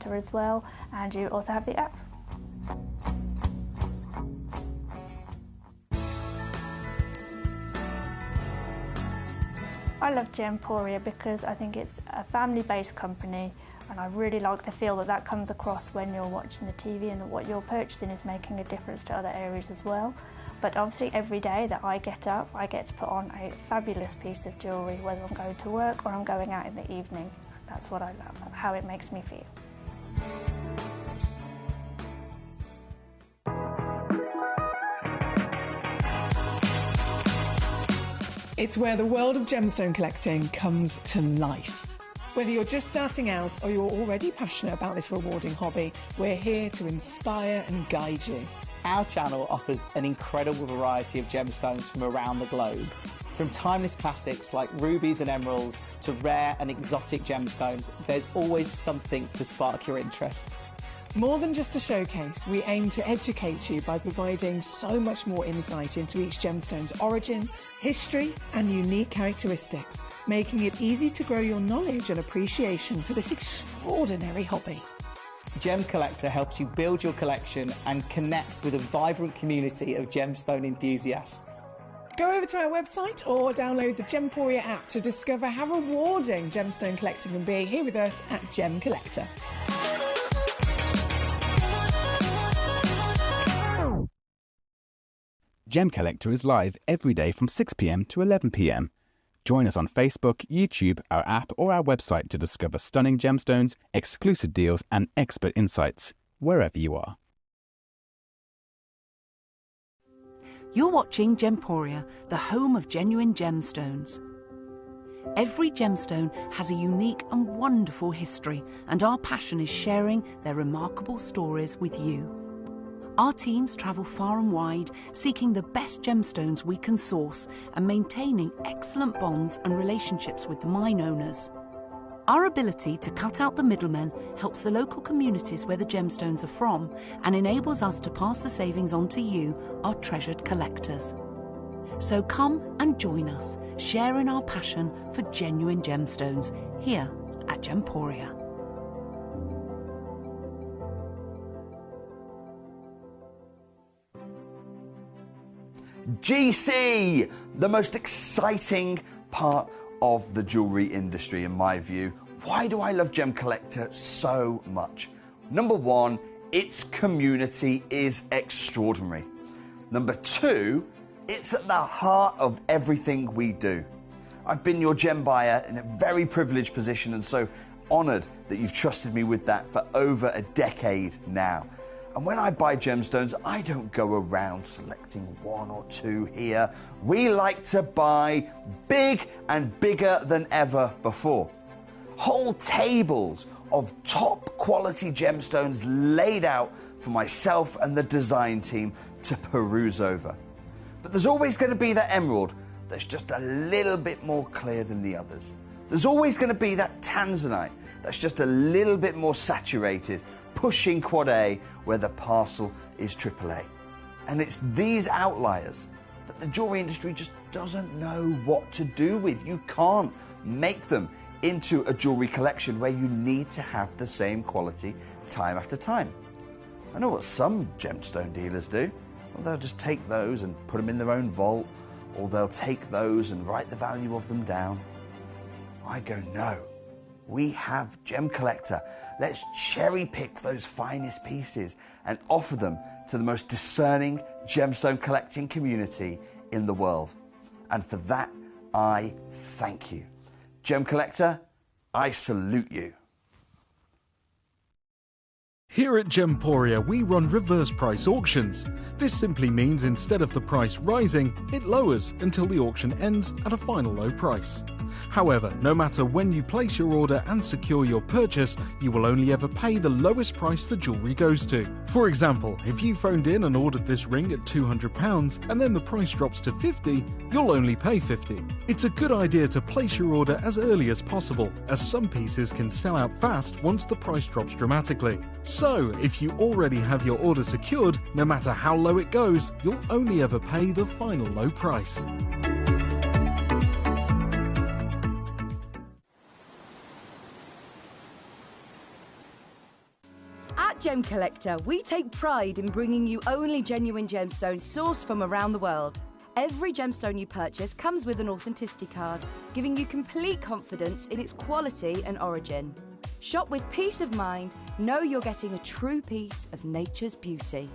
centre as well, and you also have the app. I love Gemporia because I think it's a family-based company, and I really like the feel that that comes across when you're watching the TV, and that what you're purchasing is making a difference to other areas as well. But obviously every day that I get up, I get to put on a fabulous piece of jewellery, whether I'm going to work or I'm going out in the evening. That's what I love, how it makes me feel. It's where the world of gemstone collecting comes to life. Whether you're just starting out or you're already passionate about this rewarding hobby, we're here to inspire and guide you. Our channel offers an incredible variety of gemstones from around the globe. From timeless classics like rubies and emeralds to rare and exotic gemstones, there's always something to spark your interest. More than just a showcase, we aim to educate you by providing so much more insight into each gemstone's origin, history, and unique characteristics, making it easy to grow your knowledge and appreciation for this extraordinary hobby. Gemcollector helps you build your collection and connect with a vibrant community of gemstone enthusiasts. Go over to our website or download the Gemporia app to discover how rewarding gemstone collecting can be here with us at Gemcollector. Gemcollector is live every day from 6 p.m. to 11 p.m. Join us on Facebook, YouTube, our app or our website to discover stunning gemstones, exclusive deals and expert insights, wherever you are. You're watching Gemporia, the home of genuine gemstones. Every gemstone has a unique and wonderful history, and our passion is sharing their remarkable stories with you. Our teams travel far and wide, seeking the best gemstones we can source and maintaining excellent bonds and relationships with the mine owners. Our ability to cut out the middlemen helps the local communities where the gemstones are from and enables us to pass the savings on to you, our treasured collectors. So come and join us, sharing our passion for genuine gemstones here at Gemporia. GC, the most exciting part of the jewellery industry in my view. Why do I love Gemcollector so much? Number one, its community is extraordinary. Number two, it's at the heart of everything we do. I've been your gem buyer in a very privileged position and so honoured that you've trusted me with that for over a decade now. And when I buy gemstones, I don't go around selecting one or two here. We like to buy big and bigger than ever before. Whole tables of top quality gemstones laid out for myself and the design team to peruse over. But there's always going to be that emerald that's just a little bit more clear than the others. There's always going to be that tanzanite that's just a little bit more saturated, pushing quad A where the parcel is AAA. And it's these outliers that the jewellery industry just doesn't know what to do with. You can't make them into a jewellery collection where you need to have the same quality time after time. I know what some gemstone dealers do. Well, they'll just take those and put them in their own vault, or they'll take those and write the value of them down. I go, no. We have Gemcollector. Let's cherry pick those finest pieces and offer them to the most discerning gemstone collecting community in the world. And for that, I thank you. Gemcollector, I salute you. Here at Gemporia, we run reverse price auctions. This simply means instead of the price rising, it lowers until the auction ends at a final low price. However, no matter when you place your order and secure your purchase, you will only ever pay the lowest price the jewellery goes to. For example, if you phoned in and ordered this ring at £200 and then the price drops to £50, you'll only pay £50. It's a good idea to place your order as early as possible, as some pieces can sell out fast once the price drops dramatically. So, if you already have your order secured, no matter how low it goes, you'll only ever pay the final low price. At Gemcollector, we take pride in bringing you only genuine gemstones sourced from around the world. Every gemstone you purchase comes with an authenticity card, giving you complete confidence in its quality and origin. Shop with peace of mind, know you're getting a true piece of nature's beauty.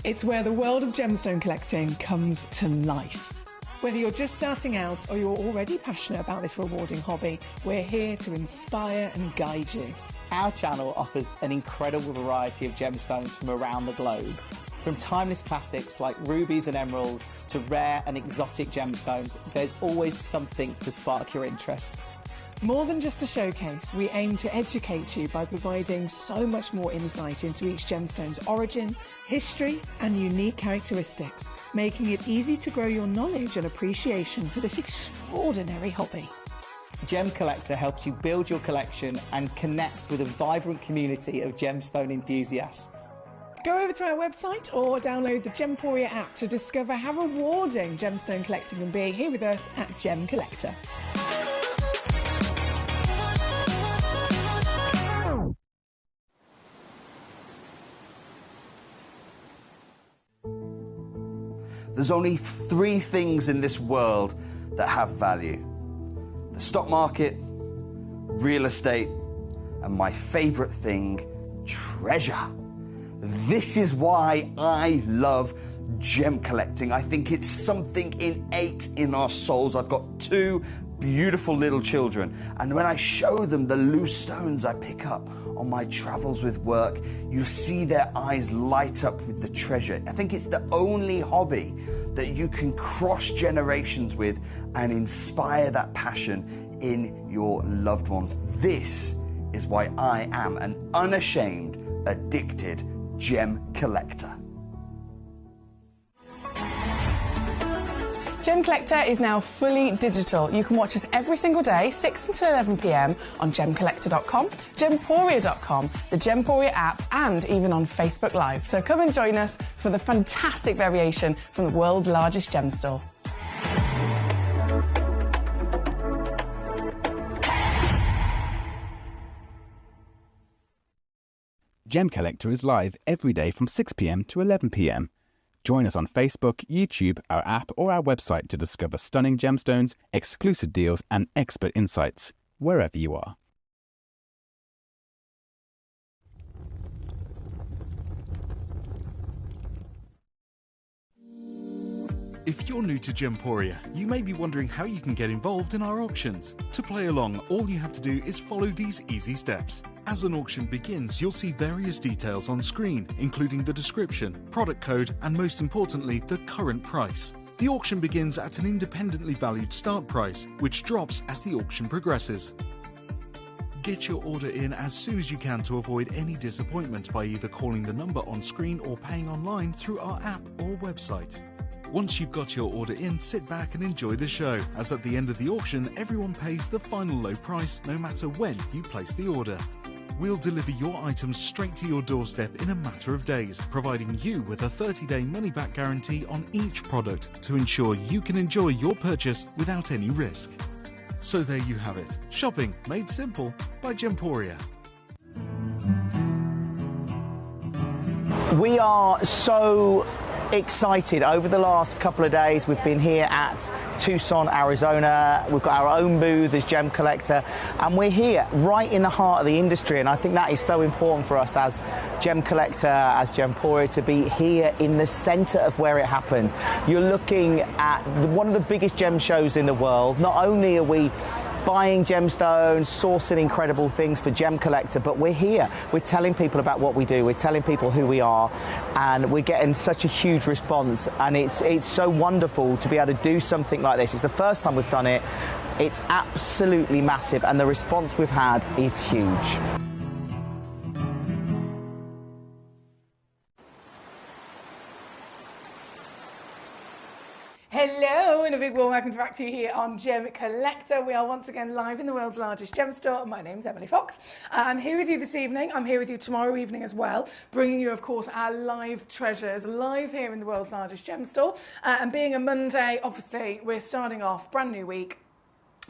It's where the world of gemstone collecting comes to life. Whether you're just starting out or you're already passionate about this rewarding hobby, we're here to inspire and guide you. Our channel offers an incredible variety of gemstones from around the globe. From timeless classics like rubies and emeralds to rare and exotic gemstones, there's always something to spark your interest. More than just a showcase, we aim to educate you by providing so much more insight into each gemstone's origin, history, and unique characteristics, making it easy to grow your knowledge and appreciation for this extraordinary hobby. Gemcollector helps you build your collection and connect with a vibrant community of gemstone enthusiasts. Go over to our website or download the Gemporia app to discover how rewarding gemstone collecting can be here with us at Gemcollector. There's only 3 things in this world that have value: the stock market, real estate, and my favorite thing, treasure. This is why I love gem collecting. I think it's something innate in our souls. I've got 2 beautiful little children, and when I show them the loose stones I pick up on my travels with work, you see their eyes light up with the treasure. I think it's the only hobby that you can cross generations with and inspire that passion in your loved ones. This is why I am an unashamed, addicted gem collector. Gemcollector is now fully digital. You can watch us every single day, 6 until 11 p.m. on gemcollector.com, gemporia.com, the Gemporia app, and even on Facebook Live. So come and join us for the fantastic variation from the world's largest gem store. Gemcollector is live every day from 6 p.m. to 11 p.m. Join us on Facebook, YouTube, our app, or our website to discover stunning gemstones, exclusive deals, and expert insights wherever you are. If you're new to Gemporia, you may be wondering how you can get involved in our auctions. To play along, all you have to do is follow these easy steps. As an auction begins, you'll see various details on screen, including the description, product code, and most importantly, the current price. The auction begins at an independently valued start price, which drops as the auction progresses. Get your order in as soon as you can to avoid any disappointment by either calling the number on screen or paying online through our app or website. Once you've got your order in, sit back and enjoy the show, as at the end of the auction, everyone pays the final low price no matter when you place the order. We'll deliver your items straight to your doorstep in a matter of days, providing you with a 30-day money-back guarantee on each product to ensure you can enjoy your purchase without any risk. So there you have it. Shopping made simple by Gemporia. We are so excited. Over the last couple of days, we've been here at Tucson, Arizona. We've got our own booth as Gemcollector, and we're here right in the heart of the industry, and I think that is so important for us as Gemcollector, as Gemporia, to be here in the center of where it happens. You're looking at one of the biggest gem shows in the world. Not only are we buying gemstones, sourcing incredible things for Gemcollector, but we're here. We're telling people about what we do. We're telling people who we are, and we're getting such a huge response. And it's so wonderful to be able to do something like this. It's the first time we've done it. It's absolutely massive, and the response we've had is huge. Hello and a big warm welcome back to you here on Gemcollector. We are once again live in the world's largest gem store. My name's Emily Fox. I'm here with you this evening. I'm here with you tomorrow evening as well, bringing you, of course, our live treasures live here in the world's largest gem store. And being a Monday, obviously, we're starting off brand new week.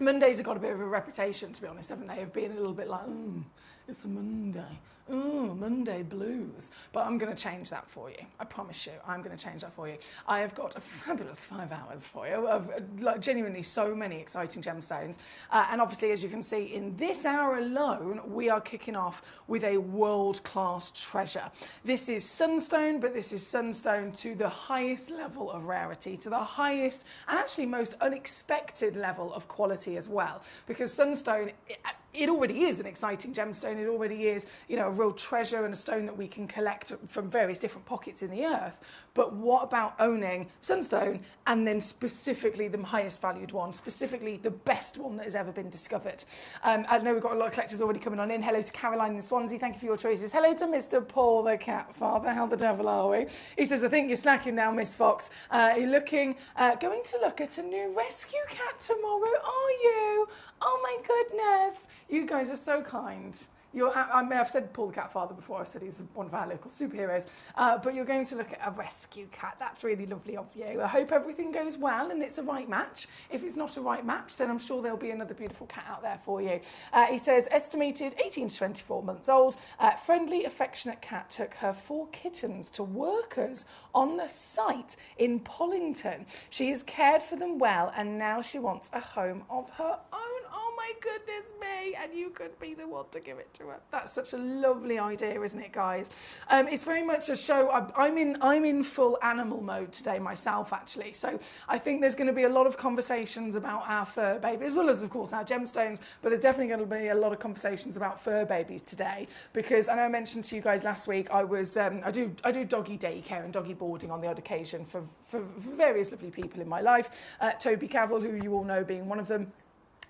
Mondays have got a bit of a reputation, to be honest, haven't they, of being a little bit like, it's a Monday. Monday blues. But I'm going to change that for you. I promise you, I'm going to change that for you. I have got a fabulous 5 hours for you of like, genuinely so many exciting gemstones. And obviously, as you can see, in this hour alone, we are kicking off with a world-class treasure. This is sunstone, but this is sunstone to the highest level of rarity, to the highest and actually most unexpected level of quality as well. Because sunstone, it already is an exciting gemstone. It already is, you know, a real treasure and a stone that we can collect from various different pockets in the earth. But what about owning sunstone and then specifically the highest valued one, specifically the best one that has ever been discovered? I know we've got a lot of collectors already coming on in. Hello to Caroline in Swansea. Thank you for your choices. Hello to Mr. Paul the cat father. How the devil are we? He says, I think you're snacking now, Miss Fox. You're looking, going to look at a new rescue cat tomorrow, are you? Oh my goodness. You guys are so kind. I've said Paul the cat father before. I said he's one of our local superheroes. But you're going to look at a rescue cat. That's really lovely of you. I hope everything goes well and it's a right match. If it's not a right match, then I'm sure there'll be another beautiful cat out there for you. He says, estimated 18 to 24 months old, friendly, affectionate cat took her 4 kittens to workers on the site in Pollington. She has cared for them well and now she wants a home of her own. Oh my goodness me, and you could be the one to give it to her. That's such a lovely idea, isn't it, guys? It's very much a show. I'm in full animal mode today myself, actually. So I think there's going to be a lot of conversations about our fur baby, as well as, of course, our gemstones. But there's definitely going to be a lot of conversations about fur babies today, because I know I mentioned to you guys last week I do doggy daycare and doggy boarding on the odd occasion for various lovely people in my life. Toby Cavell, who you all know, being one of them.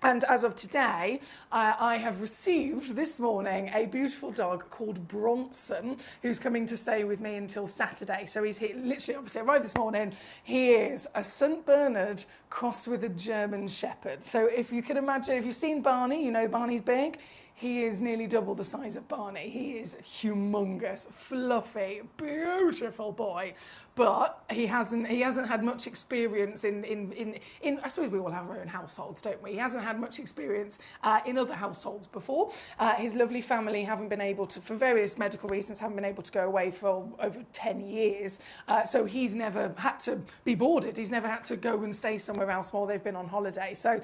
And as of today, I have received this morning a beautiful dog called Bronson, who's coming to stay with me until Saturday. So he's here, literally, obviously arrived this morning. He is a St. Bernard crossed with a German Shepherd. So if you can imagine, if you've seen Barney, you know Barney's big. He is nearly double the size of Barney. He is humongous, fluffy, beautiful boy. But he hasn't had much experience in I suppose we all have our own households, don't we? He hasn't had much experience in other households before. His lovely family haven't been able to, for various medical reasons, haven't been able to go away for over 10 years. So he's never had to be boarded. He's never had to go and stay somewhere else while they've been on holiday. So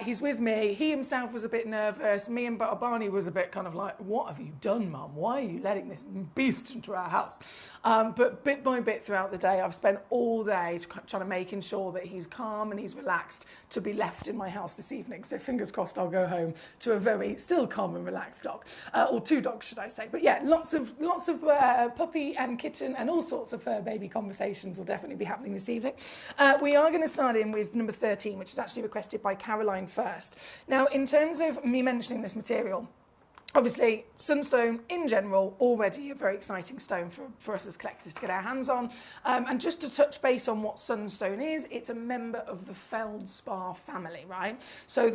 he's with me. He himself was a bit nervous. Me and Barney was a bit kind of like, what have you done, Mum? Why are you letting this beast into our house? But bit by bit throughout the day, I've spent all day trying to making sure that he's calm and he's relaxed to be left in my house this evening. So fingers crossed I'll go home to a very still calm and relaxed dog, or 2 dogs, should I say. But yeah, lots of puppy and kitten and all sorts of fur baby conversations will definitely be happening this evening. We are going to start in with number 13, which is actually requested by Caroline first. Now, in terms of me mentioning this material, obviously, sunstone in general, already a very exciting stone for us as collectors to get our hands on. And just to touch base on what sunstone is, it's a member of the feldspar family, right? So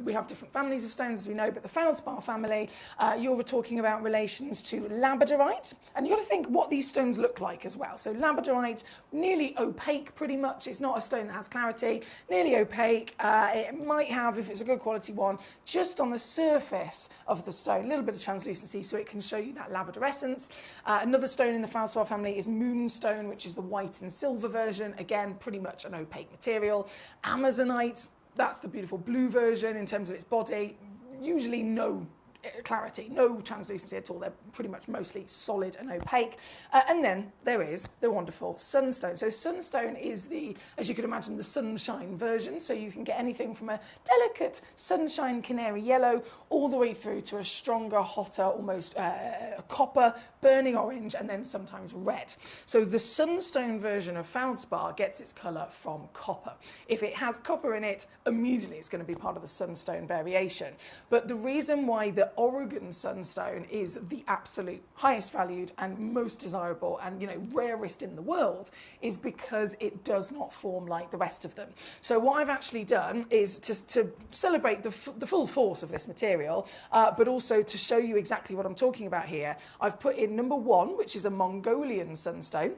we have different families of stones, as we know, but the feldspar family, you're talking about relations to labradorite. And you've got to think what these stones look like as well. So labradorite, nearly opaque pretty much. It's not a stone that has clarity, nearly opaque. It might have, if it's a good quality one, just on the surface of the stone, a little bit of translucency so it can show you that labradorescence. Another stone in the feldspar family is moonstone, which is the white and silver version. Again, pretty much an opaque material. Amazonite, that's the beautiful blue version in terms of its body. Usually no clarity, no translucency at all. They're pretty much mostly solid and opaque. And then there is the wonderful sunstone. So sunstone is the, as you can imagine, the sunshine version. So you can get anything from a delicate sunshine canary yellow all the way through to a stronger, hotter, almost copper, burning orange, and then sometimes red. So the sunstone version of feldspar gets its colour from copper. If it has copper in it, immediately it's going to be part of the sunstone variation. But the reason why the Oregon sunstone is the absolute highest valued and most desirable and, you know, rarest in the world is because it does not form like the rest of them. So what I've actually done is to celebrate the full force of this material, but also to show you exactly what I'm talking about here. I've put in number 1, which is a Mongolian sunstone.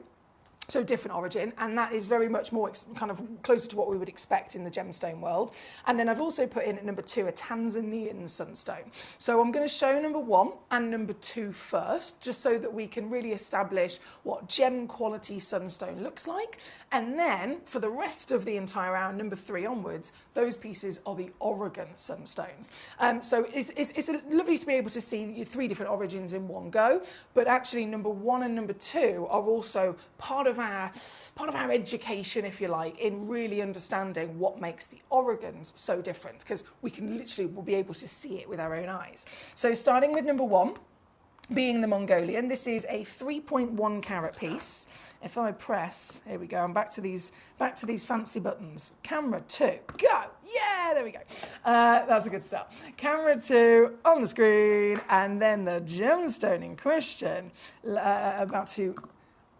So different origin, and that is very much more kind of closer to what we would expect in the gemstone world. And then I've also put in at number 2 a Tanzanian sunstone. So I'm going to show number 1 and number 2 first, just so that we can really establish what gem quality sunstone looks like. And then for the rest of the entire hour, number 3 onwards, those pieces are the Oregon sunstones. So it's lovely to be able to see 3 different origins in one go, but actually number 1 and number 2 are also part of our education, if you like, in really understanding what makes the Oregons so different, because we can literally will be able to see it with our own eyes. So starting with number 1, being the Mongolian, this is a 3.1 carat piece. If I press, here we go, I'm back to these fancy buttons. Camera 2, go! Yeah, there we go. That's a good start. Camera 2 on the screen, and then the gemstone in question about to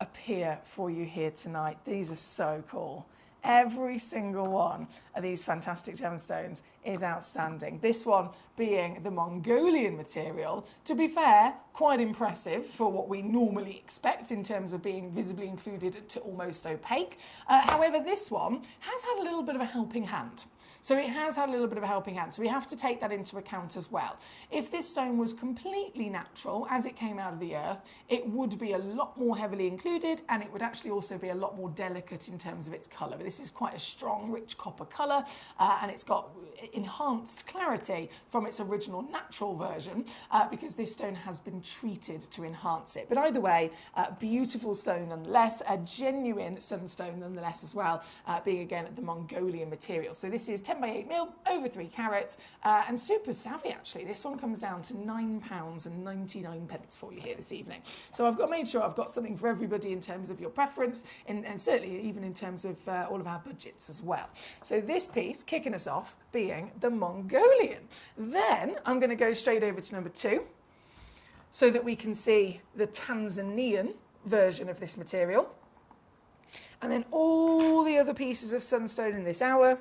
appear for you here tonight. These are so cool. Every single one of these fantastic gemstones is outstanding. This one being the Mongolian material, to be fair, quite impressive for what we normally expect in terms of being visibly included to almost opaque. However, this one has had a little bit of a helping hand. So it has had a little bit of a helping hand. So we have to take that into account as well. If this stone was completely natural as it came out of the earth, it would be a lot more heavily included, and it would actually also be a lot more delicate in terms of its colour. This is quite a strong, rich copper colour, and it's got enhanced clarity from its original natural version because this stone has been treated to enhance it. But either way, beautiful stone nonetheless, a genuine sunstone nonetheless as well, being again the Mongolian material. So this is 10 by 8 mil, over 3 carats, and super savvy actually. This one comes down to £9.99 for you here this evening. So I've made sure I've got something for everybody in terms of your preference, and certainly even in terms of all of our budgets as well. So this piece, kicking us off, being the Mongolian. Then I'm going to go straight over to number 2, so that we can see the Tanzanian version of this material. And then all the other pieces of sunstone in this hour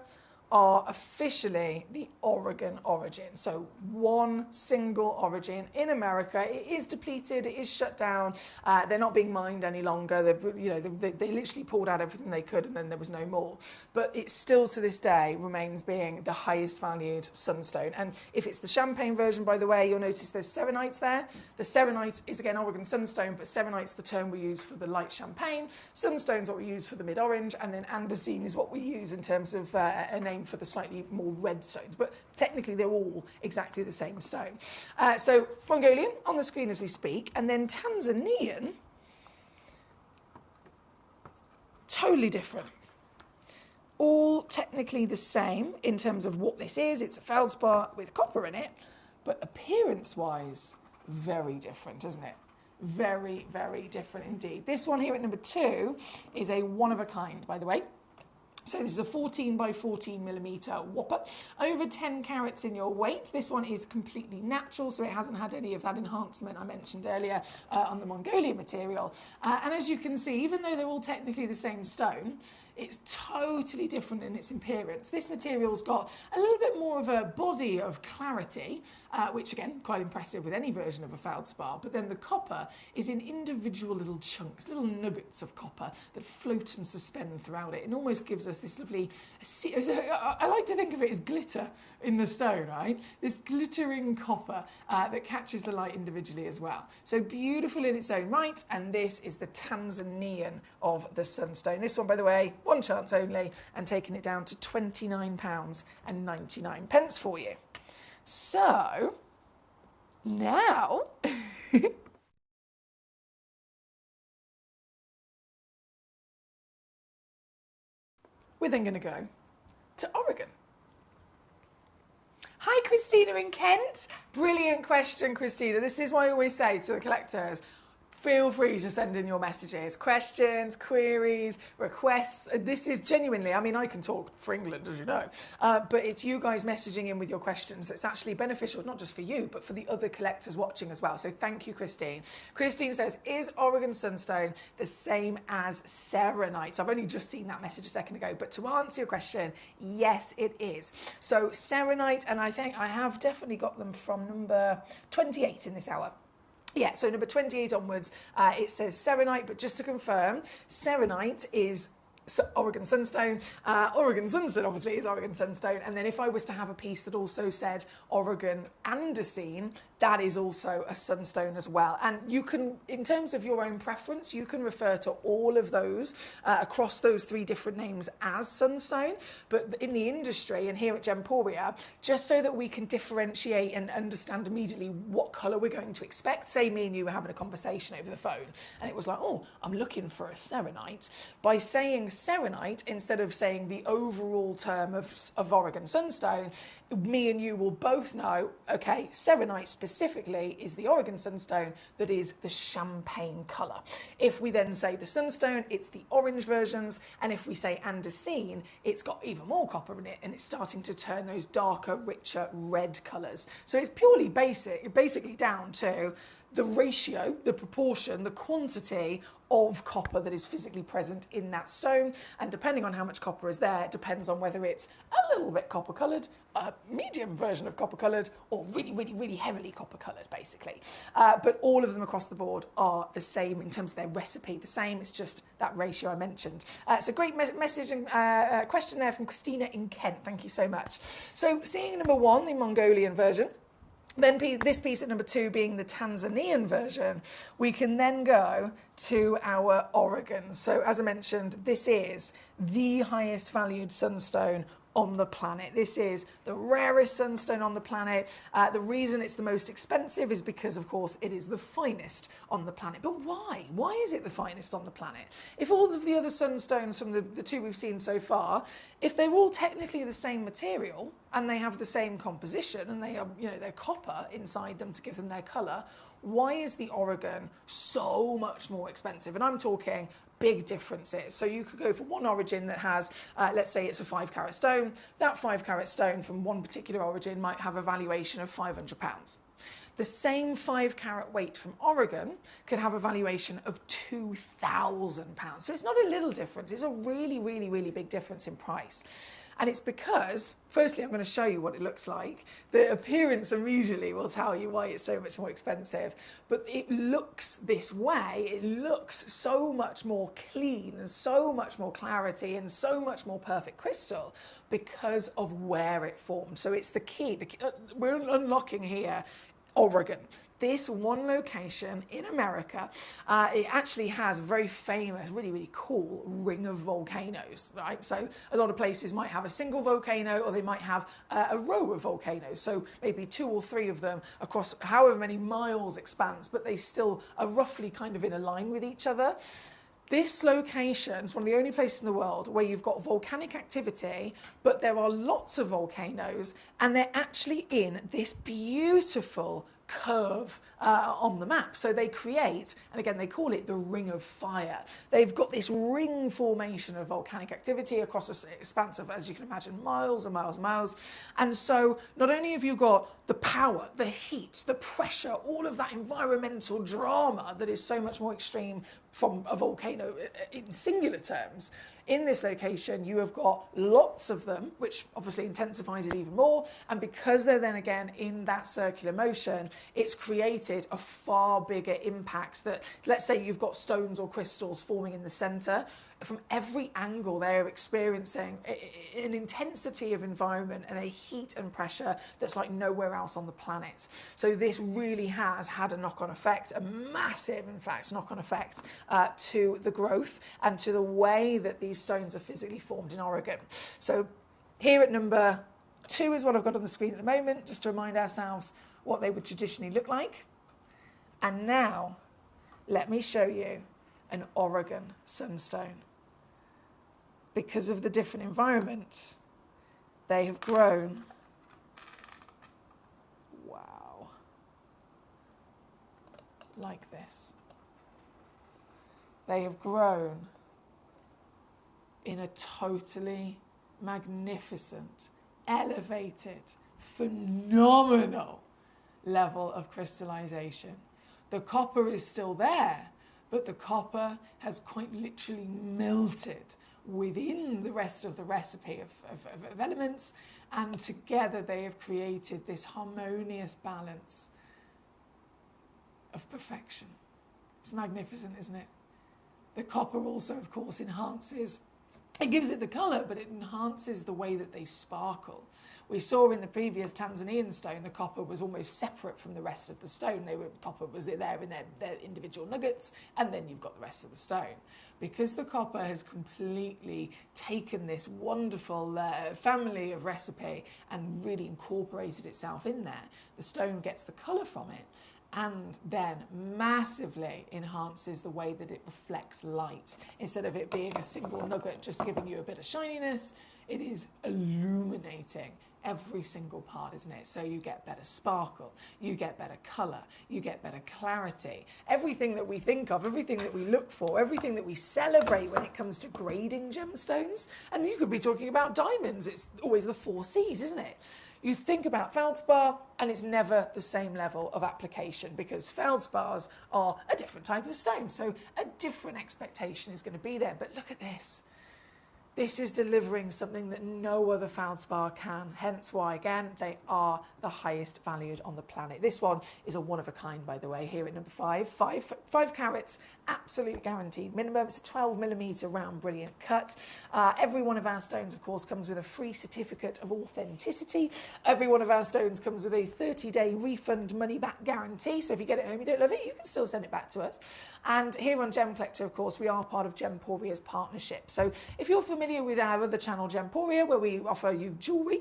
are officially the Oregon origin. So one single origin in America. It is depleted, it is shut down. They're not being mined any longer. They literally pulled out everything they could, and then there was no more. But it still to this day remains being the highest valued sunstone. And if it's the champagne version, by the way, you'll notice there's serenites there. The serenite is again Oregon sunstone, but serenite's the term we use for the light champagne. Sunstone's what we use for the mid-orange, and then andesine is what we use in terms of a name for the slightly more red stones, but technically they're all exactly the same stone. So Mongolian on the screen as we speak, and then Tanzanian, totally different. All technically the same in terms of what this is. It's a feldspar with copper in it, but appearance-wise, very different, isn't it? Very, very different indeed. This one here at number 2 is a one-of-a-kind, by the way. So this is a 14 by 14 millimetre whopper, over 10 carats in your weight. This one is completely natural, so it hasn't had any of that enhancement I mentioned earlier on the Mongolian material. And as you can see, even though they're all technically the same stone, it's totally different in its appearance. This material's got a little bit more of a body of clarity, which again, quite impressive with any version of a feldspar, but then the copper is in individual little chunks, little nuggets of copper that float and suspend throughout it. It almost gives us this lovely, I like to think of it as glitter in the stone, right? This glittering copper that catches the light individually as well. So beautiful in its own right, and this is the Tanzanian of the sunstone. This one, by the way, one chance only, and taking it down to £29.99 for you. So, now... we're then going to go to Oregon. Hi, Christina in Kent. Brilliant question, Christina. This is what I always say to the collectors. Feel free to send in your messages, questions, queries, requests. This is genuinely, I mean, I can talk for England, as you know, but it's you guys messaging in with your questions that's actually beneficial, not just for you, but for the other collectors watching as well. So thank you, Christine. Christine says, is Oregon sunstone the same as serenite? So I've only just seen that message a second ago, but to answer your question, yes, it is. So serenite, and I think I have definitely got them from number 28 in this hour. Yeah, so number 28 onwards, it says Serenite, but just to confirm, Serenite is Oregon Sunstone. Oregon Sunstone obviously is Oregon Sunstone, and then if I was to have a piece that also said Oregon Andesine, that is also a sunstone as well. And you can, in terms of your own preference, you can refer to all of those across those 3 different names as sunstone. But in the industry and here at Gemporia, just so that we can differentiate and understand immediately what colour we're going to expect, say me and you were having a conversation over the phone and it was like, oh, I'm looking for a Serenite. By saying Serenite instead of saying the overall term of Oregon Sunstone, me and you will both know, okay, Serenite specifically is the Oregon Sunstone that is the champagne colour. If we then say the Sunstone, it's the orange versions, and if we say Andesine, it's got even more copper in it, and it's starting to turn those darker, richer red colours. So it's purely basically down to the ratio, the proportion, the quantity of copper that is physically present in that stone, and depending on how much copper is there, it depends on whether it's a little bit copper coloured, a medium version of copper coloured, or really heavily copper coloured, basically. But all of them across the board are the same in terms of their recipe, the same, it's just that ratio I mentioned. It's a great message and question there from Christina in Kent, thank you so much. So seeing number 1, the Mongolian version, then this piece at number 2 being the Tanzanian version, we can then go to our Oregon. So as I mentioned, this is the highest valued sunstone on the planet. This is the rarest sunstone on the planet. The reason it's the most expensive is because, of course, it is the finest on the planet. But why? Why is it the finest on the planet? If all of the other sunstones from the 2 we've seen so far, if they're all technically the same material and they have the same composition and they are, they're copper inside them to give them their colour, why is the Oregon so much more expensive? And I'm talking big differences. So you could go for one origin that has, let's say it's a 5-carat stone. That 5-carat stone from one particular origin might have a valuation of £500. The same 5-carat weight from Oregon could have a valuation of £2,000. So it's not a little difference. It's a really big difference in price. And it's because, firstly, I'm going to show you what it looks like. The appearance immediately will tell you why it's so much more expensive. But it looks this way. It looks so much more clean and so much more clarity and so much more perfect crystal because of where it formed. So it's the key. We're unlocking here Oregon. This one location in America, it actually has a very famous, really cool ring of volcanoes, right? So a lot of places might have a single volcano or they might have a row of volcanoes. So maybe 2 or 3 of them across however many miles expanse, but they still are roughly kind of in a line with each other. This location is one of the only places in the world where you've got volcanic activity, but there are lots of volcanoes and they're actually in this beautiful curve on the map. So they create, and again, they call it the Ring of Fire. They've got this ring formation of volcanic activity across an expanse of, as you can imagine, miles and miles and miles. And so not only have you got the power, the heat, the pressure, all of that environmental drama that is so much more extreme from a volcano in singular terms, in this location, you have got lots of them, which obviously intensifies it even more. And because they're then again in that circular motion, it's created a far bigger impact that, let's say you've got stones or crystals forming in the center. From every angle, they're experiencing an intensity of environment and a heat and pressure that's like nowhere else on the planet. So this really has had a knock-on effect, a massive, in fact, knock-on effect to the growth and to the way that these stones are physically formed in Oregon. So here at number 2 is what I've got on the screen at the moment, just to remind ourselves what they would traditionally look like. And now, let me show you an Oregon sunstone. Because of the different environment, they have grown, wow, like this. They have grown in a totally magnificent, elevated, phenomenal level of crystallization. The copper is still there, but the copper has quite literally melted within the rest of the recipe of elements, and together they have created this harmonious balance. of perfection. It's magnificent, isn't it? The copper also, of course, enhances, it gives it the colour, but it enhances the way that they sparkle. We saw in the previous Tanzanian stone, the copper was almost separate from the rest of the stone. Copper was there in their individual nuggets, and then you've got the rest of the stone. Because the copper has completely taken this wonderful family of recipe and really incorporated itself in there, the stone gets the colour from it, and then massively enhances the way that it reflects light. Instead of it being a single nugget just giving you a bit of shininess, it is illuminating every single part, isn't it? So you get better sparkle, you get better colour, you get better clarity. Everything that we think of, everything that we look for, everything that we celebrate when it comes to grading gemstones, and you could be talking about diamonds, it's always the 4 C's, isn't it? You think about feldspar and it's never the same level of application because feldspars are a different type of stone. So a different expectation is going to be there. But look at this. This is delivering something that no other feldspar can, hence why, again, they are the highest valued on the planet. This one is a one of a kind, by the way, here at number 5. 5 carats, absolute guaranteed minimum. It's a 12mm round, brilliant cut. Every one of our stones, of course, comes with a free certificate of authenticity. Every one of our stones comes with a 30-day refund money-back guarantee. So if you get it home, you don't love it, you can still send it back to us. And here on Gemcollector, of course, we are part of Gemporia's partnership. So if you're familiar with our other channel, Gemporia, where we offer you jewellery,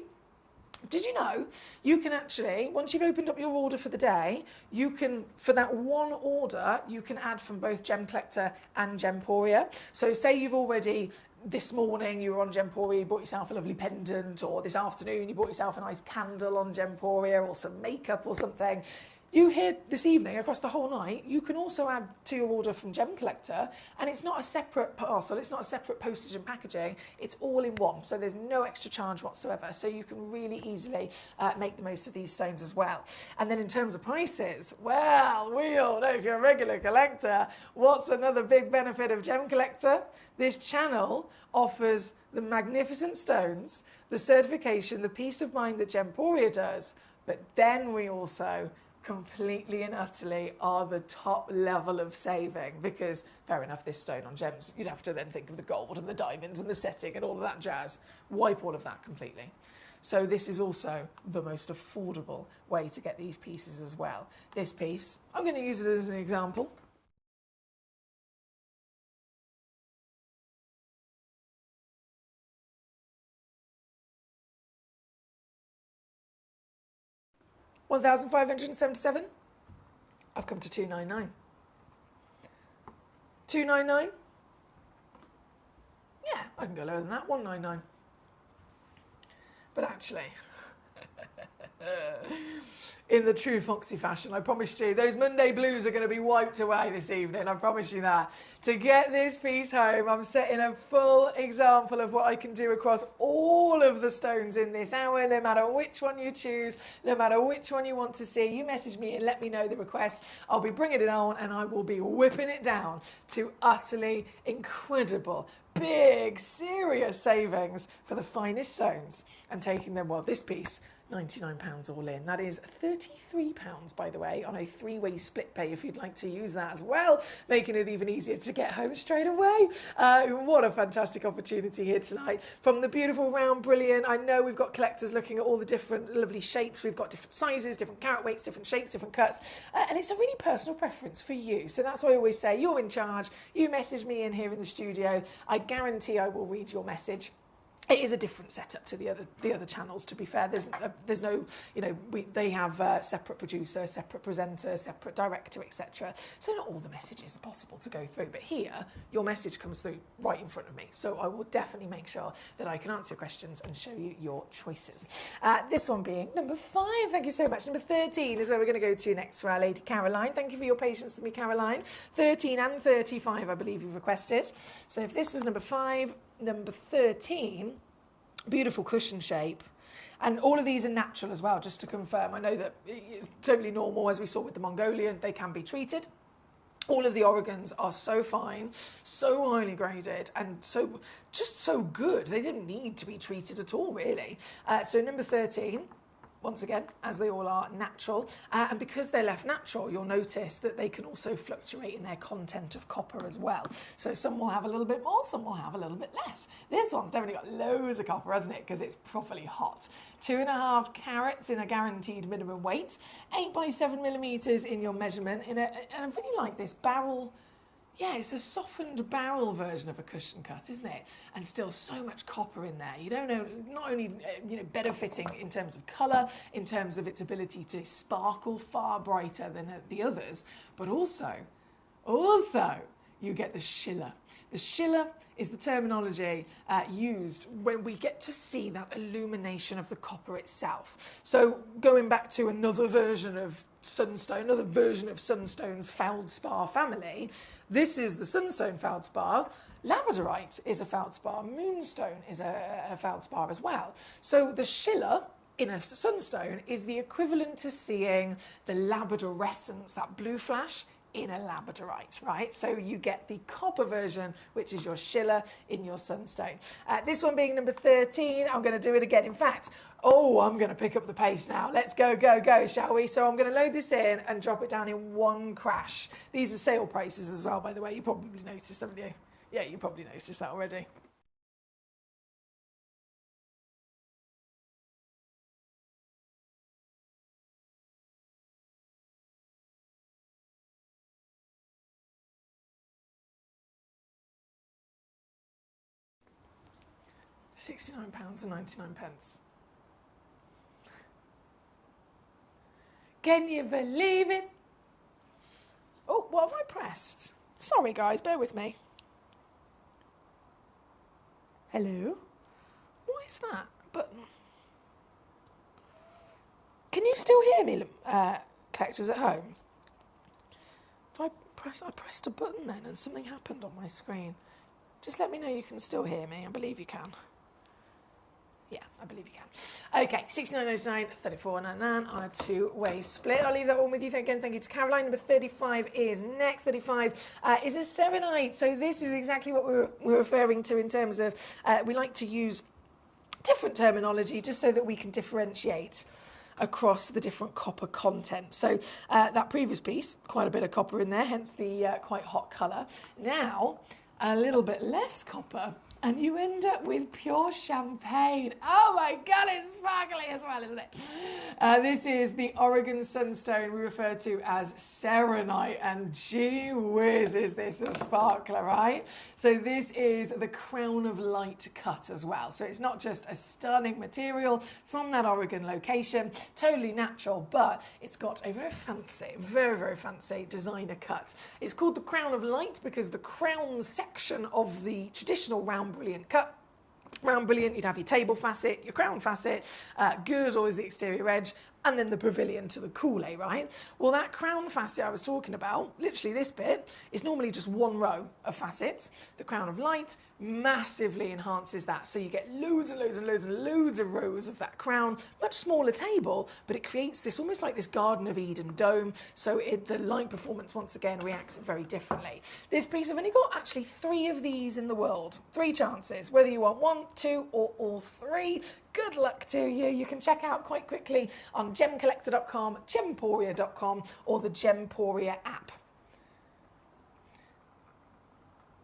did you know you can actually, once you've opened up your order for the day, you can, for that one order, you can add from both Gemcollector and Gemporia. So say you've already, this morning you were on Gemporia, you bought yourself a lovely pendant, or this afternoon you bought yourself a nice candle on Gemporia, or some makeup or something. You here this evening, across the whole night, you can also add to your order from Gemcollector, and it's not a separate parcel, it's not a separate postage and packaging, it's all in one, so there's no extra charge whatsoever, so you can really easily make the most of these stones as well. And then in terms of prices, well, we all know if you're a regular collector, what's another big benefit of Gemcollector? This channel offers the magnificent stones, the certification, the peace of mind that Gemporia does, but then we also completely and utterly are the top level of saving, because fair enough, this stone on gems, you'd have to then think of the gold and the diamonds and the setting and all of that jazz. Wipe all of that completely. So this is also the most affordable way to get these pieces as well. This piece, I'm going to use it as an example. $1,577. I've come to $299. $299. Yeah, I can go lower than that. $199. But actually, in the true Foxy fashion, I promised you, those Monday blues are going to be wiped away this evening. I promise you that. To get this piece home, I'm setting a full example of what I can do across all of the stones in this hour, no matter which one you choose, no matter which one you want to see. You message me and let me know the request. I'll be bringing it on, and I will be whipping it down to utterly incredible, big, serious savings for the finest stones and taking them, well, this piece, £99 all in. That is £33, by the way, on a 3-way split pay if you'd like to use that as well, making it even easier to get home straight away. What a fantastic opportunity here tonight. From the beautiful round brilliant, I know we've got collectors looking at all the different lovely shapes. We've got different sizes, different carat weights, different shapes, different cuts, and it's a really personal preference for you. So that's why I always say you're in charge. You message me in here in the studio. I guarantee I will read your message. It is a different setup to the other channels, to be fair. There's no, you know, they have separate producer, separate presenter, separate director, etc. So not all the messages are possible to go through. But here, your message comes through right in front of me. So I will definitely make sure that I can answer questions and show you your choices. This one being number 5. Thank you so much. Number 13 is where we're going to go to next for our lady Caroline. Thank you for your patience with me, Caroline. 13 and 35, I believe you've requested. So if this was number 5, number 13, beautiful cushion shape, and all of these are natural as well, just to confirm. I know that it's totally normal, as we saw with the Mongolian, they can be treated. All of the Oregons are so fine, so highly graded, and just so good. They didn't need to be treated at all, really. So number 13, once again, as they all are, natural. And because they're left natural, you'll notice that they can also fluctuate in their content of copper as well. So some will have a little bit more, some will have a little bit less. This one's definitely got loads of copper, hasn't it? Because it's properly hot. 2.5 carats in a guaranteed minimum weight, 8 by 7 millimeters in your measurement. And I really like this barrel. Yeah, it's a softened barrel version of a cushion cut, isn't it? And still so much copper in there. You don't know, not only better fitting in terms of colour, in terms of its ability to sparkle far brighter than the others, but also you get the schiller. The schiller is the terminology used when we get to see that illumination of the copper itself. So going back to another version of sunstone, another version of sunstone's feldspar family, this is the sunstone feldspar. Labradorite is a feldspar. Moonstone is a feldspar as well. So the schiller in a sunstone is the equivalent to seeing the labradorescence, that blue flash, in a labradorite, right? So you get the copper version, which is your schiller in your sunstone. This one being number 13, I'm going to do it again. In fact, I'm going to pick up the pace now. Let's go, shall we? So I'm going to load this in and drop it down in one crash. These are sale prices as well, by the way. You probably noticed, haven't you? Yeah, you probably noticed that already. £69.99. Can you believe it? Oh, what have I pressed? Sorry, guys, bear with me. Hello? What is that button? Can you still hear me, collectors at home? If I pressed a button then and something happened on my screen. Just let me know you can still hear me. I believe you can. Yeah, I believe you can. Okay, £69.99, £34.99 on a two-way split. I'll leave that one with you. Again, thank you to Caroline. Number 35 is next. 35 is a serenite. So this is exactly what we're referring to in terms of we like to use different terminology just so that we can differentiate across the different copper content. So that previous piece, quite a bit of copper in there, hence the quite hot colour. Now, a little bit less copper, and you end up with pure champagne. Oh my God, it's sparkly as well, isn't it? This is the Oregon Sunstone we refer to as serenite, and gee whiz, is this a sparkler, right? So this is the Crown of Light cut as well. So it's not just a stunning material from that Oregon location, totally natural, but it's got a very fancy, very fancy designer cut. It's called the Crown of Light because the crown section of the traditional round brilliant cut. Round brilliant, you'd have your table facet, your crown facet, girdle is the exterior edge, and then the pavilion to the coulee, right? Well, that crown facet I was talking about, literally this bit, is normally just one row of facets. The Crown of Light massively enhances that. So you get loads and loads and loads and loads of rows of that crown, much smaller table, but it creates this almost like this Garden of Eden dome. So the light performance, once again, reacts very differently. This piece, I've only got actually 3 of these in the world. 3 chances, whether you want 1, 2, or all 3. Good luck to you. You can check out quite quickly on gemcollector.com, gemporia.com, or the Gemporia app.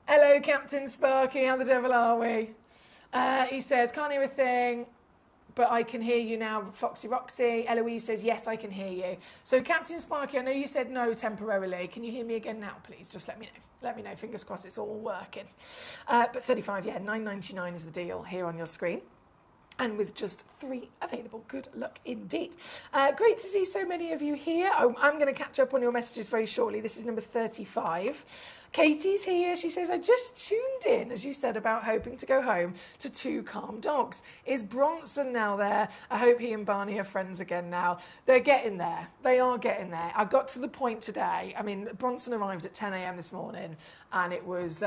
Hello, Captain Sparky. How the devil are we? He says, can't hear a thing, but I can hear you now, Foxy Roxy. Eloise says, yes, I can hear you. So, Captain Sparky, I know you said no temporarily. Can you hear me again now, please? Just let me know. Let me know. Fingers crossed it's all working. But 35, yeah, $9.99 is the deal here on your screen. And with just 3 available. Good luck indeed. Great to see so many of you here. I'm going to catch up on your messages very shortly. This is number 35. Katie's here. She says, I just tuned in, as you said, about hoping to go home to 2 calm dogs. Is Bronson now there? I hope he and Barney are friends again now. They're getting there. They are getting there. I got to the point today. I mean, Bronson arrived at 10 a.m. this morning, and it was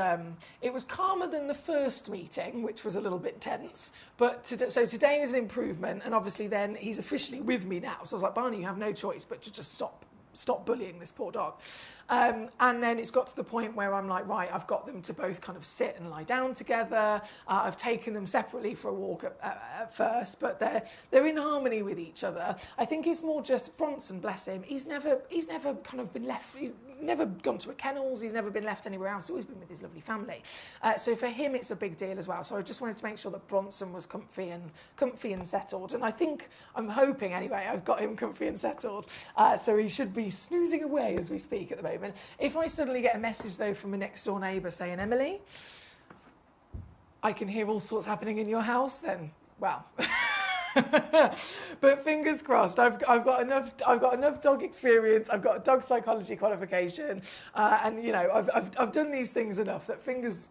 calmer than the first meeting, which was a little bit tense. But so today is an improvement, and obviously then he's officially with me now. So I was like, Barney, you have no choice but to just stop stop bullying this poor dog. And then it's got to the point where I'm like, right, I've got them to both kind of sit and lie down together. I've taken them separately for a walk at first, but they're in harmony with each other. I think it's more just Bronson, bless him. He's never kind of been left. He's never gone to a kennels. He's never been left anywhere else. He's always been with his lovely family. So for him, it's a big deal as well. So I just wanted to make sure that Bronson was comfy and settled. And I'm hoping anyway, I've got him comfy and settled. So he should be snoozing away as we speak at the moment. If I suddenly get a message though from a next door neighbour saying, Emily, I can hear all sorts happening in your house, then, well. But fingers crossed, I've got enough dog experience. I've got a dog psychology qualification, and I've done these things enough that fingers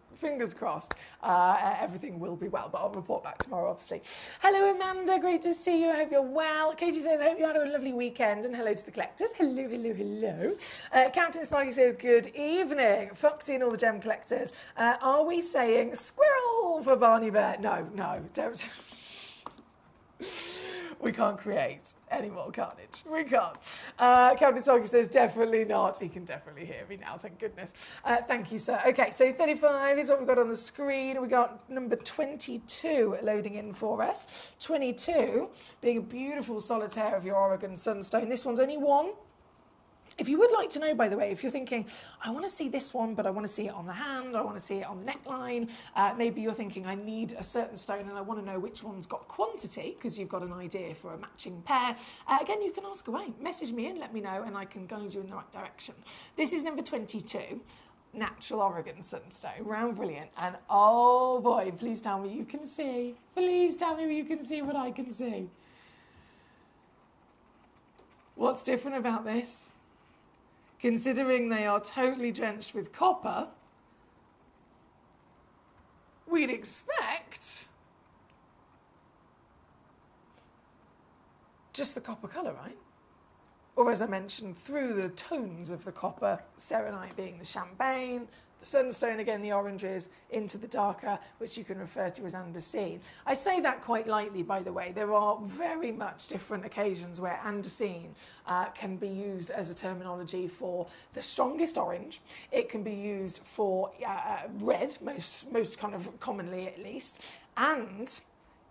crossed, everything will be well. But I'll report back tomorrow, obviously. Hello, Amanda. Great to see you. I hope you're well. Katie says, I hope you had a lovely weekend. And hello to the collectors. Hello, hello, hello. Captain Sparky says, good evening. Foxy and all the gem collectors. Are we saying squirrel for Barney Bear? No, don't. We can't create any more carnage. We can't. Captain Soggy says, definitely not. He can definitely hear me now, thank goodness. Thank you, sir. Okay, so 35 is what we've got on the screen. We've got number 22 loading in for us. 22 being a beautiful solitaire of your Oregon Sunstone. This one's only one. If you would like to know, by the way, if you're thinking, I want to see this one, but I want to see it on the hand, I want to see it on the neckline, maybe you're thinking I need a certain stone and I want to know which one's got quantity, because you've got an idea for a matching pair, again, you can ask away. Message me and let me know, and I can guide you in the right direction. This is number 22, Natural Oregon Sunstone, round brilliant, and oh boy, please tell me you can see. Please tell me you can see what I can see. What's different about this? Considering they are totally drenched with copper, we'd expect just the copper colour, right? Or as I mentioned, through the tones of the copper, serenite being the champagne, the sunstone, again, the oranges, into the darker, which you can refer to as andesine. I say that quite lightly, by the way. There are very much different occasions where andesine can be used as a terminology for the strongest orange. It can be used for red, most kind of commonly at least, and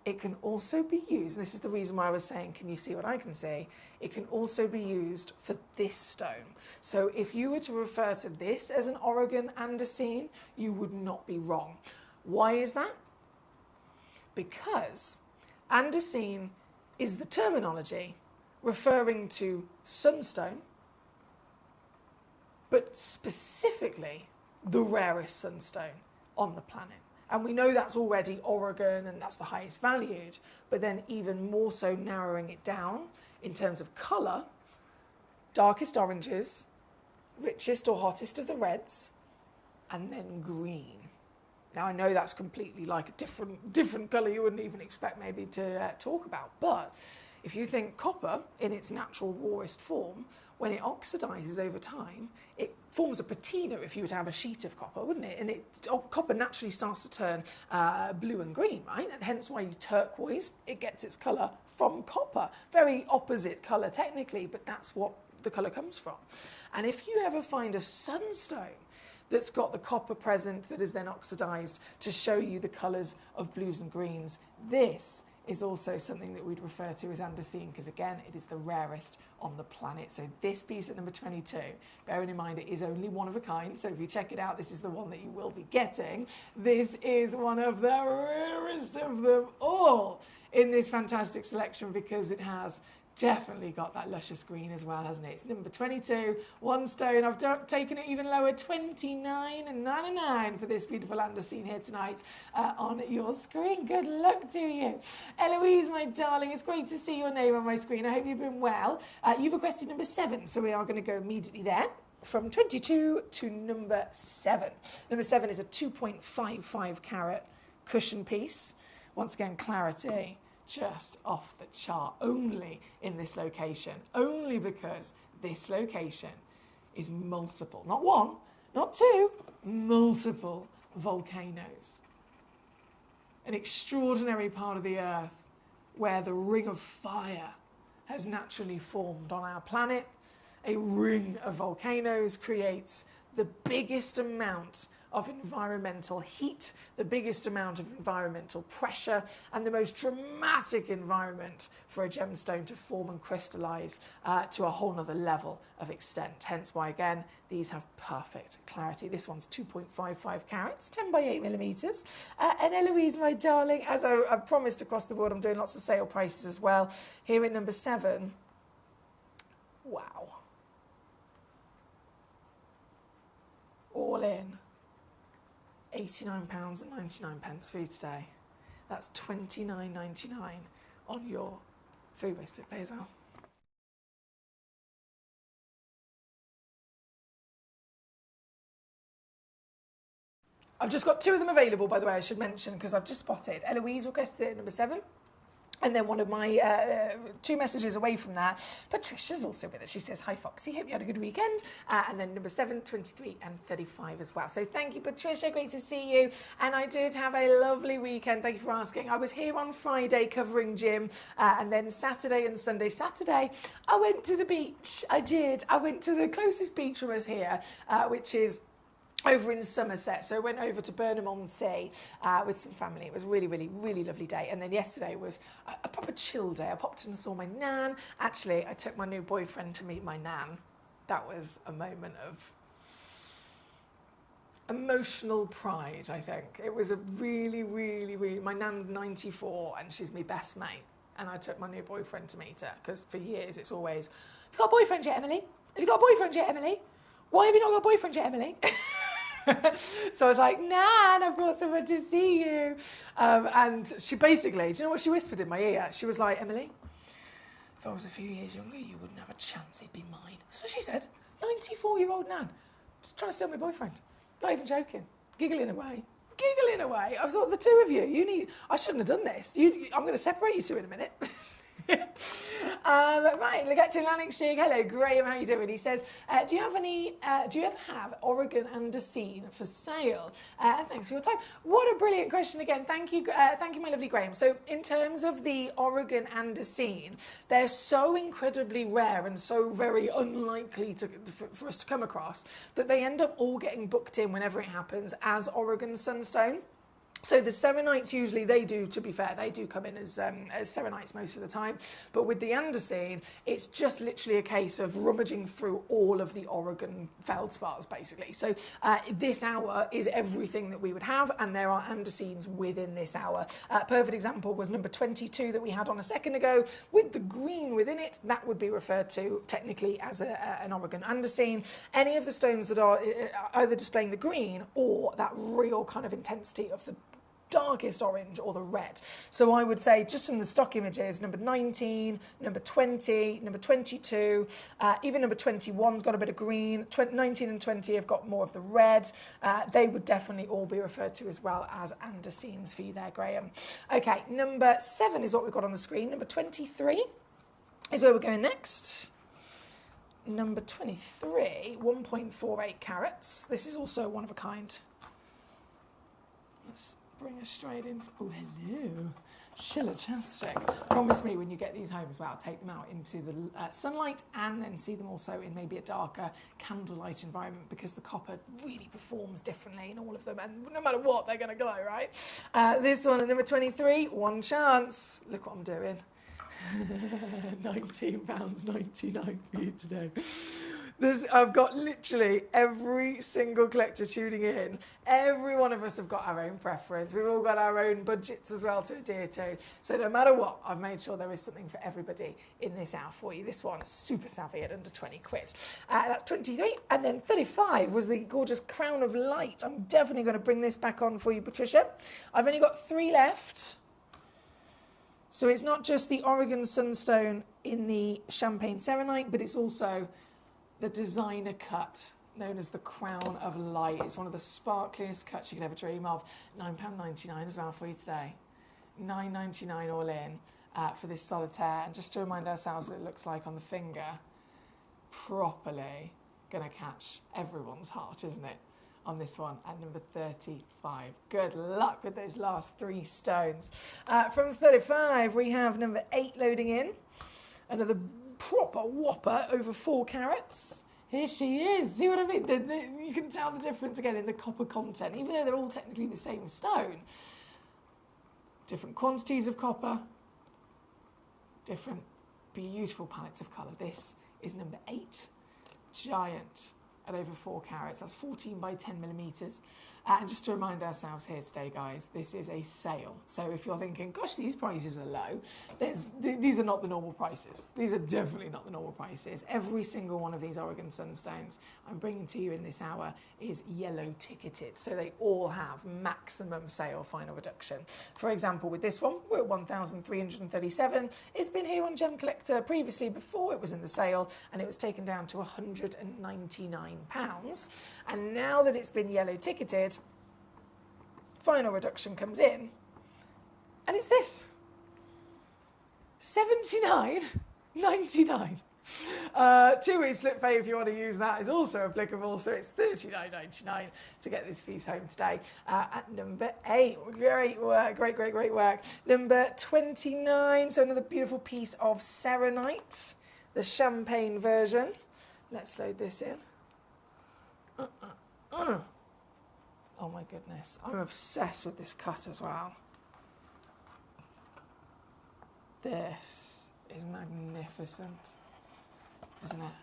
it can also be used, and this is the reason why I was saying, can you see what I can see? It can also be used for this stone. So if you were to refer to this as an Oregon andesine, you would not be wrong. Why is that? Because andesine is the terminology referring to sunstone, but specifically the rarest sunstone on the planet. And we know that's already Oregon and that's the highest valued, but then even more so narrowing it down in terms of colour, darkest oranges, richest or hottest of the reds, and then green. Now I know that's completely like a different colour you wouldn't even expect maybe to talk about, but if you think copper in its natural rawest form, when it oxidises over time, it forms a patina if you were to have a sheet of copper, wouldn't it? And copper naturally starts to turn blue and green, right? And hence why turquoise, it gets its colour from copper. Very opposite colour technically, but that's what the colour comes from. And if you ever find a sunstone that's got the copper present that is then oxidised to show you the colours of blues and greens, this is also something that we'd refer to as andesine, because again, it is the rarest on the planet. So this piece at number 22, bearing in mind it is only one of a kind, so if you check it out, this is the one that you will be getting. This is one of the rarest of them all in this fantastic selection, because it has definitely got that luscious green as well, hasn't it? It's number 22, one stone. I've taken it even lower, $29.99 for this beautiful andesine here tonight on your screen. Good luck to you. Eloise, my darling, it's great to see your name on my screen. I hope you've been well. You've requested number 7, so we are going to go immediately there. From 22 to number 7. Number 7 is a 2.55 carat cushion piece. Once again, clarity just off the chart, only in this location, only because this location is multiple, not one, not two, multiple volcanoes. An extraordinary part of the earth where the ring of fire has naturally formed on our planet, a ring of volcanoes creates the biggest amount of environmental heat, the biggest amount of environmental pressure, and the most dramatic environment for a gemstone to form and crystallize to a whole nother level of extent. Hence why, again, these have perfect clarity. This one's 2.55 carats, 10 by 8 millimeters. And Eloise, my darling, as I promised across the board, I'm doing lots of sale prices as well. Here at number 7, wow. All in. £89.99 for you today. That's £29.99 on your food-based split pay as well. I've just got 2 of them available, by the way, I should mention, because I've just spotted. Eloise requested it at number 7. And then one of my 2 messages away from that, Patricia's also with us. She says, hi, Foxy, hope you had a good weekend. And then number 7, 23 and 35 as well. So thank you, Patricia. Great to see you. And I did have a lovely weekend. Thank you for asking. I was here on Friday covering gym. And then Saturday and Sunday. Saturday, I went to the beach. I did. I went to the closest beach from us here, which is over in Somerset. So I went over to Burnham-on-Sea with some family. It was a really, really, really lovely day. And then yesterday was a proper chill day. I popped in and saw my nan. Actually, I took my new boyfriend to meet my nan. That was a moment of emotional pride, I think. It was a really, really, really... My nan's 94 and she's my best mate. And I took my new boyfriend to meet her because for years it's always, have you got a boyfriend yet, Emily? Have you got a boyfriend yet, Emily? Why have you not got a boyfriend yet, Emily? So I was like, Nan, I've brought someone to see you. And she basically, do you know what she whispered in my ear? She was like, Emily, if I was a few years younger, you wouldn't have a chance, he'd be mine. That's what she said. 94-year-old Nan. Just trying to steal my boyfriend. Not even joking. Giggling away. Giggling away. I thought, the 2 of you, I shouldn't have done this. I'm going to separate you 2 in a minute. Right, look at Lanarkshire. Hello, Graham. How you doing? He says, do you ever have Oregon Andesine for sale? Thanks for your time. What a brilliant question again. Thank you, my lovely Graham. So, in terms of the Oregon Andesine, they're so incredibly rare and so very unlikely for us to come across that they end up all getting booked in whenever it happens as Oregon Sunstone. So the serenites usually, they do, to be fair, they do come in as serenites most of the time. But with the andesine, it's just literally a case of rummaging through all of the Oregon feldspars, basically. So this hour is everything that we would have, and there are andesines within this hour. Perfect example was number 22 that we had on a second ago, with the green within it. That would be referred to technically as an Oregon andesine. Any of the stones that are either displaying the green or that real kind of intensity of the darkest orange or the red. So I would say, just from the stock images, number 19, number 20, number 22, even number 21's got a bit of green, 19 and 20 have got more of the red. They would definitely all be referred to as well as andesines for you there, Graham. Okay, number 7 is what we've got on the screen. Number 23 is where we're going next. Number 23, 1.48 carats. This is also one of a kind. Let's bring us straight in. Oh, hello. Shillertastic. Promise me when you get these home as well, take them out into the sunlight and then see them also in maybe a darker candlelight environment, because the copper really performs differently in all of them, and no matter what, they're going to glow, right? This one at number 23, one chance. Look what I'm doing. £19.99 for you today. I've got literally every single collector tuning in. Every one of us have got our own preference. We've all got our own budgets as well to adhere to. So no matter what, I've made sure there is something for everybody in this hour for you. This one, super savvy at under 20 quid. That's 23. And then 35 was the gorgeous Crown of Light. I'm definitely going to bring this back on for you, Patricia. I've only got 3 left. So it's not just the Oregon Sunstone in the Champagne Serenite, but it's also the designer cut known as the Crown of Light. It's one of the sparkliest cuts you could ever dream of. £9.99 as well for you today. £9.99 all in for this solitaire. And just to remind ourselves what it looks like on the finger, properly going to catch everyone's heart, isn't it? On this one at number 35. Good luck with those last 3 stones. From 35, we have number 8 loading in. Another proper whopper over 4 carats. Here she is. See what I mean? You can tell the difference again in the copper content, even though they're all technically the same stone. Different quantities of copper, different beautiful palettes of colour. This is number 8, giant at over 4 carats. That's 14 by 10 millimetres. And just to remind ourselves here today, guys, this is a sale. So if you're thinking, gosh, these prices are low, these are not the normal prices. These are definitely not the normal prices. Every single one of these Oregon Sunstones I'm bringing to you in this hour is yellow ticketed. So they all have maximum sale final reduction. For example, with this one, we're at 1,337. It's been here on Gemcollector previously before it was in the sale, and it was taken down to £199. And now that it's been yellow ticketed, final reduction comes in, and it's this, $79.99. 2-week split pay if you want to use that is also applicable, so it's $39.99 to get this piece home today. At number 8, great work, great work. Number 29, so another beautiful piece of Serenite, the champagne version. Let's load this in. Oh my goodness, I'm obsessed with this cut as well. This is magnificent, isn't it?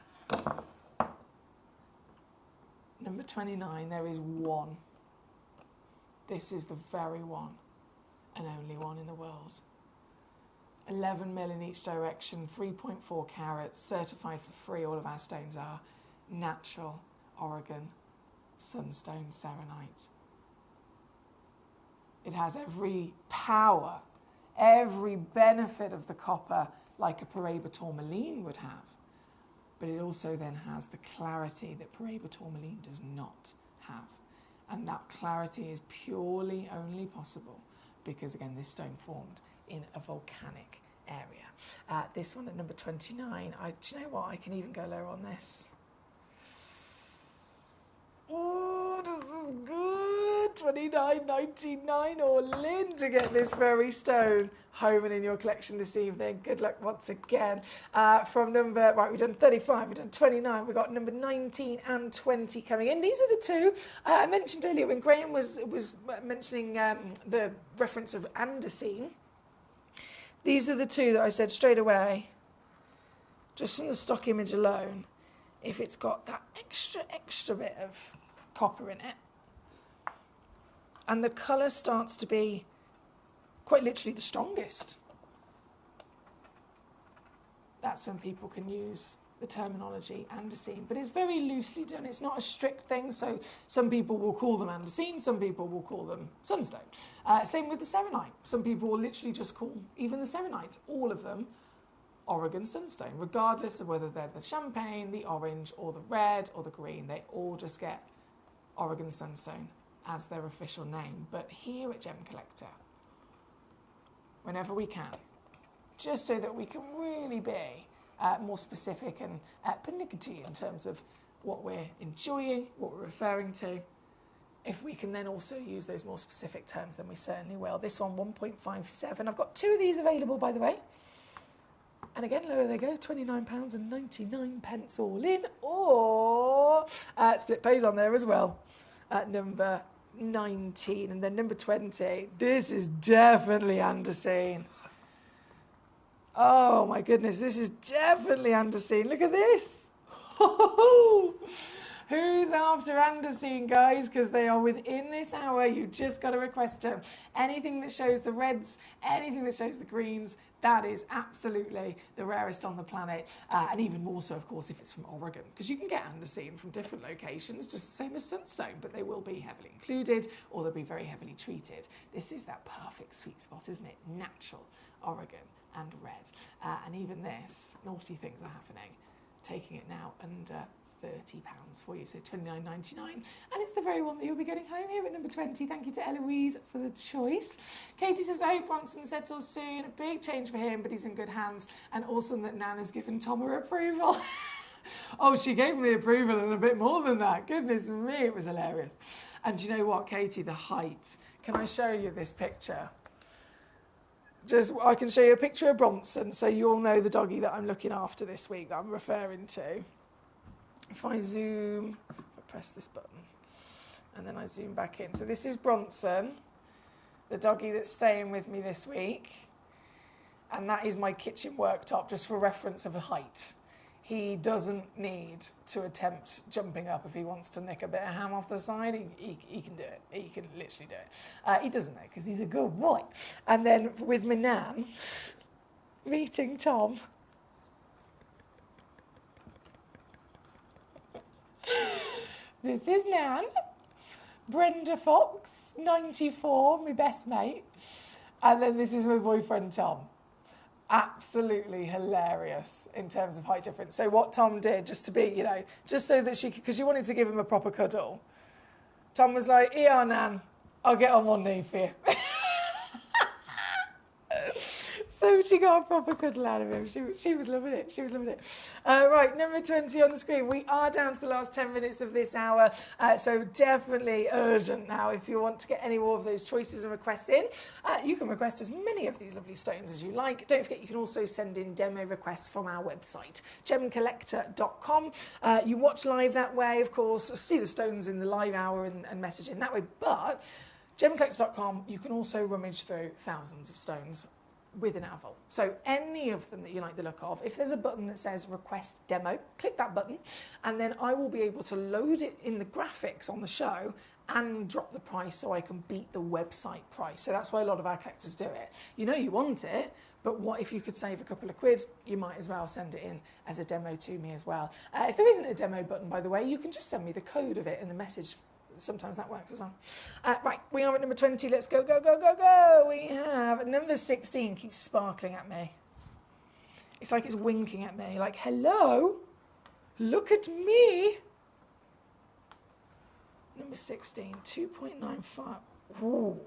Number 29, there is one. This is the very one and only one in the world. 11 mil in each direction, 3.4 carats, certified for free. All of our stones are natural Oregon Sunstone Serenite. It has every power, every benefit of the copper like a Paraiba tourmaline would have, but it also then has the clarity that Paraiba tourmaline does not have. And that clarity is purely only possible because, again, this stone formed in a volcanic area. This one at number 29, do you know what, I can even go lower on this. Oh, this is good. $29.99 all in to get this very stone home and in your collection this evening. Good luck once again. From number, right, we've done 35, we've done 29, we've got number 19 and 20 coming in. These are the two I mentioned earlier when Graham was mentioning the reference of andesine. These are the two that I said straight away, just from the stock image alone, if it's got that extra bit of copper in it, and the colour starts to be quite literally the strongest, that's when people can use the terminology andesine. But it's very loosely done. It's not a strict thing, so some people will call them andesine, some people will call them sunstone. Same with the serenite. Some people will literally just call even the serenites, all of them, Oregon Sunstone, regardless of whether they're the champagne, the orange, or the red, or the green. They all just get Oregon Sunstone as their official name. But here at Gemcollector, whenever we can, just so that we can really be more specific and pernickety in terms of what we're enjoying, what we're referring to, if we can then also use those more specific terms, then we certainly will. This one, 1.57. I've got 2 of these available, by the way. And again, lower they go, £29.99 all in, or split pays on there as well at number 19. And then number 20, this is definitely andesine. Oh my goodness, this is definitely andesine. Look at this. Who's after andesine, guys? Because they are within this hour. You just got to request them. Anything that shows the reds, anything that shows the greens, that is absolutely the rarest on the planet. And even more so, of course, if it's from Oregon. Because you can get andesine from different locations, just the same as sunstone, but they will be heavily included or they'll be very heavily treated. This is that perfect sweet spot, isn't it? Natural Oregon and red. And even this, naughty things are happening. Taking it now under £30 for you, so $29.99, and it's the very one that you'll be getting home here at number 20. Thank you to Eloise for the choice. Katie says, I hope Bronson settles soon. A big change for him, but he's in good hands, and awesome that Nan has given Tom her approval. Oh, she gave me approval and a bit more than that. Goodness me, it was hilarious. And do you know what, Katie, the height. Can I show you this picture? I can show you a picture of Bronson so you'll know the doggy that I'm looking after this week that I'm referring to. If I zoom, I press this button, and then I zoom back in. So this is Bronson, the doggy that's staying with me this week. And that is my kitchen worktop, just for reference of a height. He doesn't need to attempt jumping up if he wants to nick a bit of ham off the side. He can do it. He can literally do it. He doesn't though, because he's a good boy. And then with my nan, meeting Tom. This is Nan. Brenda Fox, 94, my best mate. And then this is my boyfriend Tom. Absolutely hilarious in terms of height difference. So what Tom did, just to be, just so that she could, because she wanted to give him a proper cuddle, Tom was like, "Here, Nan, I'll get on one knee for you." So she got a proper cuddle out of him. She was loving it. She was loving it. Right, number 20 on the screen. We are down to the last 10 minutes of this hour, so definitely urgent now. If you want to get any more of those choices and requests in, you can request as many of these lovely stones as you like. Don't forget, you can also send in demo requests from our website, gemcollector.com. You watch live that way, of course. See the stones in the live hour and message in that way. But gemcollector.com, you can also rummage through thousands of stones with an AVL. So any of them that you like the look of, if there's a button that says request demo, click that button, and then I will be able to load it in the graphics on the show and drop the price so I can beat the website price. So that's why a lot of our collectors do it. You know you want it, but what if you could save a couple of quid? You might as well send it in as a demo to me as well. If there isn't a demo button, by the way, you can just send me the code of it in the message. Sometimes that works as well. Right, we are at number 20. Let's go, go, go, go, go. We have number 16. Keeps sparkling at me. It's like it's winking at me. Like, hello? Look at me. Number 16, 2.95. Ooh.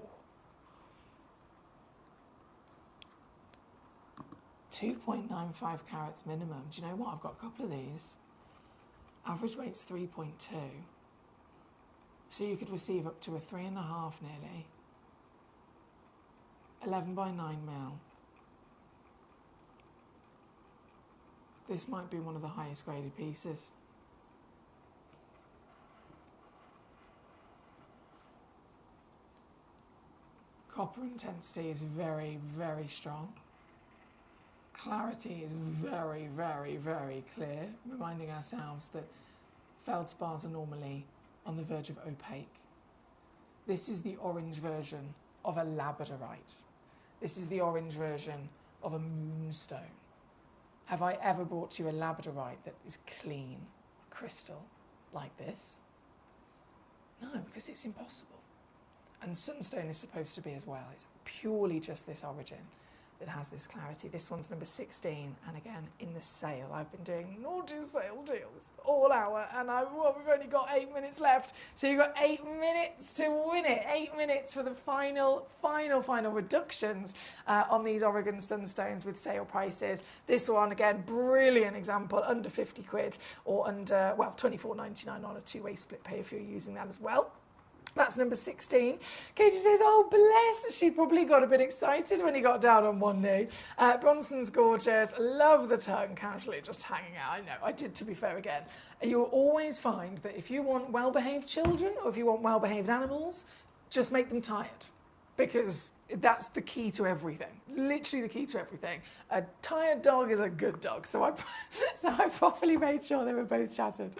2.95 carats minimum. Do you know what? I've got a couple of these. Average weight's 3.2. So you could receive up to a 3.5 nearly. 11 by 9 mil. This might be one of the highest graded pieces. Copper intensity is very, very strong. Clarity is very, very, very clear, reminding ourselves that feldspars are normally on the verge of opaque. This is the orange version of a labradorite. This is the orange version of a moonstone. Have I ever brought you a labradorite that is clean, crystal, like this? No, because it's impossible. And sunstone is supposed to be as well. It's purely just this origin that has this clarity. This one's number 16, and again, in the sale. I've been doing naughty sale deals all hour, and we've only got 8 minutes left. So you've got 8 minutes to win it. 8 minutes for the final reductions on these Oregon Sunstones with sale prices. This one, again, brilliant example, under 50 quid, or under, well, $24.99 on a two-way split pay if you're using that as well. That's number 16. Katie says, oh, bless. She probably got a bit excited when he got down on one knee. Bronson's gorgeous. Love the tongue casually just hanging out. I know, I did, to be fair again. You'll always find that if you want well-behaved children or if you want well-behaved animals, just make them tired. Because that's the key to everything. Literally the key to everything. A tired dog is a good dog. So I properly made sure they were both shattered.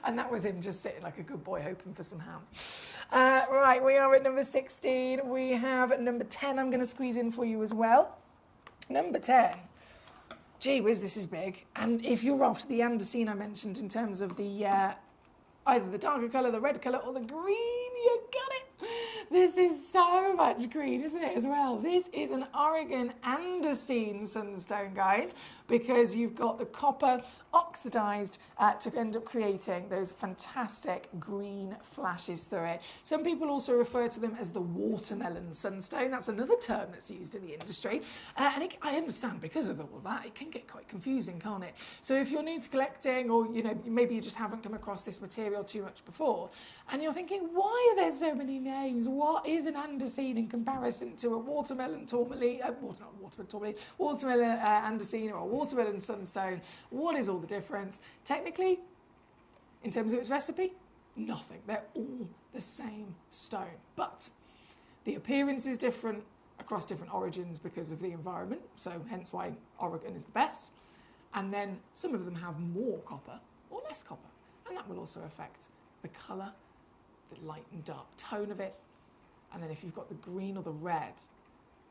And that was him just sitting like a good boy hoping for some ham. Right, we are at number 16. We have number 10 I'm going to squeeze in for you as well. Number 10. Gee whiz, this is big. And if you're after the andesine I mentioned in terms of the either the darker colour, the red colour, or the green, you got it. This is so much green, isn't it, as well? This is an Oregon andesine sunstone, guys. because you've got the copper oxidized to end up creating those fantastic green flashes through it. Some people also refer to them as the watermelon sunstone. That's another term that's used in the industry. And I understand because of all that, it can get quite confusing, can't it? So if you're new to collecting, or maybe you just haven't come across this material too much before, and you're thinking, why are there so many names? What is an andesine in comparison to a watermelon tourmaline, watermelon andesine, or a watermelon sunstone? What is all the difference? Technically, in terms of its recipe, nothing. They're all the same stone, but the appearance is different across different origins because of the environment, so hence why Oregon is the best. And then some of them have more copper or less copper, and that will also affect the colour, the light and dark tone of it. And then if you've got the green or the red,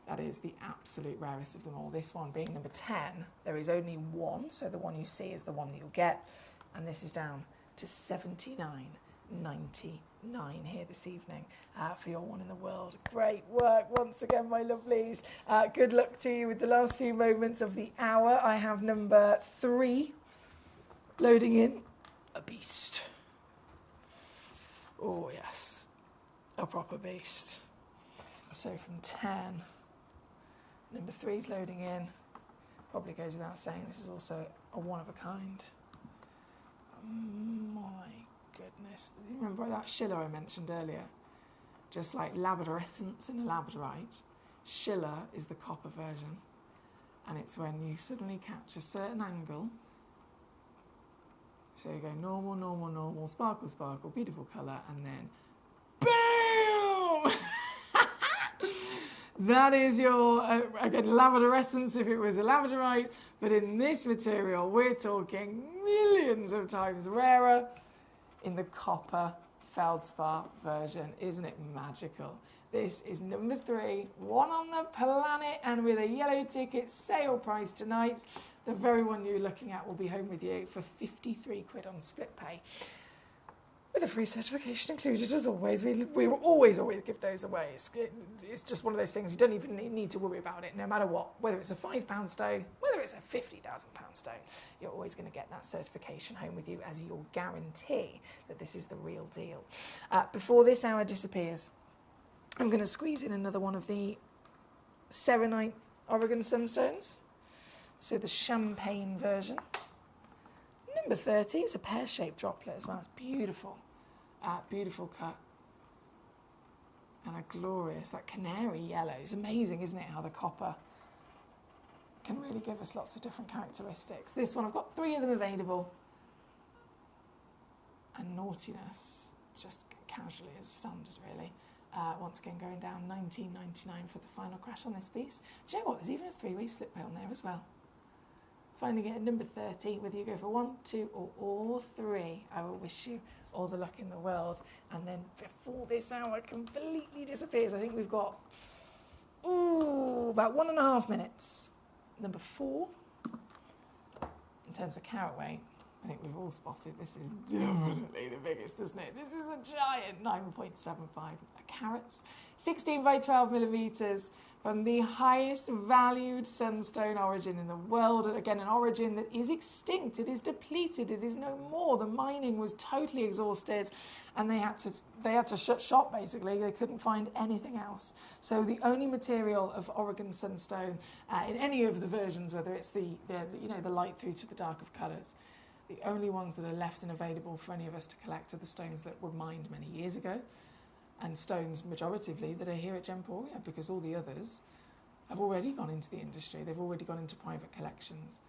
that is the absolute rarest of them all. This one being number 10, there is only one, so the one you see is the one that you'll get, and this is down to $79.99 here this evening for your one in the world. Great work once again, my lovelies. Good luck to you with the last few moments of the hour. I have number 3 loading in. A beast. Oh yes, a proper beast. So from 10, number 3 is loading in. Probably goes without saying, this is also a one of a kind. My goodness. Remember that Schiller I mentioned earlier? Just like labradorescence in a labradorite, Schiller is the copper version. And it's when you suddenly catch a certain angle. So you go normal, normal, normal, sparkle, sparkle, beautiful colour, and then boom! That is your, again, labradorescence if it was a labradorite, but in this material, we're talking millions of times rarer in the copper feldspar version. Isn't it magical? This is number 3, one on the planet, and with a yellow ticket sale price tonight. The very one you're looking at will be home with you for 53 quid on split pay, with a free certification included, as always. We will always give those away. It's just one of those things you don't even need to worry about it, no matter what. Whether it's a £5 stone, whether it's a £50,000 stone, you're always going to get that certification home with you as your guarantee that this is the real deal. Before this hour disappears, I'm going to squeeze in another one of the Serenite Oregon Sunstones. So the champagne version. Number 30 is a pear-shaped droplet as well. It's beautiful. Beautiful cut. And a glorious, that canary yellow. It's amazing, isn't it, how the copper can really give us lots of different characteristics. This one, I've got 3 of them available. And naughtiness, just casually as standard, really. Once again, going down $19.99 for the final crash on this piece. Do you know what? There's even a 3-way split pay on there as well. Finding it at number 30, whether you go for 1, 2, or all 3, I will wish you all the luck in the world. And then before this hour completely disappears, I think we've got about 1.5 minutes. Number 4, in terms of carat weight, I think we've all spotted this is definitely the biggest, isn't it? This is a giant 9.75 carats, 16 by 12 millimetres, from the highest valued sunstone origin in the world. And again, an origin that is extinct, it is depleted, it is no more. The mining was totally exhausted, and they had to shut shop, basically. They couldn't find anything else. So the only material of Oregon sunstone in any of the versions, whether it's the light through to the dark of colours, the only ones that are left and available for any of us to collect are the stones that were mined many years ago, and stones, majoritively, that are here at Gemporia, because all the others have already gone into the industry. They've already gone into private collections.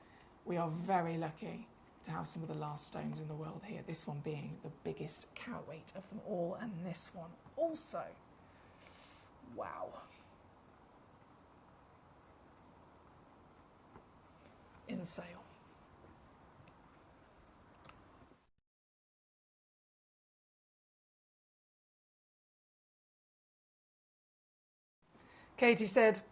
We are very lucky to have some of the last stones in the world here, this one being the biggest carat weight of them all, and this one also. Wow. In sale. Katie said,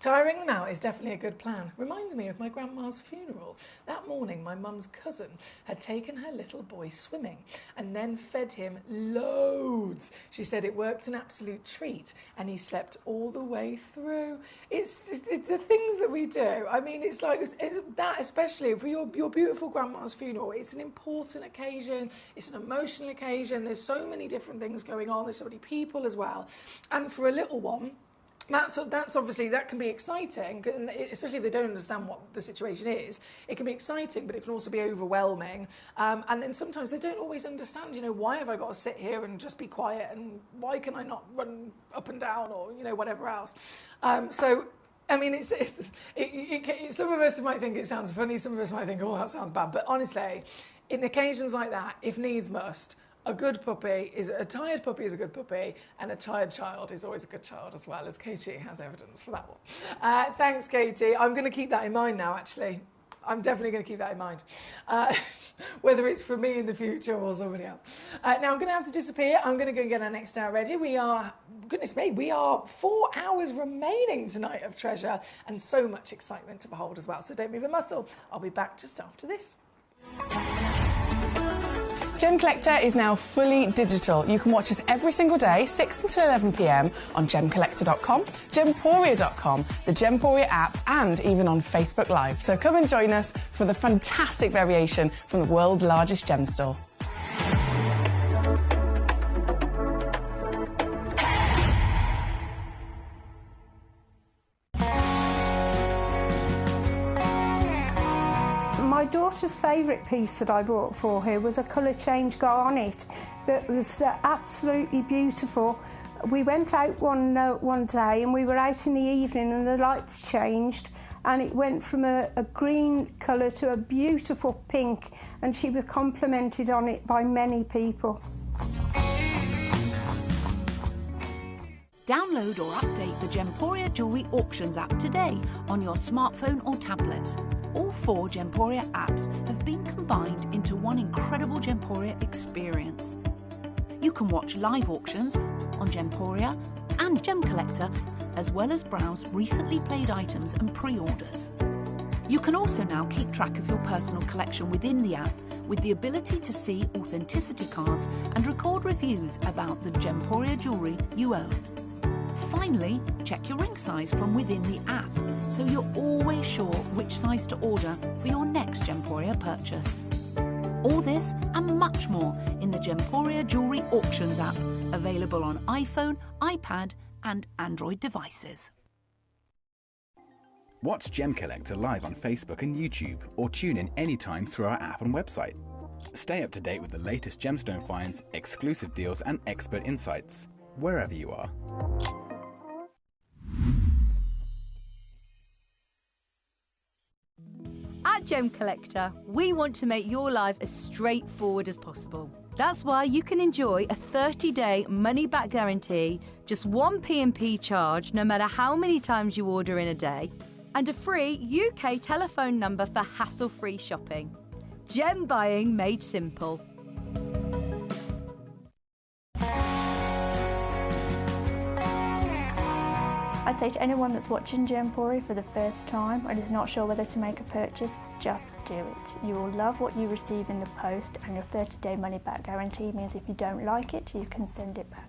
Tiring them out is definitely a good plan. Reminds me of my grandma's funeral. That morning, my mum's cousin had taken her little boy swimming and then fed him loads. She said it worked an absolute treat and he slept all the way through. It's the things that we do. I mean, it's like it's that, especially for your beautiful grandma's funeral. It's an important occasion. It's an emotional occasion. There's so many different things going on. There's so many people as well. And for a little one, that's obviously, that can be exciting, especially if they don't understand what the situation is. It can be exciting, but it can also be overwhelming. And then sometimes they don't always understand, why have I got to sit here and just be quiet, and why can I not run up and down, or, whatever else. So, I mean, some of us might think it sounds funny, some of us might think, oh, that sounds bad. But honestly, in occasions like that, if needs must, a tired puppy is a good puppy, and a tired child is always a good child as well, as Katie has evidence for that one. Thanks, Katie. I'm going to keep that in mind now, actually. I'm definitely going to keep that in mind, whether it's for me in the future or somebody else. Now, I'm going to have to disappear. I'm going to go and get our next hour ready. Goodness me, we are 4 hours remaining tonight of treasure, and so much excitement to behold as well. So don't move a muscle. I'll be back just after this. Gemcollector is now fully digital. You can watch us every single day, 6 until 11 p.m. on Gemcollector.com, Gemporia.com, the Gemporia app, and even on Facebook Live. So come and join us for the fantastic variation from the world's largest gem store. My daughter's favourite piece that I bought for her was a colour change garnet that was absolutely beautiful. We went out one day, and we were out in the evening, and the lights changed, and it went from a green colour to a beautiful pink, and she was complimented on it by many people. Download or update the Gemporia Jewellery Auctions app today on your smartphone or tablet. All 4 Gemporia apps have been combined into one incredible Gemporia experience. You can watch live auctions on Gemporia and Gemcollector, as well as browse recently played items and pre-orders. You can also now keep track of your personal collection within the app, with the ability to see authenticity cards and record reviews about the Gemporia jewellery you own. Finally, check your ring size from within the app, so you're always sure which size to order for your next Gemporia purchase. All this and much more in the Gemporia Jewellery Auctions app, available on iPhone, iPad and Android devices. Watch Gemcollector live on Facebook and YouTube, or tune in anytime through our app and website. Stay up to date with the latest gemstone finds, exclusive deals and expert insights, wherever you are. At Gemcollector, we want to make your life as straightforward as possible. That's why you can enjoy a 30-day money-back guarantee, just one P&P charge no matter how many times you order in a day, and a free UK telephone number for hassle-free shopping. Gem buying made simple. I'd say to anyone that's watching Gemporia for the first time and is not sure whether to make a purchase, just do it. You will love what you receive in the post, and your 30-day money-back guarantee means if you don't like it, you can send it back.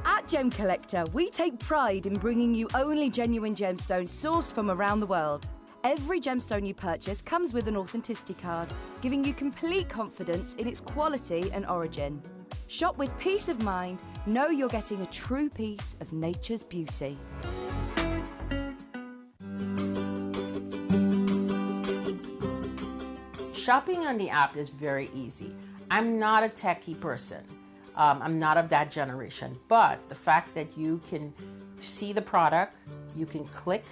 At Gemcollector, we take pride in bringing you only genuine gemstones sourced from around the world. Every gemstone you purchase comes with an authenticity card, giving you complete confidence in its quality and origin. Shop with peace of mind, know you're getting a true piece of nature's beauty. Shopping on the app is very easy. I'm not a techie person. I'm not of that generation, but the fact that you can see the product, you can click,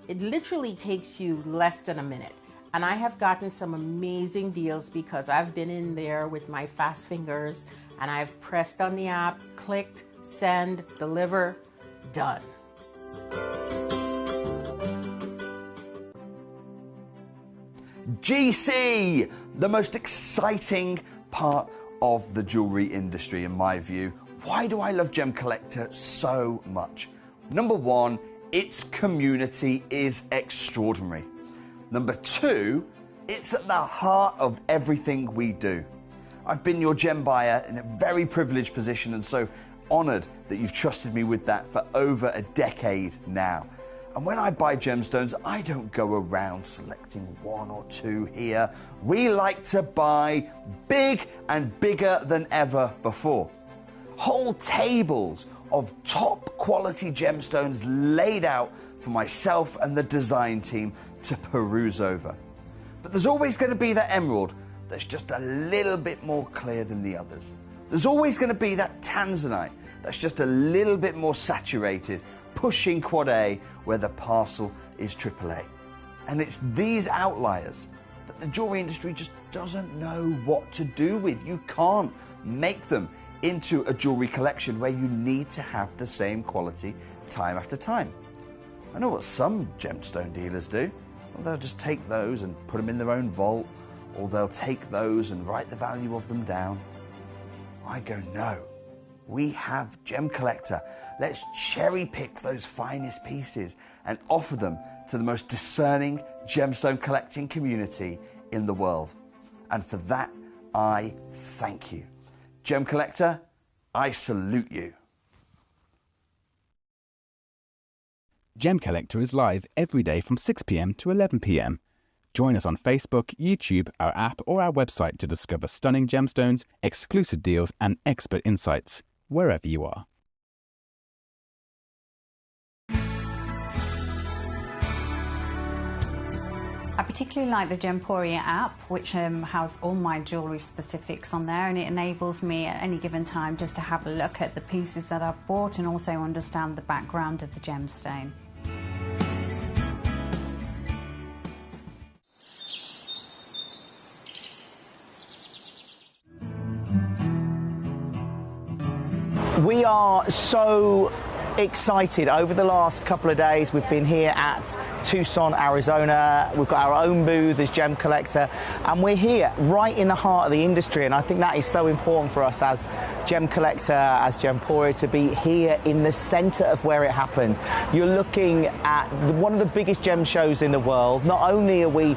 it literally takes you less than a minute. And I have gotten some amazing deals because I've been in there with my fast fingers and I've pressed on the app, clicked, send, deliver, done. GC, the most exciting part of the jewellery industry in my view. Why do I love Gemcollector so much? Number one, its community is extraordinary. Number two, it's at the heart of everything we do. I've been your gem buyer in a very privileged position and so honoured that you've trusted me with that for over a decade now. And when I buy gemstones, I don't go around selecting one or two here. We like to buy big and bigger than ever before. Whole tables of top quality gemstones laid out for myself and the design team to peruse over. But there's always going to be that emerald that's just a little bit more clear than the others. There's always going to be that tanzanite that's just a little bit more saturated, pushing quad A where the parcel is AAA. And it's these outliers that the jewelry industry just doesn't know what to do with. You can't make them into a jewelry collection where you need to have the same quality time after time. I know what some gemstone dealers do. Well, they'll just take those and put them in their own vault, or they'll take those and write the value of them down. I go, no. We have Gemcollector. Let's cherry pick those finest pieces and offer them to the most discerning gemstone collecting community in the world. And for that, I thank you. Gemcollector, I salute you. Gemcollector is live every day from 6 p.m. to 11 p.m. Join us on Facebook, YouTube, our app or our website to discover stunning gemstones, exclusive deals and expert insights, wherever you are. I particularly like the Gemporia app, which has all my jewellery specifics on there, and it enables me at any given time just to have a look at the pieces that I've bought and also understand the background of the gemstone. We are so excited. Over the last couple of days, we've been here at Tucson, Arizona. We've got our own booth as Gemcollector, and we're here right in the heart of the industry. And I think that is so important for us as Gemcollector, as Gemporia, to be here in the center of where it happens. You're looking at one of the biggest gem shows in the world. Not only are we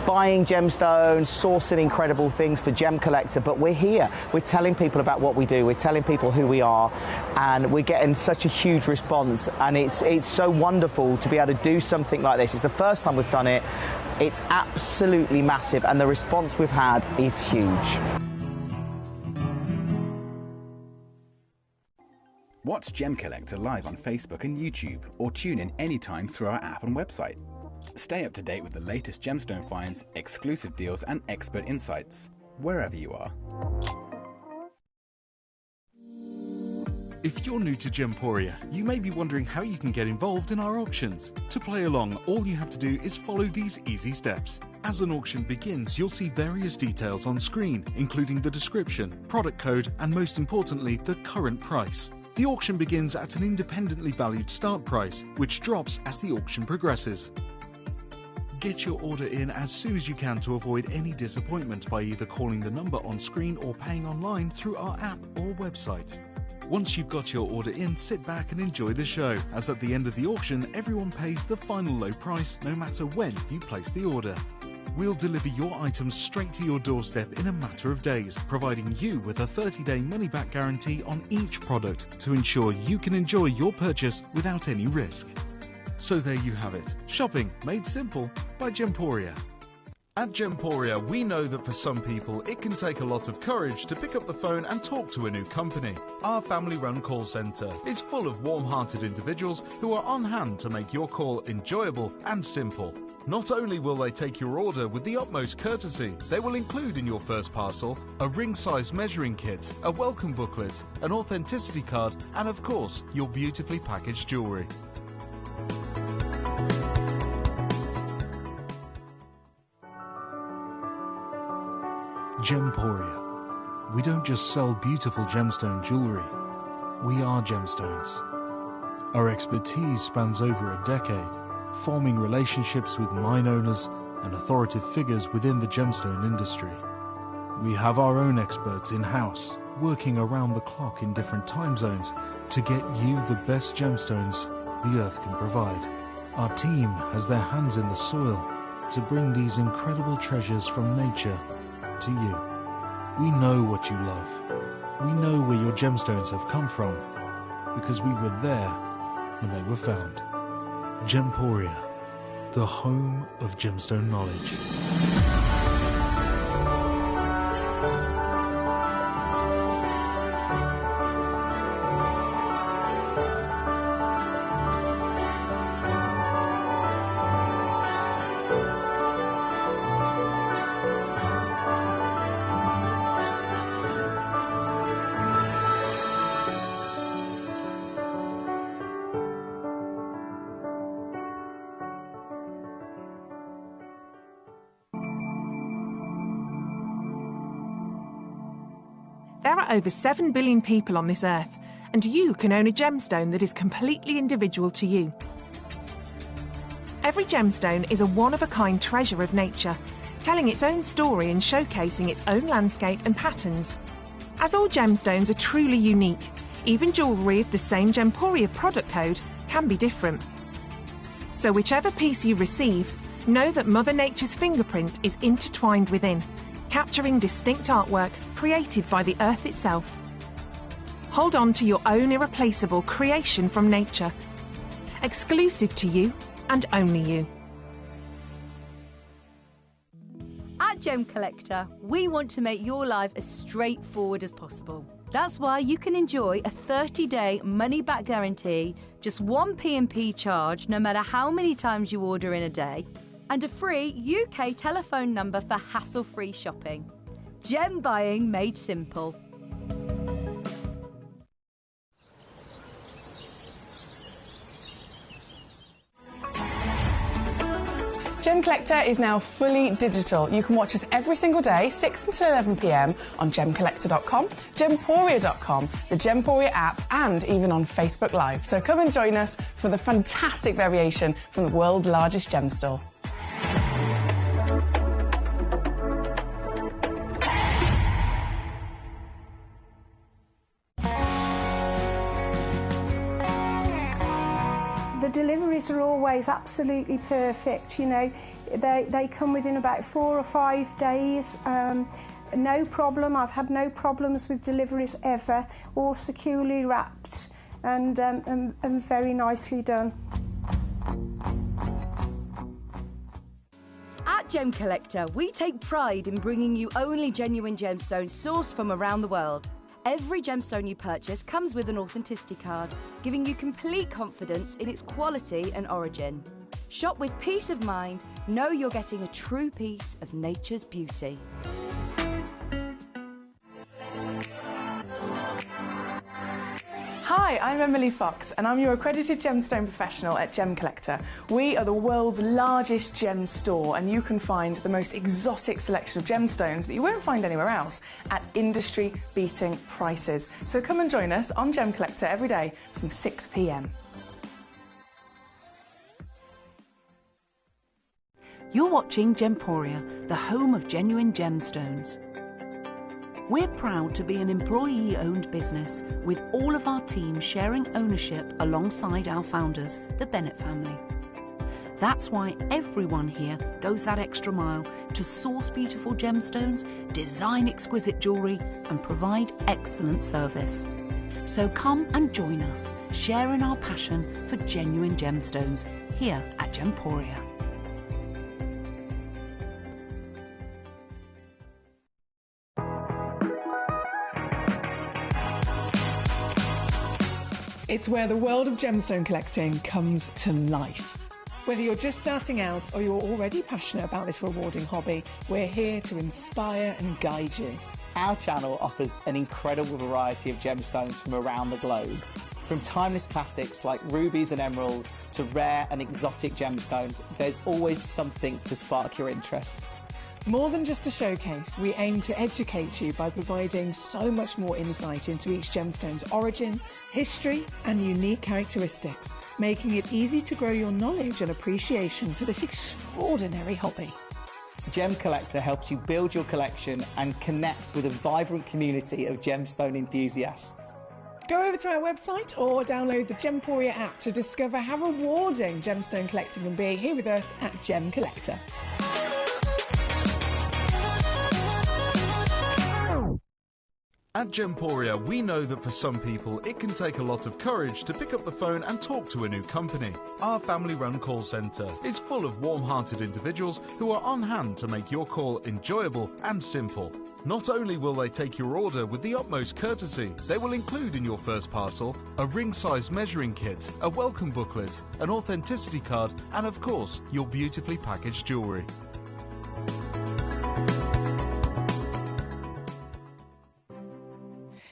buying gemstones, sourcing incredible things for Gemcollector, but we're here. We're telling people about what we do. We're telling people who we are, and we're getting such a huge response. And it's so wonderful to be able to do something like this. It's the first time we've done it. It's absolutely massive, and the response we've had is huge. Watch Gemcollector live on Facebook and YouTube, or tune in anytime through our app and website. Stay up to date with the latest gemstone finds, exclusive deals and expert insights, wherever you are. If you're new to Gemporia, you may be wondering how you can get involved in our auctions. To play along, all you have to do is follow these easy steps. As an auction begins, you'll see various details on screen, including the description, product code, and most importantly, the current price. The auction begins at an independently valued start price, which drops as the auction progresses. Get your order in as soon as you can to avoid any disappointment by either calling the number on screen or paying online through our app or website. Once you've got your order in, sit back and enjoy the show, as at the end of the auction, everyone pays the final low price no matter when you place the order. We'll deliver your items straight to your doorstep in a matter of days, providing you with a 30-day money-back guarantee on each product to ensure you can enjoy your purchase without any risk. So there you have it, shopping made simple by Gemporia. At Gemporia, we know that for some people it can take a lot of courage to pick up the phone and talk to a new company. Our family-run call centre is full of warm-hearted individuals who are on hand to make your call enjoyable and simple. Not only will they take your order with the utmost courtesy, they will include in your first parcel a ring-size measuring kit, a welcome booklet, an authenticity card, and of course, your beautifully packaged jewellery. Gemporia. We don't just sell beautiful gemstone jewellery, we are gemstones. Our expertise spans over a decade, forming relationships with mine owners and authoritative figures within the gemstone industry. We have our own experts in-house, working around the clock in different time zones to get you the best gemstones the earth can provide. Our team has their hands in the soil to bring these incredible treasures from nature to you. We know what you love. We know where your gemstones have come from because we were there when they were found. Gemporia, the home of gemstone knowledge. There are over 7 billion people on this earth, and you can own a gemstone that is completely individual to you. Every gemstone is a one-of-a-kind treasure of nature, telling its own story and showcasing its own landscape and patterns. As all gemstones are truly unique, even jewellery of the same Gemporia product code can be different. So whichever piece you receive, know that Mother Nature's fingerprint is intertwined within, capturing distinct artwork created by the earth itself. Hold on to your own irreplaceable creation from nature, exclusive to you and only you. At Gemcollector, we want to make your life as straightforward as possible. That's why you can enjoy a 30-day money-back guarantee, just one P&P charge no matter how many times you order in a day, and a free UK telephone number for hassle-free shopping. Gem buying made simple. Gemcollector is now fully digital. You can watch us every single day, 6 until 11 p.m. on Gemcollector.com, Gemporia.com, the Gemporia app, and even on Facebook Live. So come and join us for the fantastic variation from the world's largest gem store. The deliveries are always absolutely perfect, you know. They come within about 4 or 5 days. No problem. I've had no problems with deliveries ever. All securely wrapped and very nicely done. At Gemcollector, we take pride in bringing you only genuine gemstones sourced from around the world. Every gemstone you purchase comes with an authenticity card, giving you complete confidence in its quality and origin. Shop with peace of mind, know you're getting a true piece of nature's beauty. Hi, I'm Emily Fox and I'm your accredited gemstone professional at Gemcollector. We are the world's largest gem store and you can find the most exotic selection of gemstones that you won't find anywhere else at industry-beating prices. So come and join us on Gemcollector every day from 6 p.m. You're watching Gemporia, the home of genuine gemstones. We're proud to be an employee-owned business with all of our team sharing ownership alongside our founders, the Bennett family. That's why everyone here goes that extra mile to source beautiful gemstones, design exquisite jewellery and provide excellent service. So come and join us, sharing our passion for genuine gemstones here at Gemporia. It's where the world of gemstone collecting comes to life. Whether you're just starting out or you're already passionate about this rewarding hobby, we're here to inspire and guide you. Our channel offers an incredible variety of gemstones from around the globe. From timeless classics like rubies and emeralds to rare and exotic gemstones, there's always something to spark your interest. More than just a showcase, we aim to educate you by providing so much more insight into each gemstone's origin, history and unique characteristics, making it easy to grow your knowledge and appreciation for this extraordinary hobby. Gemcollector helps you build your collection and connect with a vibrant community of gemstone enthusiasts. Go over to our website or download the Gemporia app to discover how rewarding gemstone collecting can be here with us at Gemcollector. At Gemporia, we know that for some people, it can take a lot of courage to pick up the phone and talk to a new company. Our family-run call centre is full of warm-hearted individuals who are on hand to make your call enjoyable and simple. Not only will they take your order with the utmost courtesy, they will include in your first parcel a ring-size measuring kit, a welcome booklet, an authenticity card, and of course, your beautifully packaged jewellery.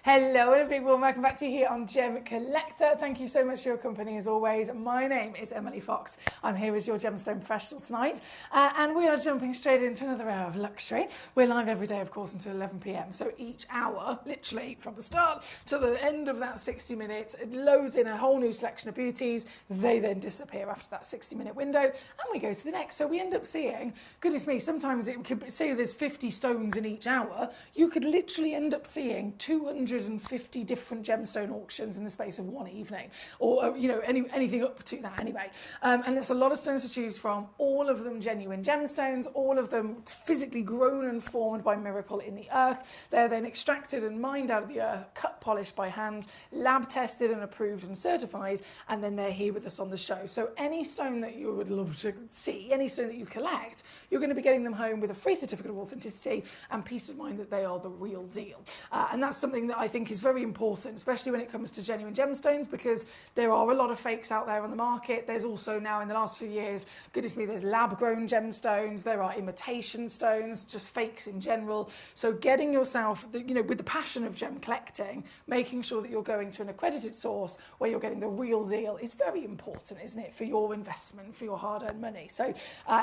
Hello and a big warm welcome back to you here on Gemcollector. Thank you so much for your company as always. My name is Emily Fox. I'm here as your gemstone professional tonight and we are jumping straight into another hour of luxury. We're live every day of course until 11 p.m. so each hour, literally from the start to the end of that 60 minutes, it loads in a whole new selection of beauties. They then disappear after that 60-minute window and we go to the next. So we end up seeing, goodness me, sometimes it could say there's 50 stones in each hour. You could literally end up seeing 250 different gemstone auctions in the space of one evening, or you know, anything up to that anyway. And there's a lot of stones to choose from, all of them genuine gemstones, all of them physically grown and formed by miracle in the earth. They're then extracted and mined out of the earth, cut, polished by hand, lab tested and approved and certified, and then they're here with us on the show. So any stone that you would love to see, any stone that you collect, you're going to be getting them home with a free certificate of authenticity and peace of mind that they are the real deal. And that's something that I think is very important, especially when it comes to genuine gemstones, because there are a lot of fakes out there on the market. There's also now in the last few years, goodness me, there's lab-grown gemstones, there are imitation stones, just fakes in general. So getting yourself, you know, with the passion of gem collecting, making sure that you're going to an accredited source where you're getting the real deal is very important, isn't it, for your investment, for your hard-earned money. So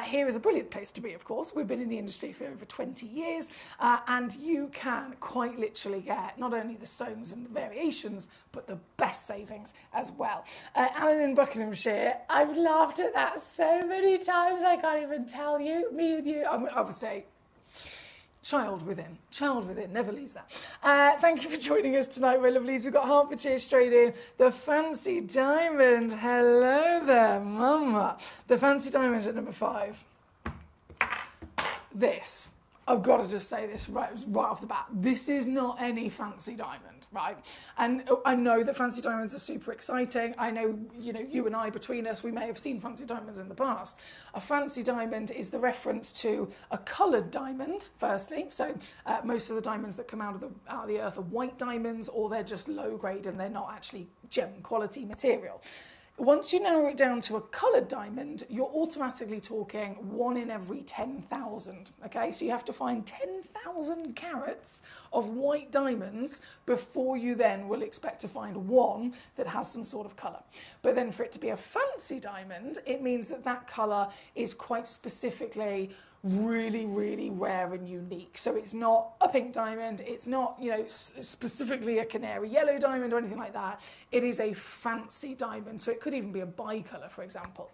here is a brilliant place to be, of course. We've been in the industry for over 20 years, and you can quite literally get not only the stones and the variations, but the best savings as well. Alan in Buckinghamshire, I've laughed at that so many times, I can't even tell you. Me and you, I would say, child within, never leaves that. Thank you for joining us tonight, my lovelies. We've got Hertfordshire straight in. The Fancy Diamond, hello there, mama. The Fancy Diamond at number 5. This, I've got to just say this right off the bat. This is not any fancy diamond, right? And I know that fancy diamonds are super exciting. I know, you know, you and I, between us, we may have seen fancy diamonds in the past. A fancy diamond is the reference to a coloured diamond, firstly. So most of the diamonds that come out of the earth are white diamonds, or they're just low grade and they're not actually gem quality material. Once you narrow it down to a coloured diamond, you're automatically talking 1 in every 10,000, okay? So you have to find 10,000 carats of white diamonds before you then will expect to find one that has some sort of colour. But then for it to be a fancy diamond, it means that that colour is quite specifically really, really rare and unique. So it's not a pink diamond, it's not, you know, specifically a canary yellow diamond or anything like that. It is a fancy diamond, so it could even be a bicolour, for example.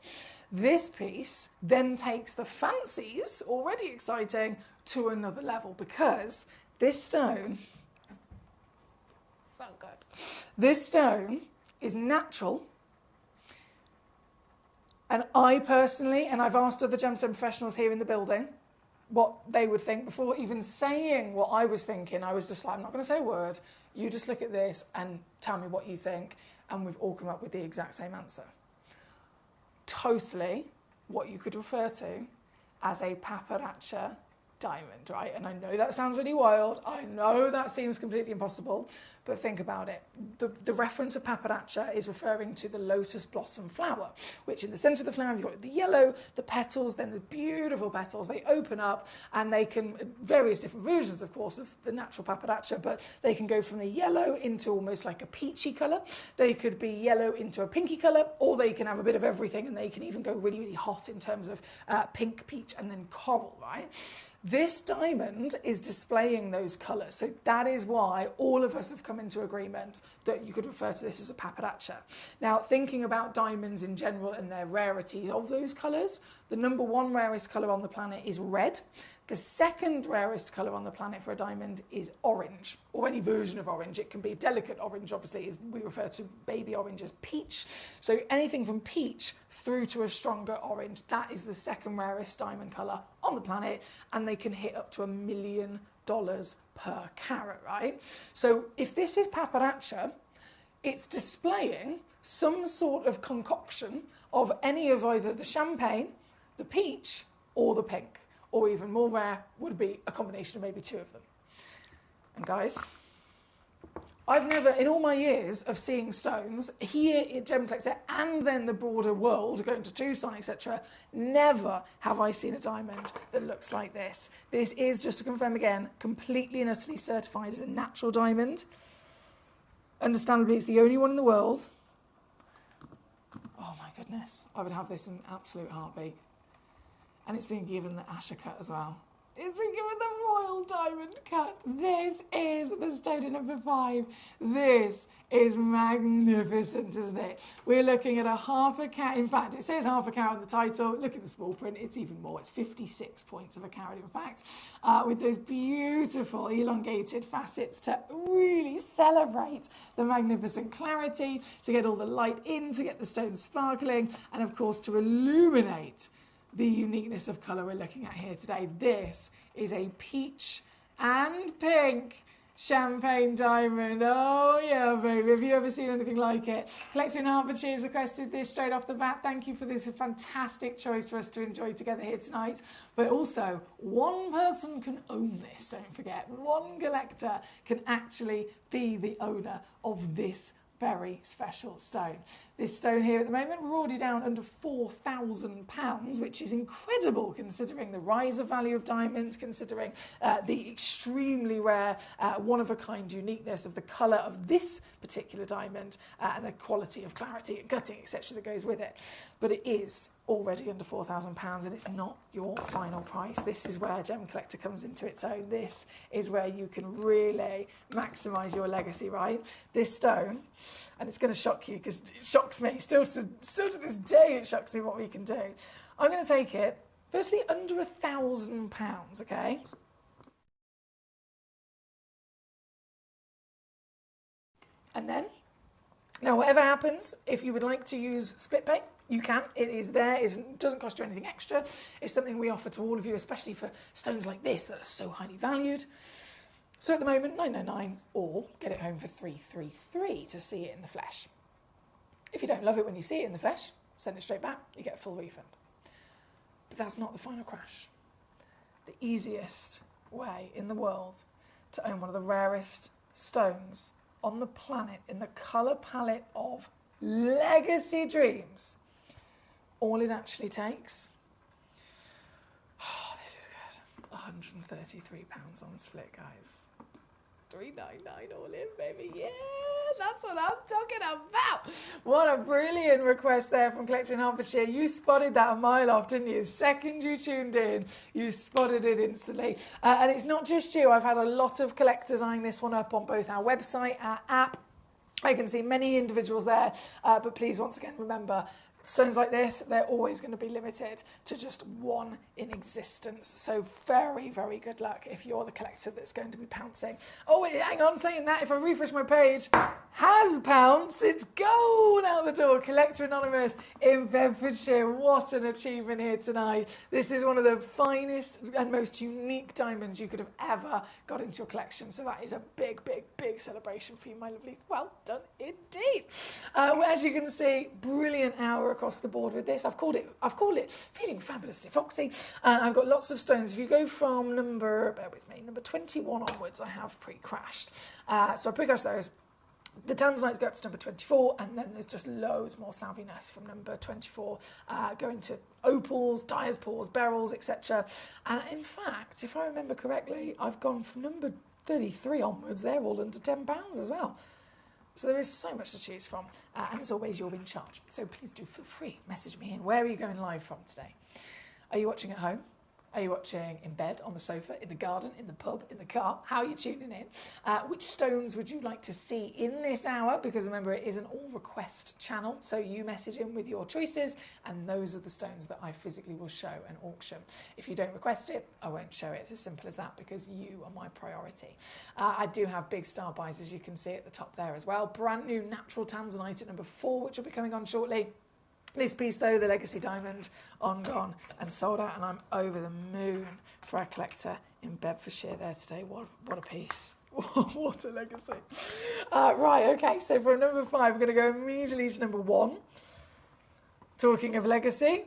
This piece then takes the fancies, already exciting, to another level, because this stone, so good, this stone is natural. And I personally, and I've asked other gemstone professionals here in the building what they would think before even saying what I was thinking. I was just like, I'm not going to say a word. You just look at this and tell me what you think. And we've all come up with the exact same answer. Totally what you could refer to as a paparazzi diamond, right? And I know that sounds really wild. I know that seems completely impossible, but think about it. The reference of paparazzi is referring to the lotus blossom flower, which in the centre of the flower, you've got the yellow, the petals, then the beautiful petals. They open up and they can, various different versions, of course, of the natural paparazzi, but they can go from the yellow into almost like a peachy colour. They could be yellow into a pinky colour, or they can have a bit of everything, and they can even go really, really hot in terms of pink, peach, and then coral, right? This diamond is displaying those colours, so that is why all of us have come into agreement that you could refer to this as a paparaccia. Now, thinking about diamonds in general and their rarity of those colours, the number one rarest colour on the planet is red. The second rarest colour on the planet for a diamond is orange, or any version of orange. It can be delicate orange, obviously, is we refer to baby orange as peach. So anything from peach through to a stronger orange, that is the second rarest diamond colour on the planet, and they can hit up to $1 million per carat, right? So if this is paparaccia, it's displaying some sort of concoction of any of either the champagne, the peach, or the pink. Or even more rare would be a combination of maybe two of them. And guys, I've never, in all my years of seeing stones here at Gemcollector and then the broader world, going to Tucson, etc., never have I seen a diamond that looks like this. This is, just to confirm again, completely and utterly certified as a natural diamond. Understandably, it's the only one in the world. Oh my goodness, I would have this in an absolute heartbeat. And it's been given the Asher cut as well. It's been given the Royal Diamond cut. This is the stone in number 5. This is magnificent, isn't it? We're looking at a half a carat. In fact, it says half a carat on the title. Look at the small print. It's even more. It's 56 points of a carat, in fact, with those beautiful elongated facets to really celebrate the magnificent clarity, to get all the light in, to get the stone sparkling, and of course to illuminate the uniqueness of colour we're looking at here today. This is a peach and pink champagne diamond. Oh yeah, baby, have you ever seen anything like it? Collector in Hertfordshire has requested this straight off the bat. Thank you for this fantastic choice for us to enjoy together here tonight. But also, one person can own this, don't forget. One collector can actually be the owner of this very special stone. This stone here at the moment, we're already down under £4,000, which is incredible considering the rise of value of diamonds, considering the extremely rare, one-of-a-kind uniqueness of the colour of this particular diamond and the quality of clarity and gutting, etc. that goes with it. But it is already under £4,000 and it's not your final price. This is where Gemcollector comes into its own. This is where you can really maximise your legacy, right? This stone, and it's going to shock you because it shocks me, still to this day it shocks me what we can do. I'm going to take it, firstly, under £1,000, okay? And then, now whatever happens, if you would like to use split pay, you can. It is there. It doesn't cost you anything extra. It's something we offer to all of you, especially for stones like this that are so highly valued. So at the moment, £9.99, or get it home for £333 to see it in the flesh. If you don't love it when you see it in the flesh, send it straight back. You get a full refund. But that's not the final crash. The easiest way in the world to own one of the rarest stones on the planet in the colour palette of legacy dreams. All it actually takes, oh, this is good, £133 on split, guys. $3.99 all in, baby. Yeah, that's what I'm talking about. What a brilliant request there from Collector in Hertfordshire. You spotted that a mile off, didn't you? The second you tuned in, you spotted it instantly. And it's not just you. I've had a lot of collectors eyeing this one up on both our website, our app. I can see many individuals there, but please, once again, remember, stones like this, they're always going to be limited to just one in existence. So very, very good luck if you're the collector that's going to be pouncing. Oh, wait, hang on, saying that, if I refresh my page, has pounced, it's gone out the door. Collector Anonymous in Bedfordshire. What an achievement here tonight. This is one of the finest and most unique diamonds you could have ever got into your collection. So that is a big, big, big celebration for you, my lovely. Well done indeed. As you can see, brilliant hour across the board with this. I've called it feeling fabulously foxy. I've got lots of stones. If you go from number 21 onwards, I have pre-crashed. So I pre-crashed those. The tanzanites go up to number 24, and then there's just loads more salviness from number 24, going to opals, diaspores, beryls, etc. And in fact, if I remember correctly, I've gone from number 33 onwards. They're all under £10 as well. So there is so much to choose from, and as always, you're in charge. So please do feel free, message me in. Where are you going live from today? Are you watching at home? Are you watching in bed, on the sofa, in the garden, in the pub, in the car? How are you tuning in? Which stones would you like to see in this hour? Because remember, it is an all request channel, so you message in with your choices, and those are the stones that I physically will show and auction. If you don't request it, I won't show it. It's as simple as that, because you are my priority. I do have big star buys, as you can see at the top there as well. Brand new natural tanzanite at number 4, which will be coming on shortly. This piece, though, the Legacy Diamond, on, gone, and sold out, and I'm over the moon for our collector in Bedfordshire there today. What a piece. What a legacy. Right, okay, so for number 5, we're going to go immediately to number 1. Talking of legacy,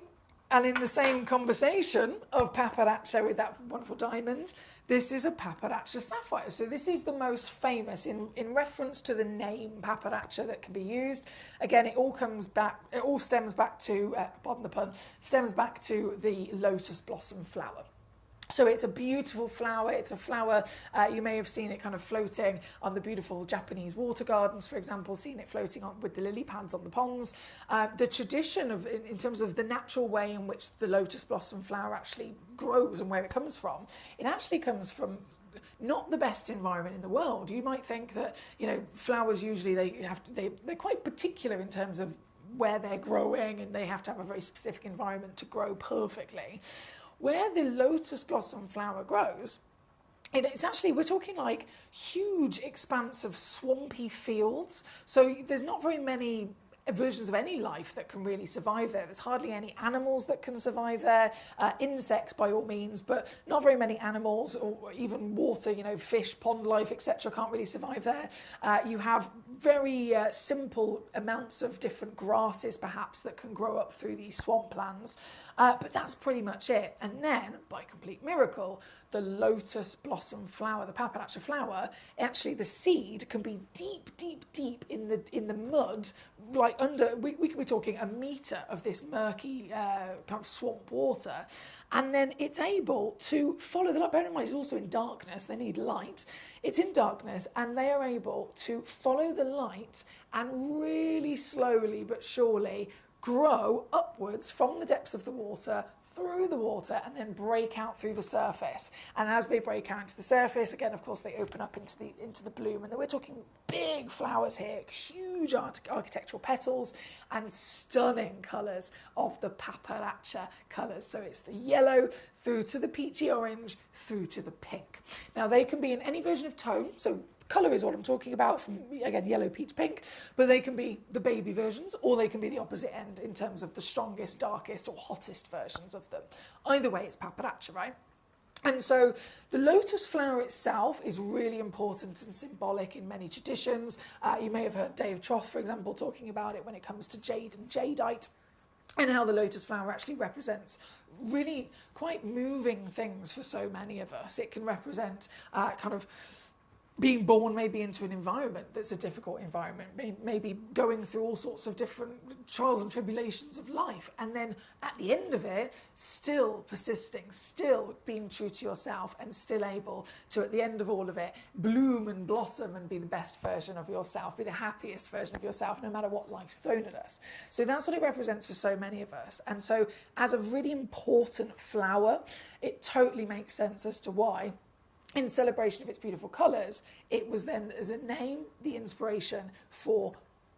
and in the same conversation of paparazzo with that wonderful diamond, this is a paparazzo sapphire. So this is the most famous in reference to the name paparazzo that can be used. Again, it all stems back to, pardon the pun, stems back to the lotus blossom flower. So it's a beautiful flower. It's a flower, you may have seen it kind of floating on the beautiful Japanese water gardens, for example, seen it floating on with the lily pads on the ponds. The tradition of, in terms of the natural way in which the lotus blossom flower actually grows and where it comes from, it actually comes from not the best environment in the world. You might think that, you know, flowers usually they're quite particular in terms of where they're growing, and they have to have a very specific environment to grow perfectly. Where the lotus blossom flower grows, it's actually, we're talking like huge expanse of swampy fields. So there's not very many versions of any life that can really survive there. There's hardly any animals that can survive there. Insects by all means, but not very many animals, or even water, you know, fish, pond life, etc. can't really survive there. You have very simple amounts of different grasses perhaps that can grow up through these swamplands. But that's pretty much it. And then, by complete miracle, the lotus blossom flower, the paparazzo flower, actually the seed can be deep, deep, deep in the mud, like under, we could be talking a metre of this murky kind of swamp water, and then it's able to follow the light. Bear in mind, it's also in darkness, they need light. It's in darkness, and they are able to follow the light and really slowly but surely grow upwards from the depths of the water, through the water, and then break out through the surface. And as they break out into the surface, again, of course, they open up into the bloom. And we're talking big flowers here, huge architectural petals, and stunning colours of the paparazzo colours. So it's the yellow through to the peachy orange, through to the pink. Now, they can be in any version of tone. So colour is what I'm talking about, from, again, yellow, peach, pink, but they can be the baby versions, or they can be the opposite end in terms of the strongest, darkest, or hottest versions of them. Either way, it's paparazzo, right? And so the lotus flower itself is really important and symbolic in many traditions. You may have heard Dave Troth, for example, talking about it when it comes to jade and jadeite, and how the lotus flower actually represents really quite moving things for so many of us. It can represent kind of being born maybe into an environment that's a difficult environment, maybe going through all sorts of different trials and tribulations of life, and then at the end of it, still persisting, still being true to yourself, and still able to, at the end of all of it, bloom and blossom and be the best version of yourself, be the happiest version of yourself, no matter what life's thrown at us. So that's what it represents for so many of us. And so as a really important flower, it totally makes sense as to why, in celebration of its beautiful colours, it was then, as a name, the inspiration for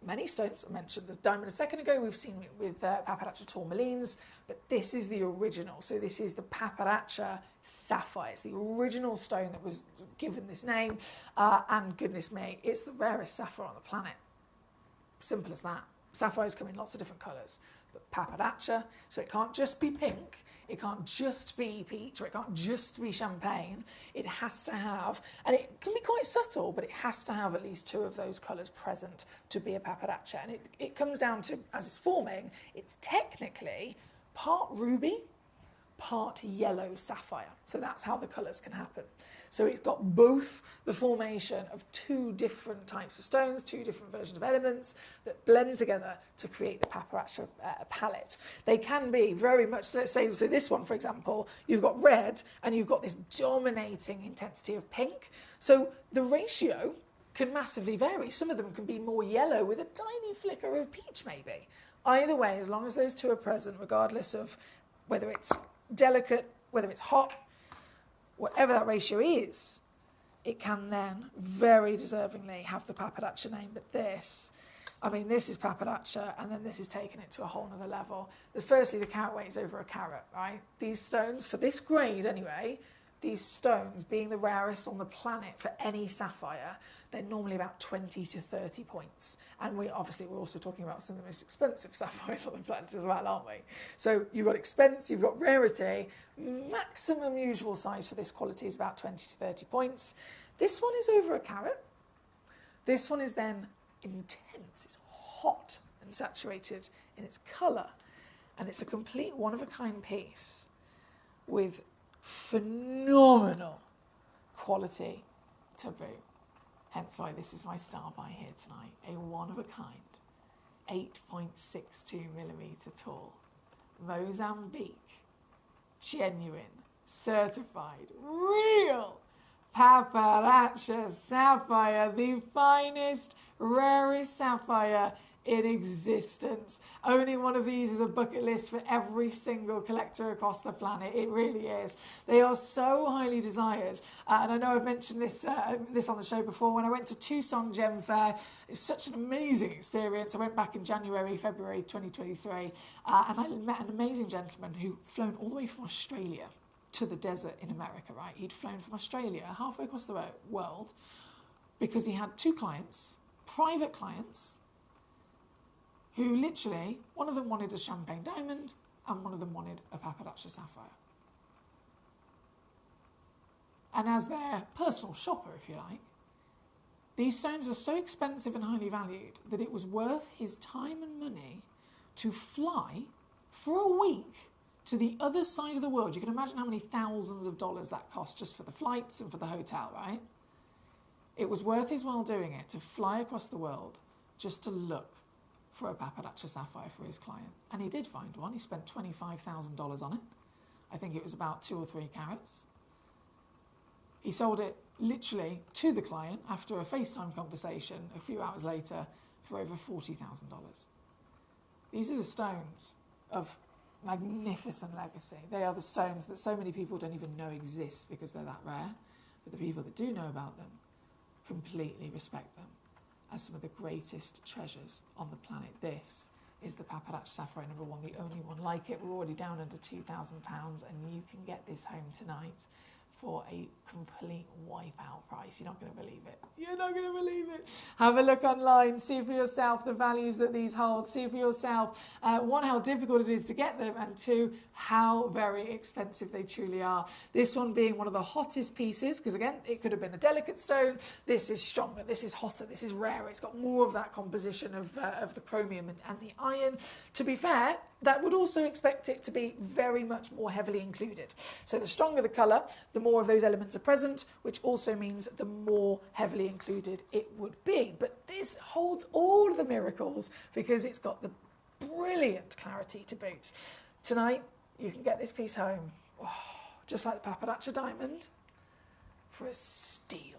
many stones. I mentioned the diamond a second ago. We've seen it with paparazzo tourmalines, but this is the original. So this is the paparazzo sapphire. It's the original stone that was given this name, and goodness me, it's the rarest sapphire on the planet. Simple as that. Sapphires come in lots of different colours, but paparazzo, so it can't just be pink. It can't just be peach, or it can't just be champagne. It has to have, and it can be quite subtle, but it has to have at least 2 of those colours present to be a paparazzo. And it comes down to, as it's forming, it's technically part ruby, part yellow sapphire. So that's how the colours can happen. So it's got both the formation of 2 different types of stones, 2 different versions of elements that blend together to create the paparazzo palette. They can be very much, let's say, so this one, for example, you've got red and you've got this dominating intensity of pink. So the ratio can massively vary. Some of them can be more yellow with a tiny flicker of peach, maybe. Either way, as long as those 2 are present, regardless of whether it's delicate whether it's hot, whatever that ratio is, it can then very deservingly have the pappardaccia name. But this, I mean, this is pappardaccia, and then this is taking it to a whole other level. Firstly, the carat weight is over a carat, right? These stones, for this grade anyway, these stones being the rarest on the planet for any sapphire, they're normally about 20 to 30 points. And we're also talking about some of the most expensive sapphires on the planet as well, aren't we? So you've got expense, you've got rarity. Maximum usual size for this quality is about 20 to 30 points. This one is over a carat. This one is then intense, it's hot and saturated in its colour. And it's a complete one-of-a-kind piece with phenomenal quality to boot. Hence why this is my star buy here tonight. A one-of-a-kind, 8.62 millimetre tall, Mozambique, genuine, certified, real pappardaccia sapphire, the finest, rarest sapphire in existence. Owning one of these is a bucket list for every single collector across the planet. It really is. They are so highly desired. And I know I've mentioned this on the show before. When I went to Tucson Gem Fair, it's such an amazing experience. I went back in February 2023, and I met an amazing gentleman who'd flown all the way from Australia to the desert in America, right? He'd flown from Australia halfway across the world because he had two clients, private clients, who literally, one of them wanted a champagne diamond and one of them wanted a pappardaccia sapphire. And as their personal shopper, if you like, these stones are so expensive and highly valued that it was worth his time and money to fly for a week to the other side of the world. You can imagine how many thousands of dollars that cost just for the flights and for the hotel, right? It was worth his while doing it, to fly across the world just to look for a pappardaccia sapphire for his client. And he did find one. He spent $25,000 on it. I think it was about 2 or 3 carats. He sold it literally to the client after a FaceTime conversation a few hours later for over $40,000. These are the stones of magnificent legacy. They are the stones that so many people don't even know exist because they're that rare. But the people that do know about them completely respect them as some of the greatest treasures on the planet. This is the pappardaccia sapphire number 1, the only one like it. We're already down under £2,000, and you can get this home tonight for a complete wipeout price. You're not going to believe it. You're not going to believe it. Have a look online. See for yourself the values that these hold. See for yourself, one, how difficult it is to get them, and 2, how very expensive they truly are. This one being one of the hottest pieces, because again, it could have been a delicate stone. This is stronger. This is hotter. This is rarer. It's got more of that composition of the chromium and the iron. To be fair, that would also expect it to be very much more heavily included. So the stronger the colour, the more of those elements are present, which also means the more heavily included it would be. But this holds all of the miracles because it's got the brilliant clarity to boot. Tonight, you can get this piece home, just like the pappardaccia diamond, for a steal.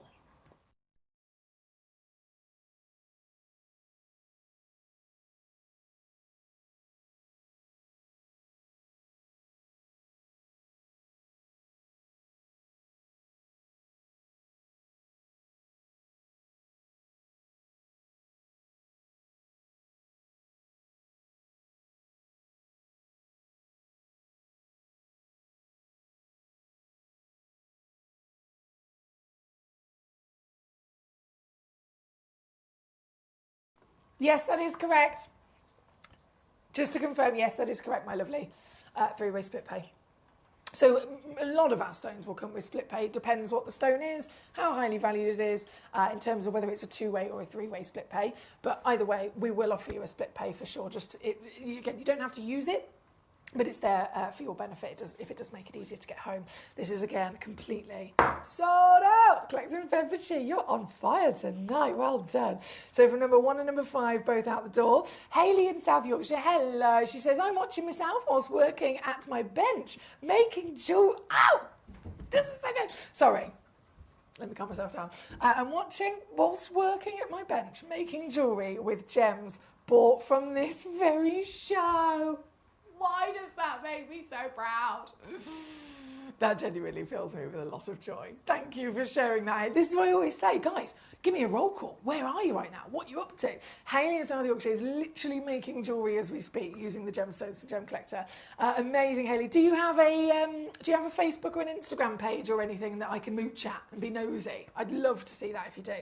Yes, that is correct. Just to confirm, yes, that is correct, my lovely. 3-way split pay. So a lot of our stones will come with split pay. It depends what the stone is, how highly valued it is, in terms of whether it's a 2-way or a 3-way split pay. But either way, we will offer you a split pay for sure. Again, you don't have to use it, but it's there for your benefit if it does make it easier to get home. This is, again, completely sold out. Collector in Bedfordshire, you're on fire tonight. Well done. So from number 1 and number 5, both out the door. Hayley in South Yorkshire, hello. She says, I'm watching myself whilst working at my bench, making jewelry. Ow! This is so good. Sorry. Let me calm myself down. I'm watching whilst working at my bench, making jewellery with gems bought from this very show. Why does that make me so proud? That genuinely fills me with a lot of joy. Thank you for sharing that. This is what I always say, guys, give me a roll call. Where are you right now? What are you up to? Hayley in South Yorkshire is literally making jewellery as we speak using the gemstones from Gemcollector. Amazing, Hayley. Do you have a Facebook or an Instagram page or anything that I can mooch at and be nosy? I'd love to see that if you do.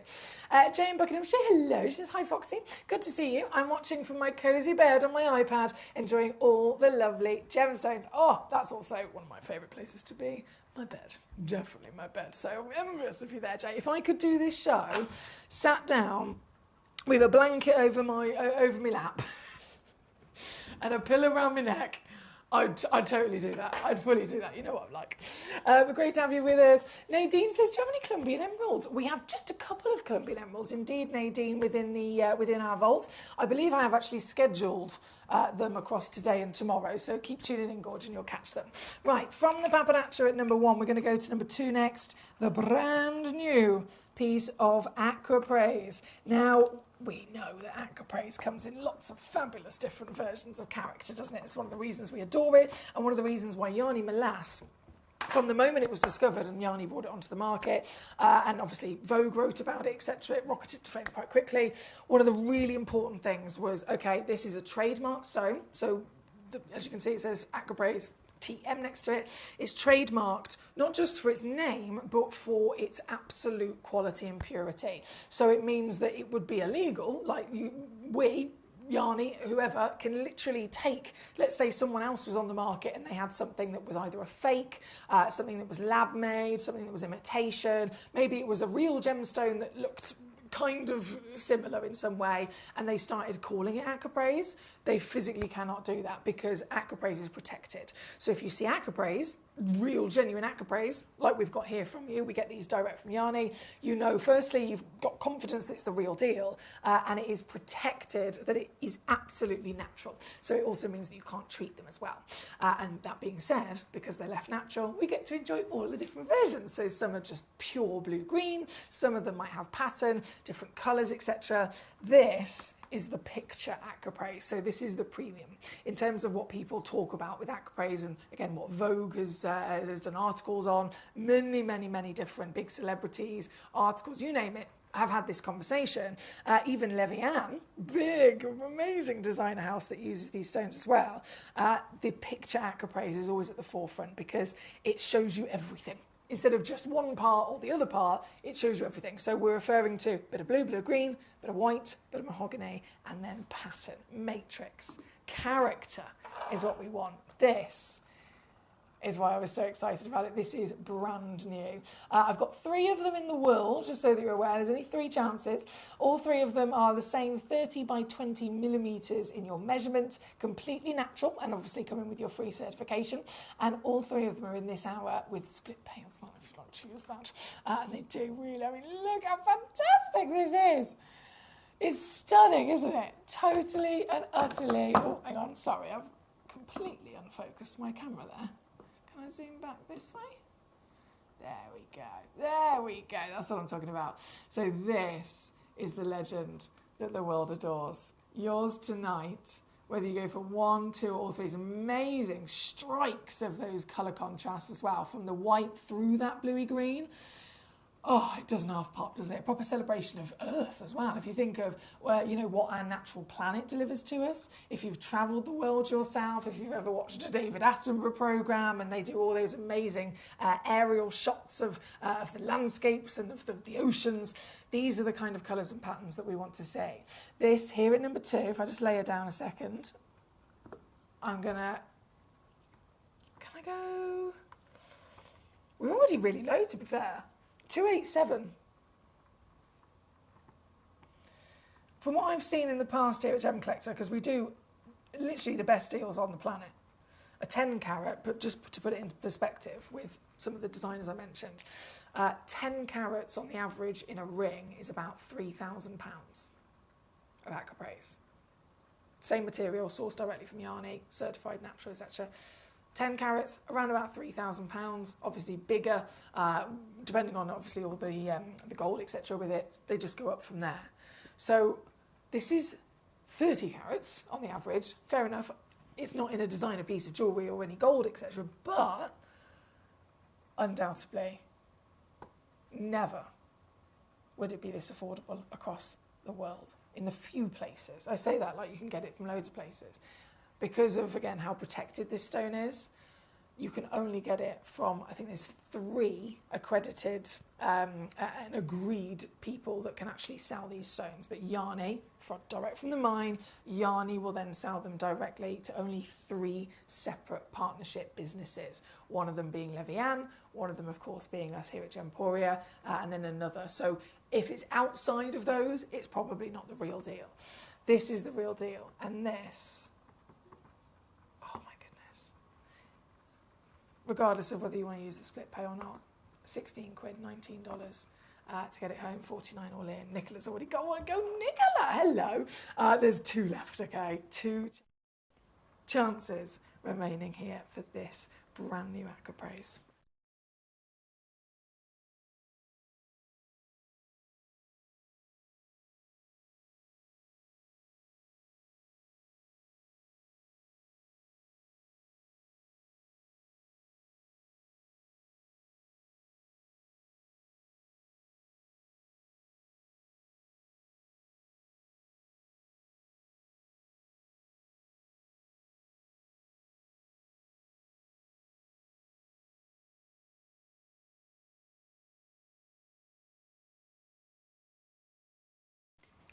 Jane Buckingham, say hello. She says, hi, Foxy. Good to see you. I'm watching from my cosy bed on my iPad, enjoying all the lovely gemstones. Oh, that's also one of my favourite places to be. My bed. Definitely my bed. So I'm envious of you there, Jay. If I could do this show, sat down with a blanket over my lap and a pillow around my neck, I'd totally do that. I'd fully do that. You know what I'm like. But great to have you with us. Nadine says, do you have any Colombian emeralds? We have just a couple of Colombian emeralds, indeed, Nadine, within our vault. I believe I have actually scheduled them across today and tomorrow, so keep tuning in, Gorge, and you'll catch them. Right, from the Papanacha at number 1, we're going to go to number 2 next, the brand new piece of Aqua Praise. Now, we know that Aqua Praise comes in lots of fabulous different versions of character, doesn't it? It's one of the reasons we adore it, and one of the reasons why Yanni Molasse, from the moment it was discovered and Yanni brought it onto the market, and obviously Vogue wrote about it, etc., it rocketed to fame quite quickly. One of the really important things was, okay, this is a trademark stone. So, as you can see, it says Aqua Praise TM next to it. It's trademarked not just for its name, but for its absolute quality and purity. So it means that it would be illegal, like Yanni, whoever, can literally take, let's say someone else was on the market and they had something that was either a fake, something that was lab made, something that was imitation, maybe it was a real gemstone that looked kind of similar in some way, and they started calling it Aqua Praise. They physically cannot do that because Aqua Praise is protected. So if you see Aqua Praise, real genuine Aqua Praise, like we've got here from you, we get these direct from Yanni, you know, firstly, you've got confidence that it's the real deal, and it is protected, that it is absolutely natural. So it also means that you can't treat them as well. And that being said, because they're left natural, we get to enjoy all the different versions. So some are just pure blue-green, some of them might have pattern, different colours, etc. This is the picture Aqua Praise. So this is the premium in terms of what people talk about with Aqua Praise, and again what Vogue has done articles on. Many different big celebrities, articles, you name it, have had this conversation. Even Levian, big, amazing designer house that uses these stones as well. The picture Aqua Praise is always at the forefront because it shows you everything. Instead of just one part or the other part, it shows you everything. So we're referring to a bit of blue, blue-green, bit of white, bit of mahogany, and then pattern, matrix, character is what we want. This is why I was so excited about it. This is brand new. I've got 3 of them in the world, just so that you're aware. There's only 3 chances. All 3 of them are the same 30 by 20 millimetres in your measurement, completely natural, and obviously coming with your free certification. And all 3 of them are in this hour with split pails, if you'd like to use that. And they do really, I mean, look how fantastic this is. It's stunning, isn't it? Totally and utterly. Oh, hang on, sorry, I've completely unfocused my camera there. Can I zoom back this way? There we go. There we go. That's what I'm talking about. So this is the legend that the world adores. Yours tonight, whether you go for 1, 2 or 3, amazing strikes of those colour contrasts as well, from the white through that bluey green. Oh, it doesn't half pop, doesn't it? A proper celebration of Earth as well. If you think of, you know, what our natural planet delivers to us, if you've travelled the world yourself, if you've ever watched a David Attenborough programme and they do all those amazing aerial shots of the landscapes and of the oceans, these are the kind of colours and patterns that we want to see. This here at number 2, if I just lay her down a second, I'm gonna, can I go? We're already really low, to be fair. 287. From what I've seen in the past here at Gemcollector, because we do literally the best deals on the planet, a 10 carat, but just to put it into perspective with some of the designers I mentioned, 10 carats on the average in a ring is about £3,000 of Aqua Praise. Same material, sourced directly from Yanni, certified natural, etc. 10 carats, around about £3,000, obviously bigger, depending on obviously all the gold, etc. with it, they just go up from there. So this is 30 carats on the average, fair enough. It's not in a designer piece of jewellery or any gold, etc. But undoubtedly, never would it be this affordable across the world in the few places. I say that like you can get it from loads of places. Because of, again, how protected this stone is, you can only get it from, I think there's 3 accredited and agreed people that can actually sell these stones. That Yarni, direct from the mine, Yarni will then sell them directly to only 3 separate partnership businesses. One of them being Levian, one of them, of course, being us here at Gemporia, and then another. So if it's outside of those, it's probably not the real deal. This is the real deal. And this, oh my goodness. Regardless of whether you want to use the split pay or not, 16 quid, $19 to get it home, 49 all in. Nicola's already got one. Go, Nicola! Hello. There's 2 left, okay? 2 chances remaining here for this brand new Aquapraise.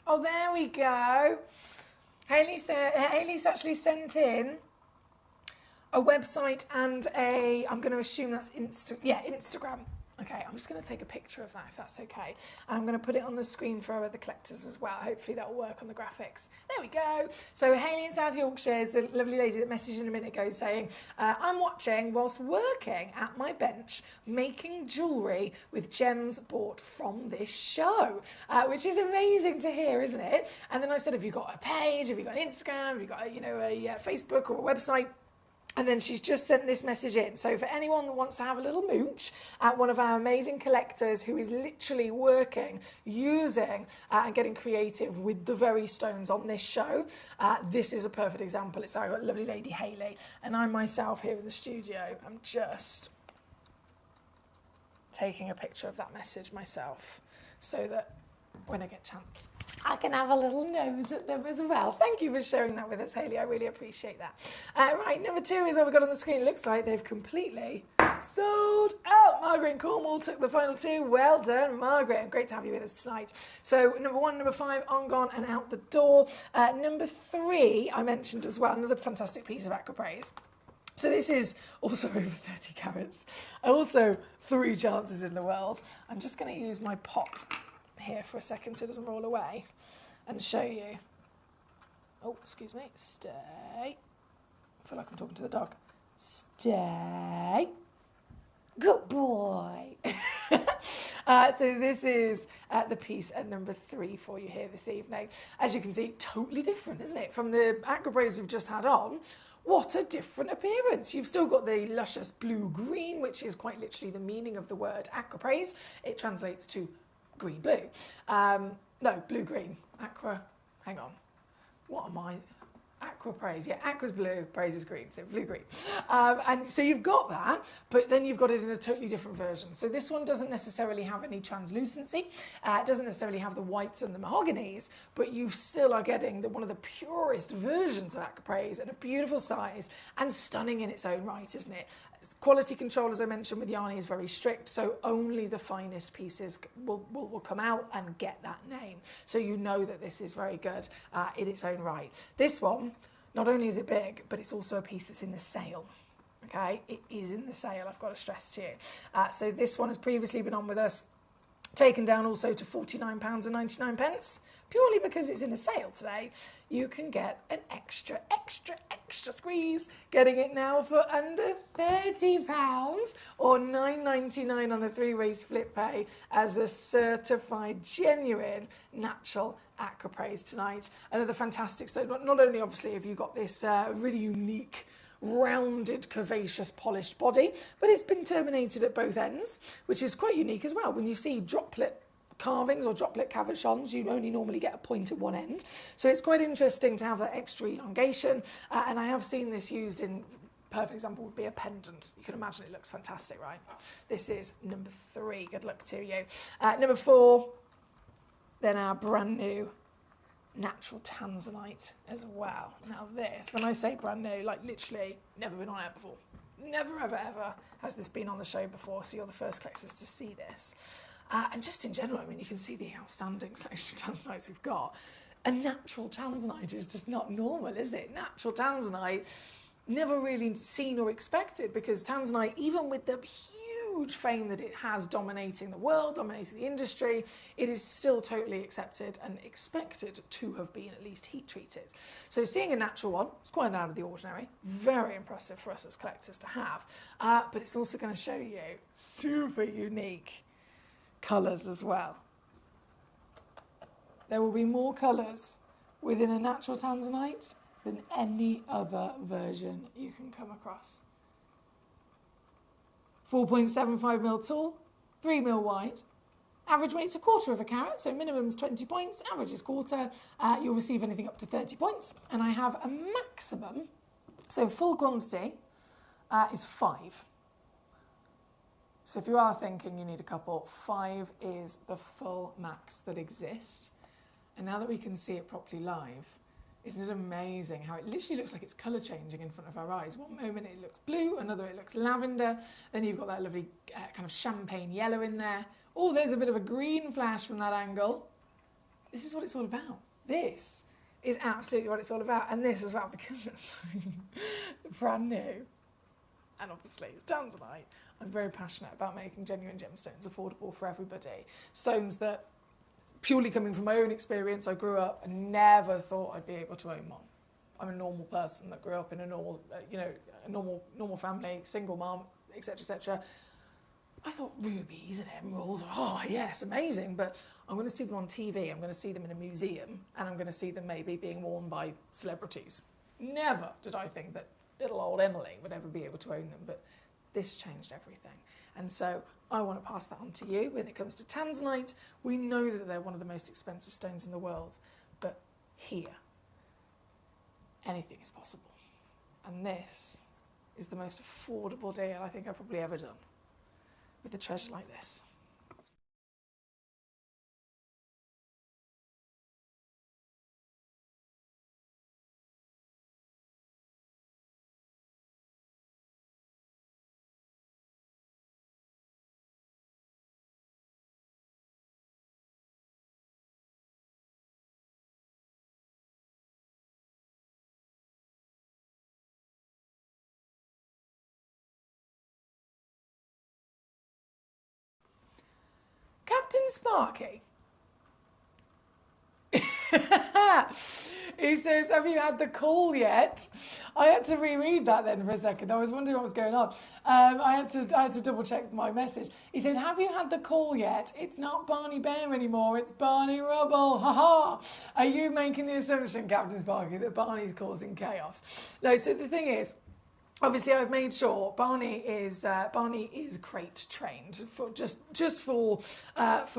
Oh, there we go. Hayley's actually sent in a website and I'm going to assume that's Instagram. Okay, I'm just going to take a picture of that if that's okay. And I'm going to put it on the screen for our other collectors as well. Hopefully that'll work on the graphics. There we go. So Hayley in South Yorkshire is the lovely lady that messaged in a minute ago saying, I'm watching whilst working at my bench, making jewellery with gems bought from this show, which is amazing to hear, isn't it? And then I said, have you got a page? Have you got an Instagram? Have you got a Facebook or a website? And then she's just sent this message in. So for anyone that wants to have a little mooch at one of our amazing collectors who is literally working, using and getting creative with the very stones on this show, this is a perfect example. It's our lovely lady Hayley. And I myself here in the studio, I'm just taking a picture of that message myself so that when I get a chance, I can have a little nose at them as well. Thank you for sharing that with us, Hayley. I really appreciate that. Right, number 2 is what we've got on the screen. It looks like they've completely sold out. Margaret in Cornwall took the final 2. Well done, Margaret. And great to have you with us tonight. So number 1, number 5, on, gone and out the door. Number 3, I mentioned as well, another fantastic piece of Aquapraise. So this is also over 30 carats. Also 3 chances in the world. I'm just going to use my pot here for a second so it doesn't roll away and show you. Oh, excuse me. Stay. I feel like I'm talking to the dog. Stay. Good boy. So this is the piece at number 3 for you here this evening. As you can see, totally different, isn't it? From the Aquapraise we've just had on. What a different appearance. You've still got the luscious blue-green, which is quite literally the meaning of the word Aquapraise. It translates to green-blue. No, blue-green. Aqua, hang on. What am I? Aquapraise. Yeah, aqua's blue, praise is green, so blue-green. And so you've got that, but then you've got it in a totally different version. So this one doesn't necessarily have any translucency. It doesn't necessarily have the whites and the mahoganies, but you still are getting one of the purest versions of Aquapraise at a beautiful size and stunning in its own right, isn't it? Quality control, as I mentioned, with Yarni is very strict, so only the finest pieces will come out and get that name. So you know that this is very good in its own right. This one, not only is it big, but it's also a piece that's in the sale. Okay, it is in the sale, I've got to stress to you. So this one has previously been on with us, taken down also to £49.99, purely because it's in a sale today. You can get an extra squeeze, getting it now for under £30 or £9.99 on a 3-way split pay as a certified, genuine, natural Aquapraise tonight. Another fantastic stone. Not only, obviously, have you got this really unique, rounded, curvaceous, polished body, but it's been terminated at both ends, which is quite unique as well. When you see droplet carvings or droplet cabochons, you only normally get a point at one end. So it's quite interesting to have that extra elongation, and I have seen this used in perfect example would be a pendant. You can imagine it looks fantastic, right? This is number 3. Good luck to you. Number 4, then our brand new natural tanzanite as well. Now this, when I say brand new, like literally never been on air before. Never, ever, ever has this been on the show before, so you're the first collectors to see this. And just in general, I mean, you can see the outstanding selection of tanzanites we've got. A natural tanzanite is just not normal, is it? Natural tanzanite, never really seen or expected, because tanzanite, even with the huge fame that it has dominating the world, dominating the industry, it is still totally accepted and expected to have been at least heat treated. So seeing a natural one, it's quite out of the ordinary, very impressive for us as collectors to have, but it's also going to show you super unique colours as well. There will be more colours within a natural tanzanite than any other version you can come across. 4.75mm tall, 3mm wide. Average weight's 1/4 carat, so minimum's 20 points, average is 1/4. You'll receive anything up to 30 points. And I have a maximum, so full quantity is 5. So if you are thinking you need a couple, 5 is the full max that exists. And now that we can see it properly live, isn't it amazing how it literally looks like it's colour changing in front of our eyes? One moment it looks blue, another it looks lavender, then you've got that lovely kind of champagne yellow in there. Oh, there's a bit of a green flash from that angle. This is what it's all about. This is absolutely what it's all about. And this as well, because it's brand new. And obviously it's tanzanite. I'm very passionate about making genuine gemstones affordable for everybody. Stones that, purely coming from my own experience, I grew up and never thought I'd be able to own one. I'm a normal person that grew up in a normal, a normal family, single mom, etc., etc. I thought rubies and emeralds, oh yes, amazing, but I'm going to see them on TV, I'm going to see them in a museum, and I'm going to see them maybe being worn by celebrities. Never did I think that little old Emily would ever be able to own them, but this changed everything. And so I want to pass that on to you. When it comes to tanzanite, we know that they're one of the most expensive stones in the world, but here, anything is possible. And this is the most affordable deal I think I've probably ever done with a treasure like this. Captain Sparky. He says, have you had the call yet? I had to reread that then for a second. I was wondering what was going on. I had to double check my message. He said, have you had the call yet? It's not Barney Bear anymore, it's Barney Rubble. Ha ha! Are you making the assumption, Captain Sparky, that Barney's causing chaos? No, so the thing is, obviously, I've made sure Barney is crate trained for just for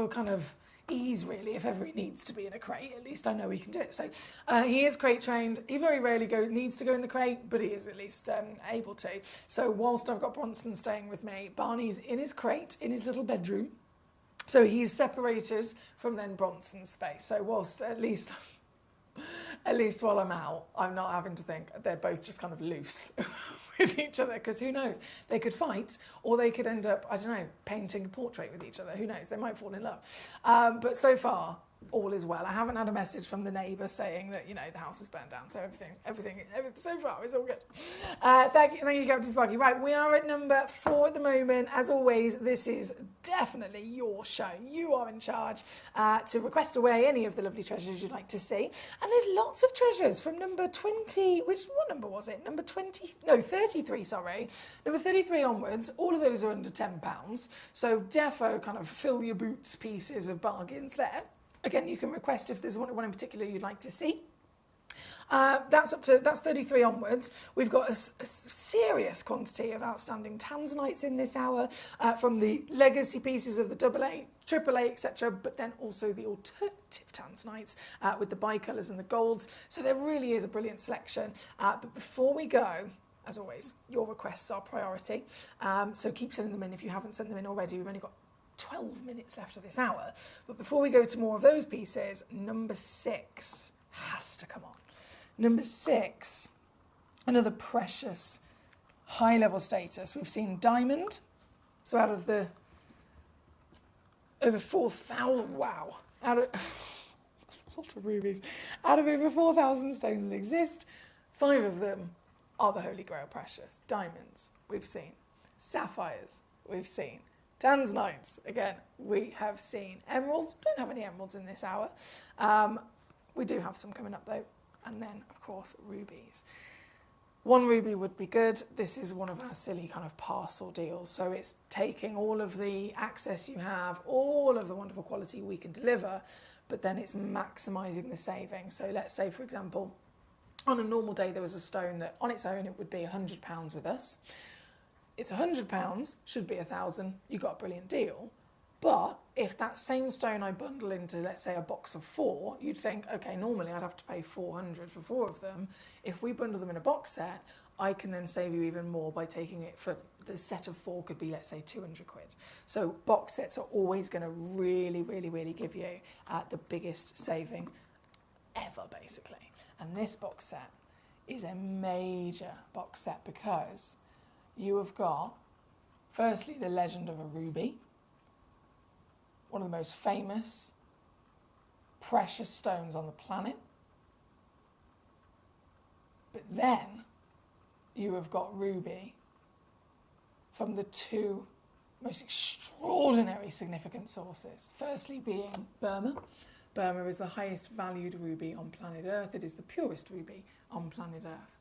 kind of ease, really. If ever he needs to be in a crate, at least I know he can do it. So he is crate trained. He very rarely needs to go in the crate, but he is at least able to. So whilst I've got Bronson staying with me, Barney's in his crate in his little bedroom. So he's separated from then Bronson's space. So whilst at least while I'm out, I'm not having to think they're both just kind of loose with each other, because who knows, they could fight or they could end up, I don't know, painting a portrait with each other. Who knows, they might fall in love. But so far all is well. I haven't had a message from the neighbour saying that, the house is burnt down, so everything so far is all good. Thank you, Captain Sparky. Right, we are at number 4 at the moment. As always, this is definitely your show. You are in charge to request away any of the lovely treasures you'd like to see. And there's lots of treasures from number 20, what number was it? Number 33, sorry. Number 33 onwards, all of those are under £10. So defo kind of fill your boots pieces of bargains there. Again, you can request if there's one in particular you'd like to see. That's 33 onwards. We've got a serious quantity of outstanding tanzanites in this hour, from the legacy pieces of the AA, AAA, etc., but then also the alternative tanzanites with the bicolours and the golds. So there really is a brilliant selection. But before we go, as always, your requests are priority. So keep sending them in if you haven't sent them in already. We've only got 12 minutes left of this hour. But before we go to more of those pieces, number 6 has to come on. Number 6, another precious high-level status. We've seen diamond. So out of the over 4,000, wow, that's a lot of rubies. Out of over 4,000 stones that exist, 5 of them are the Holy Grail precious. Diamonds, we've seen. Sapphires, we've seen. Tanzanites, again, we have seen. Emeralds, don't have any emeralds in this hour. We do have some coming up though. And then, of course, rubies. 1 ruby would be good. This is one of our silly kind of parcel deals. So it's taking all of the access you have, all of the wonderful quality we can deliver, but then it's maximising the saving. So let's say, for example, on a normal day, there was a stone that on its own, it would be £100 with us. It's £100, should be 1,000. You got a brilliant deal. But if that same stone I bundle into, let's say, a box of 4, you'd think, okay, normally I'd have to pay 400 for 4 of them. If we bundle them in a box set, I can then save you even more by taking it for the set of 4 could be, let's say, 200 quid. So box sets are always going to really, really, really give you the biggest saving ever, basically. And this box set is a major box set because you have got, firstly, the legend of a ruby, one of the most famous precious stones on the planet. But then you have got ruby from the 2 most extraordinary significant sources. Firstly being Burma. Burma is the highest valued ruby on planet Earth. It is the purest ruby on planet Earth.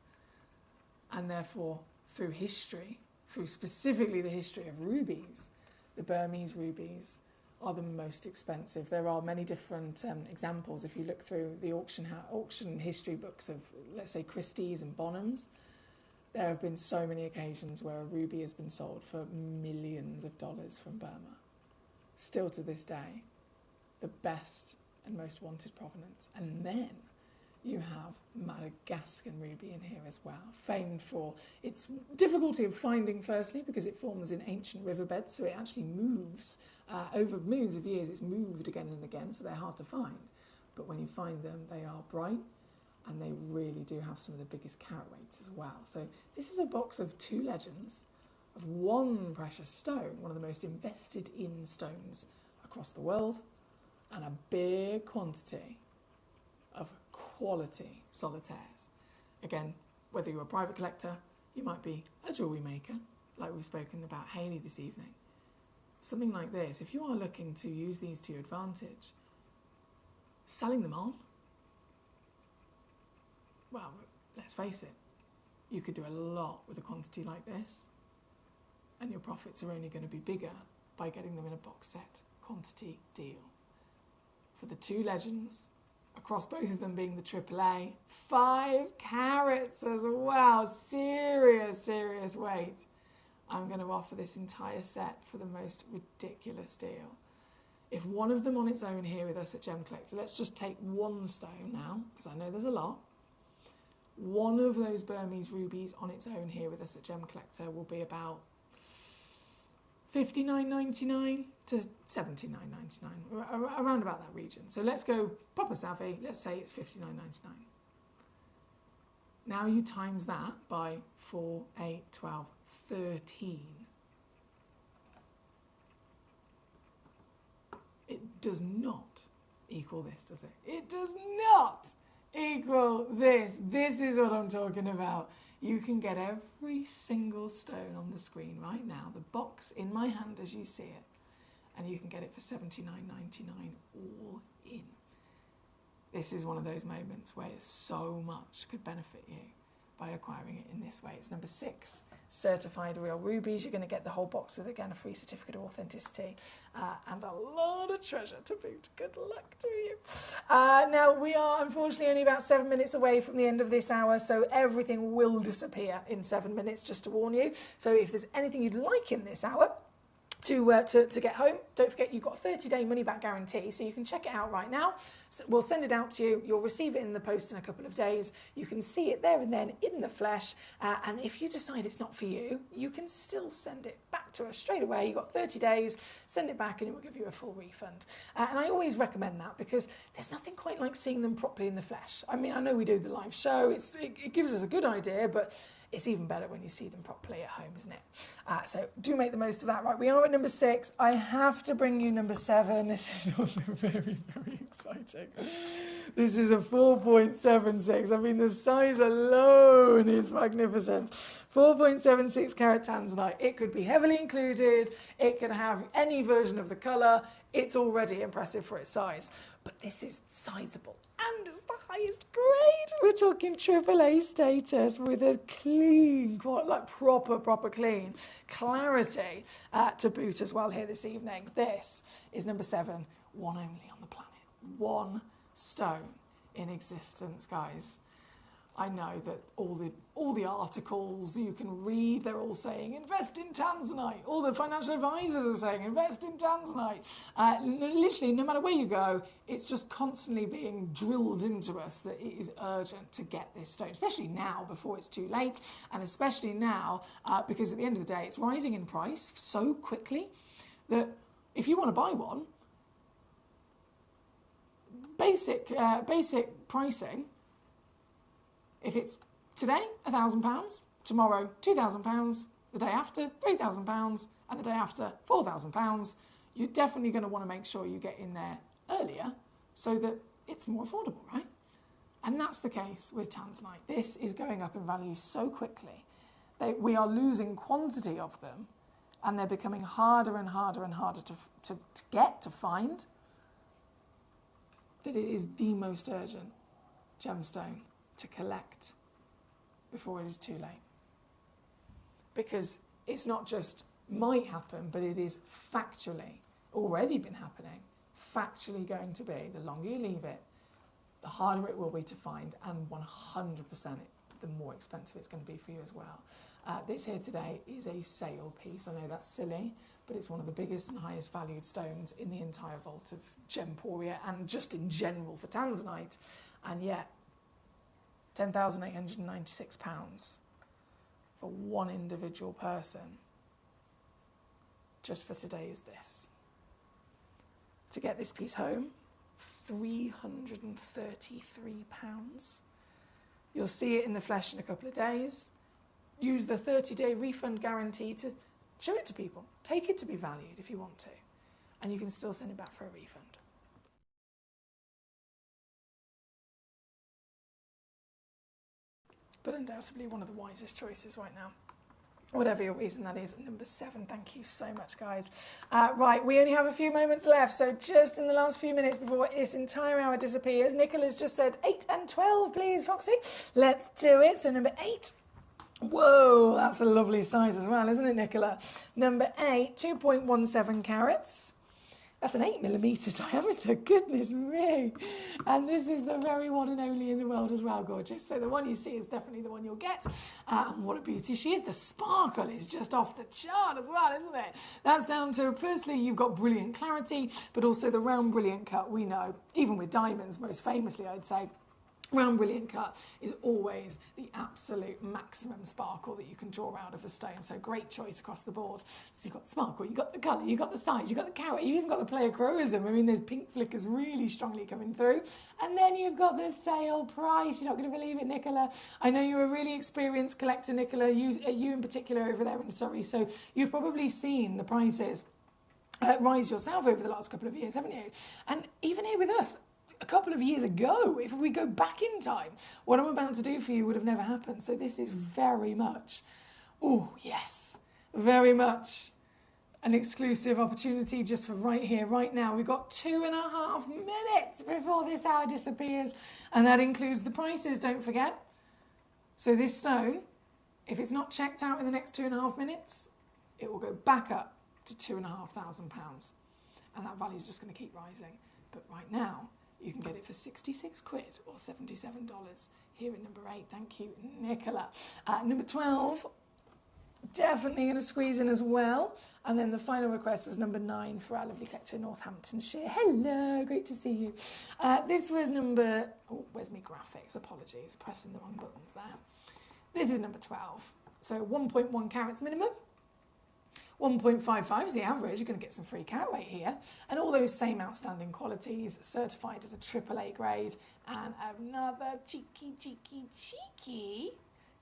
And therefore, through history, through specifically the history of rubies, the Burmese rubies are the most expensive. There are many different examples. If you look through the auction history books of, let's say, Christie's and Bonhams, there have been so many occasions where a ruby has been sold for millions of dollars from Burma. Still to this day, the best and most wanted provenance. And then you have Madagascan ruby in here as well, famed for its difficulty of finding, firstly, because it forms in ancient riverbeds, so it actually moves. Over millions of years, it's moved again and again, so they're hard to find. But when you find them, they are bright, and they really do have some of the biggest carat weights as well. So this is a box of 2 legends, of 1 precious stone, one of the most invested in stones across the world, and a big quantity of quality solitaires. Again, whether you're a private collector, you might be a jewellery maker, like we've spoken about Hayley this evening. Something like this, if you are looking to use these to your advantage, selling them on, well, let's face it, you could do a lot with a quantity like this, and your profits are only going to be bigger by getting them in a box set quantity deal. For the 2 legends, across both of them being the AAA, 5 carats as well, serious weight. I'm going to offer this entire set for the most ridiculous deal. If one of them on its own here with us at Gemcollector, let's just take 1 stone now, because I know there's a lot. One of those Burmese rubies on its own here with us at Gemcollector will be about $59.99 to $79.99, around about that region. So let's go proper savvy, let's say it's $59.99. Now you times that by 4, 8, 12, 13. It does not equal this, does it? It does not equal this. This is what I'm talking about. You can get every single stone on the screen right now, the box in my hand as you see it, and you can get it for $79.99 all in. This is one of those moments where so much could benefit you by acquiring it in this way. It's number 6, certified real rubies. You're going to get the whole box with, again, a free certificate of authenticity and a lot of treasure to boot. Good luck to you. Now, we are unfortunately only about 7 minutes away from the end of this hour, so everything will disappear in 7 minutes, just to warn you. So if there's anything you'd like in this hour, to get home. Don't forget you've got a 30-day money-back guarantee, so you can check it out right now. So we'll send it out to you. You'll receive it in the post in a couple of days. You can see it there and then in the flesh, and if you decide it's not for you, you can still send it back to us straight away. You've got 30 days, send it back and it will give you a full refund. And I always recommend that because there's nothing quite like seeing them properly in the flesh. I mean, I know we do the live show, it gives us a good idea, but it's even better when you see them properly at home, isn't it? So do make the most of that. Right, we are at number 6. I have to bring you number 7. This is also very, very exciting. This is a 4.76. I mean, the size alone is magnificent. 4.76 carat tanzanite. It could be heavily included. It can have any version of the colour. It's already impressive for its size. But this is sizable. And it's the highest grade. We're talking AAA status with a clean, like proper clean clarity to boot as well here this evening. This is number 7, one only on the planet. One stone in existence, guys. I know that all the articles you can read, they're all saying, invest in tanzanite. All the financial advisors are saying, invest in tanzanite. Literally, no matter where you go, it's just constantly being drilled into us that it is urgent to get this stone, especially now before it's too late, and especially now because at the end of the day, it's rising in price so quickly that if you want to buy one, basic pricing, if it's today, £1,000, tomorrow, £2,000, the day after, £3,000, and the day after, £4,000, you're definitely going to want to make sure you get in there earlier so that it's more affordable, right? And that's the case with tanzanite. This is going up in value so quickly that we are losing quantity of them, and they're becoming harder and harder and harder to find, that it is the most urgent gemstone to collect before it is too late. Because it's not just might happen, but it is factually already been happening, factually going to be, the longer you leave it, the harder it will be to find, and 100% the more expensive it's going to be for you as well. This here today is a sale piece. I know that's silly, but it's one of the biggest and highest valued stones in the entire vault of Gemporia and just in general for tanzanite, and yet £10,896 for one individual person just for today is this. To get this piece home, £333. You'll see it in the flesh in a couple of days. Use the 30-day refund guarantee to show it to people. Take it to be valued if you want to. And you can still send it back for a refund. But undoubtedly one of the wisest choices right now. Whatever your reason that is, number 7. Thank you so much, guys. Right, we only have a few moments left, so just in the last few minutes before this entire hour disappears, Nicola's just said 8 and 12, please, Foxy. Let's do it. So number 8. Whoa, that's a lovely size as well, isn't it, Nicola? Number 8, 2.17 carats. That's an 8mm diameter, goodness me. And this is the very one and only in the world as well, gorgeous. So the one you see is definitely the one you'll get. And what a beauty she is. The sparkle is just off the chart as well, isn't it? That's down to, firstly, you've got brilliant clarity, but also the round brilliant cut. We know, even with diamonds, most famously, I'd say, round brilliant cut is always the absolute maximum sparkle that you can draw out of the stone. So great choice across the board. So you've got the sparkle, you've got the colour, you've got the size, you've got the carat, you've even got the pleochroism. I mean, there's pink flickers really strongly coming through. And then you've got the sale price. You're not going to believe it, Nicola. I know you're a really experienced collector, Nicola, you in particular over there in Surrey. So you've probably seen the prices rise yourself over the last couple of years, haven't you? And even here with us, a couple of years ago, if we go back in time, what I'm about to do for you would have never happened. So this is very much, oh yes, very much an exclusive opportunity just for right here, right now. We've got 2.5 minutes before this hour disappears, and that includes the prices, don't forget. So this stone, if it's not checked out in the next 2.5 minutes, it will go back up to £2,500, and that value is just going to keep rising. But right now, you can get it for 66 quid or $77 here at number 8. Thank you, Nicola. Number 12, definitely going to squeeze in as well. And then the final request was number 9 for our lovely collector in Northamptonshire. Hello, great to see you. This was number... Oh, where's my graphics? Apologies, pressing the wrong buttons there. This is number 12. So 1.1 carats minimum. 1.55 is the average. You're going to get some free carat weight here. And all those same outstanding qualities, certified as a AAA grade. And another cheeky.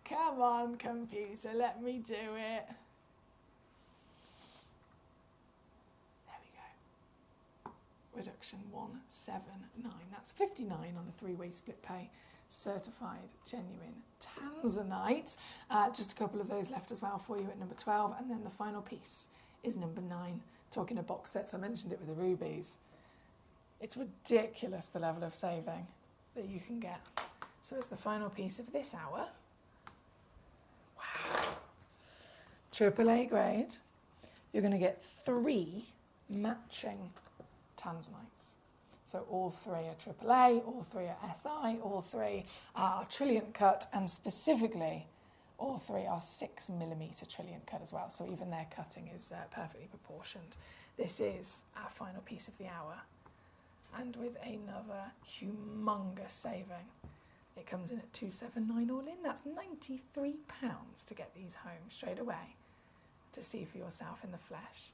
Come on, computer, let me do it. There we go. Reduction 179. That's 59 on a 3-way split pay. Certified, genuine Tanzanite. Just a couple of those left as well for you at number 12. And then the final piece is number 9. Talking of box sets, I mentioned it with the rubies. It's ridiculous the level of saving that you can get. So it's the final piece of this hour. Wow. AAA grade. You're going to get 3 matching Tanzanites. So all 3 are AAA, all 3 are SI, all 3 are trilliant cut, and specifically all 3 are 6mm trilliant cut as well. So even their cutting is perfectly proportioned. This is our final piece of the hour. And with another humongous saving, it comes in at 279 all in. That's £93 to get these home straight away to see for yourself in the flesh.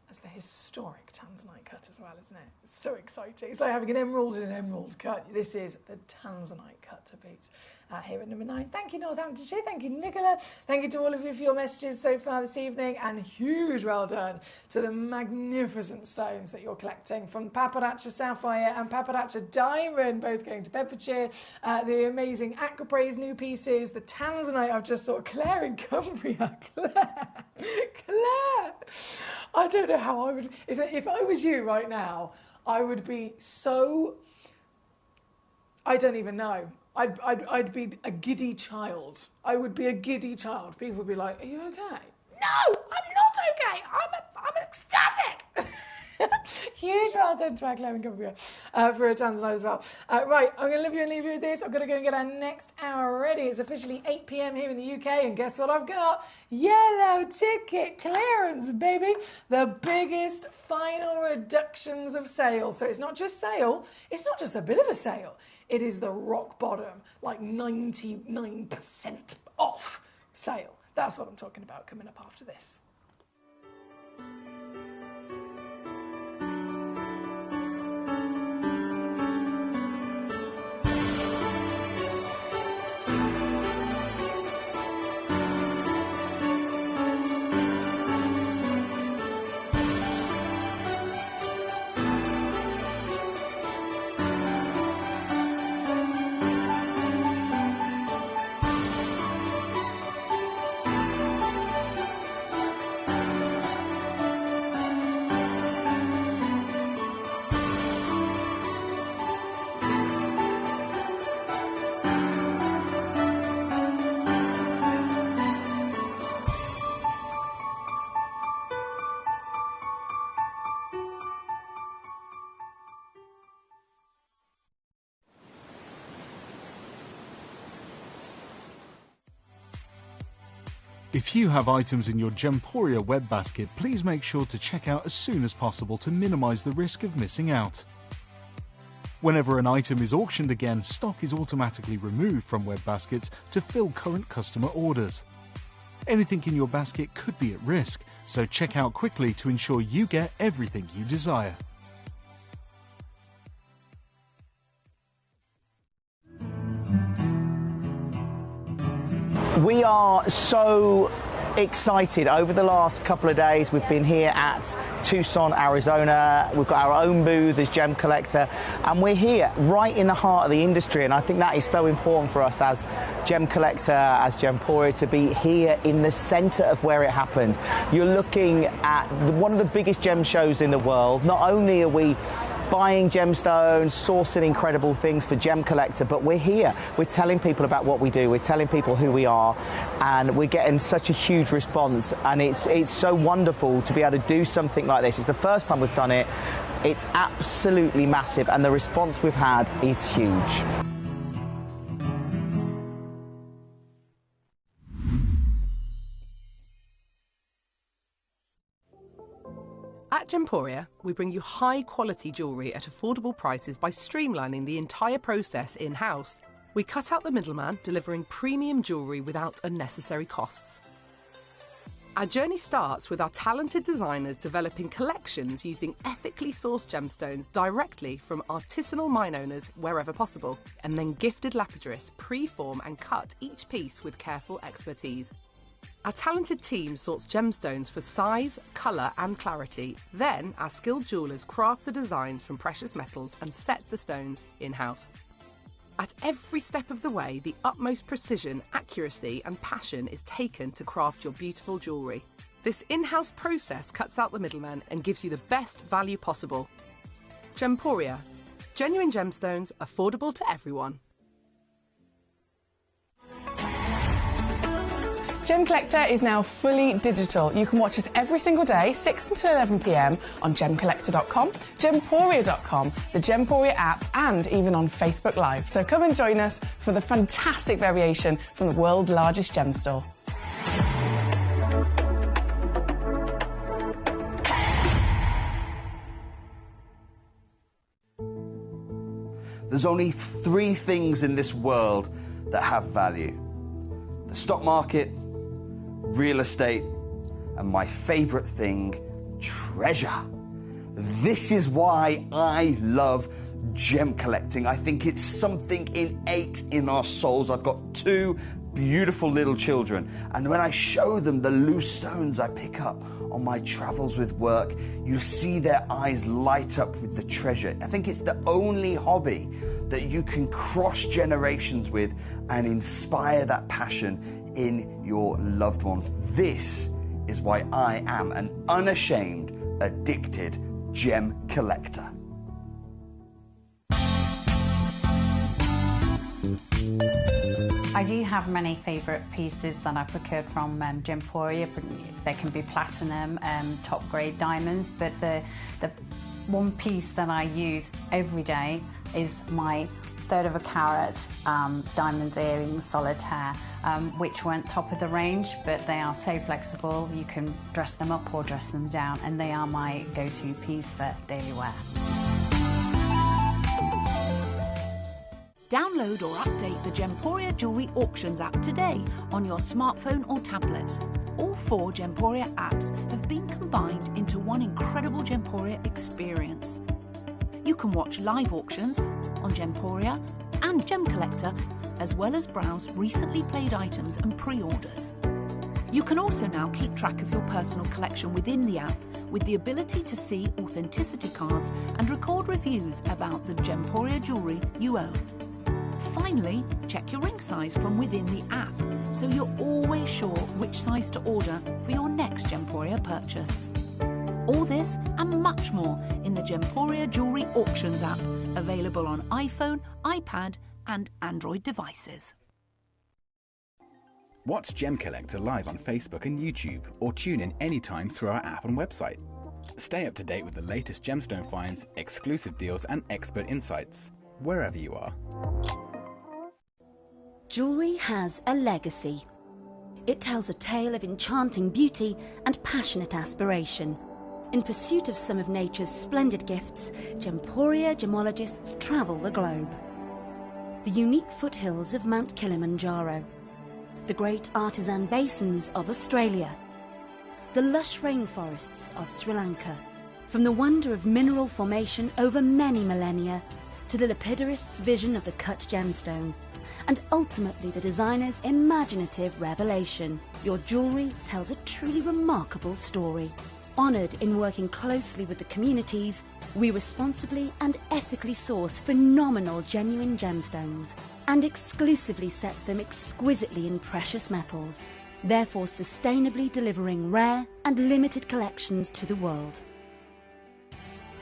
That's the historic Tanzanite cut as well, isn't it? It's so exciting. It's like having an emerald in an emerald cut. This is the Tanzanite cut to boot. Here at number 9. Thank you, Northamptonshire. Thank you, Nicola. Thank you to all of you for your messages so far this evening. And huge well done to the magnificent stones that you're collecting from Paparazza Sapphire and Paparazza Diamond, both going to Bedfordshire. The amazing Aquapraise new pieces. The Tanzanite I've just saw. Claire in Cumbria. Claire! I don't know how I would... If I was you right now, I would be so... I don't even know. I'd be a giddy child. I would be a giddy child. People would be like, "Are you okay?" No, I'm not okay. I'm ecstatic. Huge well done to our Claire and Cumbria for a Tanzanite as well. Right, I'm going to leave you with this. I'm going to go and get our next hour ready. It's officially 8 p.m. here in the UK, and guess what I've got? Yellow ticket clearance, baby. The biggest final reductions of sale. So it's not just sale. It's not just a bit of a sale. It is the rock bottom, like 99% off sale. That's what I'm talking about coming up after this. If you have items in your Gemporia web basket, please make sure to check out as soon as possible to minimise the risk of missing out. Whenever an item is auctioned again, stock is automatically removed from web baskets to fill current customer orders. Anything in your basket could be at risk, so check out quickly to ensure you get everything you desire. We are so excited. Over the last couple of days, we've been here at Tucson, Arizona. We've got our own booth as Gemcollector, and we're here right in the heart of the industry. And I think that is so important for us as Gemcollector, as Gemporia, to be here in the centre of where it happened. You're looking at one of the biggest gem shows in the world. Not only are we buying gemstones, sourcing incredible things for Gemcollector, but we're here. We're telling people about what we do. We're telling people who we are, and we're getting such a huge response. And it's so wonderful to be able to do something like this. It's the first time we've done it. It's absolutely massive, and the response we've had is huge. At Gemporia, we bring you high-quality jewellery at affordable prices by streamlining the entire process in-house. We cut out the middleman, delivering premium jewellery without unnecessary costs. Our journey starts with our talented designers developing collections using ethically sourced gemstones directly from artisanal mine owners wherever possible, and then gifted lapidarists pre-form and cut each piece with careful expertise. Our talented team sorts gemstones for size, colour and clarity. Then our skilled jewellers craft the designs from precious metals and set the stones in-house. At every step of the way, the utmost precision, accuracy and passion is taken to craft your beautiful jewellery. This in-house process cuts out the middleman and gives you the best value possible. Gemporia. Genuine gemstones, affordable to everyone. Gemcollector is now fully digital. You can watch us every single day, 6 until 11 p.m. on Gemcollector.com, Gemporia.com, the Gemporia app, and even on Facebook Live. So come and join us for the fantastic variation from the world's largest gem store. There's only 3 things in this world that have value: the stock market, real estate, and my favourite thing, treasure. This is why I love gem collecting. I think it's something innate in our souls. I've got 2 beautiful little children, and when I show them the loose stones I pick up on my travels with work, you see their eyes light up with the treasure. I think it's the only hobby that you can cross generations with and inspire that passion in your loved ones. This is why I am an unashamed, addicted gem collector. I do have many favourite pieces that I procured from Gemporia. They can be platinum, top grade diamonds, but the one piece that I use every day is my 1/3 of a carat diamond earrings, solitaire, which weren't top of the range, but they are so flexible. You can dress them up or dress them down, and they are my go-to piece for daily wear. Download or update the Gemporia Jewellery Auctions app today on your smartphone or tablet. All 4 Gemporia apps have been combined into one incredible Gemporia experience. You can watch live auctions on Gemporia and Gemcollector, as well as browse recently played items and pre-orders. You can also now keep track of your personal collection within the app with the ability to see authenticity cards and record reviews about the Gemporia jewellery you own. Finally, check your ring size from within the app, so you're always sure which size to order for your next Gemporia purchase. All this and much more in the Gemporia Jewellery Auctions app, available on iPhone, iPad and Android devices. Watch Gemcollector live on Facebook and YouTube, or tune in anytime through our app and website. Stay up to date with the latest gemstone finds, exclusive deals and expert insights, wherever you are. Jewellery has a legacy. It tells a tale of enchanting beauty and passionate aspiration. In pursuit of some of nature's splendid gifts, Gemporia gemologists travel the globe. The unique foothills of Mount Kilimanjaro, the great artisan basins of Australia, the lush rainforests of Sri Lanka. From the wonder of mineral formation over many millennia to the lapidarists' vision of the cut gemstone, and ultimately the designer's imaginative revelation, your jewellery tells a truly remarkable story. Honoured in working closely with the communities, we responsibly and ethically source phenomenal genuine gemstones and exclusively set them exquisitely in precious metals, therefore sustainably delivering rare and limited collections to the world.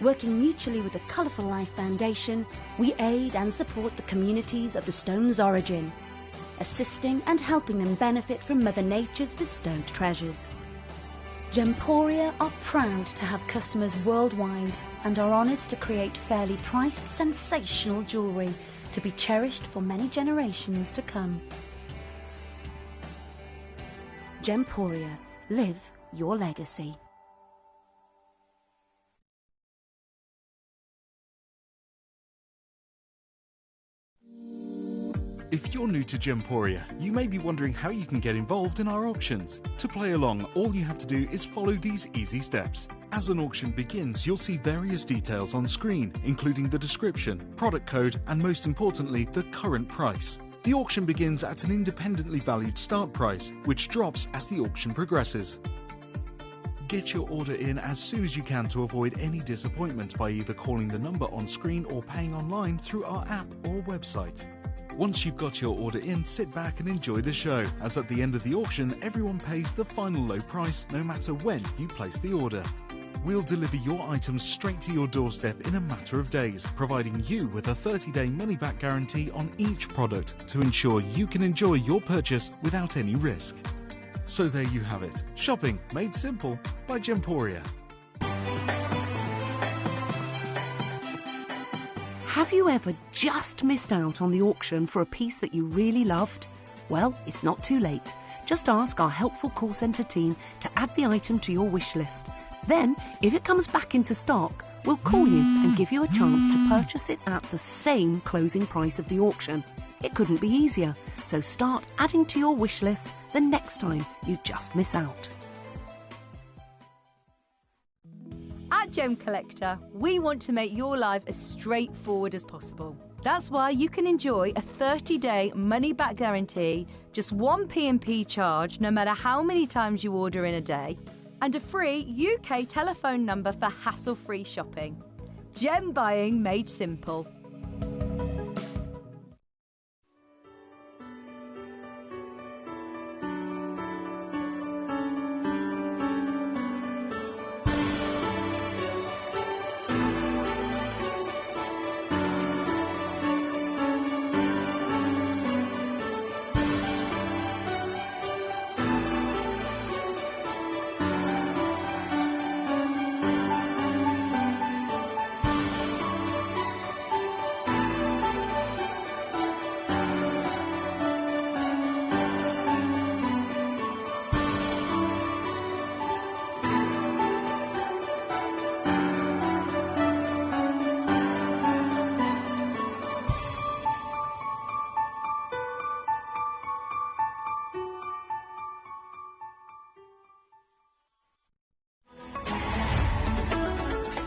Working mutually with the Colourful Life Foundation, we aid and support the communities of the stone's origin, assisting and helping them benefit from Mother Nature's bestowed treasures. Gemporia are proud to have customers worldwide and are honoured to create fairly priced, sensational jewellery to be cherished for many generations to come. Gemporia, live your legacy. If you're new to Gemporia, you may be wondering how you can get involved in our auctions. To play along, all you have to do is follow these easy steps. As an auction begins, you'll see various details on screen, including the description, product code, and most importantly, the current price. The auction begins at an independently valued start price, which drops as the auction progresses. Get your order in as soon as you can to avoid any disappointment by either calling the number on screen or paying online through our app or website. Once you've got your order in, sit back and enjoy the show, as at the end of the auction, everyone pays the final low price no matter when you place the order. We'll deliver your items straight to your doorstep in a matter of days, providing you with a 30-day money-back guarantee on each product to ensure you can enjoy your purchase without any risk. So there you have it, shopping made simple by Gemporia. Have you ever just missed out on the auction for a piece that you really loved? Well, it's not too late. Just ask our helpful call centre team to add the item to your wish list. Then, if it comes back into stock, we'll call you and give you a chance to purchase it at the same closing price of the auction. It couldn't be easier, so start adding to your wish list the next time you just miss out. At Gemcollector, we want to make your life as straightforward as possible. That's why you can enjoy a 30-day money-back guarantee, just one P&P charge no matter how many times you order in a day, and a free UK telephone number for hassle-free shopping. Gem buying made simple.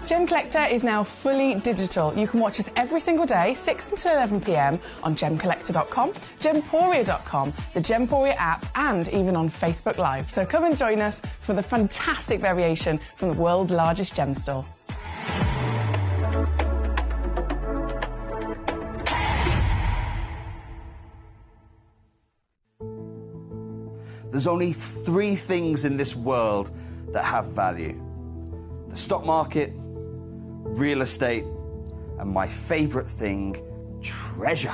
Gemcollector is now fully digital. You can watch us every single day, 6 until 11 p.m. on Gemcollector.com, Gemporia.com, the Gemporia app, and even on Facebook Live. So come and join us for the fantastic variation from the world's largest gem store. There's only 3 things in this world that have value: the stock market, real estate, and my favorite thing, treasure.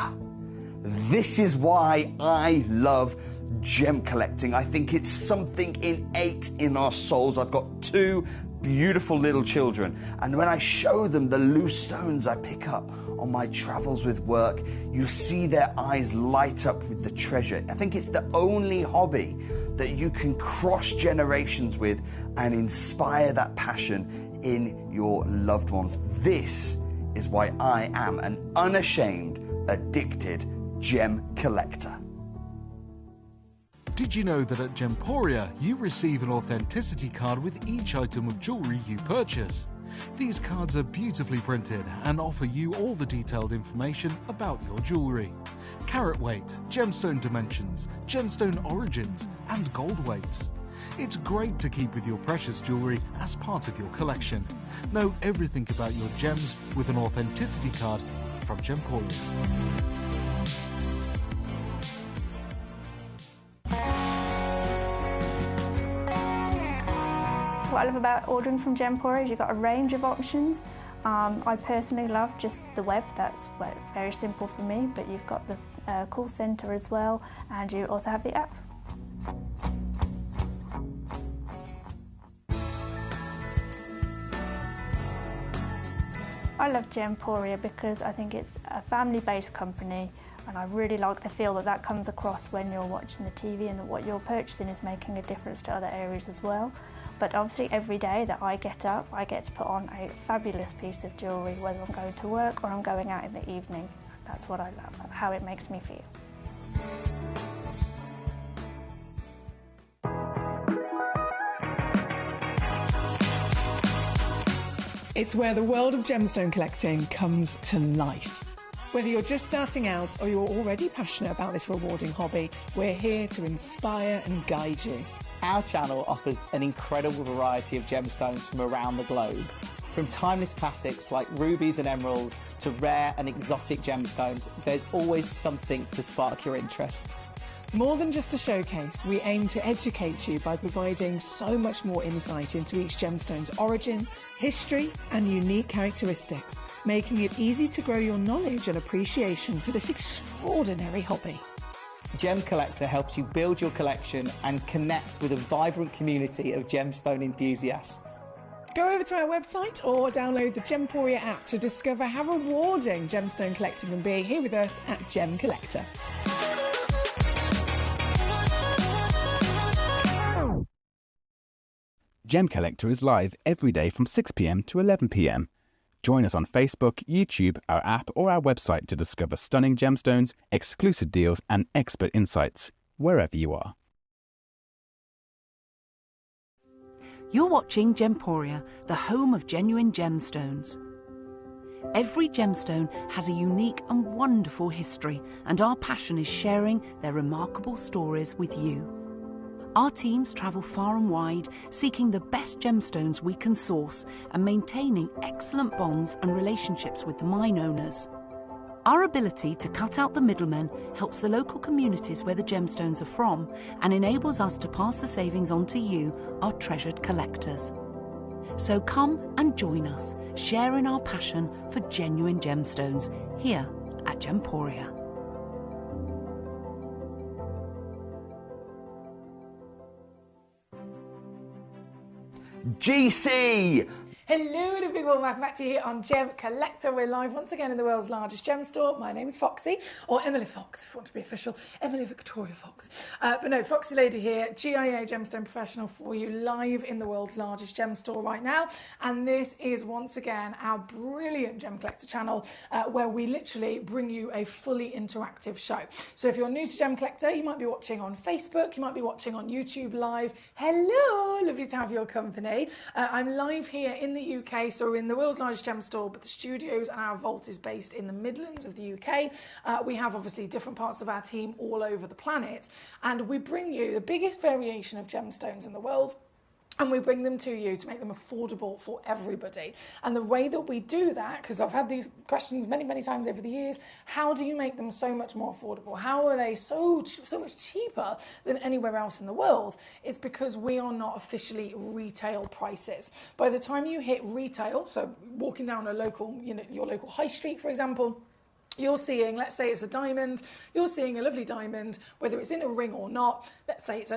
This is why I love gem collecting. I think it's something innate in our souls. I've got 2 beautiful little children, and when I show them the loose stones I pick up on my travels with work, you see their eyes light up with the treasure. I think it's the only hobby that you can cross generations with and inspire that passion in your loved ones. This is why I am an unashamed, addicted gem collector. Did you know that at Gemporia you receive an authenticity card with each item of jewellery you purchase? These cards are beautifully printed and offer you all the detailed information about your jewellery. Carat weight, gemstone dimensions, gemstone origins, and gold weights. It's great to keep with your precious jewellery as part of your collection. Know everything about your gems with an authenticity card from Gemporia. What I love about ordering from Gemporia is you've got a range of options. I personally love just the web, that's very simple for me, but you've got the call centre as well, and you also have the app. I love Gemporia because I think it's a family-based company, and I really like the feel that comes across when you're watching the TV, and that what you're purchasing is making a difference to other areas as well. But obviously every day that I get up, I get to put on a fabulous piece of jewellery, whether I'm going to work or I'm going out in the evening. That's what I love, how it makes me feel. It's where the world of gemstone collecting comes to life. Whether you're just starting out or you're already passionate about this rewarding hobby, we're here to inspire and guide you. Our channel offers an incredible variety of gemstones from around the globe. From timeless classics like rubies and emeralds to rare and exotic gemstones, there's always something to spark your interest. More than just a showcase, we aim to educate you by providing so much more insight into each gemstone's origin, history, and unique characteristics, making it easy to grow your knowledge and appreciation for this extraordinary hobby. Gemcollector helps you build your collection and connect with a vibrant community of gemstone enthusiasts. Go over to our website or download the Gemporia app to discover how rewarding gemstone collecting can be here with us at Gemcollector. Gemcollector is live every day from 6 p.m. to 11 p.m. Join us on Facebook, YouTube, our app or our website to discover stunning gemstones, exclusive deals and expert insights, wherever you are. You're watching Gemporia, the home of genuine gemstones. Every gemstone has a unique and wonderful history, and our passion is sharing their remarkable stories with you. Our teams travel far and wide, seeking the best gemstones we can source and maintaining excellent bonds and relationships with the mine owners. Our ability to cut out the middlemen helps the local communities where the gemstones are from and enables us to pass the savings on to you, our treasured collectors. So come and join us, sharing our passion for genuine gemstones here at Gemporia. GC! Hello and a big welcome back to you here on Gemcollector. We're live once again in the world's largest gem store. My name is Foxy, or Emily Fox if you want to be official. Emily Victoria Fox. But no, Foxy Lady here, GIA Gemstone Professional for you live in the world's largest gem store right now. And this is once again our brilliant Gemcollector channel where we literally bring you a fully interactive show. So if you're new to Gemcollector, you might be watching on Facebook, you might be watching on YouTube live. Hello, lovely to have your company. I'm live here in the UK, so we're in the world's largest gem store, but the studios and our vault is based in the Midlands of the UK. We have obviously different parts of our team all over the planet, and we bring you the biggest variation of gemstones in the world. And we bring them to you to make them affordable for everybody. And the way that we do that, because I've had these questions many, many times over the years, how do you make them so much more affordable? How are they so much cheaper than anywhere else in the world? It's because we are not officially retail prices. By the time you hit retail, so walking down a local, your local high street, for example, you're seeing, let's say it's a diamond, you're seeing a lovely diamond, whether it's in a ring or not. Let's say it's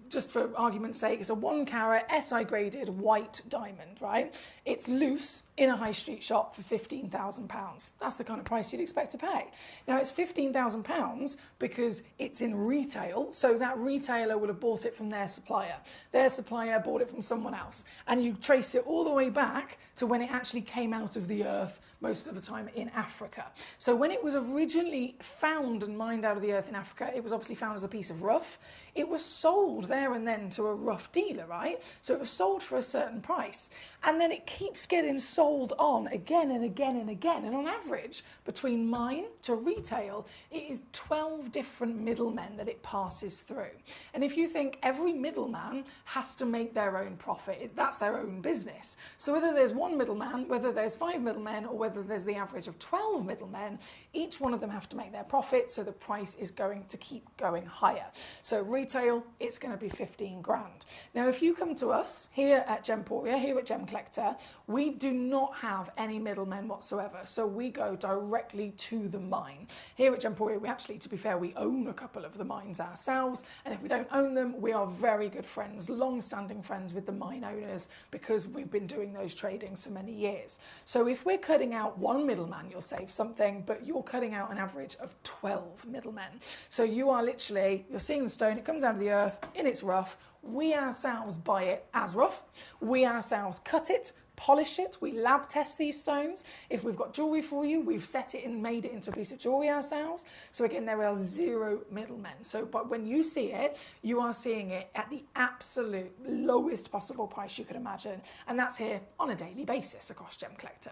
just for argument's sake, it's a 1 carat SI graded white diamond, right? It's loose in a high street shop for £15,000. That's the kind of price you'd expect to pay. Now it's £15,000 because it's in retail, so that retailer would have bought it from their supplier. Their supplier bought it from someone else. And you trace it all the way back to when it actually came out of the earth, most of the time in Africa. So when it was originally found and mined out of the earth in Africa, it was obviously found as a piece of rough. It was sold there and then to a rough dealer, right? So it was sold for a certain price. And then it keeps getting sold on again and again and again. And on average, between mine to retail, it is 12 different middlemen that it passes through. And if you think every middleman has to make their own profit, that's their own business. So whether there's one middleman, whether there's 5 middlemen, or whether there's the average of 12 middlemen, each one of them have to make their profit, so the price is going to keep going higher. So retail, it's going to be 15 grand. Now, if you come to us here at Gemporia, here at Gemcollector, we do not have any middlemen whatsoever. So we go directly to the mine. Here at Gemporia, we actually, to be fair, we own a couple of the mines ourselves. And if we don't own them, we are very good friends, long-standing friends with the mine owners, because we've been doing those tradings for many years. So if we're cutting out one middleman, you'll save something, but you're cutting out an average of 12 middlemen. So you are literally, you're seeing the stone, it comes out of the earth in its rough. We ourselves buy it as rough. We ourselves cut it, polish it, we lab test these stones. If we've got jewellery for you, we've set it and made it into a piece of jewellery ourselves. So again, there are zero middlemen. So but when you see it, you are seeing it at the absolute lowest possible price you could imagine. And that's here on a daily basis across Gemcollector.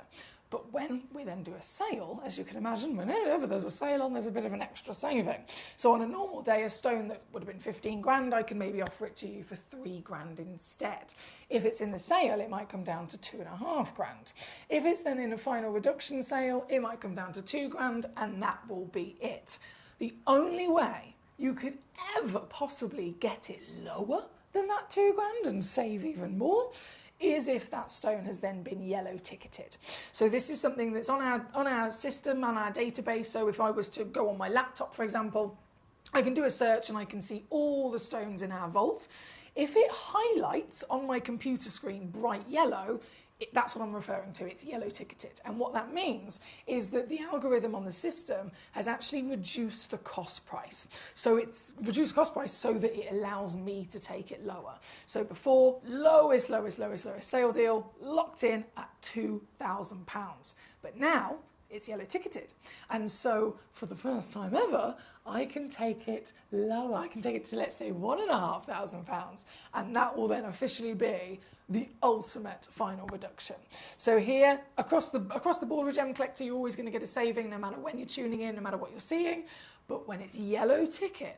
But when we then do a sale, as you can imagine, whenever there's a sale on, there's a bit of an extra saving. So on a normal day, a stone that would have been 15 grand, I can maybe offer it to you for 3 grand instead. If it's in the sale, it might come down to 2.5 grand. If it's then in a final reduction sale, it might come down to 2 grand, and that will be it. The only way you could ever possibly get it lower than that 2 grand and save even more is if that stone has then been yellow ticketed. So this is something that's on our system, on our database. So if I was to go on my laptop, for example, I can do a search and I can see all the stones in our vault. If it highlights on my computer screen bright yellow, that's what I'm referring to, it's yellow ticketed. And what that means is that the algorithm on the system has actually reduced the cost price. So it's reduced cost price so that it allows me to take it lower. So before, lowest sale deal, locked in at £2,000. But now, it's yellow ticketed. And so for the first time ever, I can take it lower. I can take it to, let's say, £1,500. And that will then officially be the ultimate final reduction. So here, across the board with Gemcollector, you're always going to get a saving no matter when you're tuning in, no matter what you're seeing. But when it's yellow ticket,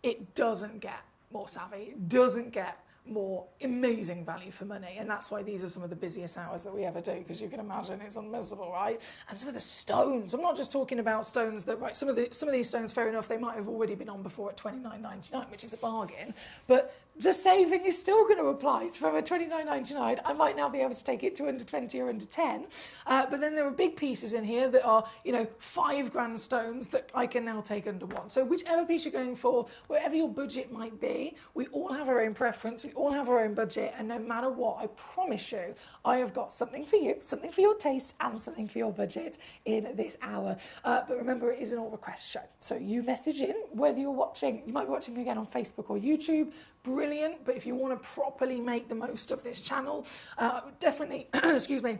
it doesn't get more savvy. It doesn't get more amazing value for money, and that's why these are some of the busiest hours that we ever do, because you can imagine it's unmissable, right? And some of the stones, I'm not just talking about stones that, right, some of these stones, fair enough, they might have already been on before at $29.99, which is a bargain, but the saving is still going to apply. From a $29.99, I might now be able to take it to under 20 or under 10. But then there are big pieces in here that are, you know, 5 grand stones that I can now take under 1. So whichever piece you're going for, wherever your budget might be, we all have our own preference, we all have our own budget, and no matter what, I promise you, I have got something for you, something for your taste, and something for your budget in this hour. But remember, it is an all request show. So you message in, whether you're watching, you might be watching again on Facebook or YouTube, brilliant, but if you want to properly make the most of this channel, definitely, excuse me,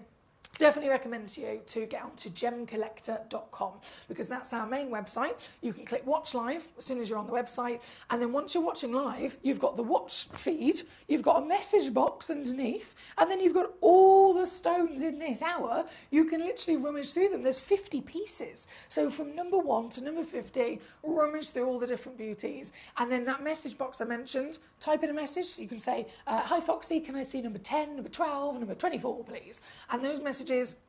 definitely recommend to you to get onto gemcollector.com, because that's our main website. You can click watch live as soon as you're on the website, and then once you're watching live, you've got the watch feed, you've got a message box underneath, and then you've got all the stones in this hour. You can literally rummage through them. There's 50 pieces. So from number 1 to number 50, rummage through all the different beauties. And then that message box I mentioned, type in a message. So you can say, hi Foxy, can I see number 10, number 12, number 24, please? And those messages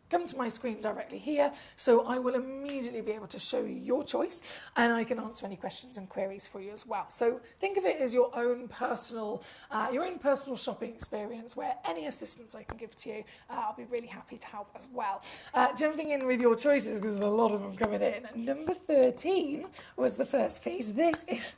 come to my screen directly here, so I will immediately be able to show you your choice, and I can answer any questions and queries for you as well. So think of it as your own personal shopping experience, where any assistance I can give to you, I'll be really happy to help as well. Jumping in with your choices, because there's a lot of them coming in. Number 13 was the first piece. This is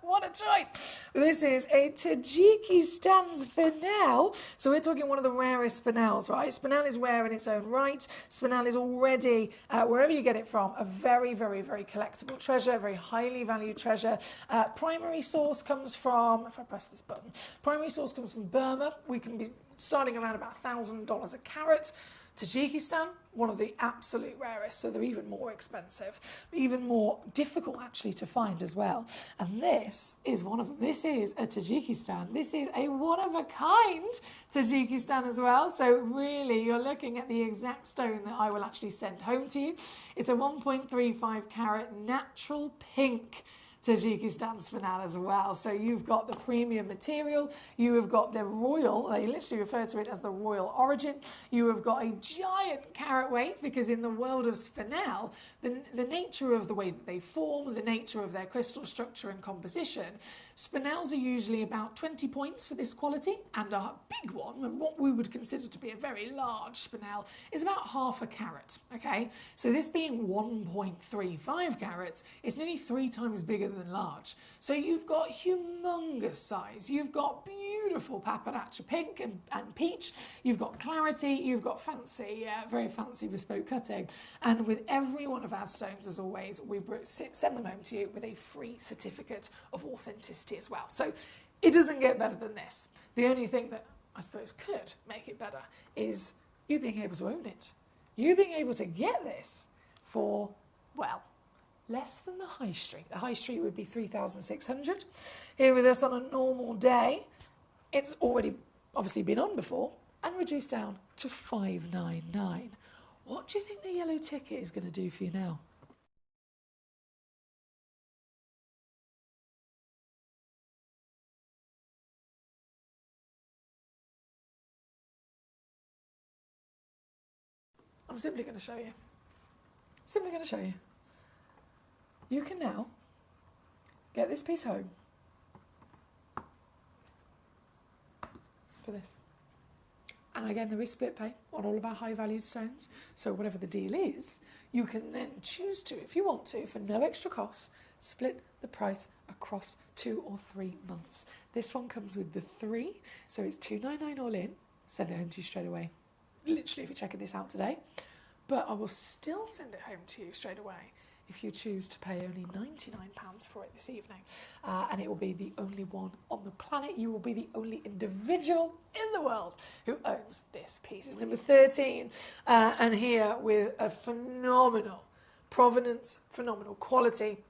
what a choice. This is a Tajikistan spinel. So we're talking one of the rarest spinels, right? Spinel is rare in its own right. Spinel is already, wherever you get it from, a very, very, very collectible treasure, a very highly valued treasure. Primary source comes from, if I press this button, primary source comes from Burma. We can be starting around about $1,000 a carat. Tajikistan, one of the absolute rarest, so they're even more expensive, even more difficult actually to find as well. And this is one of them. This is a Tajikistan. This is a one-of-a-kind Tajikistan as well. So really, you're looking at the exact stone that I will actually send home to you. It's a 1.35 carat natural pink Tajikistan spinel as well. So you've got the premium material, you have got the royal, they literally refer to it as the royal origin, you have got a giant carat weight, because in the world of spinel, the nature of the way that they form, the nature of their crystal structure and composition, spinels are usually about 20 points for this quality, and a big one, what we would consider to be a very large spinel, is about half a carat, okay? So this being 1.35 carats, it's nearly 3 times bigger than large. So you've got humongous size, you've got beautiful paparazzi pink and peach, you've got clarity, you've got fancy, very fancy bespoke cutting, and with every one of our stones, as always, we send them home to you with a free certificate of authenticity as well. So it doesn't get better than this. The only thing that I suppose, could make it better is you being able to own it. You being able to get this for, well, less than the high street. The high street would be 3,600. Here with us on a normal day, it's already obviously been on before and reduced down to 599. What do you think the yellow ticket is going to do for you now? I'm simply going to show you. Simply going to show you. You can now get this piece home for this. And again, there is split pay on all of our high valued stones. So whatever the deal is, you can then choose to, if you want to, for no extra cost, split the price across 2 or 3 months. This one comes with the 3, so it's $299 all in. Send it home to you straight away. Literally, if you're checking this out today. But I will still send it home to you straight away if you choose to pay only £99 for it this evening. And it will be the only one on the planet. You will be the only individual in the world who owns this piece. It's number 13. And here with a phenomenal provenance, phenomenal quality,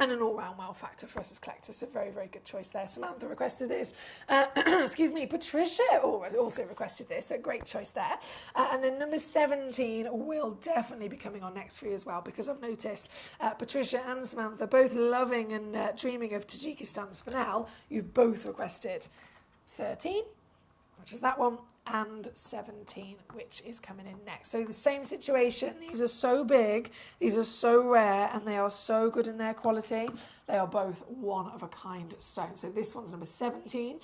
and an all-round wow factor for us as collectors. So very, very good choice there. Samantha requested this. Excuse me, Patricia also requested this. A great choice there. And then number 17 will definitely be coming on next for you as well, because I've noticed Patricia and Samantha both loving and dreaming of Tajikistan's Fanal. You've both requested 13, which is that one, and 17, which is coming in next. So the same situation. These are so big, these are so rare, and they are so good in their quality. They are both one-of-a-kind stones. So this one's number 17,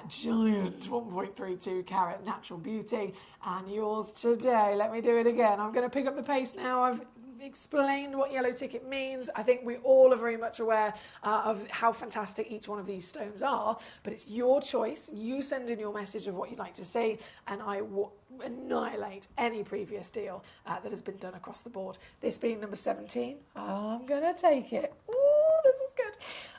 giant 1.32 carat natural beauty, and yours today. Let me do it again. I'm going to pick up the pace now. I've explained what yellow ticket means. I think we all are very much aware of how fantastic each one of these stones are, but it's your choice. You send in your message of what you'd like to see, and I will annihilate any previous deal that has been done across the board. This being number 17, I'm going to take it. Ooh, this is good.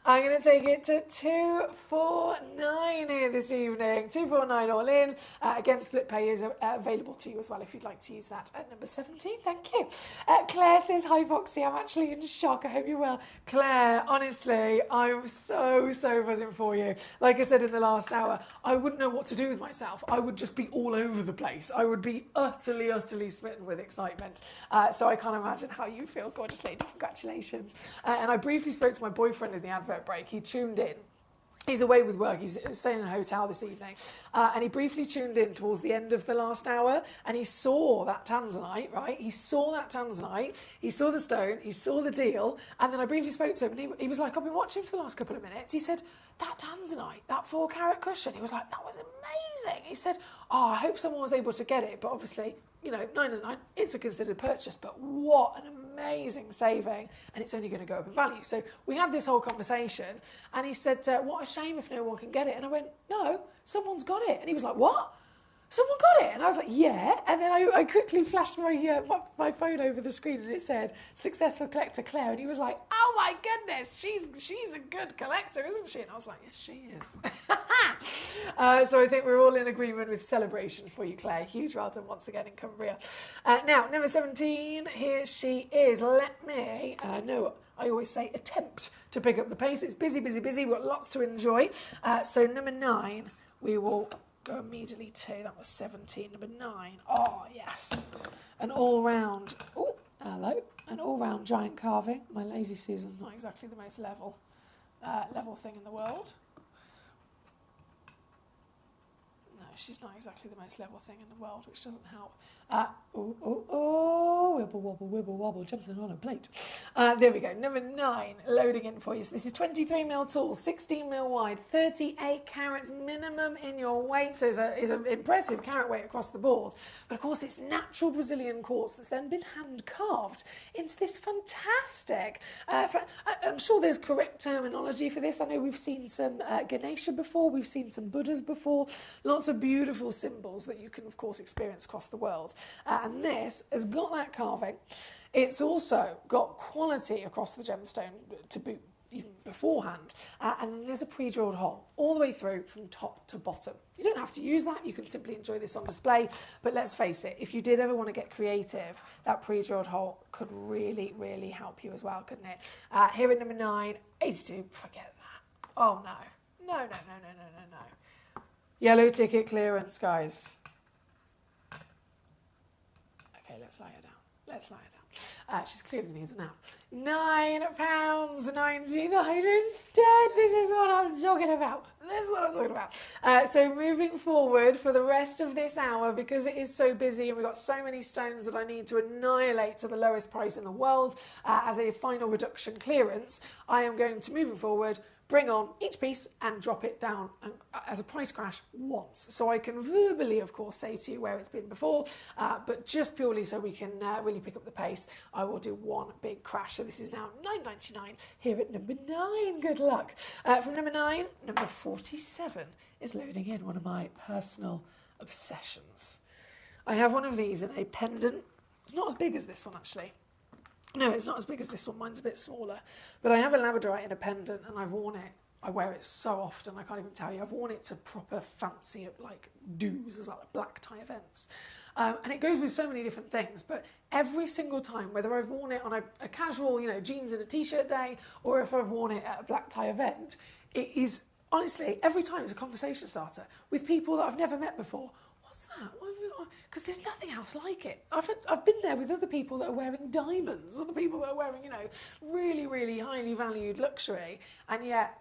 I'm going to take it to 249 here this evening. 249 all in. Again, split pay is available to you as well if you'd like to use that at number 17. Thank you. Claire says, hi Foxy, I'm actually in shock. I hope you're well. Claire, honestly, I'm so buzzing for you. Like I said in the last hour, I wouldn't know what to do with myself. I would just be all over the place. I would be utterly smitten with excitement. So I can't imagine how you feel, gorgeous lady. Congratulations. And I briefly spoke to my boyfriend in the advert break. He tuned in. He's away with work. He's staying in a hotel this evening. And he briefly tuned in towards the end of the last hour, and he saw that tanzanite, right? He saw that tanzanite. He saw the stone. He saw the deal. And then I briefly spoke to him, and he was like, I've been watching for the last couple of minutes. He said, that tanzanite, that 4 carat cushion. He was like, that was amazing. He said, oh, I hope someone was able to get it. But obviously, you know, 999, it's a considered purchase, but what an amazing saving, and it's only going to go up in value. So we had this whole conversation, and he said, what a shame if no one can get it. And I went, no, someone's got it. And he was like, what? Someone got it? And I was like, yeah. And then I quickly flashed my phone over the screen, and it said, successful collector Claire. And he was like, oh my goodness, she's a good collector, isn't she? And I was like, yes, she is. So I think we're all in agreement with celebration for you, Claire. Huge well done once again in Cumbria. Now, number 17, here she is. Let me, and I know I always say attempt to pick up the pace. It's busy. We've got lots to enjoy. So number 9, we will go immediately to. That was 17. Number 9. Oh, yes. An all-round, oh, hello. An all-round giant carving. My Lazy Susan's not exactly the most level thing in the world. She's not exactly the most level thing in the world, which doesn't help. Wibble wobble, jumps on a plate. There we go. Number 9, loading in for you. So this is 23mm tall, 16mm wide, 38 carats minimum in your weight. So it's an impressive carat weight across the board. But of course, it's natural Brazilian quartz that's then been hand carved into this fantastic. I'm sure there's correct terminology for this. I know we've seen some Ganesha before. We've seen some Buddhas before. Lots of beautiful symbols that you can, of course, experience across the world. And this has got that carving. It's also got quality across the gemstone to boot, even beforehand. And then there's a pre-drilled hole all the way through from top to bottom. You don't have to use that, you can simply enjoy this on display, but let's face it, if you did ever want to get creative, that pre-drilled hole could really, really help you as well, couldn't it? Here at number 9, 82, forget that. Oh no. No, no, no, no, no, no, no. Yellow ticket clearance, guys. Okay, let's lie her down. Let's lie her down. She's clearly needs a nap. £9.99 instead. This is what I'm talking about. This is what I'm talking about. So moving forward for the rest of this hour, because it is so busy and we've got so many stones that I need to annihilate to the lowest price in the world as a final reduction clearance, I am going to, moving forward, bring on each piece and drop it down as a price crash once. So I can verbally, of course, say to you where it's been before, but just purely so we can really pick up the pace, I will do one big crash. So this is now $9.99 here at number 9. Good luck. From number 9, number 47 is loading in one of my personal obsessions. I have one of these in a pendant. It's not as big as this one, actually. No, it's not as big as this one. Mine's a bit smaller. But I have a labradorite in a pendant, and I've worn it. I wear it so often, I can't even tell you. I've worn it to proper fancy, like, do's, as like black tie events. And it goes with so many different things. But every single time, whether I've worn it on a casual, you know, jeans and a T-shirt day, or if I've worn it at a black tie event, it is, honestly, every time it's a conversation starter with people that I've never met before. What's that? Because there's nothing else like it. I've been there with other people that are wearing diamonds, other people that are wearing, you know, really, really highly valued luxury, and yet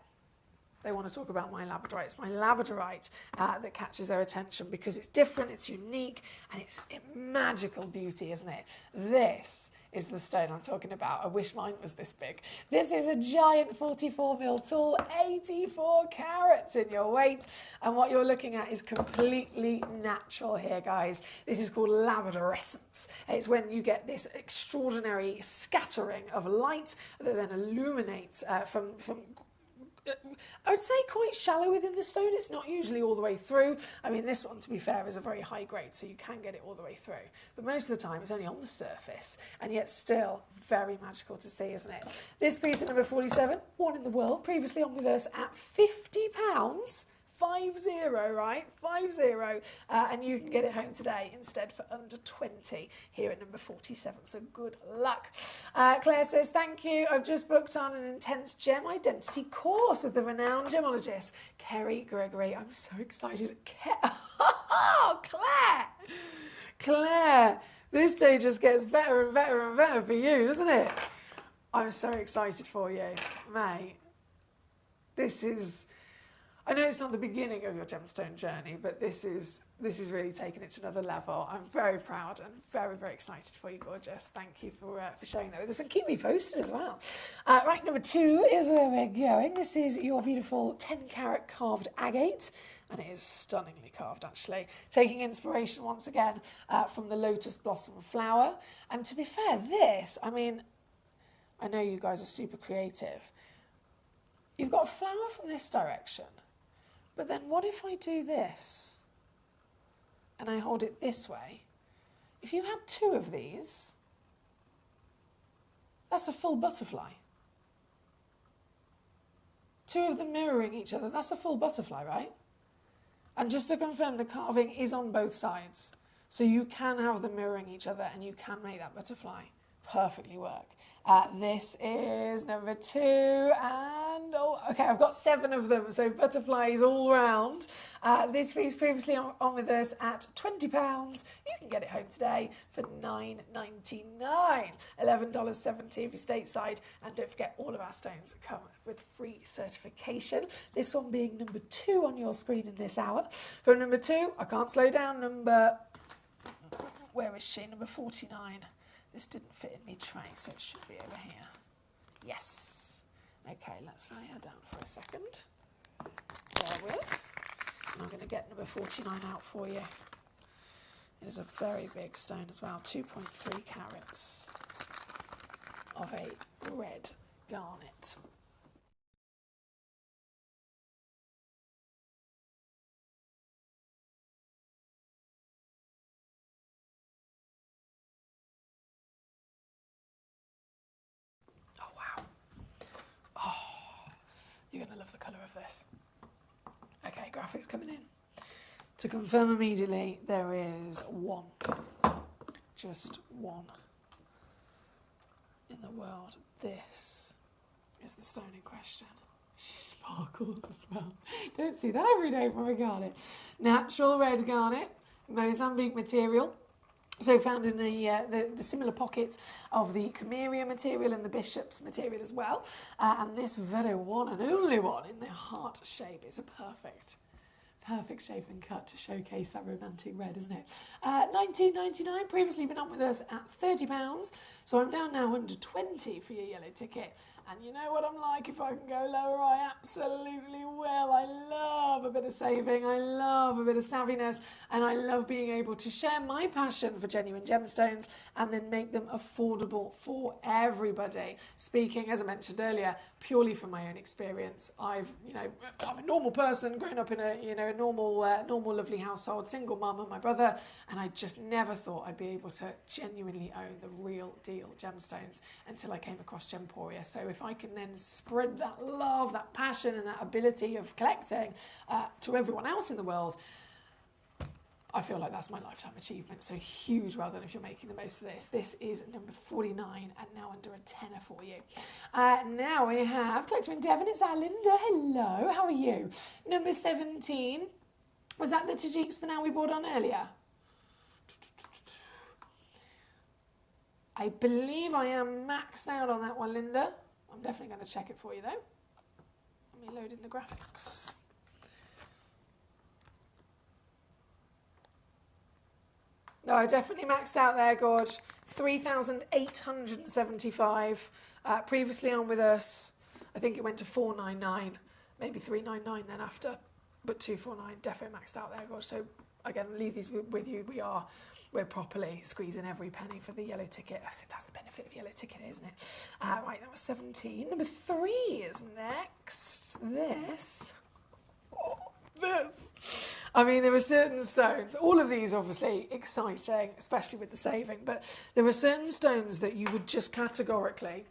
they want to talk about my labradorite. It's my labradorite that catches their attention because it's different, it's unique, and it's magical beauty, isn't it? This is the stone I'm talking about. I wish mine was this big. This is a giant 44mm tall, 84 carats in your weight. And what you're looking at is completely natural here, guys. This is called labradorescence. It's when you get this extraordinary scattering of light that then illuminates from I would say quite shallow within the stone. It's not usually all the way through. I mean, this one, to be fair, is a very high grade, so you can get it all the way through. But most of the time, it's only on the surface, and yet still very magical to see, isn't it? This piece at number 47, one in the world, previously on with us at £50. 50, right? 50. And you can get it home today instead for under 20 here at number 47. So good luck. Claire says, thank you. I've just booked on an intense gem identity course with the renowned gemologist, Kerry Gregory. I'm so excited. Oh, Claire, this day just gets better and better and better for you, doesn't it? I'm so excited for you, mate. This is... I know it's not the beginning of your gemstone journey, but this is really taking it to another level. I'm very proud and very, very excited for you, gorgeous. Thank you for sharing that with us, and keep me posted as well. Right, number 2 is where we're going. This is your beautiful 10-carat carved agate, and it is stunningly carved, actually. Taking inspiration once again from the lotus blossom flower. And to be fair, this, I mean, I know you guys are super creative. You've got a flower from this direction. But then what if I do this and I hold it this way? If you had 2 of these, that's a full butterfly. 2 of them mirroring each other, that's a full butterfly, right? And just to confirm, the carving is on both sides. So you can have them mirroring each other and you can make that butterfly perfectly work. This is number 2, and okay, I've got 7 of them, so butterflies all round. This piece previously on with us at £20. You can get it home today for $9.99, $11.70 if you're stateside, and don't forget all of our stones come with free certification. This one being number 2 on your screen in this hour. For number 2, I can't slow down. Where is she? Number 49. This didn't fit in my tray, so it should be over here. Yes. Okay, let's lay her down for a second. Bear with. And I'm going to get number 49 out for you. It is a very big stone as well, 2.3 carats of a red garnet. colour of this. Okay, graphics coming in. To confirm immediately, there is one. Just one in the world. This is the stone in question. She sparkles as well. Don't see that every day from a garnet. Natural red garnet, Mozambique material. So found in the similar pockets of the Cameria material and the Bishop's material as well. And this very one and only one in the heart shape is a perfect shape and cut to showcase that romantic red, isn't it? $19.99, previously been up with us at £30, so I'm down now under 20 for your yellow ticket. And you know what I'm like, if I can go lower, I absolutely will. I love a bit of saving, I love a bit of savviness, and I love being able to share my passion for genuine gemstones and then make them affordable for everybody. Speaking, as I mentioned earlier, purely from my own experience. I'm a normal person, grown up in a normal lovely household, single mum and my brother, and I just never thought I'd be able to genuinely own the real deal gemstones until I came across Gemporia. So if I can then spread that love, that passion and that ability of collecting to everyone else in the world, I feel like that's my lifetime achievement. So huge well done if you're making the most of this. This is number 49 and now under a tenner for you. Now we have Collector in Devon. It's our Linda. Hello, how are you? Number 17. Was that the Tajik Spinel we bought on earlier? I believe I am maxed out on that one, Linda. I'm definitely going to check it for you though. Let me load in the graphics. No, I definitely maxed out there, Gorge. 3,875. Previously on with us, I think it went to 499, maybe 399 then after, but 249 definitely maxed out there, Gorge. So again, leave these with you. We're properly squeezing every penny for the yellow ticket. I think that's the benefit of yellow ticket, isn't it? Right, that was 17. Number 3 is next. This. I mean, there are certain stones, all of these obviously exciting, especially with the saving, but there are certain stones that you would just categorically,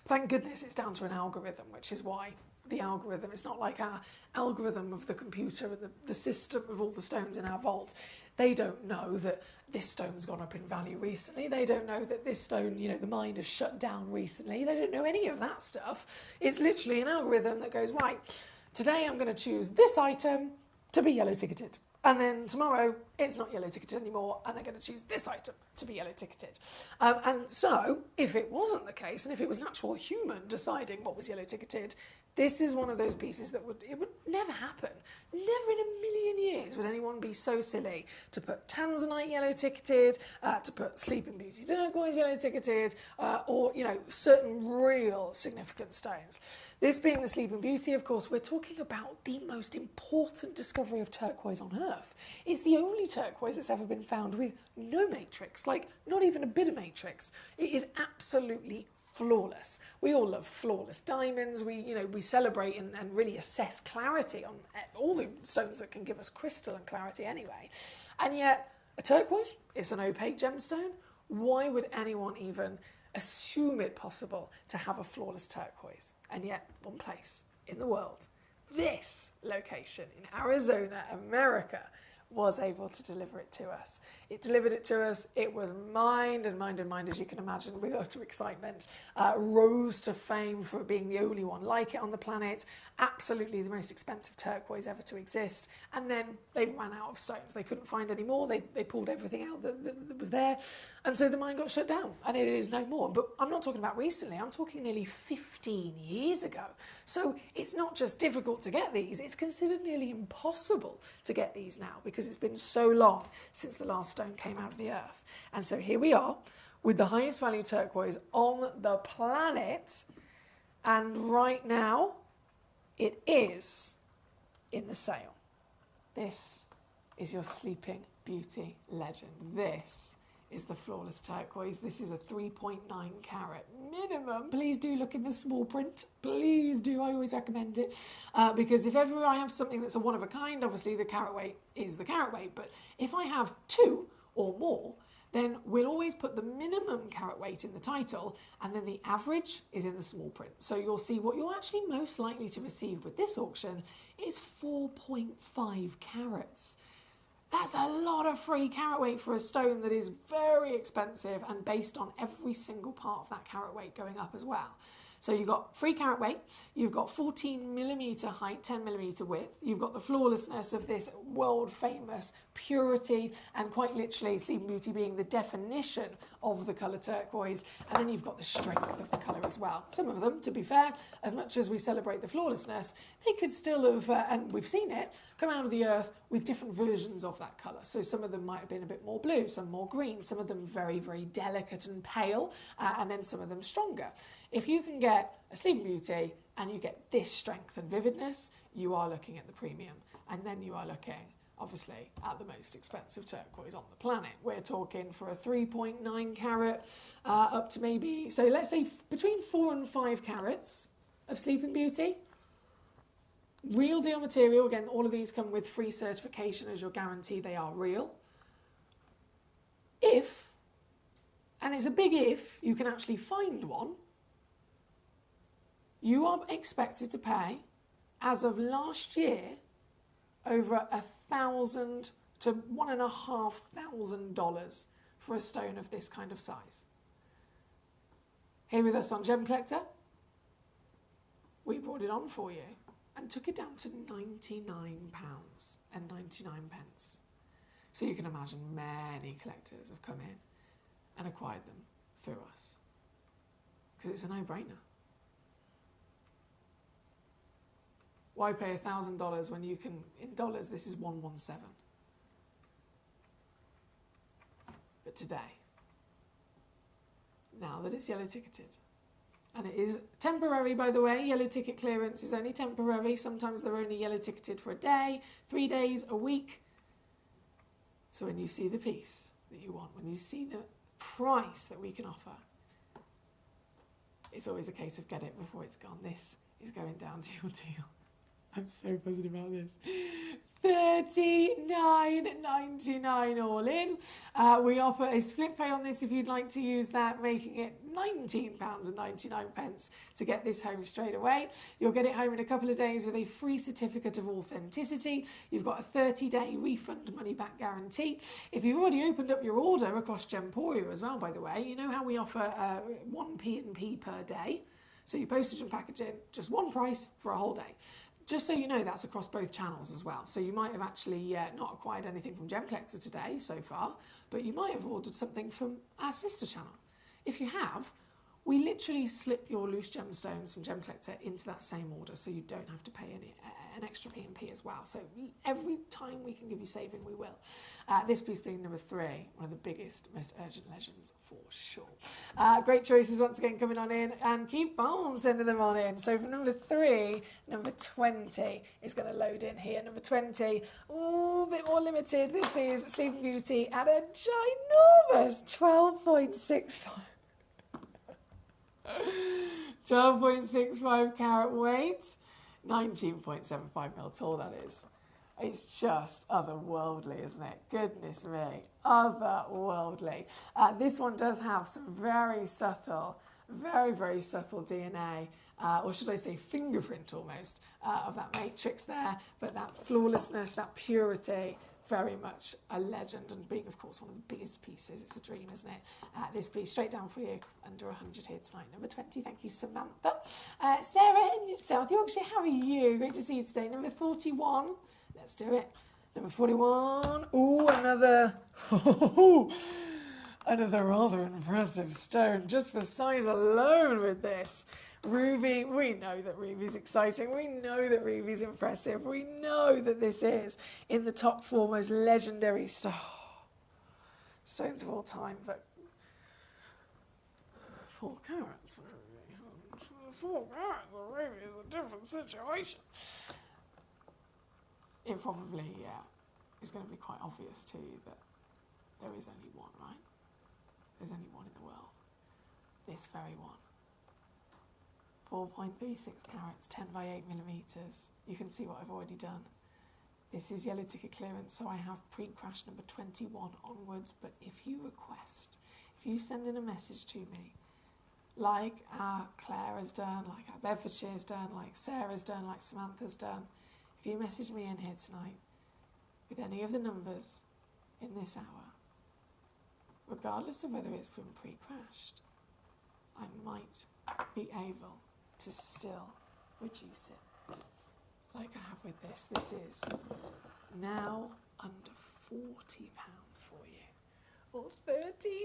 thank goodness it's down to an algorithm, which is why the algorithm, it's not like our algorithm of the computer and the system of all the stones in our vault. They don't know that this stone's gone up in value recently. They don't know that this stone, the mine has shut down recently. They don't know any of that stuff. It's literally an algorithm that goes, right, today I'm going to choose this item to be yellow ticketed. And then tomorrow it's not yellow ticketed anymore and they're going to choose this item to be yellow ticketed. And so if it wasn't the case and if it was an actual human deciding what was yellow ticketed, this is one of those pieces that would never happen. Never in a million years would anyone be so silly to put Tanzanite yellow ticketed, to put Sleeping Beauty turquoise yellow ticketed, or certain real significant stones. This being the Sleeping Beauty, of course, we're talking about the most important discovery of turquoise on Earth. It's the only turquoise that's ever been found with no matrix, like not even a bit of matrix. It is absolutely flawless. We all love flawless diamonds. We celebrate and really assess clarity on all the stones that can give us crystal and clarity anyway. And yet, a turquoise is an opaque gemstone. Why would anyone even assume it possible to have a flawless turquoise? And yet, one place in the world, this location in Arizona, America, was able to deliver it to us. It delivered it to us. It was mined, as you can imagine, with utter excitement. Rose to fame for being the only one like it on the planet. Absolutely the most expensive turquoise ever to exist. And then they ran out of stones. They couldn't find any more. They pulled everything out that was there. And so the mine got shut down and it is no more. But I'm not talking about recently. I'm talking nearly 15 years ago. So it's not just difficult to get these. It's considered nearly impossible to get these now because it's been so long since the last stone came out of the earth. And so here we are with the highest value turquoise on the planet. And right now, it is in the sale. This is your Sleeping Beauty legend. This is the flawless turquoise. This is a 3.9 carat minimum. Please do look in the small print. Please do. I always recommend it because if ever I have something that's a one of a kind, obviously the carat weight is the carat weight. But if I have 2 or more, then we'll always put the minimum carat weight in the title, and then the average is in the small print. So you'll see what you're actually most likely to receive with this auction is 4.5 carats. That's a lot of free carat weight for a stone that is very expensive and based on every single part of that carat weight going up as well. So you've got free carat weight, you've got 14mm height, 10mm width, you've got the flawlessness of this world famous purity and quite literally Sleeping Beauty being the definition of the colour turquoise, and then you've got the strength of the colour as well. Some of them, to be fair, as much as we celebrate the flawlessness, they could still have, and we've seen it, come out of the earth with different versions of that colour. So some of them might have been a bit more blue, some more green, some of them very, very delicate and pale, and then some of them stronger. If you can get a Sleeping Beauty and you get this strength and vividness, you are looking at the premium. And then you are looking, obviously, at the most expensive turquoise on the planet. We're talking for a 3.9 carat up to maybe, so let's say between 4 and 5 carats of Sleeping Beauty. Real deal material. Again, all of these come with free certification as your guarantee they are real. If, and it's a big if, you can actually find one, you are expected to pay, as of last year, over $1,000 to $1,500 for a stone of this kind of size. Here with us on Gemcollector, we brought it on for you and took it down to £99.99. So you can imagine many collectors have come in and acquired them through us, because it's a no-brainer. Why pay $1,000 when you can, in dollars, this is 117. But today, now that it's yellow ticketed, and it is temporary, by the way, yellow ticket clearance is only temporary. Sometimes they're only yellow ticketed for a day, 3 days, a week. So when you see the piece that you want, when you see the price that we can offer, it's always a case of get it before it's gone. This is going down to your deal. I'm so buzzing about this. $39.99 all in. We offer a split pay on this if you'd like to use that, making it £19.99 to get this home straight away. You'll get it home in a couple of days with a free certificate of authenticity. You've got a 30-day refund money-back guarantee. If you've already opened up your order across Gemporia as well, by the way, you know how we offer 1 P&P per day. So you postage and packaging, just one price for a whole day. Just so you know, that's across both channels as well. So you might have actually not acquired anything from Gemcollector today so far, but you might have ordered something from our sister channel. If you have, we literally slip your loose gemstones from Gemcollector into that same order, so you don't have to pay an extra P&P as well. So every time we can give you saving, we will. This piece being number 3, one of the biggest, most urgent legends for sure. Great choices once again coming on in, and keep on sending them on in. So for number 3, number 20 is going to load in here. Number 20, a bit more limited. This is Sleeping Beauty at a ginormous 12.65. 12.65 carat weight, 19.75 mil tall, that is. It's just otherworldly, isn't it? Goodness me, otherworldly. This one does have some very subtle, very, very subtle DNA, or should I say fingerprint almost, of that matrix there, but that flawlessness, that purity, very much a legend, and being, of course, one of the biggest pieces. It's a dream, isn't it? This piece straight down for you, under 100 here tonight. Number 20, thank you, Samantha. Sarah in South Yorkshire, how are you? Great to see you today. Number 41, let's do it. Number 41, another rather impressive stone, just for size alone with this. Ruby, we know that Ruby's exciting. We know that Ruby's impressive. We know that this is in the top 4 most legendary stones of all time. But 4 carats, 4 carats, Ruby is a different situation. It probably is going to be quite obvious to you that there is only one, right? There's only one in the world. This very one. 4.36 carats, 10 by 8 millimeters. You can see what I've already done. This is yellow ticket clearance, so I have pre-crash number 21 onwards, but if you request, if you send in a message to me, like Claire has done, like Bedfordshire's done, like Sarah's done, like Samantha's done, if you message me in here tonight with any of the numbers in this hour, regardless of whether it's been pre-crashed, I might be able to still reduce it like I have with this. This is now under £40 for you, or 13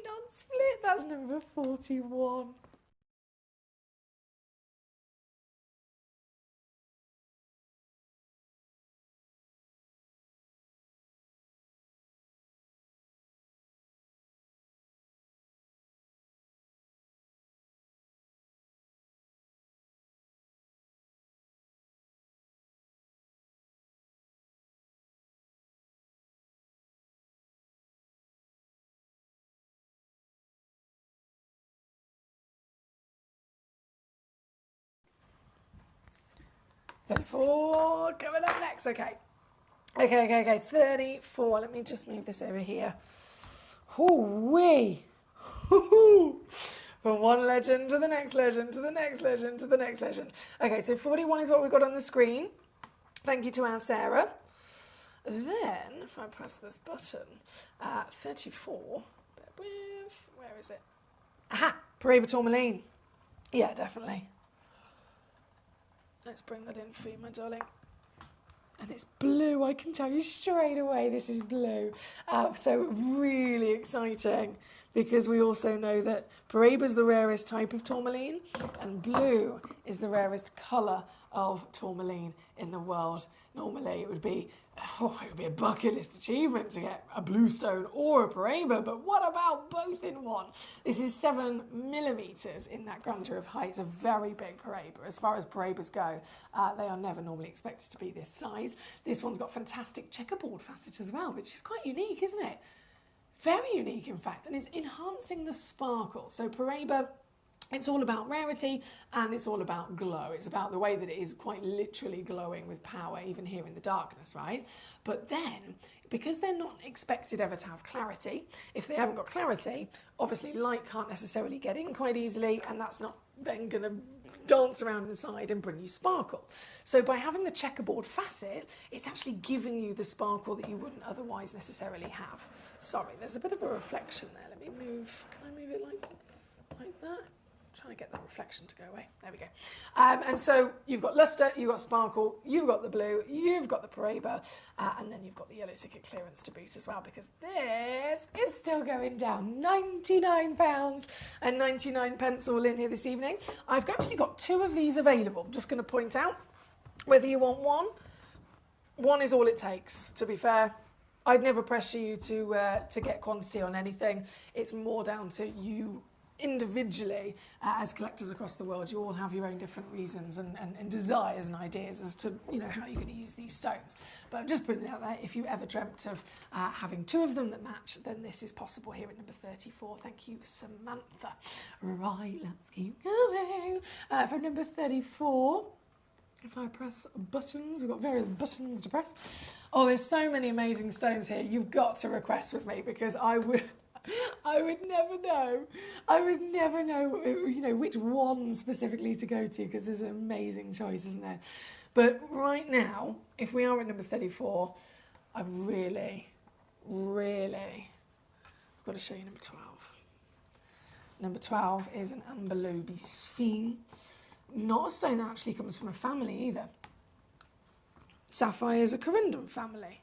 on split. That's number 41. $34 coming up next. Okay. 34. Let me just move this over here. Hoo-wee. From one legend to the next legend, to the next legend, to the next legend. Okay, so 41 is what we've got on the screen. Thank you to our Sarah. Then, if I press this button, 34, where is it? Aha, Paraiba Tourmaline. Yeah, definitely. Let's bring that in for you, my darling. And it's blue, I can tell you straight away this is blue. So really exciting, because we also know that Paraiba is the rarest type of tourmaline, and blue is the rarest colour of tourmaline in the world. Normally it would be a bucket list achievement to get a blue stone or a Paraiba, but what about both in one? This is 7mm in that grandeur of height. It's a very big Paraiba. As far as Paraibas go, they are never normally expected to be this size. This one's got fantastic checkerboard facet as well, which is quite unique, isn't it? Very unique, in fact, and it's enhancing the sparkle. So Paraiba, it's all about rarity and it's all about glow. It's about the way that it is quite literally glowing with power, even here in the darkness, right? But then, because they're not expected ever to have clarity, if they haven't got clarity, obviously light can't necessarily get in quite easily, and that's not then going to dance around inside and bring you sparkle. So by having the checkerboard facet, it's actually giving you the sparkle that you wouldn't otherwise necessarily have. Sorry, there's a bit of a reflection there. Let me move. Can I move it like that? Trying to get that reflection to go away. There we go. And so you've got luster, you've got sparkle, you've got the blue, you've got the Paraiba, and then you've got the yellow ticket clearance to boot as well, because this is still going down. £99 and 99 pence all in here this evening. I've actually got 2 of these available. I'm just going to point out whether you want one. One is all it takes, to be fair. I'd never pressure you to get quantity on anything. It's more down to you individually, as collectors across the world. You all have your own different reasons and desires and ideas as to, you know, how you're going to use these stones. But I'm just putting it out there, if you ever dreamt of having 2 of them that match, then this is possible here at number 34. Thank you, Samantha. Right, let's keep going. For number 34, if I press buttons, we've got various buttons to press. Oh, there's so many amazing stones here. You've got to request with me, because I would never know. I would never know, you know, which one specifically to go to, because there's an amazing choice, isn't there? But right now, if we are at number 34, I've really got to show you number 12. Number 12 is an amber Amberlobe Sphene. Not a stone that actually comes from a family either. Sapphire is a corundum family.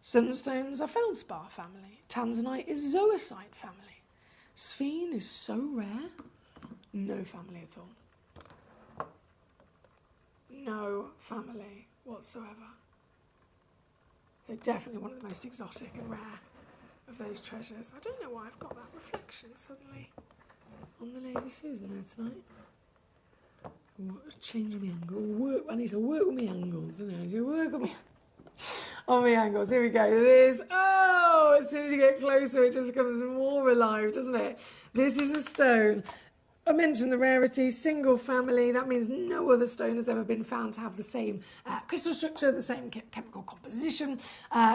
Sunstones are feldspar family. Tanzanite is zoisite family. Sphene is so rare, no family at all. No family whatsoever. They're definitely one of the most exotic and rare of those treasures. I don't know why I've got that reflection suddenly on the Lazy Susan there tonight. Change my angle. I need to work with my angles, don't I? I need to work on my angles. Here we go. It is. Oh, as soon as you get closer, it just becomes more alive, doesn't it? This is a stone I mentioned the rarity, single family. That means no other stone has ever been found to have the same crystal structure, the same chemical composition.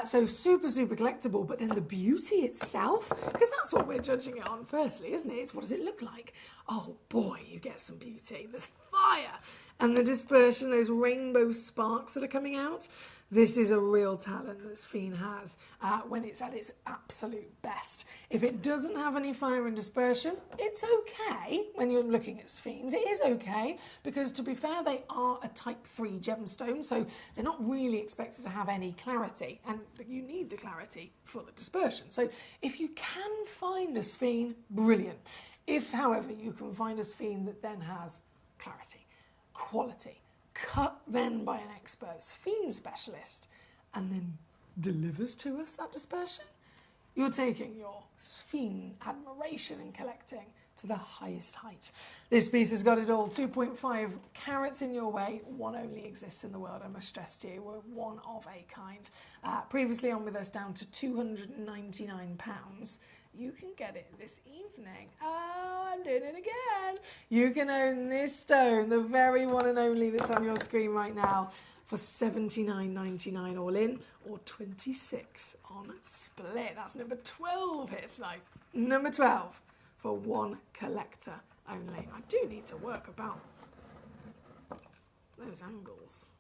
So super, super collectible. But then the beauty itself, because that's what we're judging it on firstly, isn't it? It's what does it look like? Oh boy, you get some beauty. There's fire. And the dispersion, those rainbow sparks that are coming out. This is a real talent that Sphene has when it's at its absolute best. If it doesn't have any fire and dispersion, it's okay when you're looking at Sphenes. It is okay because, to be fair, they are a type 3 gemstone, so they're not really expected to have any clarity, and you need the clarity for the dispersion. So if you can find a Sphene, brilliant. If, however, you can find a Sphene that then has clarity, quality, cut then by an expert Sphene specialist, and then delivers to us that dispersion, you're taking your Sphene admiration in collecting to the highest height. This piece has got it all. 2.5 carats in your way. One only exists in the world, I must stress to you. We're one of a kind. Previously on with us down to £299. You can get it this evening. Oh, I'm doing it again. You can own this stone, the very one and only that's on your screen right now, for $79.99 all in, or $26 on split. That's number 12 here tonight. Number 12 for one collector only. I do need to work about those angles.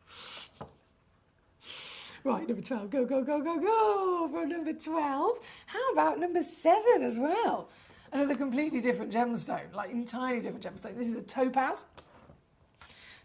Right, number 12, go, go, go, go, go for number 12. How about number 7 as well? Another completely different gemstone, like entirely different gemstone. This is a topaz.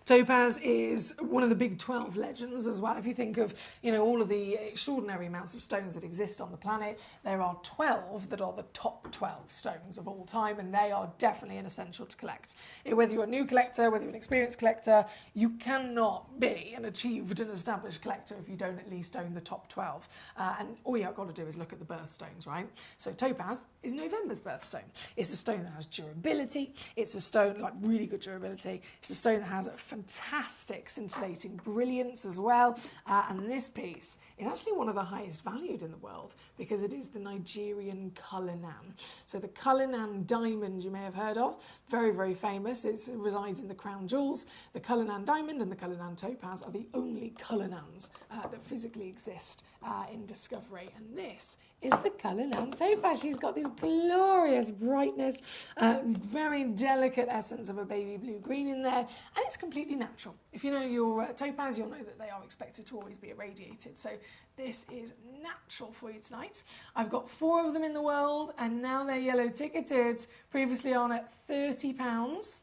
Topaz is one of the big 12 legends as well. If you think of, all of the extraordinary amounts of stones that exist on the planet, there are 12 that are the top 12 stones of all time, and they are definitely an essential to collect. Whether you're a new collector, whether you're an experienced collector, you cannot be an achieved and established collector if you don't at least own the top 12. And all you've got to do is look at the birthstones, right? So topaz is November's birthstone. It's a stone that has durability. It's a stone, like really good durability. It's a stone that has a fantastic scintillating brilliance as well, and this piece is actually one of the highest valued in the world because it is the Nigerian Cullinan. So the Cullinan diamond you may have heard of, very, very famous. It resides in the crown jewels. The Cullinan diamond and the Cullinan topaz are the only Cullinans that physically exist in discovery, and this is the Cullinan topaz. She's got this glorious brightness, very delicate essence of a baby blue-green in there, and it's completely natural. If you know your topaz, you'll know that they are expected to always be irradiated. So this is natural for you tonight. I've got 4 of them in the world, and now they're yellow ticketed, previously on at £30.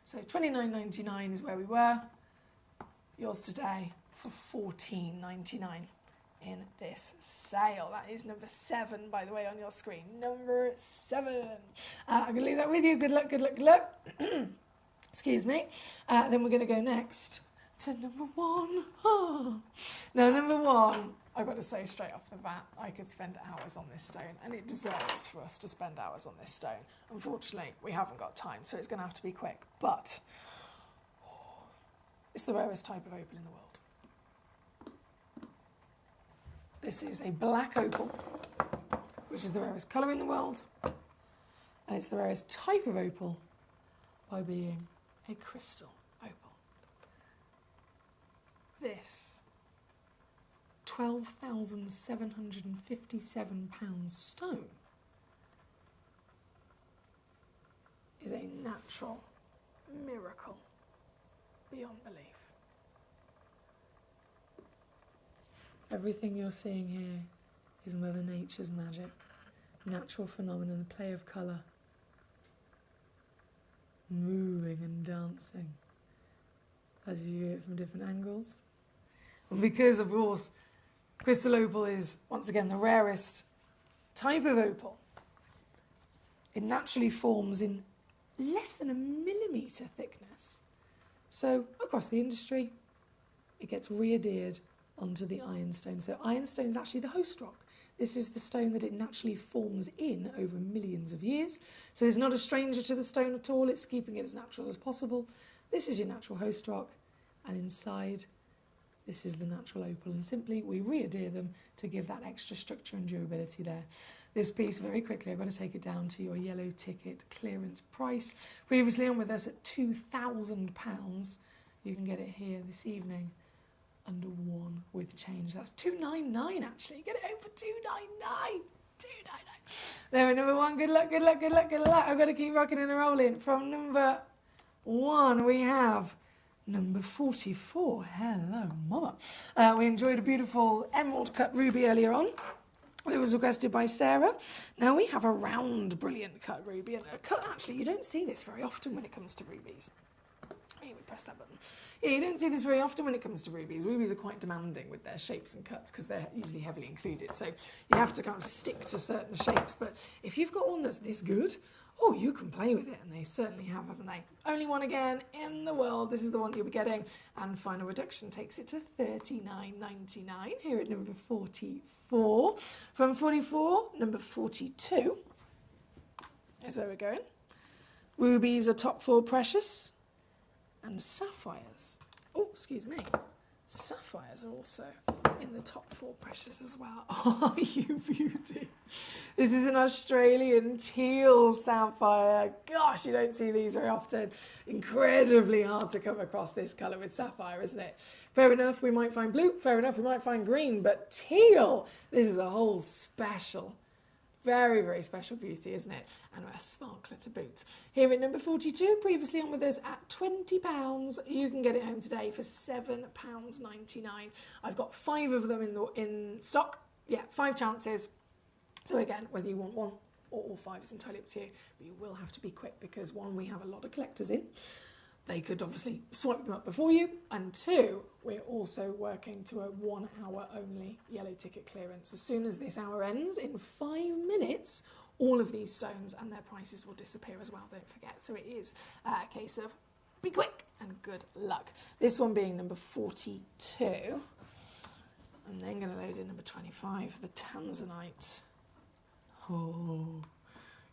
So $29.99 is where we were. Yours today for $14.99. in this sale. That is number 7, by the way, on your screen. Number 7. I'm going to leave that with you. Good luck, good luck, good luck. Excuse me. Then we're going to go next to number 1. Oh. Now, number 1, I've got to say straight off the bat, I could spend hours on this stone, and it deserves for us to spend hours on this stone. Unfortunately, we haven't got time, so it's going to have to be quick. But it's the rarest type of opal in the world. This is a black opal, which is the rarest colour in the world, and it's the rarest type of opal by being a crystal opal. This £12,757 stone is a natural miracle beyond belief. Everything you're seeing here is Mother Nature's magic, natural phenomenon, the play of colour, moving and dancing as you view it from different angles. And because, of course, crystal opal is, once again, the rarest type of opal, it naturally forms in less than a millimetre thickness. So, across the industry, it gets re-adhered onto the ironstone. So ironstone is actually the host rock. This is the stone that it naturally forms in over millions of years. So it's not a stranger to the stone at all. It's keeping it as natural as possible. This is your natural host rock, and inside, this is the natural opal. And simply, we re-adhere them to give that extra structure and durability there. this piece very quickly. I've got to take it down to your yellow ticket clearance price. Previously on with us at £2,000. You can get it here this evening under one with change. That's $299 actually. Get it home for $299. There, number one. Good luck, good luck, good luck, good luck. I've got to keep rocking and rolling. From number one, we have number 44. Hello, mama. We enjoyed a beautiful emerald cut ruby earlier on. It was requested by Sarah. Now we have a round, brilliant cut ruby. And a cut, actually, you don't see this very often when it comes to rubies. Here, we press that button. Yeah, you don't see this very often when it comes to rubies. Rubies are quite demanding with their shapes and cuts because they're usually heavily included. So you have to kind of stick to certain shapes. But if you've got one that's this good, oh, you can play with it. And they certainly have, haven't they? Only one again in the world. This is the one you'll be getting. And final reduction takes it to $39.99 here at number 44. From 44, number 42 is where we're going. Rubies are top 4 precious. And sapphires, oh, excuse me, sapphires are also in the top 4 precious as well. Oh, you beauty. This is an Australian teal sapphire. Gosh, you don't see these very often. Incredibly hard to come across this colour with sapphire, isn't it? Fair enough, we might find blue. Fair enough, we might find green. But teal, this is a whole special. Very, very special beauty, isn't it? And a sparkler to boot. Here at number 42, previously on with us at £20. You can get it home today for £7.99. I've got 5 of them in stock. Yeah, 5 chances. So again, whether you want one or all 5 is entirely up to you. But you will have to be quick because 1, we have a lot of collectors in. They could obviously swipe them up before you. And 2, we're also working to a 1 hour only yellow ticket clearance. As soon as this hour ends, in 5 minutes, all of these stones and their prices will disappear as well, don't forget. So it is a case of be quick and good luck. This one being number 42. I'm then going to load in number 25, the Tanzanite. Oh,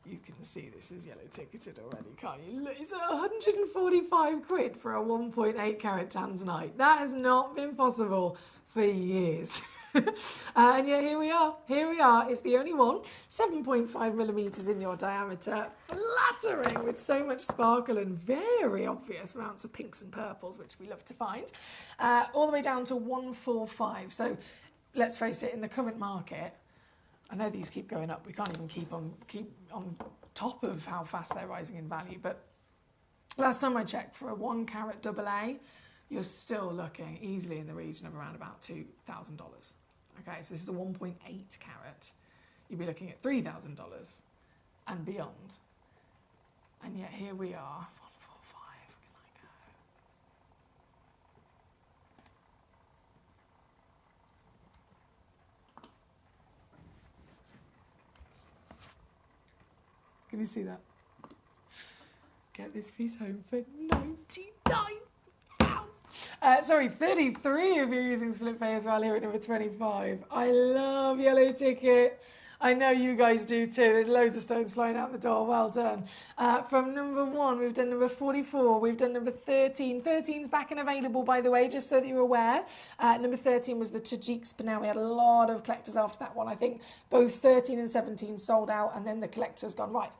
you can see this is yellow ticketed already, can't you? Look, it's 145 quid for a 1.8 carat Tanzanite. That has not been possible for years. And yet here we are. Here we are. It's the only one. 7.5 millimetres in your diameter. Flattering with so much sparkle and very obvious amounts of pinks and purples, which we love to find. All the way down to 145. So let's face it, in the current market, I know these keep going up. We can't even keep on top of how fast they're rising in value. But last time I checked, for a 1 carat AA, you're still looking easily in the region of around about $2,000. Okay, so this is a 1.8 carat. You'd be looking at $3,000 and beyond. And yet here we are. 145. Can I go? Can you see that? Get this piece home for £99. Sorry, 33 if you're using Split Pay as well here at number 25. I love yellow ticket. I know you guys do too. There's loads of stones flying out the door. Well done. From number 1, we've done number 44. We've done number 13. 13's back and available, by the way, just so that you're aware. Number 13 was the Tajik Spinel. We had a lot of collectors after that one. I think both 13 and 17 sold out, and then the collector's gone, right,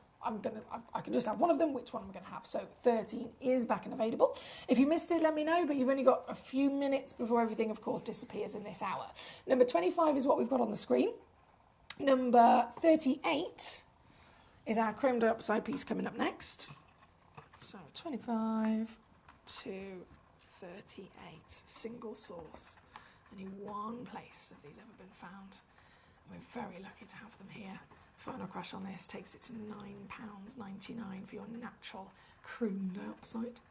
I can just have one of them. Which one am I going to have? So 13 is back and available. If you missed it, let me know, but you've only got a few minutes before everything, of course, disappears in this hour. Number 25 is what we've got on the screen. Number 38 is our chrome dioxide piece coming up next. So 25 to 38, single source. Only one place have these ever been found. And we're very lucky to have them here. Final crash on this takes it to £9.99 for your natural chrome dioxide.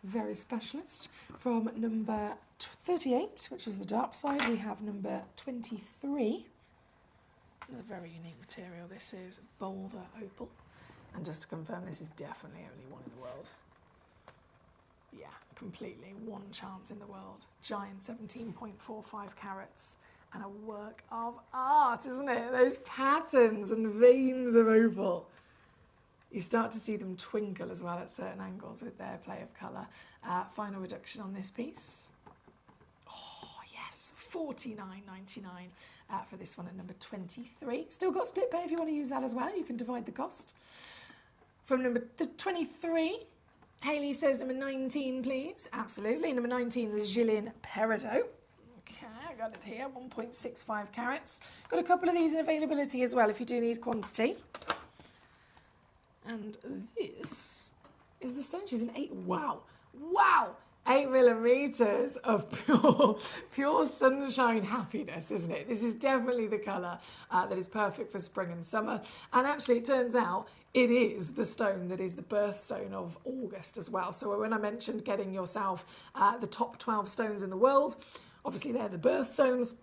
Very specialist. From number 38, which is the dark side, we have number 23. Another very unique material. This is Boulder Opal. And just to confirm, this is definitely only one in the world. Yeah, completely. One chance in the world. Giant 17.45 carats. And a work of art, isn't it? Those patterns and veins of opal. You start to see them twinkle as well at certain angles with their play of colour. Final reduction on this piece. Oh, yes. That's $49.99 for this one at number 23. Still got split pay if you want to use that as well. You can divide the cost. From number 23, Hayley says number 19, please. Absolutely. Number 19, the Gillin Peridot. Okay, I got it here, 1.65 carats. Got a couple of these in availability as well if you do need quantity. And this is the stone. She's an 8. Wow. 8 millimeters of pure sunshine happiness, isn't it? This is definitely the colour that is perfect for spring and summer. And actually, it turns out it is the stone that is the birthstone of August as well. So when I mentioned getting yourself the top 12 stones in the world, obviously they're the birthstones.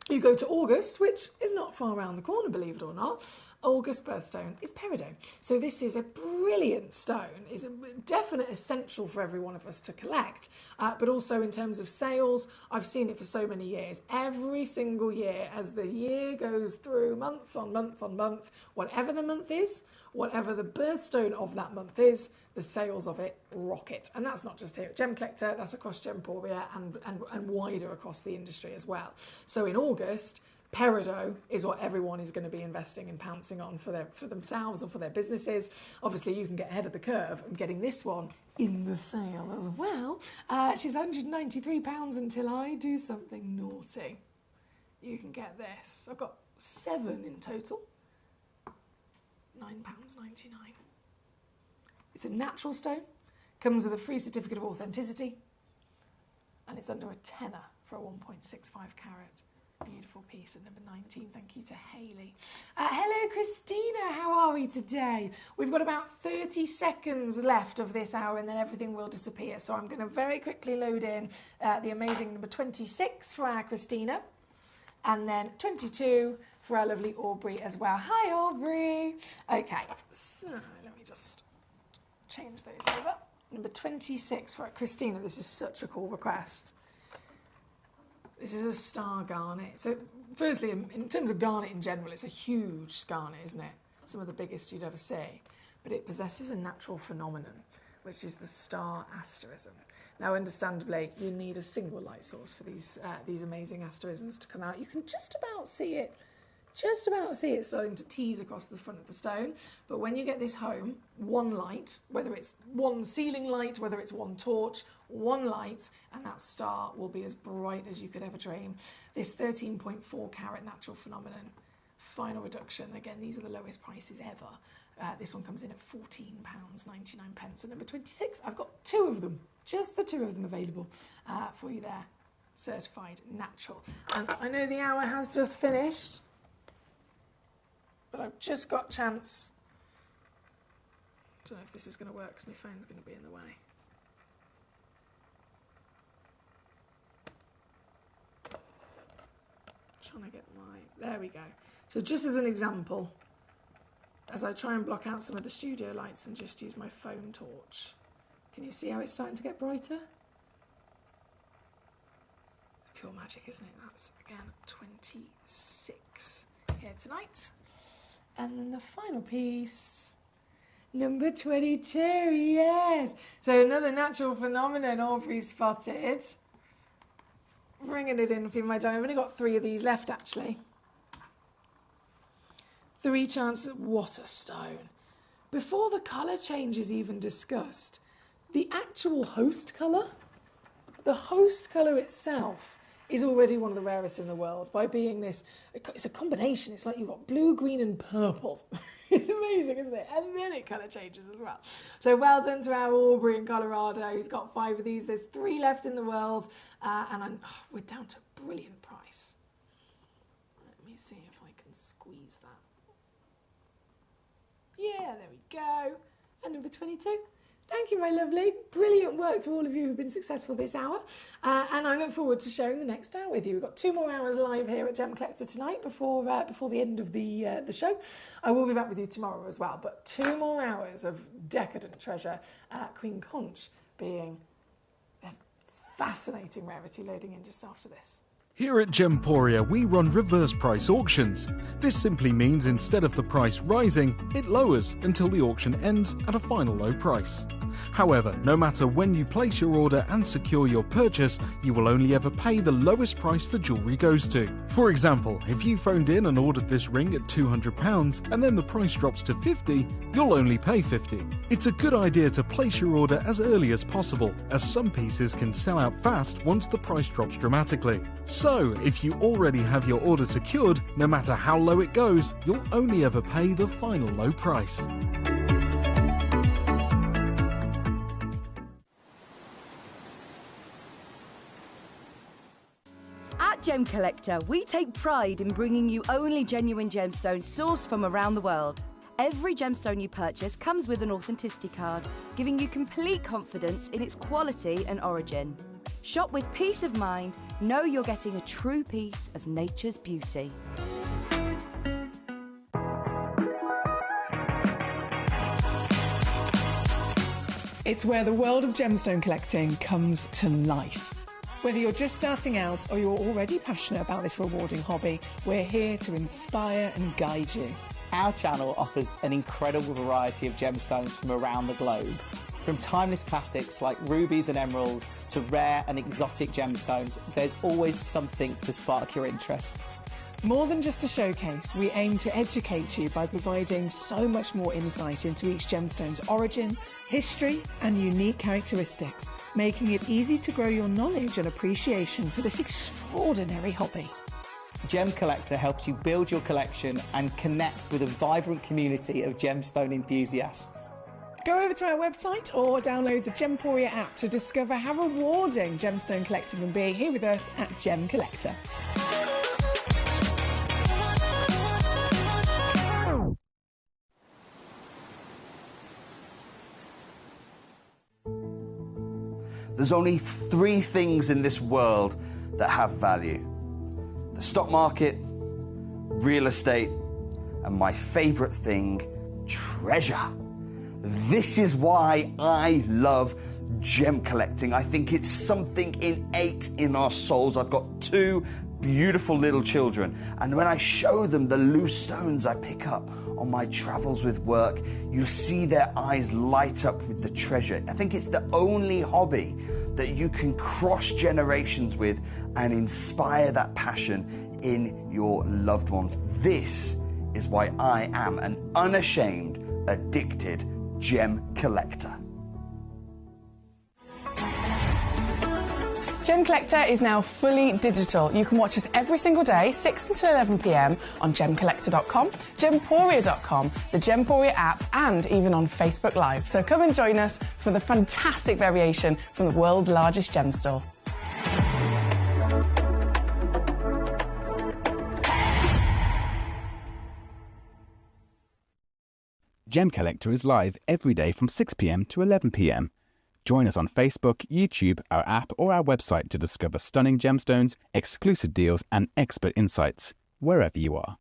You go to August, which is not far around the corner, believe it or not. August birthstone is peridot. So this is a brilliant stone. It's a definite essential for every one of us to collect. But also in terms of sales, I've seen it for so many years. Every single year, as the year goes through, month on month on month, whatever the month is, whatever the birthstone of that month is, the sales of it rocket. And that's not just here at Gemcollector, that's across Gemporia and wider across the industry as well. So in August, peridot is what everyone is going to be investing and pouncing on for themselves or for their businesses. Obviously, you can get ahead of the curve and getting this one in the sale as well. She's £193 until I do something naughty. You can get this. I've got 7 in total. £9.99. It's a natural stone, comes with a free certificate of authenticity, and it's under a tenner for a 1.65 carat. Beautiful piece at number 19. Thank you to Hayley. Hello, Christina. How are we today? We've got about 30 seconds left of this hour, and then everything will disappear. So I'm going to very quickly load in the amazing number 26 for our Christina, and then 22 for our lovely Aubrey as well. Hi, Aubrey. Okay, so let me just change those over. Number 26 for Christina. This is such a cool request. This is a star garnet. So firstly, in terms of garnet in general, it's a huge garnet, isn't it? Some of the biggest you'd ever see. But it possesses a natural phenomenon, which is the star asterism. Now, understandably, you need a single light source for these amazing asterisms to come out. You can just about see it starting to tease across the front of the stone. But when you get this home, one light, whether it's one ceiling light, whether it's one torch, one light, and that star will be as bright as you could ever dream. This 13.4 carat natural phenomenon, final reduction. Again, these are the lowest prices ever. This one comes in at £14.99. And number 26, I've got 2 of them, just the 2 of them available for you there. Certified natural. And I know the hour has just finished, but I've just got a chance. I don't know if this is going to work because my phone's going to be in the way. Trying to get there we go. So just as an example, as I try and block out some of the studio lights and just use my phone torch, can you see how it's starting to get brighter? It's pure magic, isn't it? That's, again, 26 here tonight. And then the final piece, number 22, yes. So another natural phenomenon Aubrey spotted. Bringing it in for you, my darling. I've only got 3 of these left, actually. 3 chances. What a stone. Before the colour change is even discussed, the actual host colour, the host colour itself is already one of the rarest in the world by being this, it's a combination. It's like you've got blue, green and purple. It's amazing, isn't it? And then it colour changes as well. So well done to our Aubrey in Colorado. He's got 5 of these. There's 3 left in the world. And we're down to a brilliant price. Let me see if I can squeeze that. Yeah, there we go. And number 22. Thank you, my lovely. Brilliant work to all of you who've been successful this hour. And I look forward to sharing the next hour with you. We've got 2 more hours live here at Gemcollector tonight before the end of the show. I will be back with you tomorrow as well. But 2 more hours of decadent treasure. Queen Conch being a fascinating rarity loading in just after this. Here at Gemporia, we run reverse price auctions. This simply means instead of the price rising, it lowers until the auction ends at a final low price. However, no matter when you place your order and secure your purchase, you will only ever pay the lowest price the jewellery goes to. For example, if you phoned in and ordered this ring at £200 and then the price drops to £50, you'll only pay £50. It's a good idea to place your order as early as possible, as some pieces can sell out fast once the price drops dramatically. So, if you already have your order secured, no matter how low it goes, you'll only ever pay the final low price. At Gemcollector, we take pride in bringing you only genuine gemstones sourced from around the world. Every gemstone you purchase comes with an authenticity card, giving you complete confidence in its quality and origin. Shop with peace of mind, know you're getting a true piece of nature's beauty. It's where the world of gemstone collecting comes to life. Whether you're just starting out or you're already passionate about this rewarding hobby, we're here to inspire and guide you. Our channel offers an incredible variety of gemstones from around the globe. From timeless classics like rubies and emeralds to rare and exotic gemstones, there's always something to spark your interest. More than just a showcase, we aim to educate you by providing so much more insight into each gemstone's origin, history, and unique characteristics, making it easy to grow your knowledge and appreciation for this extraordinary hobby. Gemcollector helps you build your collection and connect with a vibrant community of gemstone enthusiasts. Go over to our website or download the Gemporia app to discover how rewarding gemstone collecting can be here with us at Gemcollector. There's only 3 things in this world that have value: the stock market, real estate, and my favorite thing, treasure. This is why I love gem collecting. I think it's something innate in our souls. I've got 2 beautiful little children, and when I show them the loose stones I pick up on my travels with work, you see their eyes light up with the treasure. I think it's the only hobby that you can cross generations with and inspire that passion in your loved ones. This is why I am an unashamed, addicted gem collector. Gemcollector is now fully digital. You can watch us every single day, 6 until 11 p.m. on Gemcollector.com, Gemporia.com, the Gemporia app, and even on Facebook Live. So come and join us for the fantastic variation from the world's largest gem store. Gemcollector is live every day from 6 p.m. to 11 p.m. Join us on Facebook, YouTube, our app, or our website to discover stunning gemstones, exclusive deals, and expert insights, wherever you are.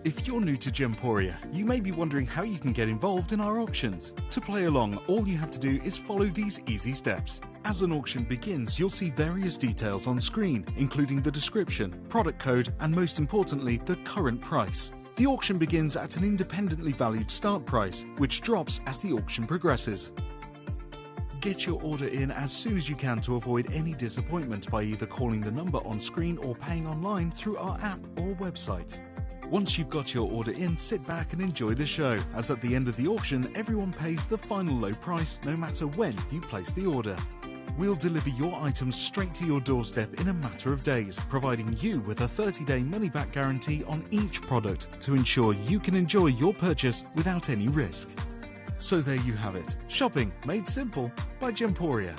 If you're new to Gemporia, you may be wondering how you can get involved in our auctions. To play along, all you have to do is follow these easy steps. As an auction begins, you'll see various details on screen, including the description, product code, and most importantly, the current price. The auction begins at an independently valued start price, which drops as the auction progresses. Get your order in as soon as you can to avoid any disappointment by either calling the number on screen or paying online through our app or website. Once you've got your order in, sit back and enjoy the show, as at the end of the auction, everyone pays the final low price no matter when you place the order. We'll deliver your items straight to your doorstep in a matter of days, providing you with a 30-day money-back guarantee on each product to ensure you can enjoy your purchase without any risk. So there you have it, shopping made simple by Gemporia.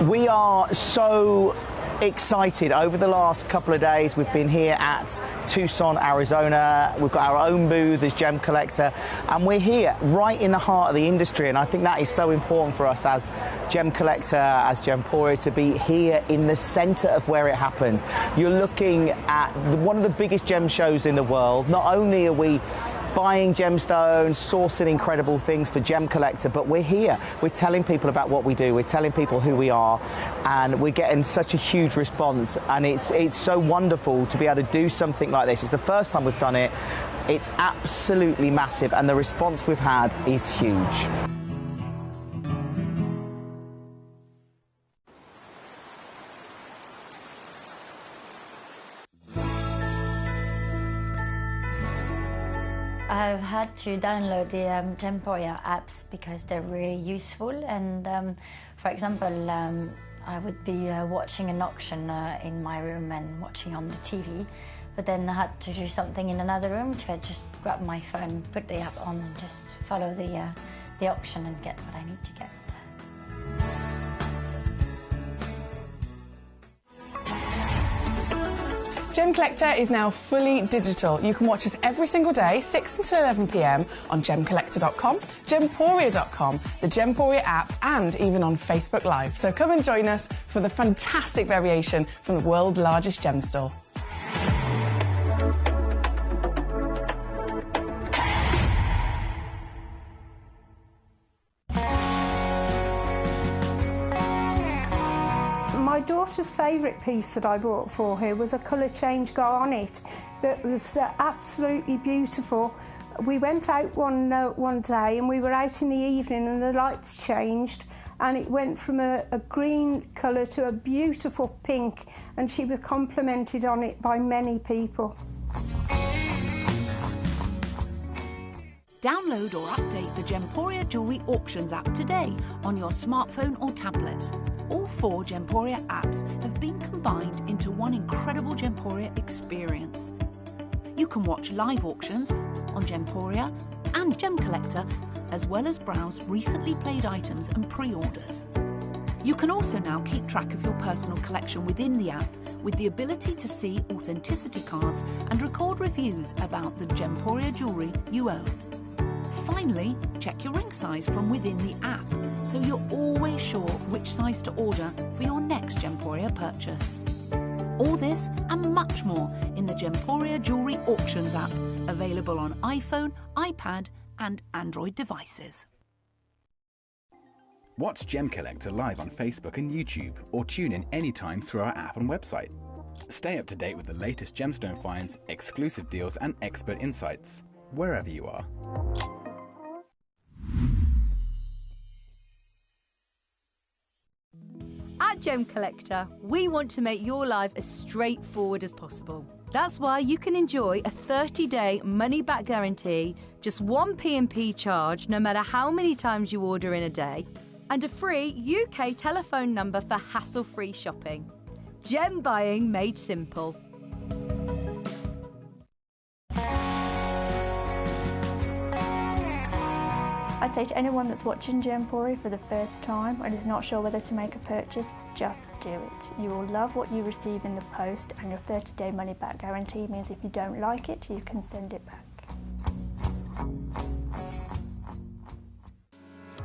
We are so excited. Over the last couple of days, we've been here at Tucson, Arizona. We've got our own booth as Gemcollector, and we're here right in the heart of the industry, and I think that is so important for us as Gemcollector, as Gemporia, to be here in the center of where it happens. You're looking at one of the biggest gem shows in the world. Not only are we buying gemstones, sourcing incredible things for Gemcollector, but we're here. We're telling people about what we do. We're telling people who we are. and we're getting such a huge response, and it's so wonderful to be able to do something like this. It's the first time we've done it. It's absolutely massive, and the response we've had is huge. I've had to download the Gemporia apps because they're really useful, and for example, I would be watching an auction in my room and watching on the TV, but then I had to do something in another room, so I just grab my phone, put the app on and just follow the auction and get what I need to get. Gemcollector is now fully digital. You can watch us every single day, 6 until 11 p.m. on Gemcollector.com, Gemporia.com, the Gemporia app, and even on Facebook Live. So come and join us for the fantastic variation from the world's largest gem store. My daughter's favourite piece that I bought for her was a colour change garnet that was absolutely beautiful. We went out one day and we were out in the evening and the lights changed and it went from a green colour to a beautiful pink, and she was complimented on it by many people. Download or update the Gemporia Jewellery Auctions app today on your smartphone or tablet. All 4 Gemporia apps have been combined into one incredible Gemporia experience. You can watch live auctions on Gemporia and Gemcollector, as well as browse recently played items and pre-orders. You can also now keep track of your personal collection within the app with the ability to see authenticity cards and record reviews about the Gemporia jewellery you own. Finally, check your ring size from within the app, so you're always sure which size to order for your next Gemporia purchase. All this and much more in the Gemporia Jewellery Auctions app, available on iPhone, iPad and Android devices. Watch Gemcollector live on Facebook and YouTube, or tune in anytime through our app and website. Stay up to date with the latest gemstone finds, exclusive deals and expert insights, wherever you are. At Gemcollector, we want to make your life as straightforward as possible. That's why you can enjoy a 30-day money-back guarantee, just 1 P&P charge no matter how many times you order in a day, and a free UK telephone number for hassle-free shopping. Gem buying made simple. I'd say to anyone that's watching Gemporia for the first time and is not sure whether to make a purchase, just do it. You will love what you receive in the post, and your 30-day money-back guarantee means if you don't like it, you can send it back.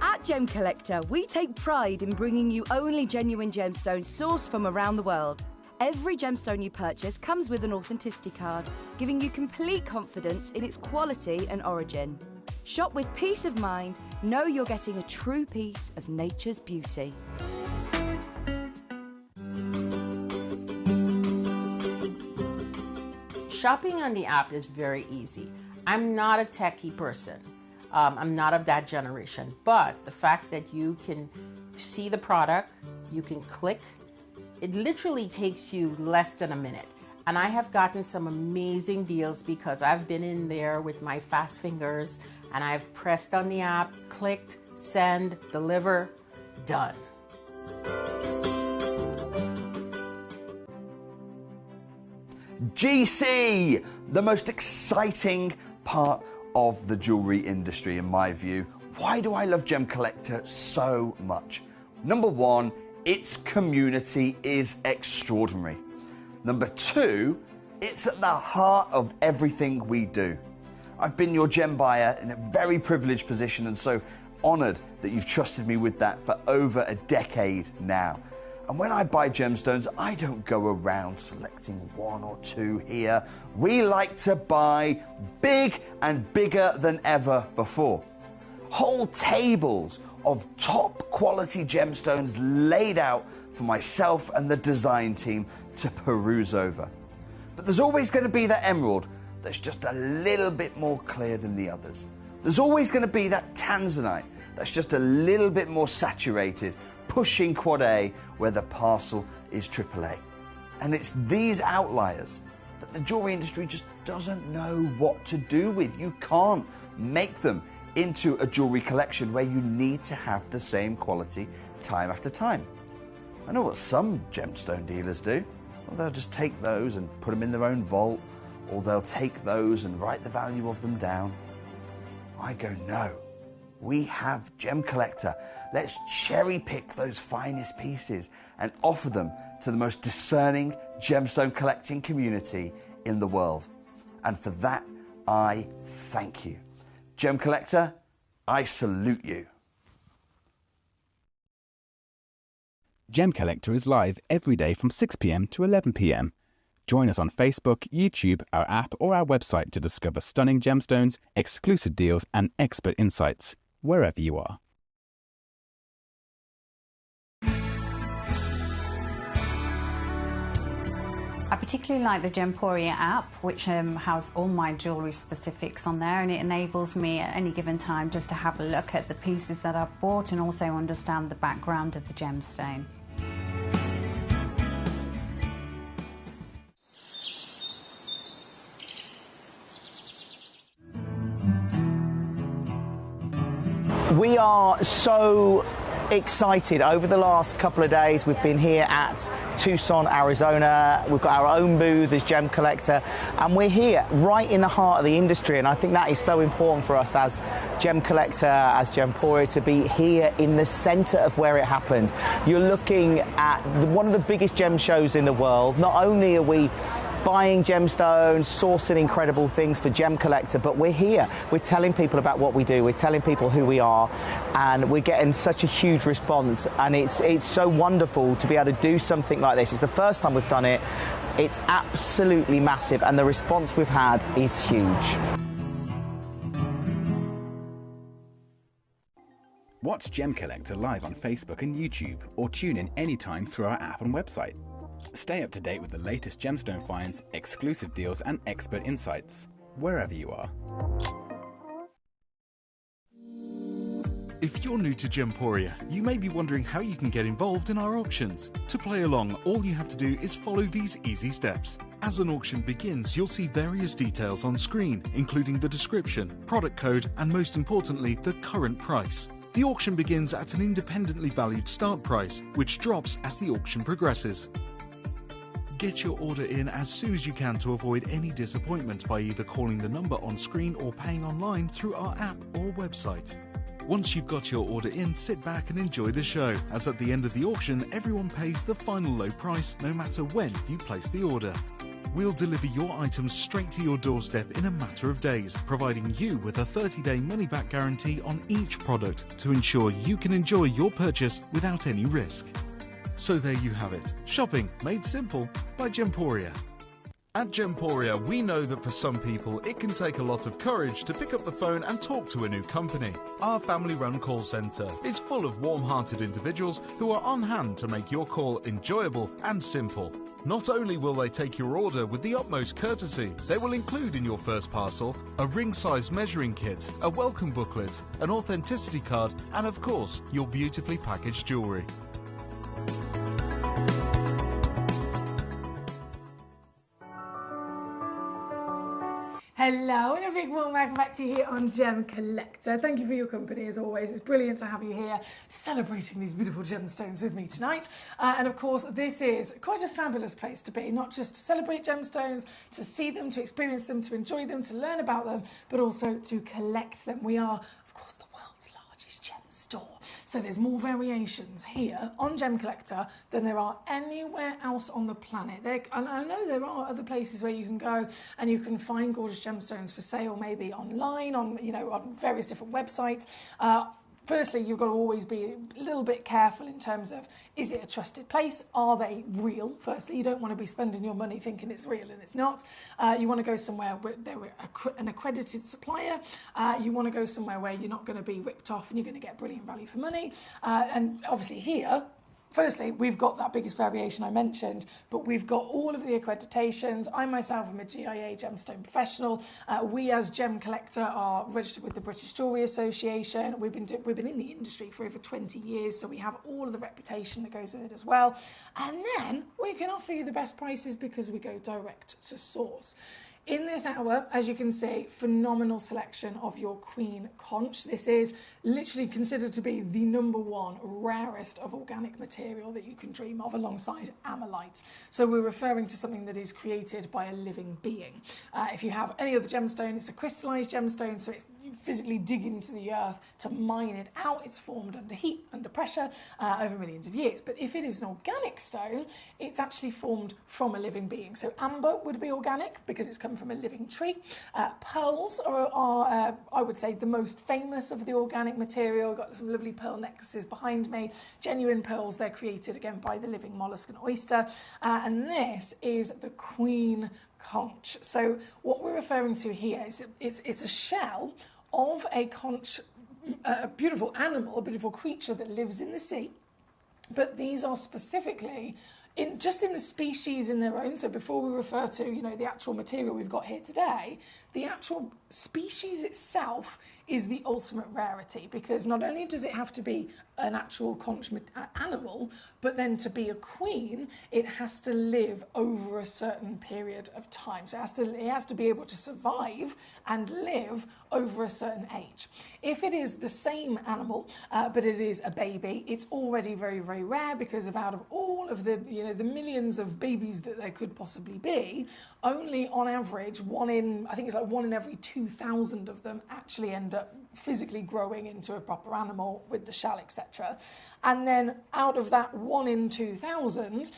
At Gemcollector, we take pride in bringing you only genuine gemstones sourced from around the world. Every gemstone you purchase comes with an authenticity card, giving you complete confidence in its quality and origin. Shop with peace of mind, know you're getting a true piece of nature's beauty. Shopping on the app is very easy. I'm not a techie person. I'm not of that generation, but the fact that you can see the product, you can click, it literally takes you less than a minute. And I have gotten some amazing deals because I've been in there with my fast fingers and I've pressed on the app, clicked, send, deliver, done. GC, the most exciting part of the jewelry industry in my view. Why do I love Gemcollector so much? Number one, its community is extraordinary. Number two, it's at the heart of everything we do. I've been your gem buyer in a very privileged position and so honoured that you've trusted me with that for over a decade now. And when I buy gemstones, I don't go around selecting one or two here. We like to buy big and bigger than ever before. Whole tables of top quality gemstones laid out for myself and the design team to peruse over. But there's always going to be that emerald that's just a little bit more clear than the others. There's always going to be that tanzanite that's just a little bit more saturated, pushing quad A where the parcel is AAA. And it's these outliers that the jewelry industry just doesn't know what to do with. You can't make them into a jewelry collection where you need to have the same quality time after time. I know what some gemstone dealers do. Well, they'll just take those and put them in their own vault, or they'll take those and write the value of them down. I go, no, we have Gemcollector. Let's cherry pick those finest pieces and offer them to the most discerning gemstone collecting community in the world. And for that, I thank you. Gemcollector, I salute you. Gemcollector is live every day from 6 p.m. to 11 p.m. Join us on Facebook, YouTube, our app or our website to discover stunning gemstones, exclusive deals and expert insights, wherever you are. I particularly like the Gemporia app, which has all my jewellery specifics on there, and it enables me at any given time just to have a look at the pieces that I've bought and also understand the background of the gemstone. We are so excited. Over the last couple of days, we've been here at Tucson, Arizona. We've got our own booth as Gemcollector, and we're here right in the heart of the industry. And I think that is so important for us as Gemcollector, as Gemporia, to be here in the center of where it happened. You're looking at one of the biggest gem shows in the world. Not only are we buying gemstones, sourcing incredible things for Gemcollector, but we're here. We're telling people about what we do. We're telling people who we are, and we're getting such a huge response. And it's so wonderful to be able to do something like this. It's the first time we've done it. It's absolutely massive, and the response we've had is huge. Watch Gemcollector live on Facebook and YouTube, or tune in anytime through our app and website. Stay up to date with the latest gemstone finds, exclusive deals and expert insights, wherever you are. If you're new to Gemporia, you may be wondering how you can get involved in our auctions. To play along, all you have to do is follow these easy steps. As an auction begins, you'll see various details on screen, including the description, product code, and most importantly, the current price. The auction begins at an independently valued start price, which drops as the auction progresses. Get your order in as soon as you can to avoid any disappointment by either calling the number on screen or paying online through our app or website. Once you've got your order in, sit back and enjoy the show, as at the end of the auction, everyone pays the final low price no matter when you place the order. We'll deliver your items straight to your doorstep in a matter of days, providing you with a 30-day money-back guarantee on each product to ensure you can enjoy your purchase without any risk. So there you have it, shopping made simple by Gemporia. At Gemporia, we know that for some people it can take a lot of courage to pick up the phone and talk to a new company. Our family-run call centre is full of warm-hearted individuals who are on hand to make your call enjoyable and simple. Not only will they take your order with the utmost courtesy, they will include in your first parcel a ring-size measuring kit, a welcome booklet, an authenticity card, and of course, your beautifully packaged jewellery. Hello and a big warm welcome back to you here on Gemcollector. Thank you for your company as always. It's brilliant to have you here celebrating these beautiful gemstones with me tonight. And of course, this is quite a fabulous place to be, not just to celebrate gemstones, to see them, to experience them, to enjoy them, to learn about them, but also to collect them. We are, of course, the world's largest gem store. So there's more variations here on Gemcollector than there are anywhere else on the planet. And I know there are other places where you can go and you can find gorgeous gemstones for sale, maybe online, on various different websites. Firstly, you've got to always be a little bit careful in terms of, is it a trusted place? Are they real? Firstly, you don't want to be spending your money thinking it's real and it's not. You want to go somewhere where they're an accredited supplier. You want to go somewhere where you're not going to be ripped off and you're going to get brilliant value for money. And obviously here, firstly, we've got that biggest variation I mentioned, but we've got all of the accreditations. I myself am a GIA gemstone professional. We as Gemcollector are registered with the British Jewellery Association. We've been in the industry for over 20 years, so we have all of the reputation that goes with it as well. And then we can offer you the best prices because we go direct to source. In this hour, as you can see, phenomenal selection of your queen conch. This is literally considered to be the #1 rarest of organic material that you can dream of, alongside ammolite. So we're referring to something that is created by a living being. If you have any other gemstone, it's a crystallized gemstone, so you physically dig into the earth to mine it out. It's formed under heat, under pressure, over millions of years. But if it is an organic stone, it's actually formed from a living being. So amber would be organic because it's come from a living tree. Pearls are I would say, the most famous of the organic material. Got some lovely pearl necklaces behind me. Genuine pearls, they're created again by the living mollusk and oyster. And this is the queen conch. So what we're referring to here is it's a shell of a conch, a beautiful animal, a beautiful creature that lives in the sea. But these are specifically just in the species in their own. So before we refer to, the actual material we've got here today, the actual species itself is the ultimate rarity, because not only does it have to be an actual conch animal, but then to be a queen, it has to live over a certain period of time. So it has to be able to survive and live over a certain age. If it is the same animal, but it is a baby, it's already very, very rare, because out of all of the the millions of babies that there could possibly be, only on average one in every 2,000 of them actually end up physically growing into a proper animal with the shell, etc. And then out of that 1 in 2,000,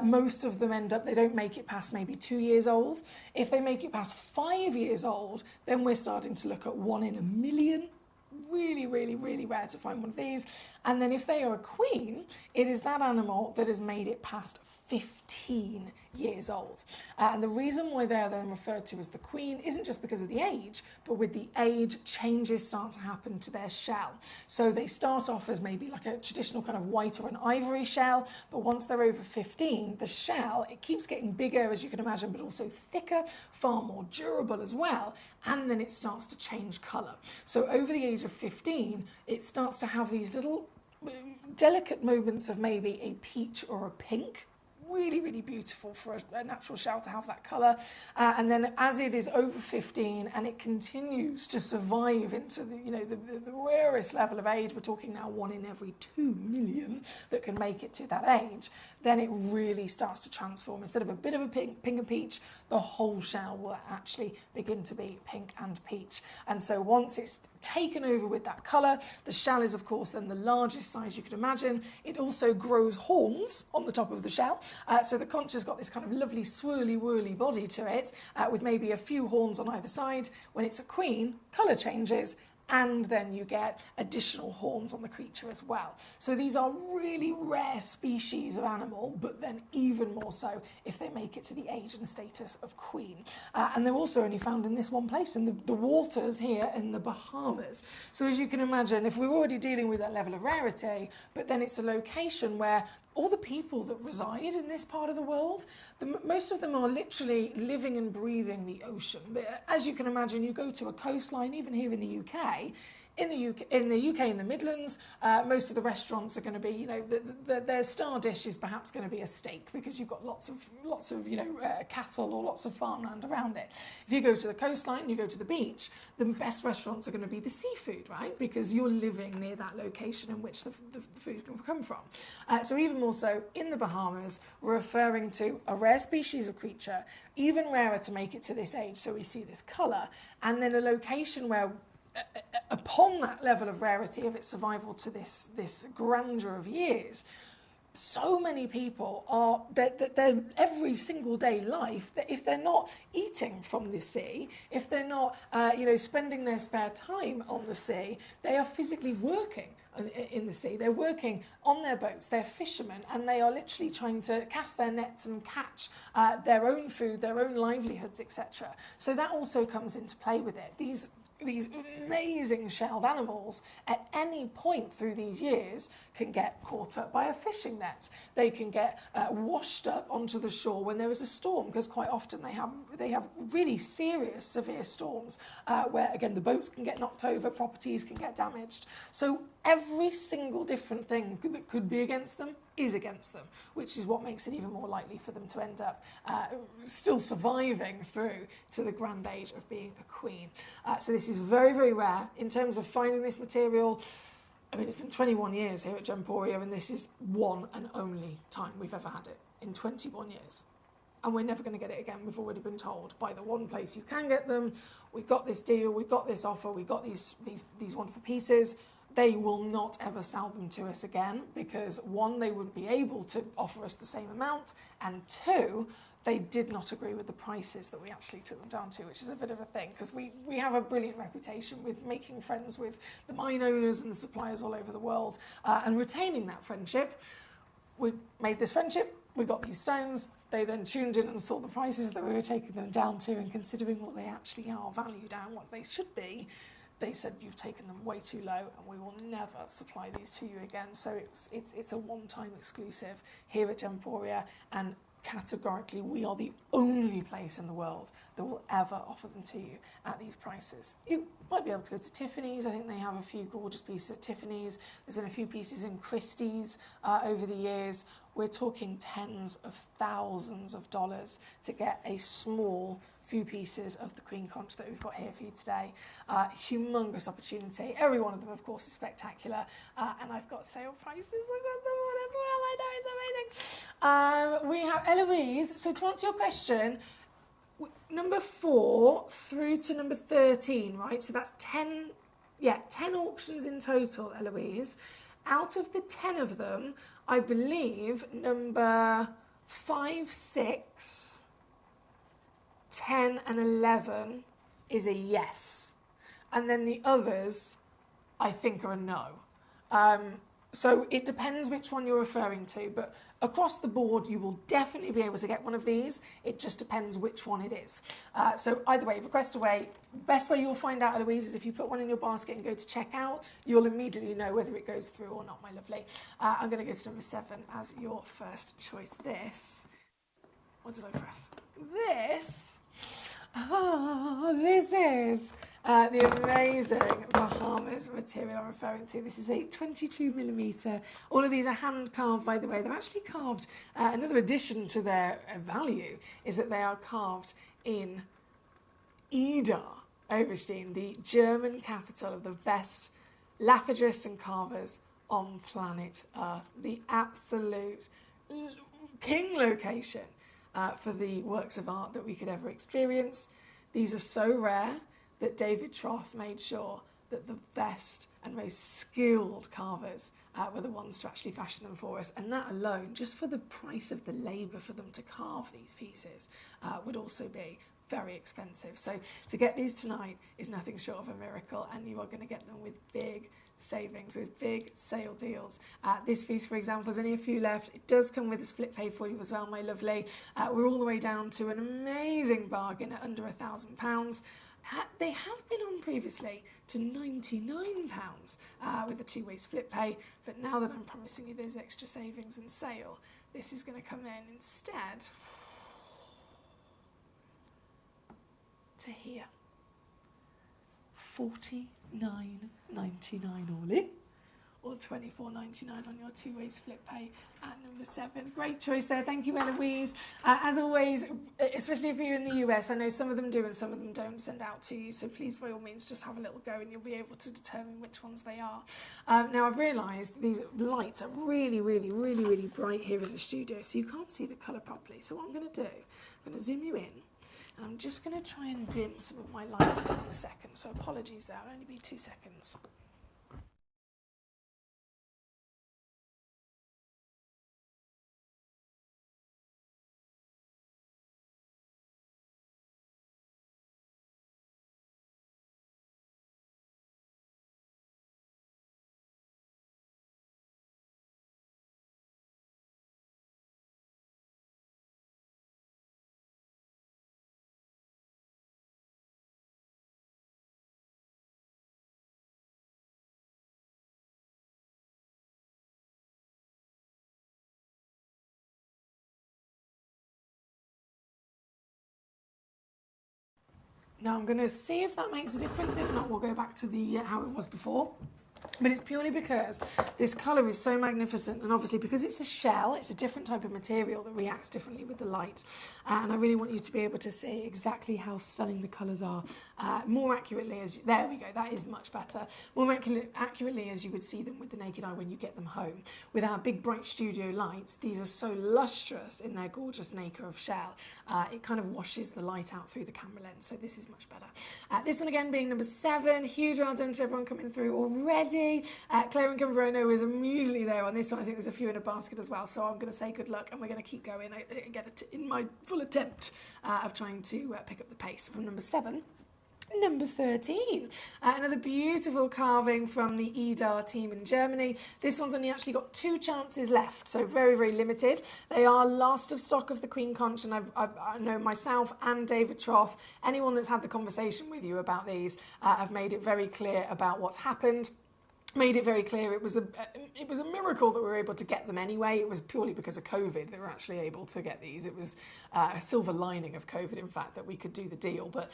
most of them they don't make it past maybe 2 years old. If they make it past 5 years old, then we're starting to look at 1 in a million. Really, really, really rare to find one of these. And then if they are a queen, it is that animal that has made it past 15 years old. And the reason why they're then referred to as the queen isn't just because of the age, but with the age, changes start to happen to their shell. So they start off as maybe like a traditional kind of white or an ivory shell, but once they're over 15, the shell, it keeps getting bigger, as you can imagine, but also thicker, far more durable as well, and then it starts to change colour. So over the age of 15, it starts to have these little delicate moments of maybe a peach or a pink. Really, really beautiful for a natural shell to have that colour. And then as it is over 15 and it continues to survive into the rarest level of age, we're talking now 1 in every 2 million that can make it to that age, then it really starts to transform. Instead of a bit of a pink and peach, the whole shell will actually begin to be pink and peach. And so once it's taken over with that colour, the shell is of course then the largest size you could imagine. It also grows horns on the top of the shell. So the conch has got this kind of lovely swirly whirly body to it, with maybe a few horns on either side. When it's a queen, colour changes, and then you get additional horns on the creature as well. So these are really rare species of animal, but then even more so if they make it to the age and status of queen. And they're also only found in this one place, in the waters here in the Bahamas. So as you can imagine, if we're already dealing with that level of rarity, but then it's a location where all the people that reside in this part of the world, most of them are literally living and breathing the ocean. But as you can imagine, you go to a coastline, even here in the UK, in the UK, in the Midlands, most of the restaurants are going to be, their star dish is perhaps going to be a steak, because you've got lots of cattle or lots of farmland around it. If you go to the coastline, you go to the beach, the best restaurants are going to be the seafood, right? Because you're living near that location in which the food can come from. So even more so, in the Bahamas, we're referring to a rare species of creature, even rarer to make it to this age, so we see this colour, and then a location where upon that level of rarity of its survival to this grandeur of years, so many people are, their every single day life, that if they're not eating from the sea, if they're not, spending their spare time on the sea, they are physically working in the sea. They're working on their boats, they're fishermen, and they are literally trying to cast their nets and catch their own food, their own livelihoods, etc. So that also comes into play with it. These amazing shelled animals at any point through these years can get caught up by a fishing net. They can get washed up onto the shore when there is a storm, because quite often they have really serious, severe storms where, again, the boats can get knocked over, properties can get damaged. So every single different thing that could be against them is against them, which is what makes it even more likely for them to end up still surviving through to the grand age of being a queen. So this is very, very rare. In terms of finding this material, I mean, it's been 21 years here at Gemporia, and this is one and only time we've ever had it in 21 years. And we're never going to get it again. We've already been told by the one place you can get them. We got this deal, we got this offer, we got these wonderful pieces. They will not ever sell them to us again because, one, they wouldn't be able to offer us the same amount, and two, they did not agree with the prices that we actually took them down to, which is a bit of a thing because we have a brilliant reputation with making friends with the mine owners and the suppliers all over the world and retaining that friendship. We made this friendship, we got these stones, they then tuned in and saw the prices that we were taking them down to, and considering what they actually are valued at and what they should be, they said, you've taken them way too low and we will never supply these to you again. So it's a one-time exclusive here at Gemporia, and categorically we are the only place in the world that will ever offer them to you at these prices. You might be able to go to Tiffany's. I think they have a few gorgeous pieces at Tiffany's. There's been a few pieces in Christie's over the years. We're talking tens of thousands of dollars to get a small few pieces of the Queen Conch that we've got here for you today. Humongous opportunity. Every one of them, of course, is spectacular. And I've got sale prices. I've got them on as well. I know, it's amazing. We have Eloise. So to answer your question, number 4 through to number 13, right? So that's 10 auctions in total, Eloise. Out of the 10 of them, I believe number 5, 6, 10 and 11 is a yes. And then the others, I think, are a no. So it depends which one you're referring to, but across the board, you will definitely be able to get one of these. It just depends which one it is. So either way, request away. Best way you'll find out, Eloise, is if you put one in your basket and go to checkout, you'll immediately know whether it goes through or not, my lovely. I'm going to go to number 7 as your first choice. What did I press? This is the amazing Bahamas material I'm referring to. This is a 22mm. All of these are hand carved, by the way. They're actually carved. Another addition to their value is that they are carved in Ida, Oberstein, the German capital of the best lapidarists and carvers on planet Earth. The absolute king location for the works of art that we could ever experience. These are so rare that David Troff made sure that the best and most skilled carvers were the ones to actually fashion them for us. And that alone, just for the price of the labour for them to carve these pieces, would also be very expensive. So to get these tonight is nothing short of a miracle, and you are going to get them with big savings, with big sale deals. This piece, for example, there's only a few left. It does come with a split pay for you as well, my lovely. We're all the way down to an amazing bargain at under £1,000. They have been on previously to £99 with a two-way split pay, but now that I'm promising you those extra savings and sale, this is going to come in instead to here. $49.99 all in, or $24.99 on your two-way split pay at number 7. Great choice there. Thank you, Eloise. As always, especially if you're in the US, I know some of them do and some of them don't send out to you, so please, by all means, just have a little go and you'll be able to determine which ones they are. Now, I've realised these lights are really, really, really, really bright here in the studio, so you can't see the colour properly. So what I'm going to do, I'm going to zoom you in, and I'm just going to try and dim some of my lights down in a second. So apologies there, it'll only be 2 seconds. Now I'm going to see if that makes a difference. If not, we'll go back to the how it was before. But it's purely because this colour is so magnificent, and obviously because it's a shell, it's a different type of material that reacts differently with the light. And I really want you to be able to see exactly how stunning the colours are more accurately as there we go, that is much better. More accurately as you would see them with the naked eye when you get them home. With our big bright studio lights, these are so lustrous in their gorgeous nacre of shell. It kind of washes the light out through the camera lens, so this is much better. This one again being number 7. Huge well done to everyone coming through already. Claire and Cumberona was immediately there on this one. I think there's a few in a basket as well, so I'm going to say good luck and we're going to keep going again in my full attempt of trying to pick up the pace from number 7. Number 13, another beautiful carving from the EDAR team in Germany. This one's only actually got 2 chances left, so very, very limited. They are last of stock of the Queen Conch, and I know myself and David Troth, anyone that's had the conversation with you about these, have made it very clear about what's happened. Made it very clear it was a miracle that we were able to get them anyway. It was purely because of COVID that we were actually able to get these. It was a silver lining of COVID, in fact, that we could do the deal. But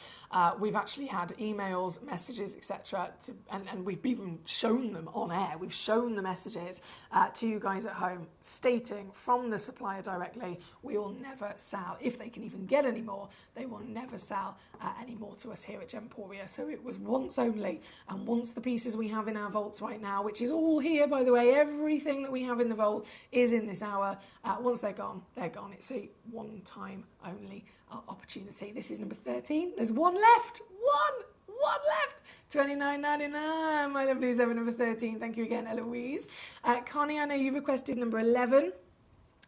we've actually had emails, messages, etc. And we've even shown them on air. We've shown the messages to you guys at home stating from the supplier directly, we will never sell. If they can even get any more, they will never sell any more to us here at Gemporia. So it was once only, and once the pieces we have in our vaults right now, which is all here, by the way, everything that we have in the vault is in this hour. Once they're gone, they're gone. It's a one-time only opportunity. This is number 13. There's one left. One left. $29.99. My lovelies, over number 13. Thank you again, Eloise. Connie, I know you requested number 11.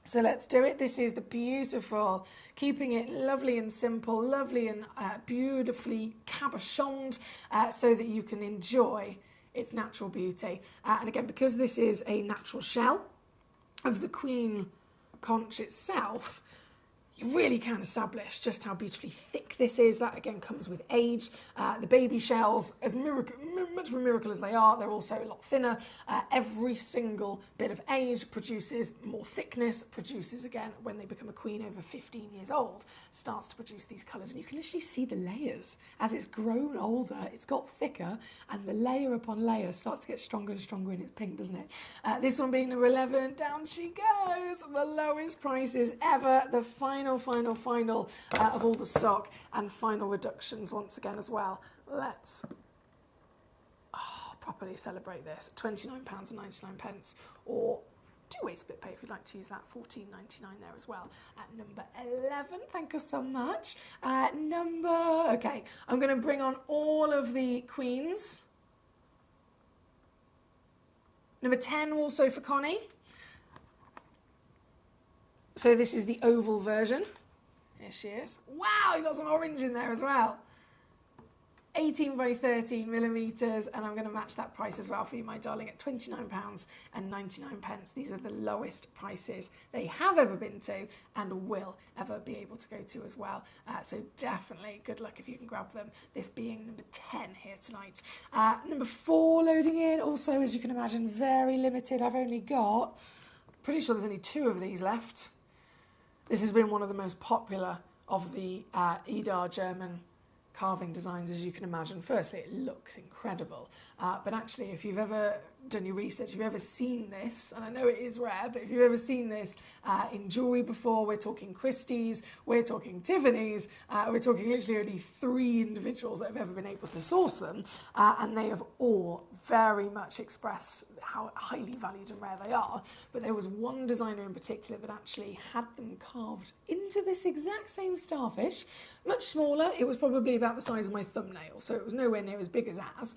So let's do it. This is the beautiful, keeping it lovely and simple, lovely and beautifully cabochoned, so that you can enjoy its natural beauty. And again, because this is a natural shell of the Queen Conch itself, you really can establish just how beautifully thick this is. That again comes with age. The baby shells, as much of a miracle as they are, they're also a lot thinner. Every single bit of age produces more thickness, produces again, when they become a queen over 15 years old, starts to produce these colours. And you can literally see the layers. As it's grown older, it's got thicker, and the layer upon layer starts to get stronger and stronger in its pink, doesn't it? This one being number 11, down she goes. The lowest prices ever. The final of all the stock, and final reductions once again as well. Let's properly celebrate this. £29.99, or two-way split pay if you'd like to use that. $14.99 there as well at number 11. Thank you so much. Okay, I'm going to bring on all of the queens. Number 10 also for Connie. So this is the oval version. Here she is. Wow, you got some orange in there as well. 18 by 13 millimetres, and I'm going to match that price as well for you, my darling, at £29.99. These are the lowest prices they have ever been to and will ever be able to go to as well. So definitely good luck if you can grab them, this being number 10 here tonight. Number 4 loading in, also, as you can imagine, very limited. I've only got, pretty sure there's only 2 of these left. This has been one of the most popular of the EDAR German carving designs, as you can imagine. Firstly, it looks incredible, but actually, if you've ever done your research, if you've ever seen this, and I know it is rare, but if you've ever seen this in jewellery before, we're talking Christie's, we're talking Tiffany's, we're talking literally only 3 individuals that have ever been able to source them, and they have all very much expressed how highly valued and rare they are. But there was one designer in particular that actually had them carved into this exact same starfish, much smaller. It was probably about the size of my thumbnail, so it was nowhere near as big as ours,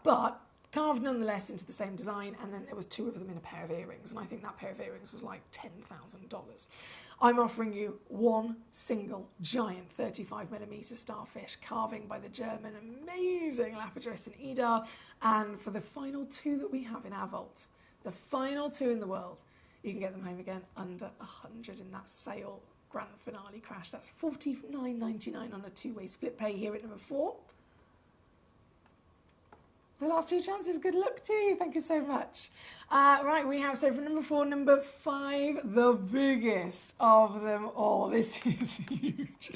but carved nonetheless into the same design, and then there was 2 of them in a pair of earrings, and I think that pair of earrings was like $10,000. I'm offering you one single giant 35mm starfish carving by the German amazing lapidarists in EDAR, and for the final 2 that we have in our vault, the final 2 in the world, you can get them home again under 100 in that sale grand finale crash. That's $49.99 on a 2-way split pay here at number 4. The last 2 chances, good luck to you. Thank you so much. Right, we have, so for number 4, number 5, the biggest of them all. This is huge.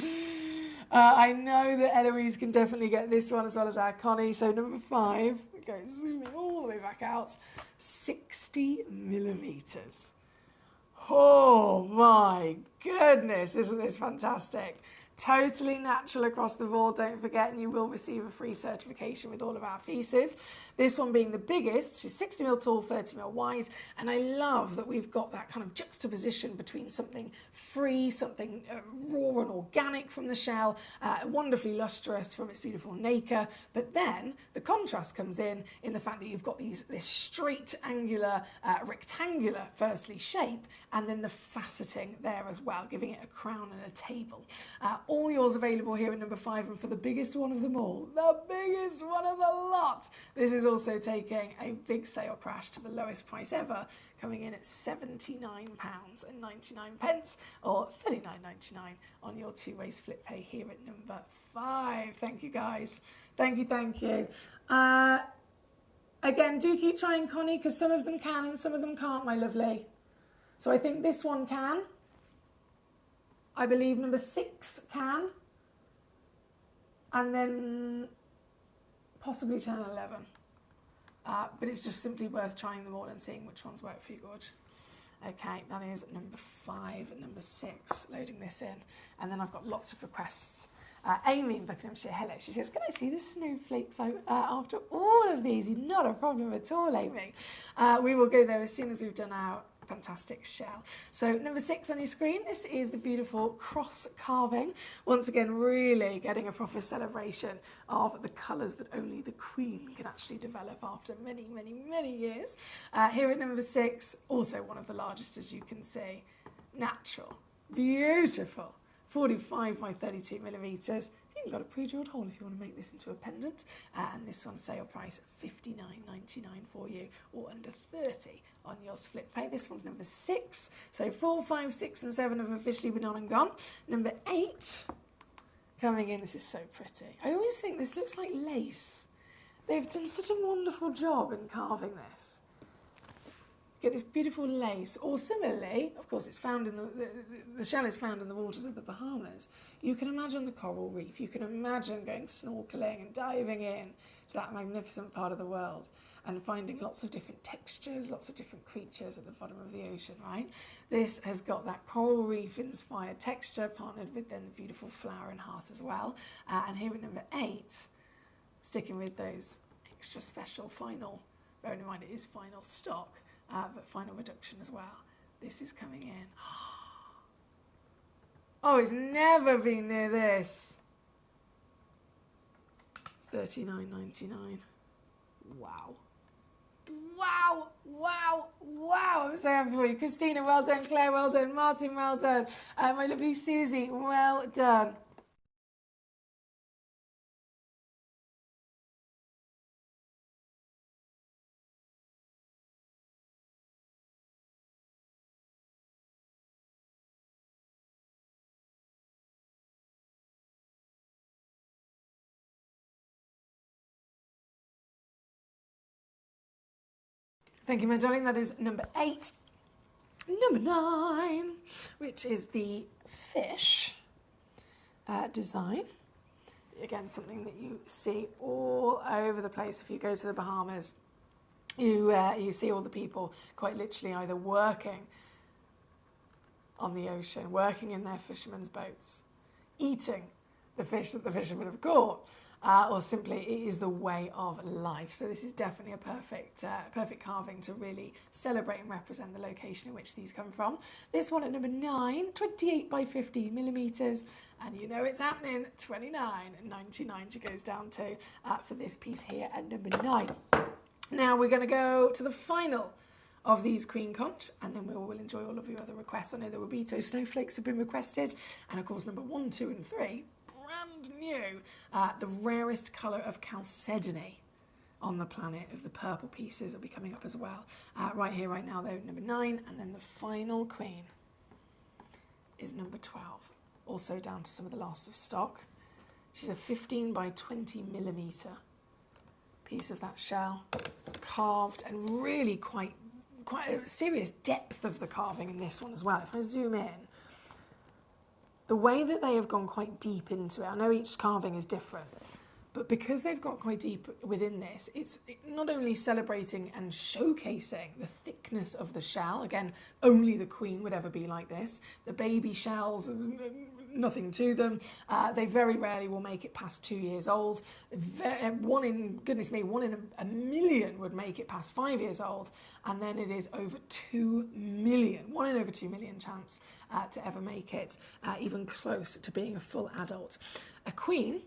I know that Eloise can definitely get this one as well as our Connie. So number 5, we're going zooming all the way back out, 60 millimetres. Oh my goodness, isn't this fantastic? Totally natural across the board, don't forget, and you will receive a free certification with all of our pieces. This one being the biggest, she's 60mm tall, 30mm wide, and I love that we've got that kind of juxtaposition between something free, something raw and organic from the shell, wonderfully lustrous from its beautiful nacre, but then the contrast comes in the fact that you've got this straight, angular, rectangular, firstly, shape, and then the faceting there as well, giving it a crown and a table. All yours available here at number 5, and for the biggest one of them all, the biggest one of the lot, this is also taking a big sale crash to the lowest price ever, coming in at £79.99 or £39.99 on your two-way split pay here at number 5. Thank you, guys. Thank you, thank you. Again, do keep trying, Connie, because some of them can and some of them can't, my lovely. So I think this one can. I believe number 6 can. And then possibly 10 and 11. But it's just simply worth trying them all and seeing which ones work for you good. Okay, that is number 5 and number 6, loading this in. And then I've got lots of requests. Amy in Buckinghamshire, hello. She says, can I see the snowflakes after all of these? Not a problem at all, Amy. We will go there as soon as we've done our fantastic shell. So number 6 on your screen, this is the beautiful cross carving. Once again, really getting a proper celebration of the colours that only the Queen can actually develop after many, many, many years. Here at number 6, also one of the largest, as you can see. Natural, beautiful, 45 by 32 millimetres. You've got a pre-drilled hole if you want to make this into a pendant. And this one's sale price $59.99 for you, or under 30 on your split pay. This one's number 6. So 4, 5, 6 and 7 have officially been on and gone. Number 8 coming in. This is so pretty. I always think this looks like lace. They've done such a wonderful job in carving this. Get this beautiful lace, or similarly, of course, it's found in the shell is found in the waters of the Bahamas. You can imagine the coral reef. You can imagine going snorkeling and diving in to that magnificent part of the world and finding lots of different textures, lots of different creatures at the bottom of the ocean, right? This has got that coral reef-inspired texture, partnered with then the beautiful flower and heart as well. And here at number 8, sticking with those extra special final, bearing in mind it is final stock, but final reduction as well. This is coming in. Oh, it's never been near this. $39.99. Wow. Wow, wow, wow. I'm so happy for you. Christina, well done. Claire, well done. Martin, well done. My lovely Susie, well done. Thank you, my darling. That is number 8. Number 9, which is the fish design. Again, something that you see all over the place. If you go to the Bahamas, you see all the people quite literally either working on the ocean, working in their fishermen's boats, eating the fish that the fishermen have caught, or simply it is the way of life. So this is definitely a perfect carving to really celebrate and represent the location in which these come from. This one at number 9, 28 by 15 millimetres, and you know it's happening, $29.99 she goes down to for this piece here at number 9. Now we're going to go to the final of these Queen Conch, and then we will enjoy all of your other requests. I know the Wabito snowflakes have been requested, and of course number 1, 2 and 3, brand new, the rarest colour of chalcedony on the planet of the purple pieces will be coming up as well. Right here, right now though, number 9, and then the final Queen is number 12, also down to some of the last of stock. She's a 15 by 20 millimetre piece of that shell, carved, and really quite a serious depth of the carving in this one as well. If I zoom in, the way that they have gone quite deep into it, I know each carving is different, but because they've got quite deep within this, it's not only celebrating and showcasing the thickness of the shell. Again, only the Queen would ever be like this. The baby shells, nothing to them. They very rarely will make it past 2 years old. One in a million would make it past 5 years old. And then it is over 2 million, 1 in over 2 million chance to ever make it even close to being a full adult. A queen,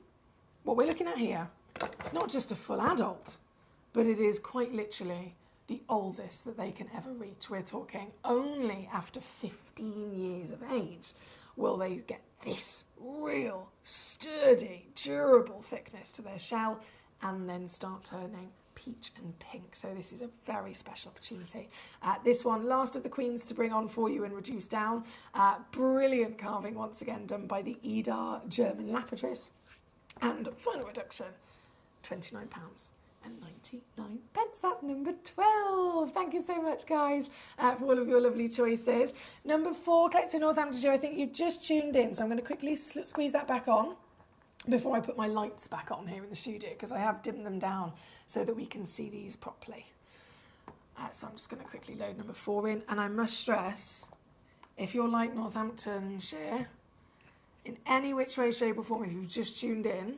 what we're looking at here, it's not just a full adult, but it is quite literally the oldest that they can ever reach. We're talking only after 15 years of age will they get this real, sturdy, durable thickness to their shell and then start turning peach and pink. So this is a very special opportunity. This one, last of the queens to bring on for you and reduce down. Brilliant carving once again done by the Edar German Lapidus. And final reduction, £29.99. That's number 12. Thank you so much, guys, for all of your lovely choices. Number 4, Collector Northamptonshire. I think you've just tuned in, so I'm going to quickly squeeze that back on before I put my lights back on here in the studio, because I have dimmed them down so that we can see these properly. So I'm just going to quickly load number 4 in, and I must stress, if you're like Northamptonshire, in any which way, shape or form, if you've just tuned in,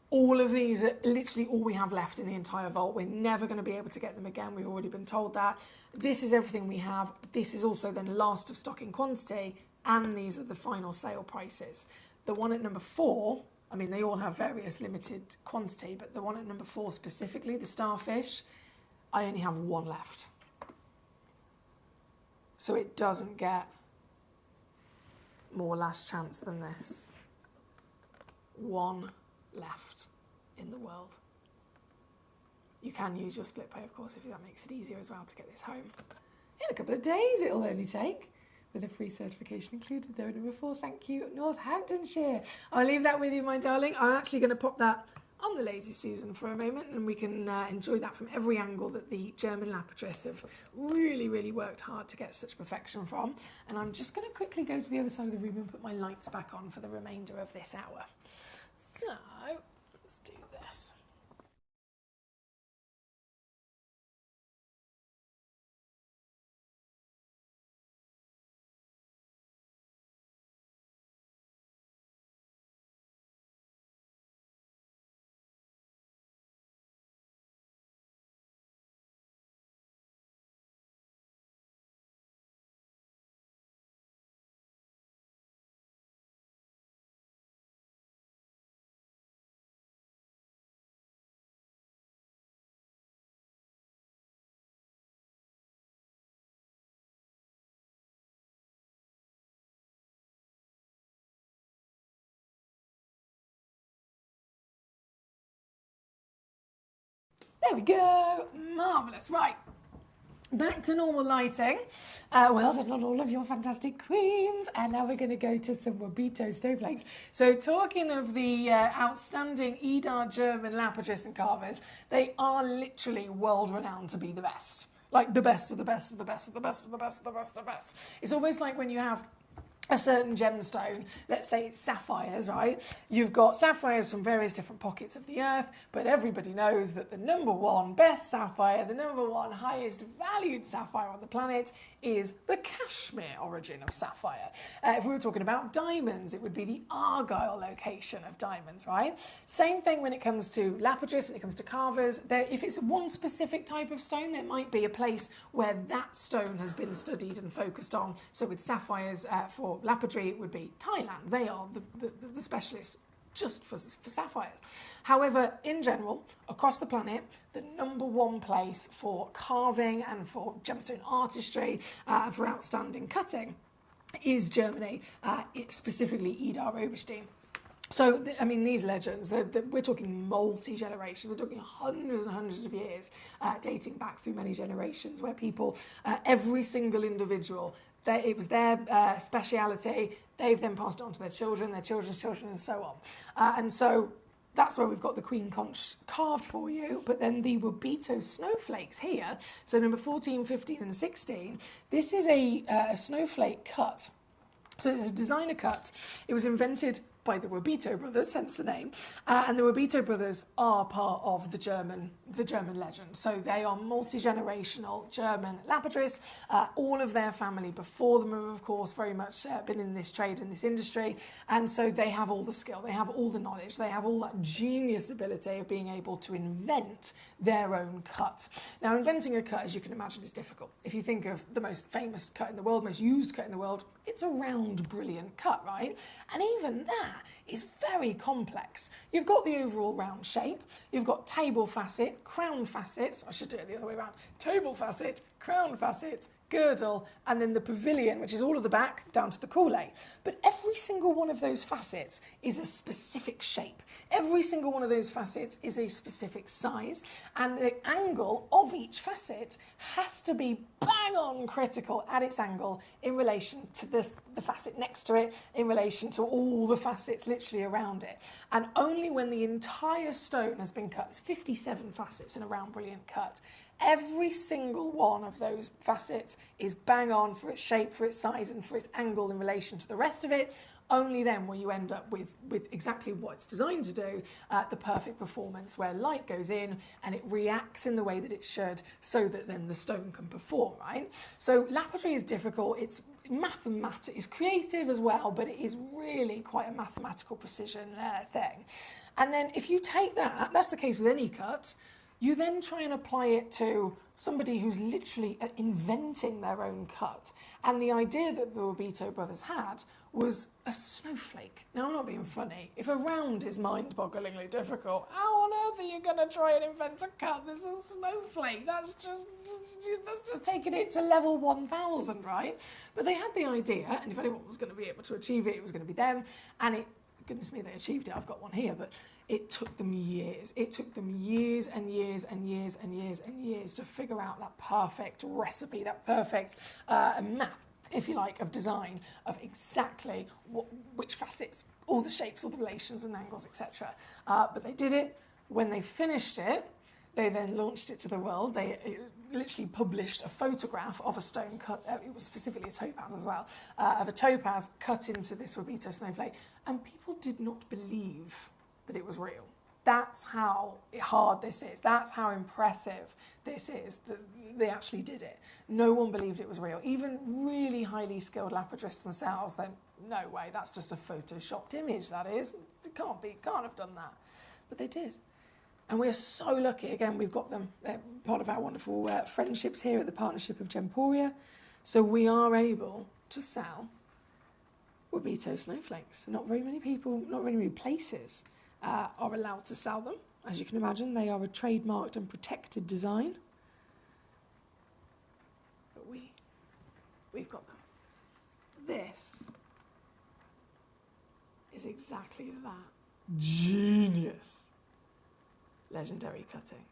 all of these are literally all we have left in the entire vault. We're never going to be able to get them again. We've already been told that. This is everything we have. This is also then last of stock in quantity, and these are the final sale prices. The one at number 4, I mean, they all have various limited quantity, but the one at number 4 specifically, the starfish, I only have 1 left. So it doesn't get more last chance than this. 1 left in the world. You can use your split pay, of course, if that makes it easier as well to get this home. In a couple of days it'll only take, with a free certification included there. Number 4, thank you, Northamptonshire. I'll leave that with you, my darling. I'm actually going to pop that on the Lazy Susan for a moment, and we can enjoy that from every angle that the German Lapidus have really, really worked hard to get such perfection from. And I'm just going to quickly go to the other side of the room and put my lights back on for the remainder of this hour. So, let's do this. There we go. Marvellous. Right. Back to normal lighting. Well done on all of your fantastic queens. And now we're going to go to some Wabito snowflakes. So talking of the outstanding Edar German Lapidus and carvers, they are literally world renowned to be the best. Like the best of the best of the best of the best of the best of the best of the best. It's almost like when you have a certain gemstone, let's say it's sapphires, right? You've got sapphires from various different pockets of the earth, but everybody knows that the number 1 best sapphire, the number 1 highest valued sapphire on the planet is the Kashmir origin of sapphire. If we were talking about diamonds, it would be the Argyle location of diamonds, right? Same thing when it comes to Lapidus, when it comes to carvers. If it's one specific type of stone, there might be a place where that stone has been studied and focused on. So with sapphires for lapidary, it would be Thailand. They are the specialists just for sapphires. However, in general, across the planet, the number 1 place for carving and for gemstone artistry and for outstanding cutting is Germany, specifically Edar Oberstein. So, I mean, these legends, we're talking multi-generations, we're talking hundreds and hundreds of years, dating back through many generations, where people, every single individual, it was their speciality. They've then passed it on to their children, their children's children, and so on. And so that's where we've got the queen conch carved for you. But then the Wabito snowflakes here, so number 14, 15, and 16, this is a snowflake cut So it's a designer cut. It was invented by the Wabito brothers, hence the name. And the Wabito brothers are part of the German legend. So they are multi-generational German lapidarists. All of their family before them have, of course, very much been in this trade, in this industry. And so they have all the skill, they have all the knowledge, they have all that genius ability of being able to invent their own cut. Now, inventing a cut, as you can imagine, is difficult. If you think of the most famous cut in the world, most used cut in the world, it's a round, brilliant cut, right? And even that is very complex. You've got the overall round shape, you've got table facet, crown facets, I should do it the other way around, table facet, crown facet, girdle, and then the pavilion, which is all of the back down to the coulée. But every single one of those facets is a specific shape. Every single one of those facets is a specific size, and the angle of each facet has to be bang on critical at its angle in relation to the facet next to it, in relation to all the facets literally around it. And only when the entire stone has been cut, there's 57 facets in a round brilliant cut, every single one of those facets is bang on for its shape, for its size, and for its angle in relation to the rest of it. Only then will you end up with exactly what it's designed to do, the perfect performance where light goes in and it reacts in the way that it should so that then the stone can perform, right? So lapidary is difficult, it's creative as well, but it is really quite a mathematical precision thing. And then if you take that, that's the case with any cut, you then try and apply it to somebody who's literally inventing their own cut. And the idea that the Wabito brothers had was a snowflake. Now, I'm not being funny. If a round is mind-bogglingly difficult, how on earth are you going to try and invent a cut that's a snowflake? That's just taking it to level 1000, right? But they had the idea, and if anyone was going to be able to achieve it, it was going to be them. And goodness me, they achieved it. I've got one here, but it took them years. It took them years and years and years and years and years to figure out that perfect recipe, that perfect map, if you like, of design, of exactly which facets, all the shapes, all the relations and angles, etc. But they did it. When they finished it, they then launched it to the world. They literally published a photograph of a stone cut, it was specifically a topaz as well, of a topaz cut into this Wabito snowflake. And people did not believe that it was real. That's how hard this is. That's how impressive this is, that they actually did it. No one believed it was real. Even really highly skilled lapidarists themselves, then, no way, that's just a photoshopped image, that is. It can't have done that. But they did. And we're so lucky, again, we've got them. They're part of our wonderful friendships here at the Partnership of Gemporia. So we are able to sell Wabito snowflakes. Not very many people, not very many places are allowed to sell them. As you can imagine, they are a trademarked and protected design. But we've got them. This is exactly that. Genius. Legendary cutting.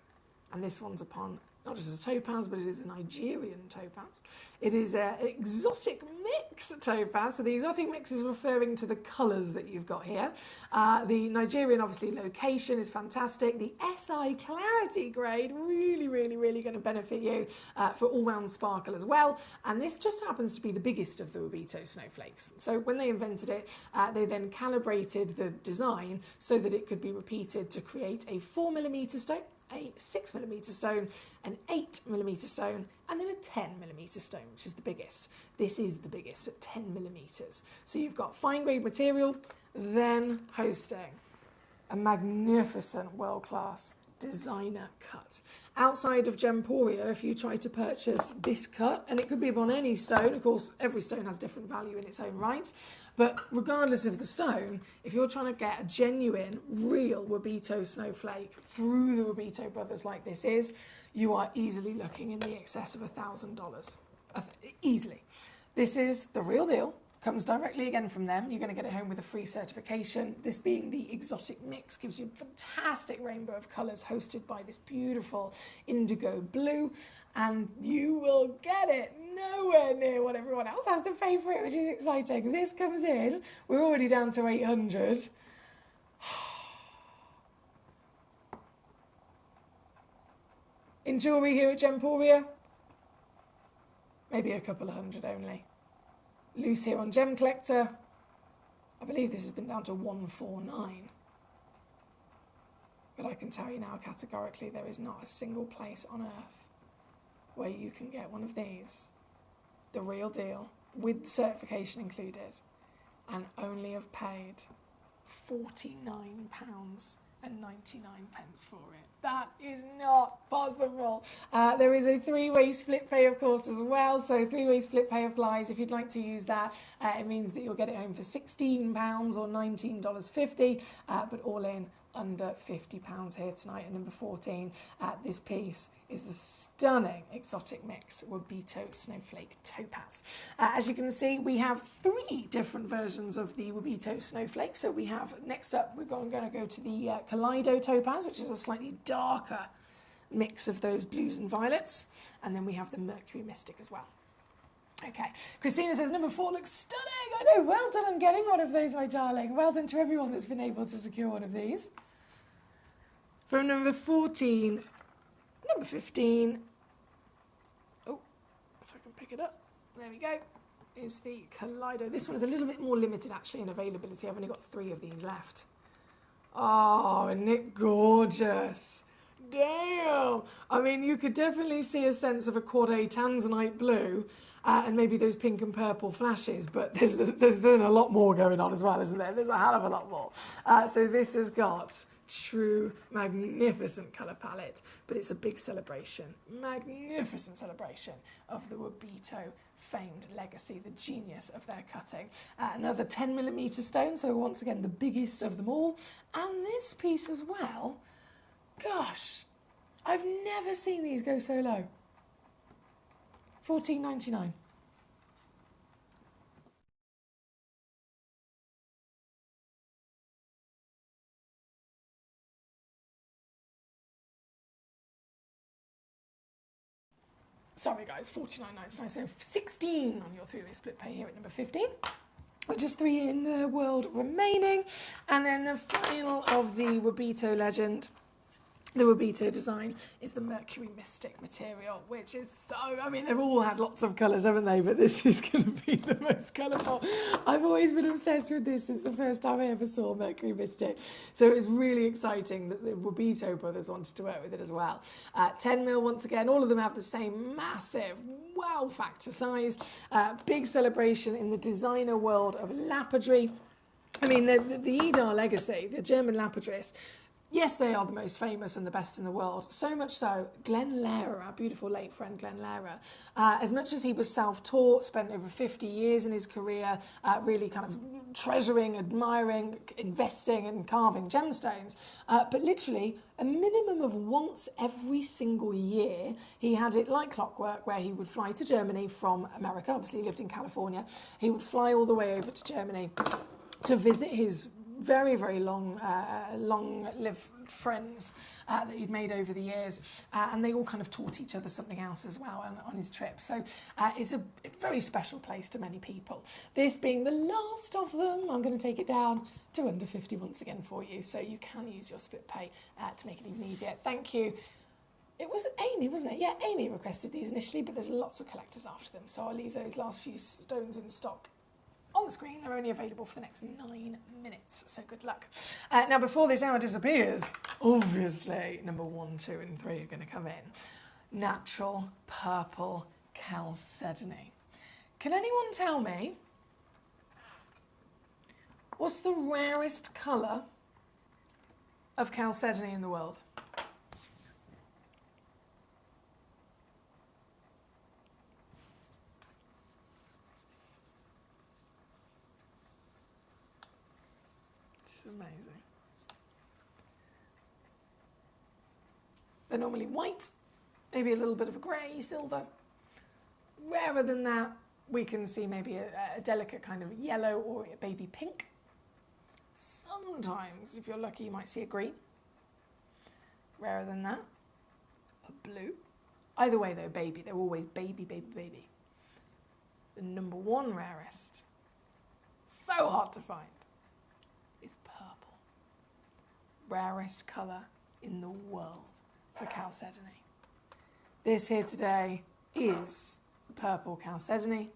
And this one's upon not just a topaz, but it is a Nigerian topaz. It is an exotic mix topaz. So the exotic mix is referring to the colours that you've got here. The Nigerian, obviously, location is fantastic. The SI clarity grade, really, really, really going to benefit you for all-round sparkle as well. And this just happens to be the biggest of the Wabito snowflakes. So when they invented it, they then calibrated the design so that it could be repeated to create a 4mm stone, a 6mm stone, an 8mm stone, and then a 10mm stone, which is the biggest. This is the biggest at 10mm. So you've got fine grade material, then hosting a magnificent world-class designer cut. Outside of Gemporia, if you try to purchase this cut, and it could be upon any stone, of course, every stone has different value in its own right, but regardless of the stone, if you're trying to get a genuine, real Wabito snowflake through the Wabito brothers like this is, you are easily looking in the excess of $1,000. Easily. This is the real deal. Comes directly again from them. You're going to get it home with a free certification. This being the exotic mix gives you a fantastic rainbow of colours hosted by this beautiful indigo blue, and you will get it nowhere near what everyone else has to pay for it, which is exciting. This comes in, we're already down to 800. In jewellery here at Gemporia, maybe a couple of hundred only. loose here on Gemcollector. I believe this has been down to 149. But I can tell you now categorically there is not a single place on earth where you can get one of these, the real deal, with certification included, and only have paid £49.99 for it. That is not possible. There is a three-way split pay, of course, as well. So three-way split pay applies. If you'd like to use that, it means that you'll get it home for £16 or $19.50, but all in under £50 here tonight. And number 14, this piece is the stunning exotic mix Wabito Snowflake Topaz. As you can see, we have 3 different versions of the Wabito Snowflake. So we have, next up, I'm going to go to the Kaleido Topaz, which is a slightly darker mix of those blues and violets. And then we have the Mercury Mystic as well. Okay, Christina says, number 4 looks stunning. I know, well done on getting one of those, my darling. Well done to everyone that's been able to secure one of these. From number 14, number 15, oh, if I can pick it up, there we go, is the Kaleido. This one's a little bit more limited, actually, in availability. I've only got 3 of these left. Oh, isn't it gorgeous? Damn! I mean, you could definitely see a sense of a quad A tanzanite blue, and maybe those pink and purple flashes, but there's then a lot more going on as well, isn't there? There's a hell of a lot more. So this has got true magnificent colour palette, but it's a big celebration, magnificent celebration of the Wabito famed legacy, the genius of their cutting. Another 10mm stone, so once again the biggest of them all, and this piece as well. Gosh, I've never seen these go so low. $14.99. Sorry guys, $49.99, so 16 on your 3-way split pay here at number 15, which is 3 in the world remaining. And then the final of the Wabito legend, the Wabito design, is the Mercury Mystic material, which is so, I mean, they've all had lots of colours, haven't they? But this is going to be the most colourful. I've always been obsessed with this since the first time I ever saw Mercury Mystic. So it's really exciting that the Wabito brothers wanted to work with it as well. 10mm, once again, all of them have the same massive wow factor size. Big celebration in the designer world of lapidary. I mean, the Idar legacy, the German lapidress, yes, they are the most famous and the best in the world. So much so, Glenn Lehrer, our beautiful late friend Glenn Lehrer, as much as he was self-taught, spent over 50 years in his career really kind of treasuring, admiring, investing and carving gemstones, but literally a minimum of once every single year, he had it like clockwork where he would fly to Germany from America. Obviously he lived in California. He would fly all the way over to Germany to visit his very, very long-lived friends that he'd made over the years, and they all kind of taught each other something else as well on his trip. So it's a very special place to many people. This being the last of them, I'm going to take it down to under 50 once again for you, so you can use your split pay to make it even easier. Thank you. It was Amy, wasn't it? Yeah, Amy requested these initially, but there's lots of collectors after them, so I'll leave those last few stones in stock on the screen. They're only available for the next 9 minutes, so good luck. Now, before this hour disappears, obviously, number 1, 2 and 3 are going to come in. Natural purple chalcedony. Can anyone tell me what's the rarest colour of chalcedony in the world? Amazing. They're normally white, maybe a little bit of a grey, silver. Rarer than that, we can see maybe a delicate kind of yellow or a baby pink. Sometimes, if you're lucky, you might see a green. Rarer than that, a blue. Either way though, baby, they're always baby, baby, baby. The number 1 rarest, so hard to find, is purple. Rarest colour in the world for chalcedony. This here today is purple chalcedony.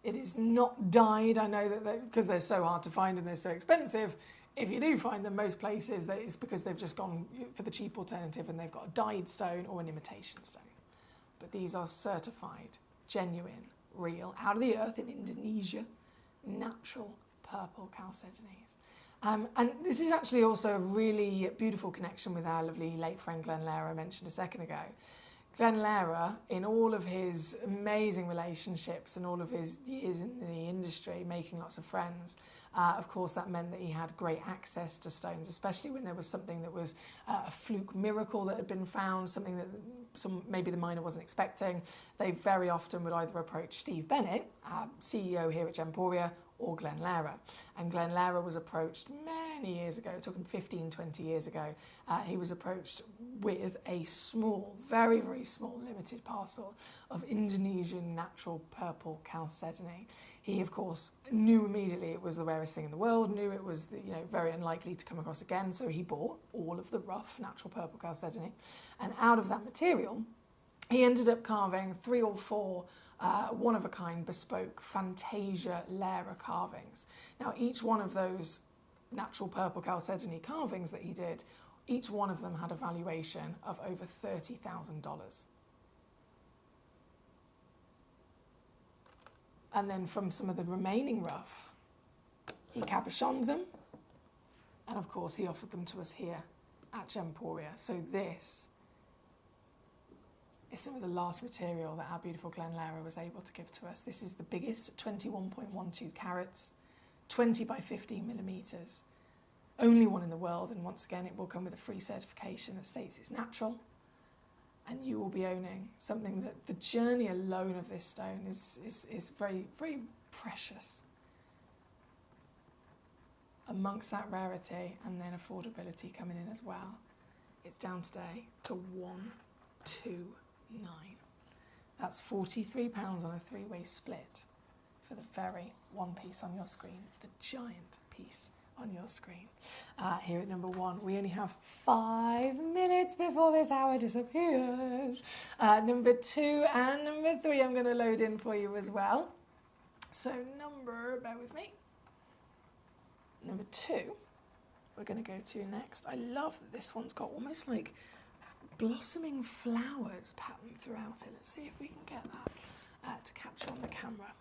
It is not dyed. I know that because they're so hard to find and they're so expensive, if you do find them most places, that it's because they've just gone for the cheap alternative and they've got a dyed stone or an imitation stone. But these are certified, genuine, real, out of the earth in Indonesia, natural purple chalcedonies. And this is actually also a really beautiful connection with our lovely late friend Glenn Lehrer I mentioned a second ago. Glenn Lehrer, in all of his amazing relationships and all of his years in the industry, making lots of friends, of course that meant that he had great access to stones, especially when there was something that was a fluke miracle that had been found, something that maybe the miner wasn't expecting. They very often would either approach Steve Bennett, CEO here at Gemporia, or Glenn Lehrer. And Glenn Lehrer was approached many years ago, talking 15, 20 years ago. He was approached with a small, very, very small, limited parcel of Indonesian natural purple chalcedony. He, of course, knew immediately it was the rarest thing in the world, knew it was very unlikely to come across again, so he bought all of the rough natural purple chalcedony. And out of that material, he ended up carving 3 or 4 one-of-a-kind bespoke Fantasia Lehrer carvings. Now, each one of those natural purple chalcedony carvings that he did, each one of them had a valuation of over $30,000. And then from some of the remaining rough, he cabochoned them, and of course he offered them to us here at Gemporia. So this is some of the last material that our beautiful Glenn Lehrer was able to give to us. This is the biggest, 21.12 carats, 20 by 15 millimetres. Only one in the world, and once again it will come with a free certification that states it's natural, and you will be owning something that the journey alone of this stone is very, very precious. Amongst that rarity and then affordability coming in as well, it's down today to 129. That's £43 on a 3-way split for the very one piece on your screen, the giant piece on your screen. Here at number 1, we only have 5 minutes before this hour disappears. Number 2 and number 3 I'm going to load in for you as well. So bear with me. Number 2 we're going to go to next. I love that this one's got almost like blossoming flowers patterned throughout it. Let's see if we can get that to capture on the camera.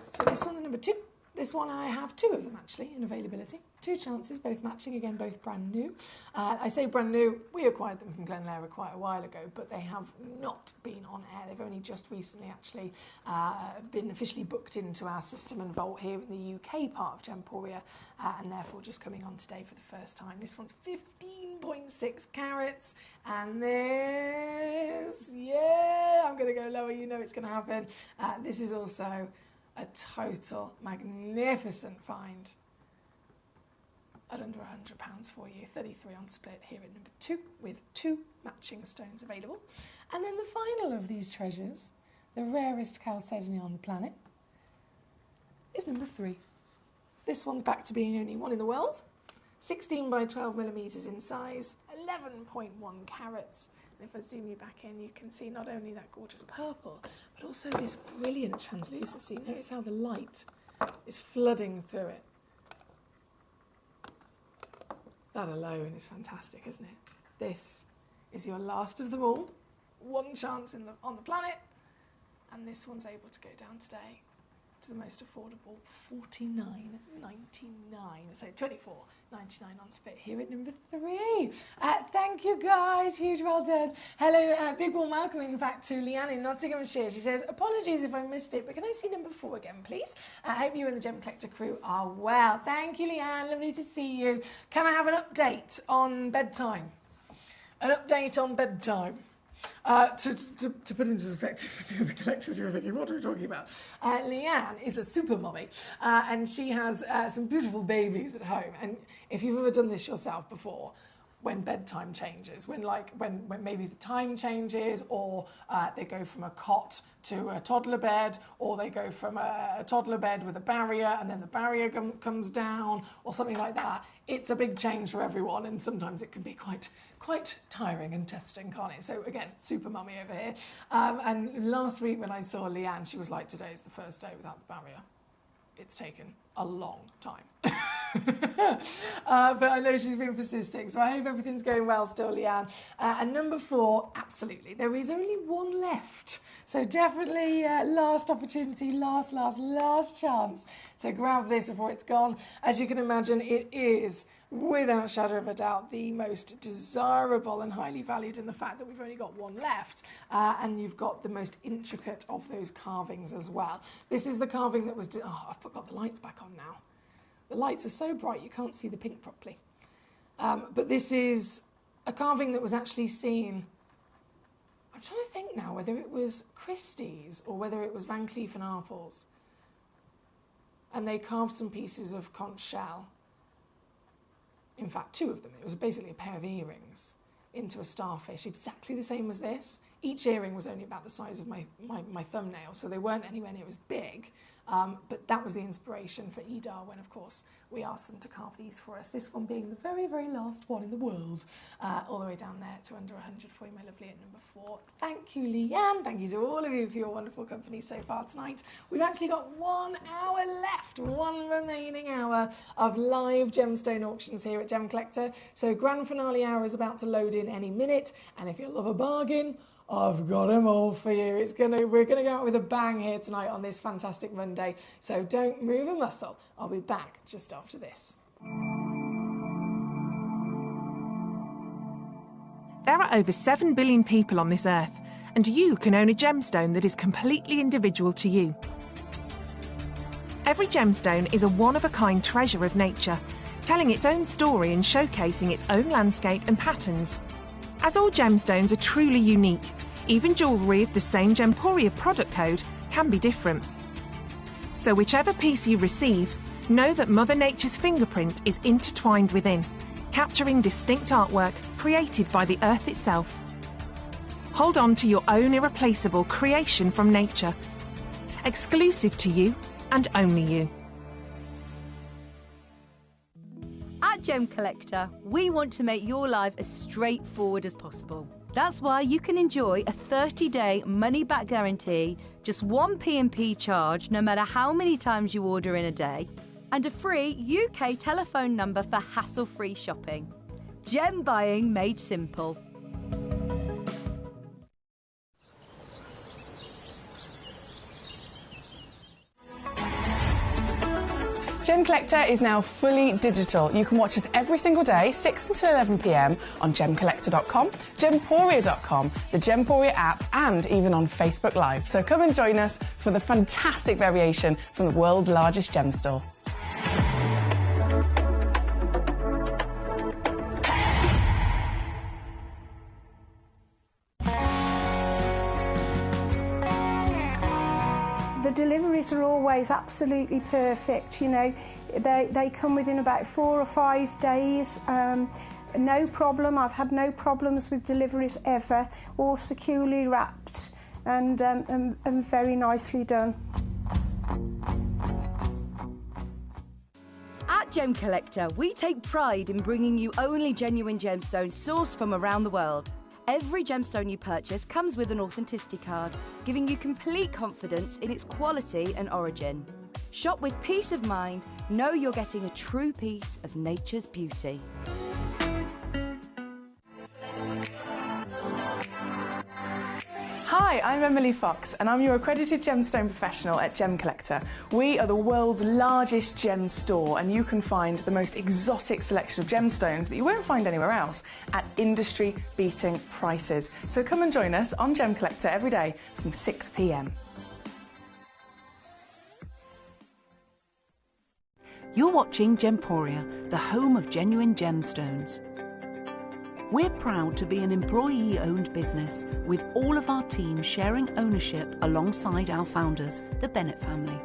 So this one's number 2. This one I have 2 of them actually in availability. 2 chances, both matching, again both brand new. I say brand new, we acquired them from Glenn Lehrer quite a while ago, but they have not been on air. They've only just recently actually been officially booked into our system and vault here in the UK part of Gemporia, and therefore just coming on today for the first time. This one's 15.6 carats, and this, yeah, I'm going to go lower, you know it's going to happen. This is also a total magnificent find at under £100 for you. 33 on split here at number 2 with 2 matching stones available. And then the final of these treasures, the rarest chalcedony on the planet, is number 3. This one's back to being only one in the world. 16 by 12 millimetres in size, 11.1 carats. And if I zoom you back in, you can see not only that gorgeous purple, but also this brilliant translucency. Notice how the light is flooding through it. That alone is fantastic, isn't it? This is your last of them all. One chance on the planet, and this one's able to go down today to the most affordable $49.99. So $24.99 on split here at number 3. Thank you guys, huge well done. Hello, big warm welcome in fact to Leanne in Nottinghamshire. She says, apologies if I missed it, but can I see number 4 again, please? I hope you and the Gemcollector crew are well. Thank you, Leanne, lovely to see you. Can I have an update on bedtime? An update on bedtime. To put into perspective for the other collectors who are thinking, what are we talking about? Leanne is a super mommy, and she has some beautiful babies at home. And if you've ever done this yourself before, when bedtime changes, when maybe the time changes, or they go from a cot to a toddler bed, or they go from a toddler bed with a barrier and then the barrier comes down, or something like that. It's a big change for everyone, and sometimes it can be quite quite tiring and testing, can't it? So again, super mummy over here. And last week when I saw Leanne, she was like, today's the first day without the barrier. It's taken a long time. But I know she's been persisting, so I hope everything's going well still, Leanne. And number 4, absolutely, there is only one left. So definitely last opportunity, last chance to grab this before it's gone. As you can imagine, it is, without shadow of a doubt, the most desirable and highly valued in the fact that we've only got one left, and you've got the most intricate of those carvings as well. This is the carving that was... oh, I've got the lights back on now. The lights are so bright you can't see the pink properly. But this is a carving that was actually seen... I'm trying to think now whether it was Christie's or whether it was Van Cleef & Arpels. And they carved some pieces of conch shell. In fact, 2 of them. It was basically a pair of earrings into a starfish, exactly the same as this. Each earring was only about the size of my thumbnail, so they weren't anywhere near as big. But that was the inspiration for Idar when, of course, we asked them to carve these for us. This one being the very, very last one in the world, all the way down there to under 100 for you, my lovely, at number 4. Thank you, Leanne. Thank you to all of you for your wonderful company so far tonight. We've actually got 1 hour left, 1 remaining hour of live gemstone auctions here at Gem Collector. So grand finale hour is about to load in any minute, and if you love a bargain, I've got them all for you. We're gonna go out with a bang here tonight on this fantastic Monday. So don't move a muscle. I'll be back just after this. There are over 7 billion people on this earth, and you can own a gemstone that is completely individual to you. Every gemstone is a one-of-a-kind treasure of nature, telling its own story and showcasing its own landscape and patterns. As all gemstones are truly unique, even jewellery of the same Gemporia product code can be different. So whichever piece you receive, know that Mother Nature's fingerprint is intertwined within, capturing distinct artwork created by the earth itself. Hold on to your own irreplaceable creation from nature, exclusive to you and only you. At Gem Collector, we want to make your life as straightforward as possible. That's why you can enjoy a 30-day money-back guarantee, just 1 P&P charge no matter how many times you order in a day, and a free UK telephone number for hassle-free shopping. Gem buying made simple. Gem Collector is now fully digital. You can watch us every single day, 6 until 11 p.m. on gemcollector.com, gemporia.com, the Gemporia app, and even on Facebook Live. So come and join us for the fantastic variation from the world's largest gem store. The deliveries are always absolutely perfect, you know. They come within about 4 or 5 days. No problem. I've had no problems with deliveries ever. All securely wrapped and very nicely done. At Gem Collector, we take pride in bringing you only genuine gemstones sourced from around the world. Every gemstone you purchase comes with an authenticity card, giving you complete confidence in its quality and origin. Shop with peace of mind, know you're getting a true piece of nature's beauty. Hi, I'm Emily Fox and I'm your accredited gemstone professional at Gem Collector. We are the world's largest gem store and you can find the most exotic selection of gemstones that you won't find anywhere else at industry-beating prices. So come and join us on Gem Collector every day from 6 p.m. You're watching Gemporia, the home of genuine gemstones. We're proud to be an employee-owned business with all of our team sharing ownership alongside our founders, the Bennett family.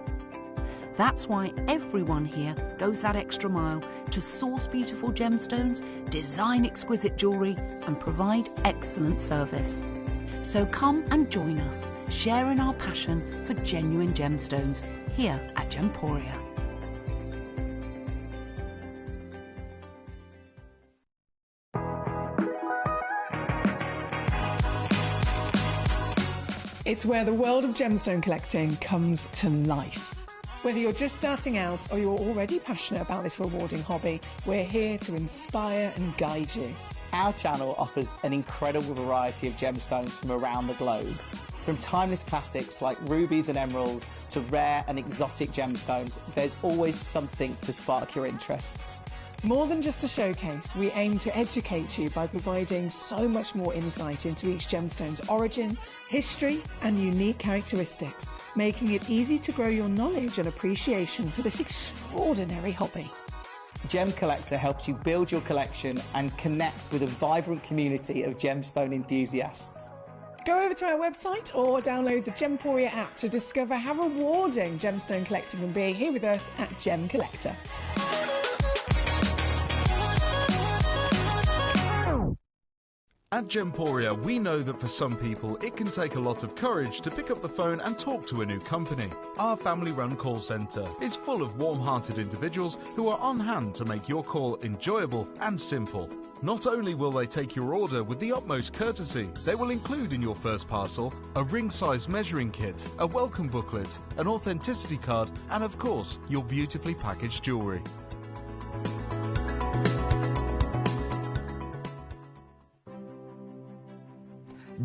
That's why everyone here goes that extra mile to source beautiful gemstones, design exquisite jewellery and provide excellent service. So come and join us, sharing our passion for genuine gemstones here at Gemporia. It's where the world of gemstone collecting comes to life. Whether you're just starting out or you're already passionate about this rewarding hobby, we're here to inspire and guide you. Our channel offers an incredible variety of gemstones from around the globe. From timeless classics like rubies and emeralds to rare and exotic gemstones, there's always something to spark your interest. More than just a showcase, we aim to educate you by providing so much more insight into each gemstone's origin, history, and unique characteristics, making it easy to grow your knowledge and appreciation for this extraordinary hobby. Gemcollector helps you build your collection and connect with a vibrant community of gemstone enthusiasts. Go over to our website or download the Gemporia app to discover how rewarding gemstone collecting can be here with us at Gemcollector. At Gemporia, we know that for some people, it can take a lot of courage to pick up the phone and talk to a new company. Our family-run call centre is full of warm-hearted individuals who are on hand to make your call enjoyable and simple. Not only will they take your order with the utmost courtesy, they will include in your first parcel a ring-size measuring kit, a welcome booklet, an authenticity card, and of course, your beautifully packaged jewellery.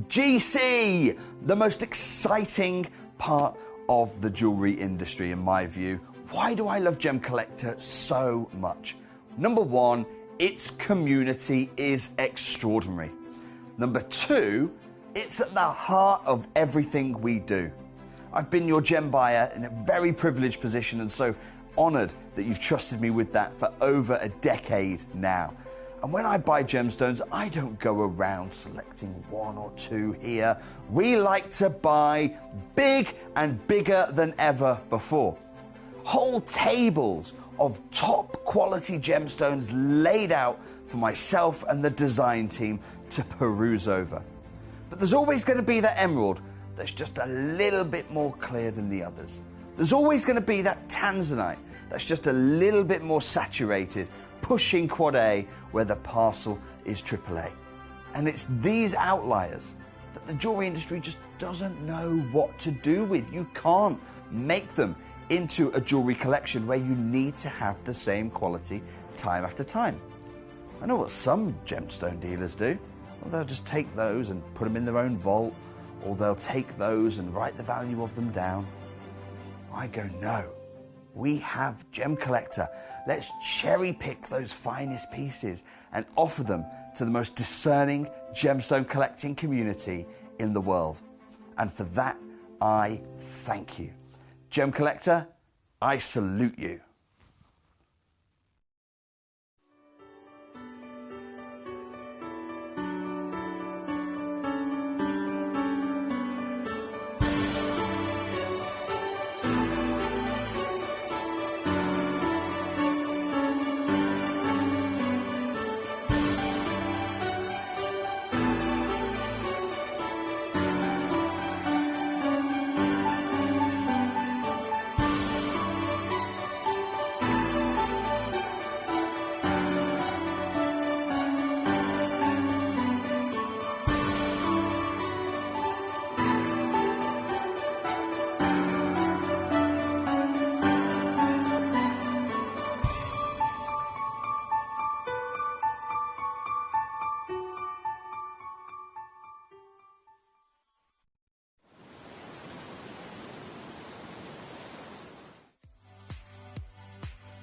GC, the most exciting part of the jewellery industry in my view. Why do I love Gemcollector so much? Number one, its community is extraordinary. Number two, it's at the heart of everything we do. I've been your gem buyer in a very privileged position and so honoured that you've trusted me with that for over a decade now. And when I buy gemstones, I don't go around selecting one or two here. We like to buy big and bigger than ever before. Whole tables of top quality gemstones laid out for myself and the design team to peruse over. But there's always going to be that emerald that's just a little bit more clear than the others. There's always going to be that tanzanite that's just a little bit more saturated, pushing quad A where the parcel is AAA. And it's these outliers that the jewellery industry just doesn't know what to do with. You can't make them into a jewellery collection where you need to have the same quality time after time. I know what some gemstone dealers do. Well, they'll just take those and put them in their own vault, or they'll take those and write the value of them down. I go, no. We have Gemcollector. Let's cherry pick those finest pieces and offer them to the most discerning gemstone collecting community in the world. And for that, I thank you. Gemcollector, I salute you.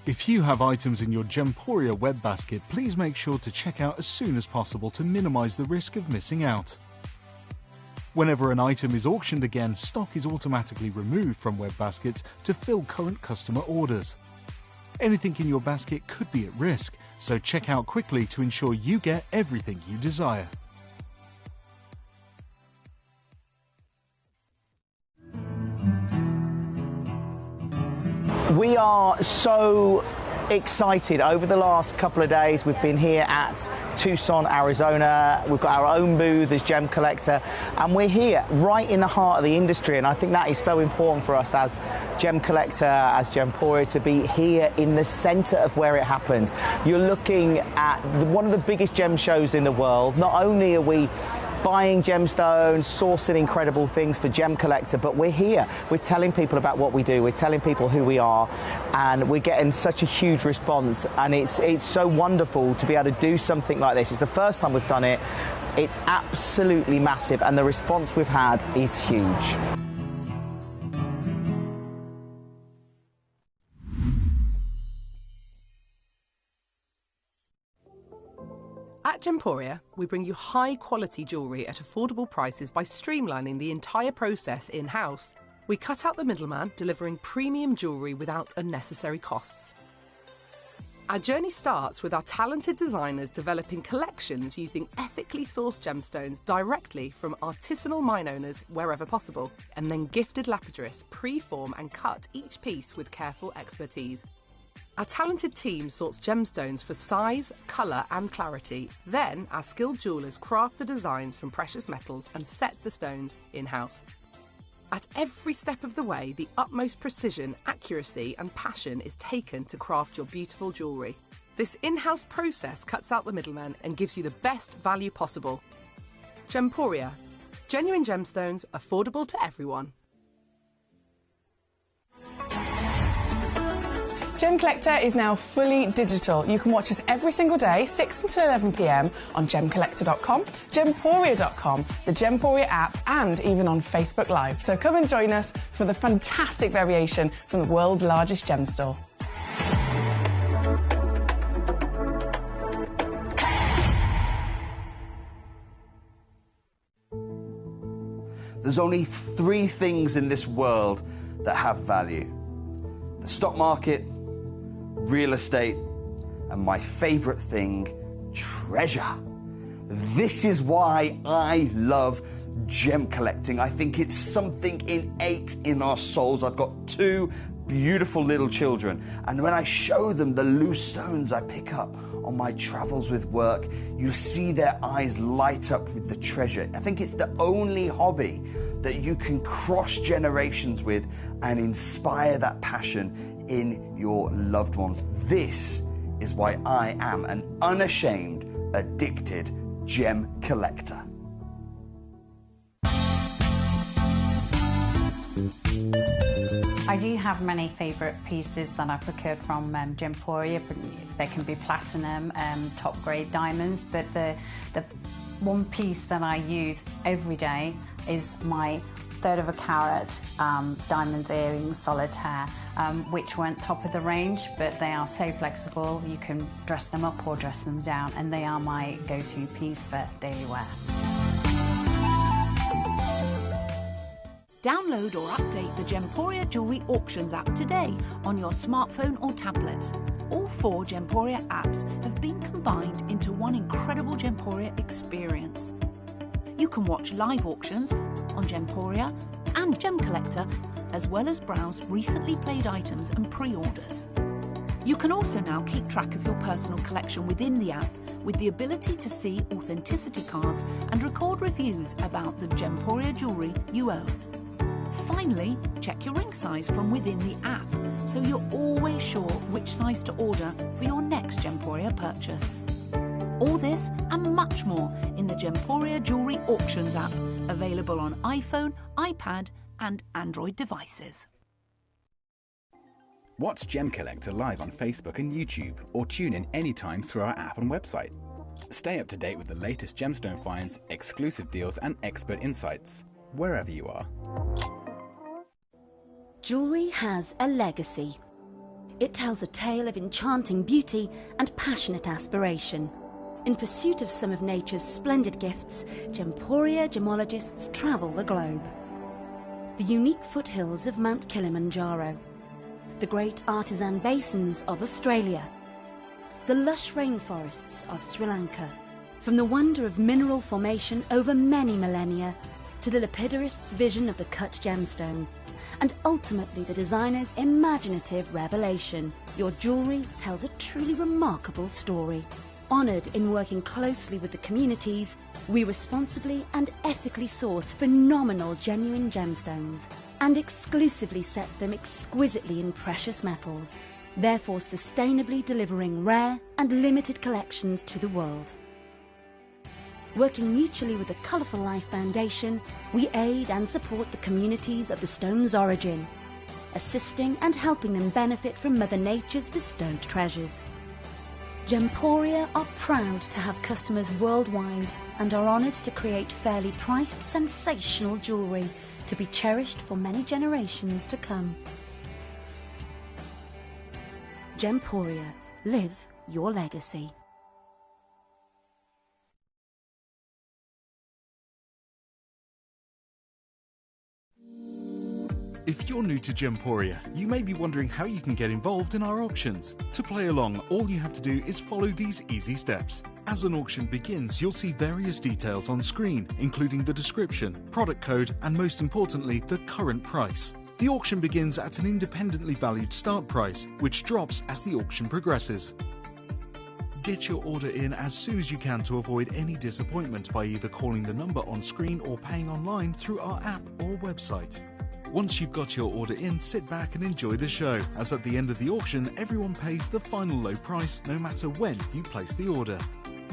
If you have items in your Gemporia web basket, please make sure to check out as soon as possible to minimise the risk of missing out. Whenever an item is auctioned again, stock is automatically removed from web baskets to fill current customer orders. Anything in your basket could be at risk, so check out quickly to ensure you get everything you desire. We are so excited. Over the last couple of days, we've been here at Tucson, Arizona. We've got our own booth as Gemcollector, and we're here right in the heart of the industry. And I think that is so important for us as Gemcollector, as Gemporia, to be here in the centre of where it happens. You're looking at one of the biggest gem shows in the world. Not only are we buying gemstones, sourcing incredible things for Gemcollector, but we're here. We're telling people about what we do. We're telling people who we are, and we're getting such a huge response, and it's so wonderful to be able to do something like this. It's the first time we've done it. It's absolutely massive, and the response we've had is huge. At Gemporia, we bring you high-quality jewellery at affordable prices by streamlining the entire process in-house. We cut out the middleman, delivering premium jewellery without unnecessary costs. Our journey starts with our talented designers developing collections using ethically sourced gemstones directly from artisanal mine owners wherever possible, and then gifted lapidarists pre-form and cut each piece with careful expertise. Our talented team sorts gemstones for size, colour and clarity. Then our skilled jewellers craft the designs from precious metals and set the stones in-house. At every step of the way, the utmost precision, accuracy and passion is taken to craft your beautiful jewellery. This in-house process cuts out the middleman and gives you the best value possible. Gemporia. Genuine gemstones, affordable to everyone. Gemcollector is now fully digital. You can watch us every single day, 6 until 11 p.m. on Gemcollector.com, Gemporia.com, the Gemporia app, and even on Facebook Live. So come and join us for the fantastic variation from the world's largest gem store. There's only 3 things in this world that have value: the stock market, real estate, and my favorite thing, treasure. This is why I love gem collecting. I think it's something innate in our souls. I've got 2 beautiful little children, and when I show them the loose stones I pick up on my travels with work, you see their eyes light up with the treasure. I think it's the only hobby that you can cross generations with and inspire that passion in your loved ones. This is why I am an unashamed, addicted gem collector. I do have many favourite pieces that I procured from Gemporia. They can be platinum, top grade diamonds, but the one piece that I use every day is my 1/3 of a carat diamond earrings solitaire, which weren't top of the range, but they are so flexible. You can dress them up or dress them down, and they are my go-to piece for daily wear. Download or update the Gemporia Jewellery Auctions app today on your smartphone or tablet. All 4 Gemporia apps have been combined into one incredible Gemporia experience. You can watch live auctions on Gemporia and Gemcollector, as well as browse recently played items and pre-orders. You can also now keep track of your personal collection within the app with the ability to see authenticity cards and record reviews about the Gemporia jewellery you own. Finally, check your ring size from within the app, so you're always sure which size to order for your next Gemporia purchase. All this and much more in the Gemporia Jewellery Auctions app, available on iPhone, iPad and Android devices. Watch Gemcollector live on Facebook and YouTube, or tune in anytime through our app and website. Stay up to date with the latest gemstone finds, exclusive deals and expert insights, wherever you are. Jewellery has a legacy. It tells a tale of enchanting beauty and passionate aspiration. In pursuit of some of nature's splendid gifts, Gemporia gemologists travel the globe. The unique foothills of Mount Kilimanjaro, the great artisan basins of Australia, the lush rainforests of Sri Lanka. From the wonder of mineral formation over many millennia to the lapidarists' vision of the cut gemstone, and ultimately the designer's imaginative revelation, your jewellery tells a truly remarkable story. Honoured in working closely with the communities, we responsibly and ethically source phenomenal genuine gemstones and exclusively set them exquisitely in precious metals, therefore sustainably delivering rare and limited collections to the world. Working mutually with the Colourful Life Foundation, we aid and support the communities of the stone's origin, assisting and helping them benefit from Mother Nature's bestowed treasures. Gemporia are proud to have customers worldwide and are honoured to create fairly priced, sensational jewellery to be cherished for many generations to come. Gemporia, live your legacy. If you're new to Gemporia, you may be wondering how you can get involved in our auctions. To play along, all you have to do is follow these easy steps. As an auction begins, you'll see various details on screen, including the description, product code, and most importantly, the current price. The auction begins at an independently valued start price, which drops as the auction progresses. Get your order in as soon as you can to avoid any disappointment by either calling the number on screen or paying online through our app or website. Once you've got your order in, sit back and enjoy the show, as at the end of the auction, everyone pays the final low price no matter when you place the order.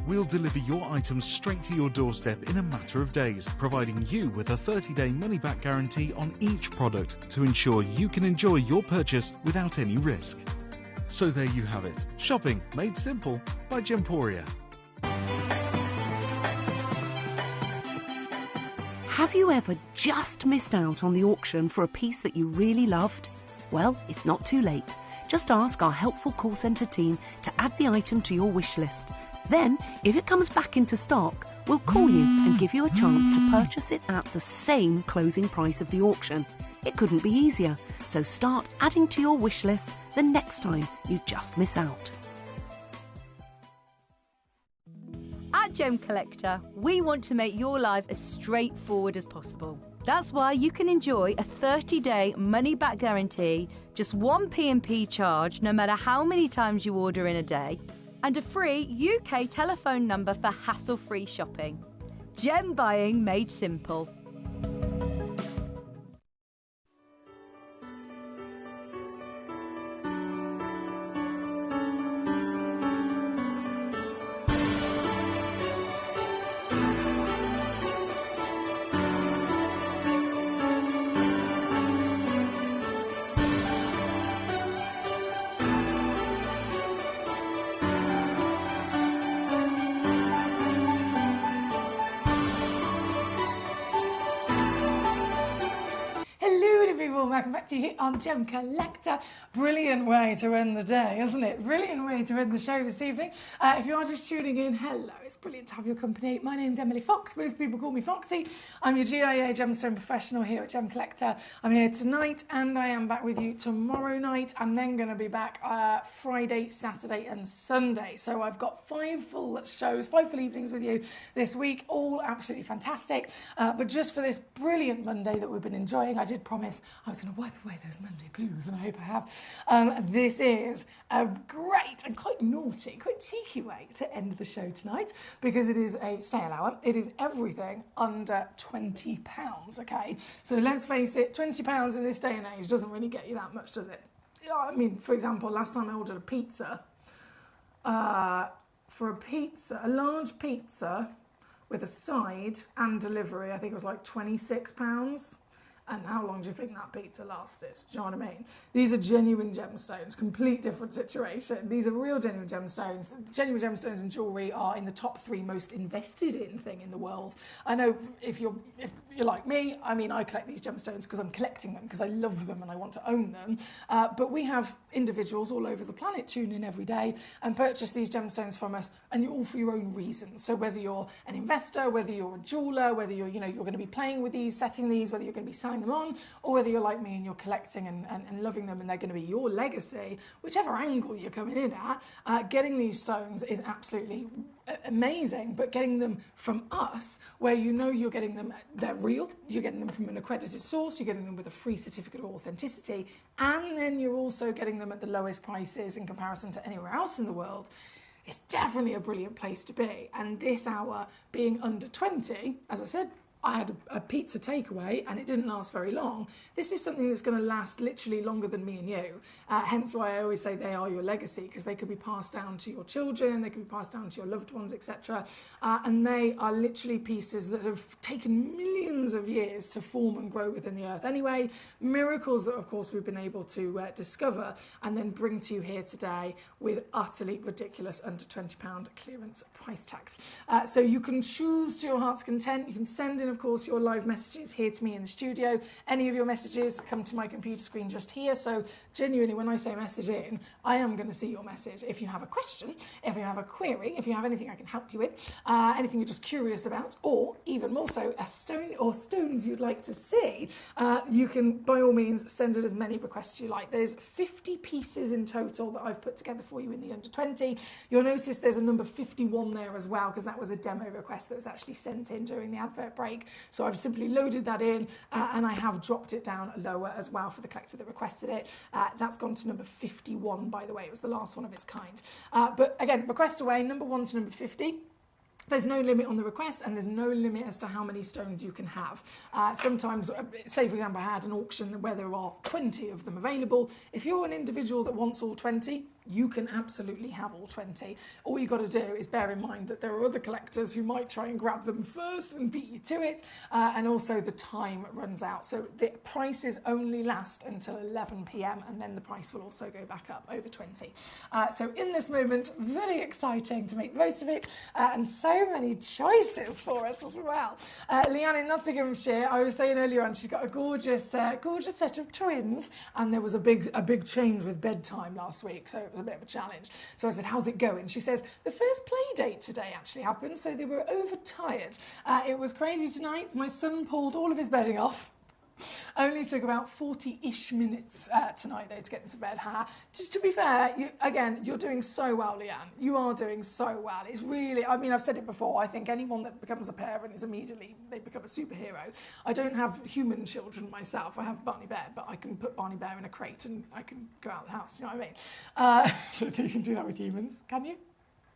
We'll deliver your items straight to your doorstep in a matter of days, providing you with a 30-day money-back guarantee on each product to ensure you can enjoy your purchase without any risk. So there you have it. Shopping made simple by Gemporia. Have you ever just missed out on the auction for a piece that you really loved? Well, it's not too late. Just ask our helpful call centre team to add the item to your wish list. Then, if it comes back into stock, we'll call you and give you a chance to purchase it at the same closing price of the auction. It couldn't be easier, so start adding to your wish list the next time you just miss out. At Gemcollector, we want to make your life as straightforward as possible. That's why you can enjoy a 30-day money-back guarantee, just one P&P charge no matter how many times you order in a day, and a free UK telephone number for hassle-free shopping. Gem buying made simple. Welcome back to you on Gemcollector. Brilliant way to end the day, isn't it? Brilliant way to end the show this evening. If you are just tuning in, hello, it's brilliant to have your company. My name's Emily Fox. Most people call me Foxy. I'm your GIA Gemstone professional here at Gemcollector. I'm here tonight and I am back with you tomorrow night. I'm then going to be back Friday, Saturday and Sunday. So I've got 5 full shows, 5 full evenings with you this week, all absolutely fantastic. But just for this brilliant Monday that we've been enjoying, I did promise I was going to wipe away those Monday blues, and I hope I have. This is a great and quite naughty, quite cheeky way to end the show tonight, because it is a sale hour. It is everything under £20, okay? So let's face it, £20 in this day and age doesn't really get you that much, does it? I mean, for example, last time I ordered a pizza, a large pizza with a side and delivery, I think it was like £26. And how long do you think that pizza lasted? Do you know what I mean? These are genuine gemstones, complete different situation. These are real genuine gemstones. Genuine gemstones and jewellery are in the top 3 most invested in thing in the world. I know if you're like me, I mean, I collect these gemstones because I'm collecting them, because I love them and I want to own them. But we have individuals all over the planet tune in every day and purchase these gemstones from us, and all for your own reasons. So whether you're an investor, whether you're a jeweller, whether you're going to be playing with these, setting these, whether you're going to be selling them on, or whether you're like me and you're collecting and loving them and they're going to be your legacy, whichever angle you're coming in at, getting these stones is absolutely amazing. But getting them from us, where you're getting them, they're real, you're getting them from an accredited source, you're getting them with a free certificate of authenticity, and then you're also getting them at the lowest prices in comparison to anywhere else in the world, it's definitely a brilliant place to be. And this hour being under 20, as I said, I had a pizza takeaway and it didn't last very long. This is something that's going to last literally longer than me and you. Hence why I always say they are your legacy, because they could be passed down to your children, they can be passed down to your loved ones, etc. And they are literally pieces that have taken millions of years to form and grow within the earth anyway. Miracles that, of course, we've been able to discover and then bring to you here today with utterly ridiculous under £20 clearance price tags. So you can choose to your heart's content. You can send in, of course, your live messages here to me in the studio. Any of your messages come to my computer screen just here. So genuinely, when I say message in, I am going to see your message. If you have a question, if you have a query, if you have anything I can help you with, anything you're just curious about, or even more so, a stone or stones you'd like to see, you can, by all means, send in as many requests as you like. There's 50 pieces in total that I've put together for you in the under 20. You'll notice there's a number 51 there as well, because that was a demo request that was actually sent in during the advert break. So I've simply loaded that in and I have dropped it down lower as well for the collector that requested it. That's gone to number 51, by the way. It was the last one of its kind. But again, request away, number 1 to number 50. There's no limit on the request, and there's no limit as to how many stones you can have. Sometimes, say for example, I had an auction where there are 20 of them available. If you're an individual that wants all 20, you can absolutely have all 20. All you've got to do is bear in mind that there are other collectors who might try and grab them first and beat you to it, and also the time runs out. So the prices only last until 11 p.m, and then the price will also go back up over 20. So in this moment, very exciting to make the most of it, and so many choices for us as well. Leanne in Nottinghamshire, I was saying earlier on, she's got a gorgeous set of twins, and there was a big change with bedtime last week, so it was a bit of a challenge. So I said, how's it going? She says, the first play date today actually happened, so they were overtired. It was crazy tonight. My son pulled all of his bedding off. Only took about 40-ish minutes tonight, though, to get into bed. Just to be fair, you're doing so well, Leanne. You are doing so well. It's really, I mean, I've said it before, I think anyone that becomes a parent is immediately, they become a superhero. I don't have human children myself. I have Barney Bear, but I can put Barney Bear in a crate and I can go out of the house, you know what I mean? I don't think you can do that with humans, can you?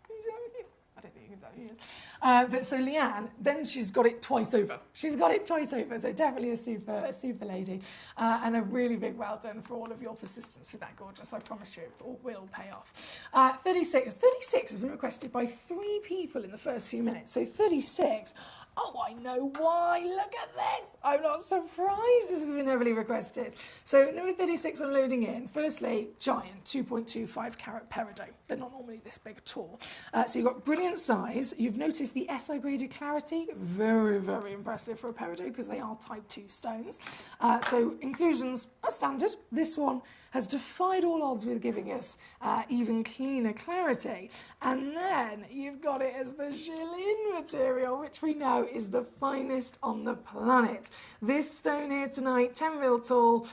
Can you do that with you? I don't think you can do that with humans. But so Leanne, then she's got it twice over. She's got it twice over, so definitely a super lady. And a really big well done for all of your persistence with that, gorgeous. I promise you, it will pay off. 36 has been requested by 3 people in the first few minutes. So 36, oh, I know why. Look at this. I'm not surprised this has been heavily requested. So number 36 I'm loading in. Firstly, giant 2.25 carat peridot. They're not normally this big at all. So you've got brilliant size. You've noticed the SI graded clarity. Very, very impressive for a peridot because they are type 2 stones. So inclusions are standard. This one has defied all odds with giving us even cleaner clarity. And then you've got it as the Jilin material, which we know is the finest on the planet. This stone here tonight, 10 mil tall,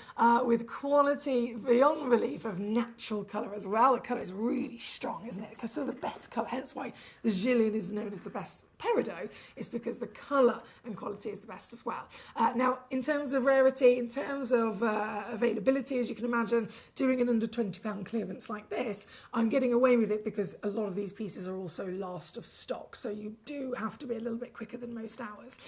with quality beyond belief of natural colour as well. The colour is really strong, isn't it? Because the best colour, hence why the Jilin is known as the best peridot, is because the colour and quality is the best as well. Now, in terms of rarity, in terms of availability, as you can imagine, doing an under £20 clearance like this, I'm getting away with it because a lot of these pieces are also last of stock, so you do have to be a little bit quicker than most hours.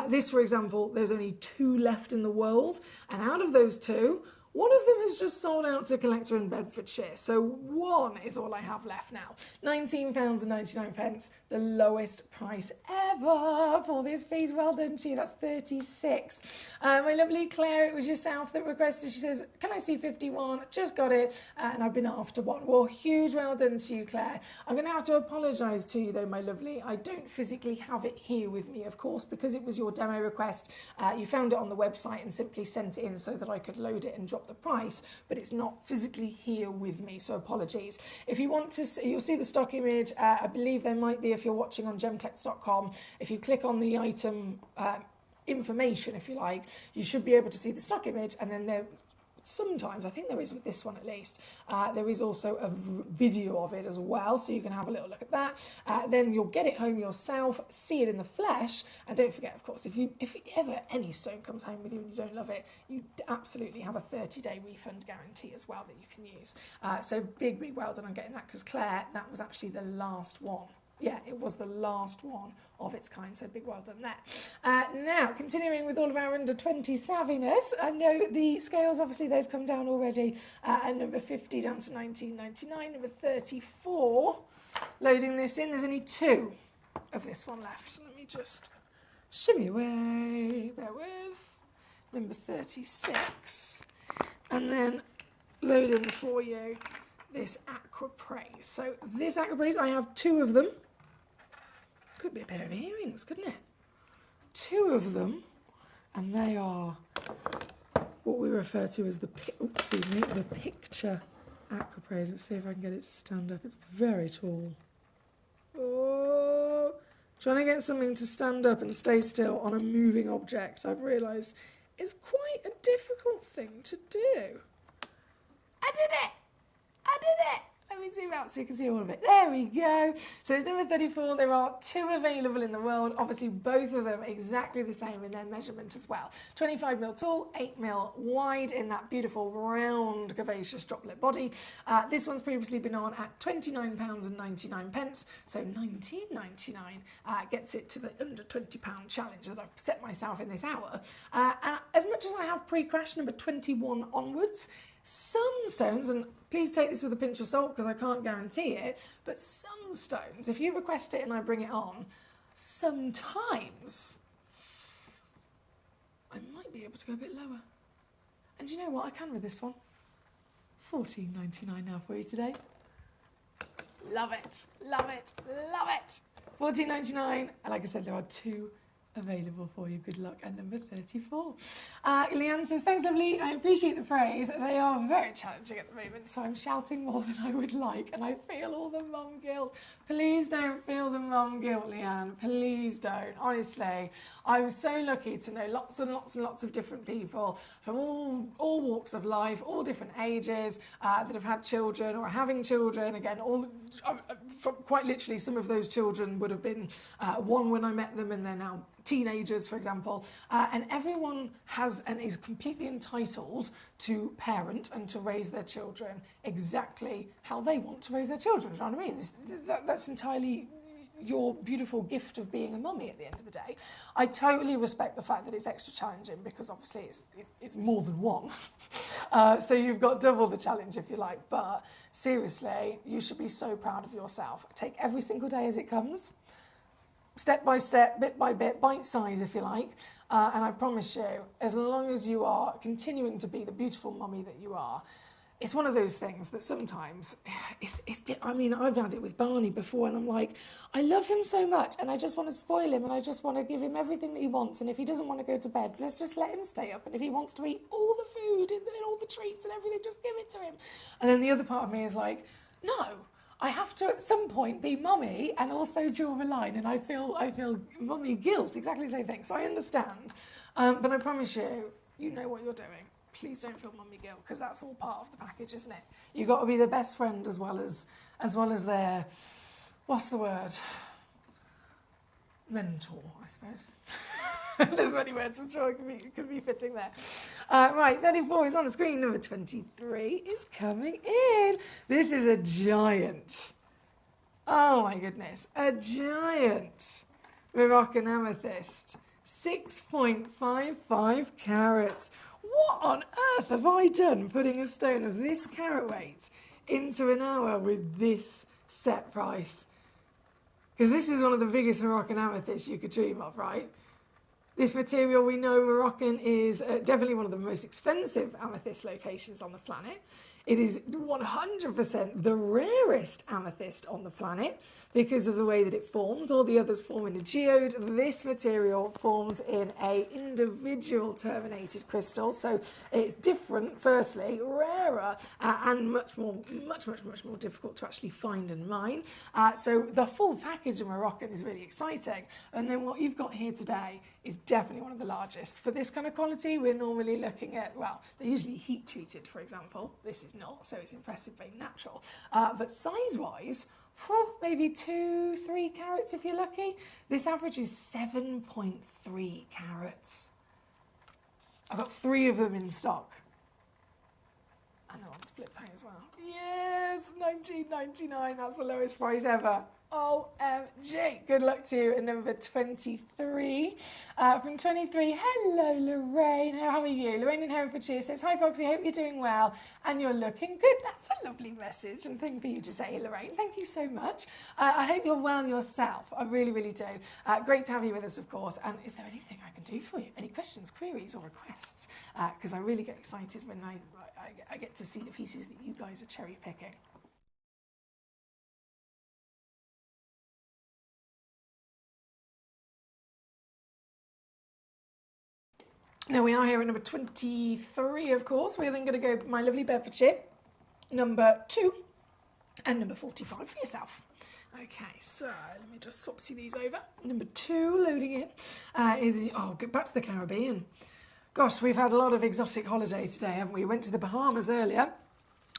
This, for example, there's only 2 left in the world, and out of those 2, one of them has just sold out to Collector in Bedfordshire, so 1 is all I have left now. £19.99, the lowest price ever for this piece. Well done to you, that's 36. My lovely Claire, it was yourself that requested, she says, can I see 51? Just got it, and I've been after 1. Well, huge well done to you, Claire. I'm going to have to apologise to you though, my lovely. I don't physically have it here with me, of course, because it was your demo request. You found it on the website and simply sent it in so that I could load it and drop the price, but it's not physically here with me, so apologies. If you want to see, you'll see the stock image. I believe there might be, if you're watching on gemcollector.com, if you click on the item information, if you like, you should be able to see the stock image, and then there sometimes, I think there is with this one at least, there is also a video of it as well, so you can have a little look at that. Then you'll get it home yourself, see it in the flesh, and don't forget, of course, if ever any stone comes home with you and you don't love it, you absolutely have a 30-day refund guarantee as well that you can use. So big well done on getting that, because Claire, that was actually the last one Yeah, it was the last one of its kind, so big well done there. Now, continuing with all of our under 20 savviness, I know the scales, obviously, they've come down already at number 50 down to 19.99, number 34. Loading this in, there's only 2 of this one left. So let me just shimmy away, bear with. Number 36. And then load in for you this Aqua Praise. So this Aqua Praise, I have 2 of them. Could be a pair of earrings, couldn't it? 2 of them, and they are what we refer to as the picture Aqua Praise. Let's see if I can get it to stand up. It's very tall. Oh, trying to get something to stand up and stay still on a moving object, I've realised, is quite a difficult thing to do. I did it! I did it! Let me zoom out so you can see all of it. There we go. So it's number 34. There are 2 available in the world. Obviously, both of them exactly the same in their measurement as well. 25mm tall, 8mm wide in that beautiful round curvaceous droplet body. This one's previously been on at £29.99. So £19.99 gets it to the under £20 challenge that I've set myself in this hour. And as much as I have pre-crash number 21 onwards, some stones, and please take this with a pinch of salt because I can't guarantee it, but some stones, if you request it and I bring it on, sometimes I might be able to go a bit lower. And you know what? I can with this one. £14.99 now for you today. Love it, love it, love it. £14.99, and like I said, there are 2 available for you. Good luck at number 34. Leanne says, thanks, lovely. I appreciate the phrase. They are very challenging at the moment, so I'm shouting more than I would like, and I feel all the mum guilt. Please don't feel the mum guilt, Leanne. Please don't. Honestly, I'm so lucky to know lots and lots and lots of different people from all walks of life, all different ages, that have had children or are having children. Again, quite literally, some of those children would have been 1 when I met them, and they're now teenagers, for example, and everyone has and is completely entitled to parent and to raise their children exactly how they want to raise their children. Do you know what I mean? That's entirely your beautiful gift of being a mummy at the end of the day. I totally respect the fact that it's extra challenging because obviously it's more than 1. So you've got double the challenge, if you like. But seriously, you should be so proud of yourself. Take every single day as it comes. Step by step, bit by bit, bite size if you like, and I promise you, as long as you are continuing to be the beautiful mummy that you are, it's one of those things that sometimes, I mean, I've had it with Barney before, and I'm like, I love him so much, and I just want to spoil him, and I just want to give him everything that he wants, and if he doesn't want to go to bed, let's just let him stay up, and if he wants to eat all the food and all the treats and everything, just give it to him. And then the other part of me is like, no, I have to at some point be mummy and also draw a line, and I feel mummy guilt, exactly the same thing. So I understand, but I promise you, you know what you're doing. Please don't feel mummy guilt because that's all part of the package, isn't it? You've got to be their best friend as well as their, what's the word? Mentor, I suppose. There's many words, I'm sure it could be fitting there. Right, 34 is on the screen. Number 23 is coming in. This is a giant. Oh my goodness, a giant Moroccan amethyst. 6.55 carats. What on earth have I done putting a stone of this carat weight into an hour with this set price? Because this is one of the biggest Moroccan amethysts you could dream of, right? This material, we know Moroccan is definitely one of the most expensive amethyst locations on the planet. It is 100% the rarest amethyst on the planet because of the way that it forms. All the others form in a geode. This material forms in a individual terminated crystal. So it's different, firstly, rarer, and much more difficult to actually find and mine. So the full package of Moroccan is really exciting. And then what you've got here today is definitely one of the largest. For this kind of quality, we're normally looking at, well, they're usually heat treated, for example. This is not, so it's impressive being natural. But size-wise, maybe 2-3 carats if you're lucky. This average is 7.3 carats. I've got 3 of them in stock. And they're on split pay as well. Yes, $19.99. That's the lowest price ever. OMG. Good luck to you at number 23. From 23, hello, Lorraine. How are you? Lorraine in Herefordshire says, hi, Foxy. Hope you're doing well. And you're looking good. That's a lovely message and thing for you to say, Lorraine. Thank you so much. I hope you're well yourself. I really, really do. Great to have you with us, of course. And is there anything I can do for you? Any questions, queries, or requests? Because I really get excited when I get to see the pieces that you guys are cherry picking. Now we are here at number 23, of course. We're then going to go my lovely Bedfordshire, number 2, and number 45 for yourself. Okay, so let me just swap these over. Number 2, loading in, is, go back to the Caribbean. Gosh, we've had a lot of exotic holiday today, haven't we? We went to the Bahamas earlier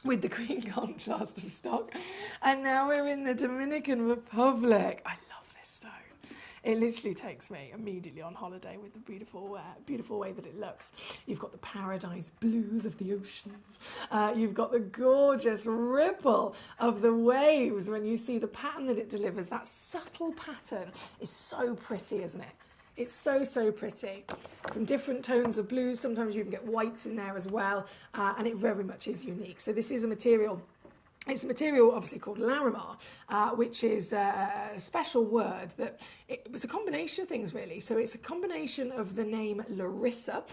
with the Green contrast of stock, and now we're in the Dominican Republic. I love this stone. It literally takes me immediately on holiday with the beautiful, beautiful way that it looks. You've got the paradise blues of the oceans. You've got the gorgeous ripple of the waves when you see the pattern that it delivers. That subtle pattern is so pretty, isn't it? It's so, so pretty. From different tones of blues, sometimes you can get whites in there as well, and it very much is unique. So this is a material. It's a material obviously called Larimar, which is a special word that it was a combination of things really. So it's a combination of the name Larissa,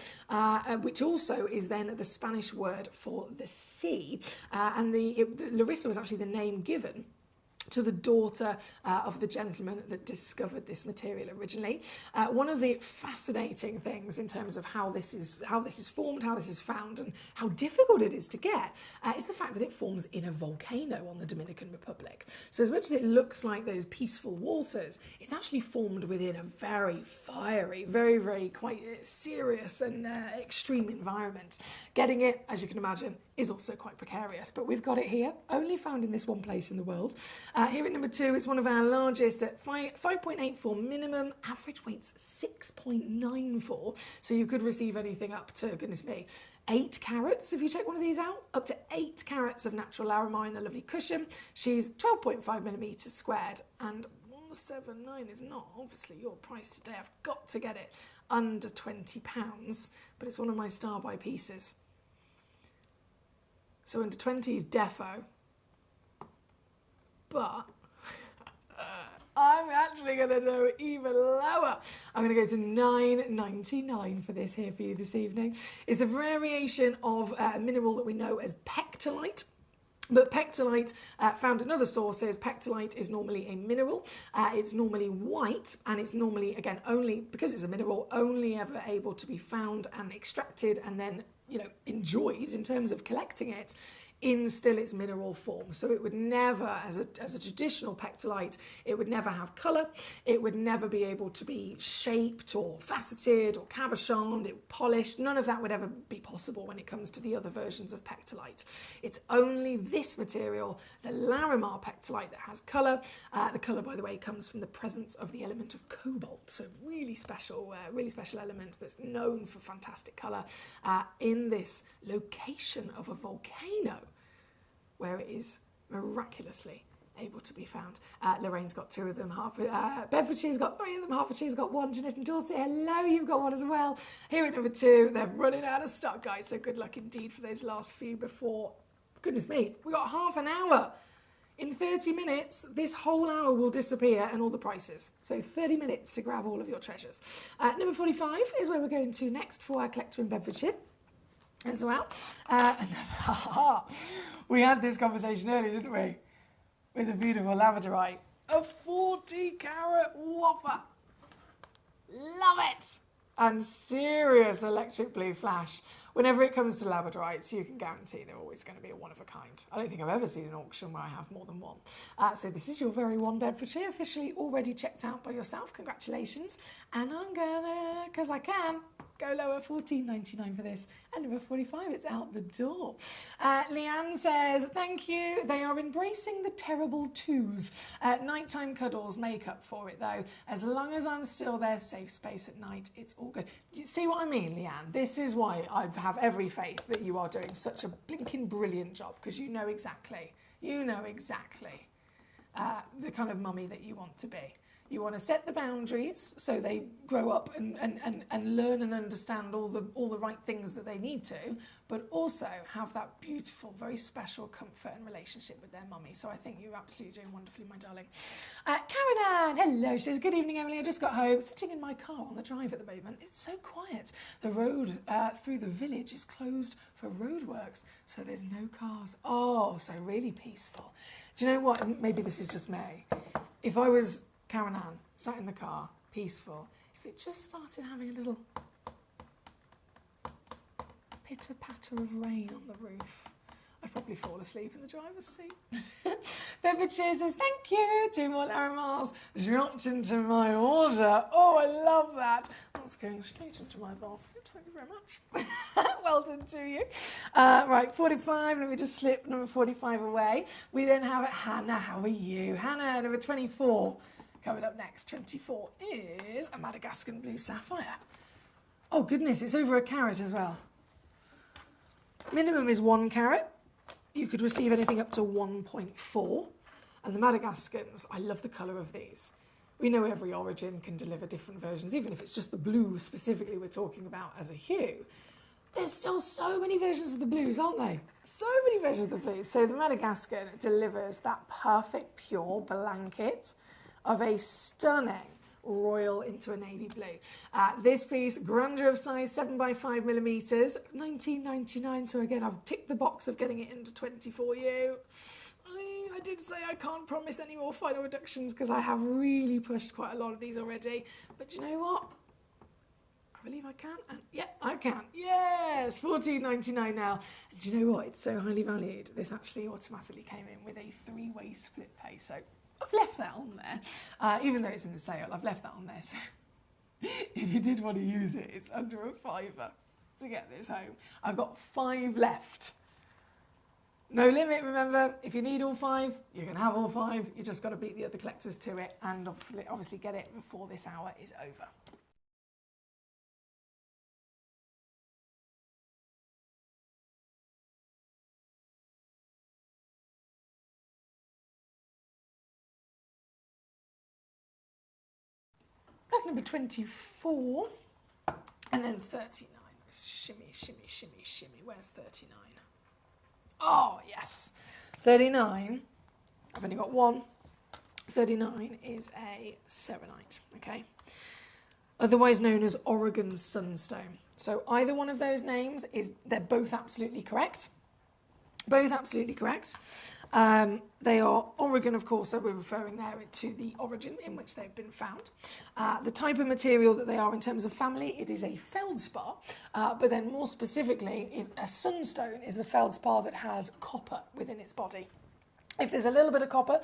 which also is then the Spanish word for the sea. And the Larissa was actually the name given to the daughter of the gentleman that discovered this material originally. One of the fascinating things in terms of how this is formed, how this is found, and how difficult it is to get is the fact that it forms in a volcano on the Dominican Republic. So as much as it looks like those peaceful waters, it's actually formed within a very fiery, very, very quite serious and extreme environment. Getting it, as you can imagine, is also quite precarious, but we've got it here, only found in this one place in the world. Here at number 2, it's one of our largest at 5.84 minimum, average weight's 6.94, so you could receive anything up to, goodness me, 8 carats if you check one of these out, up to 8 carats of natural Larimar in a lovely cushion. She's 12.5 millimetres squared, and 179 is not obviously your price today. I've got to get it under £20, but it's one of my star buy pieces. So under 20 is defo, but I'm actually going to do even lower. I'm going to go to $9.99 for this here for you this evening. It's a variation of a mineral that we know as pectolite. But pectolite, found in other sources, pectolite is normally a mineral. It's normally white, and it's normally, again, only, because it's a mineral, only ever able to be found and extracted and then, you know, enjoyed in terms of collecting it in still its mineral form. So it would never, as a traditional pectolite, it would never have colour, it would never be able to be shaped or faceted or cabochoned, polished. None of that would ever be possible when it comes to the other versions of pectolite. It's only this material, the Larimar pectolite, that has colour. The colour, by the way, comes from the presence of the element of cobalt, so really special element that's known for fantastic colour in this location of a volcano, where it is miraculously able to be found. Lorraine's got 2 of them. Bedfordshire's got 3 of them. Hertfordshire's got 1. Jeanette and Dorset, hello, you've got 1 as well. Here at number 2, they're running out of stock, guys, so good luck indeed for those last few before, goodness me, we got half an hour. In 30 minutes, this whole hour will disappear and all the prices. So 30 minutes to grab all of your treasures. Number 45 is where we're going to next for our collector in Bedfordshire as well. We had this conversation earlier, didn't we? With a beautiful labradorite. A 40-carat whopper. Love it. And serious electric blue flash. Whenever it comes to labradorites, you can guarantee they're always going to be a one of a kind. I don't think I've ever seen an auction where I have more than 1. So this is your very one Bedfordshire, officially already checked out by yourself. Congratulations. And I'm gonna, because I can, go lower, $14.99 for this. And number 45, it's out the door. Leanne says, thank you. They are embracing the terrible 2s. Nighttime cuddles make up for it, though. As long as I'm still their safe space at night, it's all good. You see what I mean, Leanne? This is why I've have every faith that you are doing such a blinking brilliant job, because you know exactly the kind of mummy that you want to be. You want to set the boundaries so they grow up and learn and understand all the right things that they need to, but also have that beautiful, very special comfort and relationship with their mummy. So I think you're absolutely doing wonderfully, my darling. Karen Ann, hello. She says, good evening, Emily. I just got home, sitting in my car on the drive at the moment. It's so quiet. The road through the village is closed for roadworks, so there's no cars. Oh, so really peaceful. Do you know what? Maybe this is just me. If I was Karen Ann, sat in the car, peaceful, if it just started having a little pitter-patter of rain on the roof, I'd probably fall asleep in the driver's seat. Pepper Cheer says, thank you, 2 more Larry Miles dropped into my order. Oh, I love that. That's going straight into my basket. Thank you very much. Well done to you. Right, 45, let me just slip number 45 away. We then have Hannah. How are you? Hannah, number 24. Coming up next, 24, is a Madagascar Blue Sapphire. Oh, goodness, it's over a carat as well. Minimum is 1 carat. You could receive anything up to 1.4. And the Madagascans, I love the colour of these. We know every origin can deliver different versions, even if it's just the blue specifically we're talking about as a hue. There's still so many versions of the blues, aren't they? So many versions of the blues. So the Madagascan delivers that perfect pure blanket of a stunning royal into a navy blue. This piece, grandeur of size, 7 by 5 millimeters, $19.99. So again, I've ticked the box of getting it into 20 for you. I did say I can't promise any more final reductions because I have really pushed quite a lot of these already. But do you know what? I believe I can. And yeah, I can. Yes, $14.99 now. And do you know what? It's so highly valued. This actually automatically came in with a 3-way split pay. So I've left that on there, even though it's in the sale, I've left that on there. So if you did want to use it, it's under a £5 to get this home. I've got 5 left. No limit, remember, if you need all 5, you can have all 5. You just got to beat the other collectors to it and obviously get it before this hour is over. That's number 24, and then 39. Shimmy, shimmy, shimmy, shimmy. Where's 39? Oh, yes. 39, I've only got 1. 39 is a serenite, okay? Otherwise known as Oregon Sunstone. So either one of those names, they're both absolutely correct. Both absolutely correct. They are Oregon, of course, so we're referring there to the origin in which they've been found. The type of material that they are in terms of family, it is a feldspar, but then more specifically, a sunstone is the feldspar that has copper within its body. If there's a little bit of copper,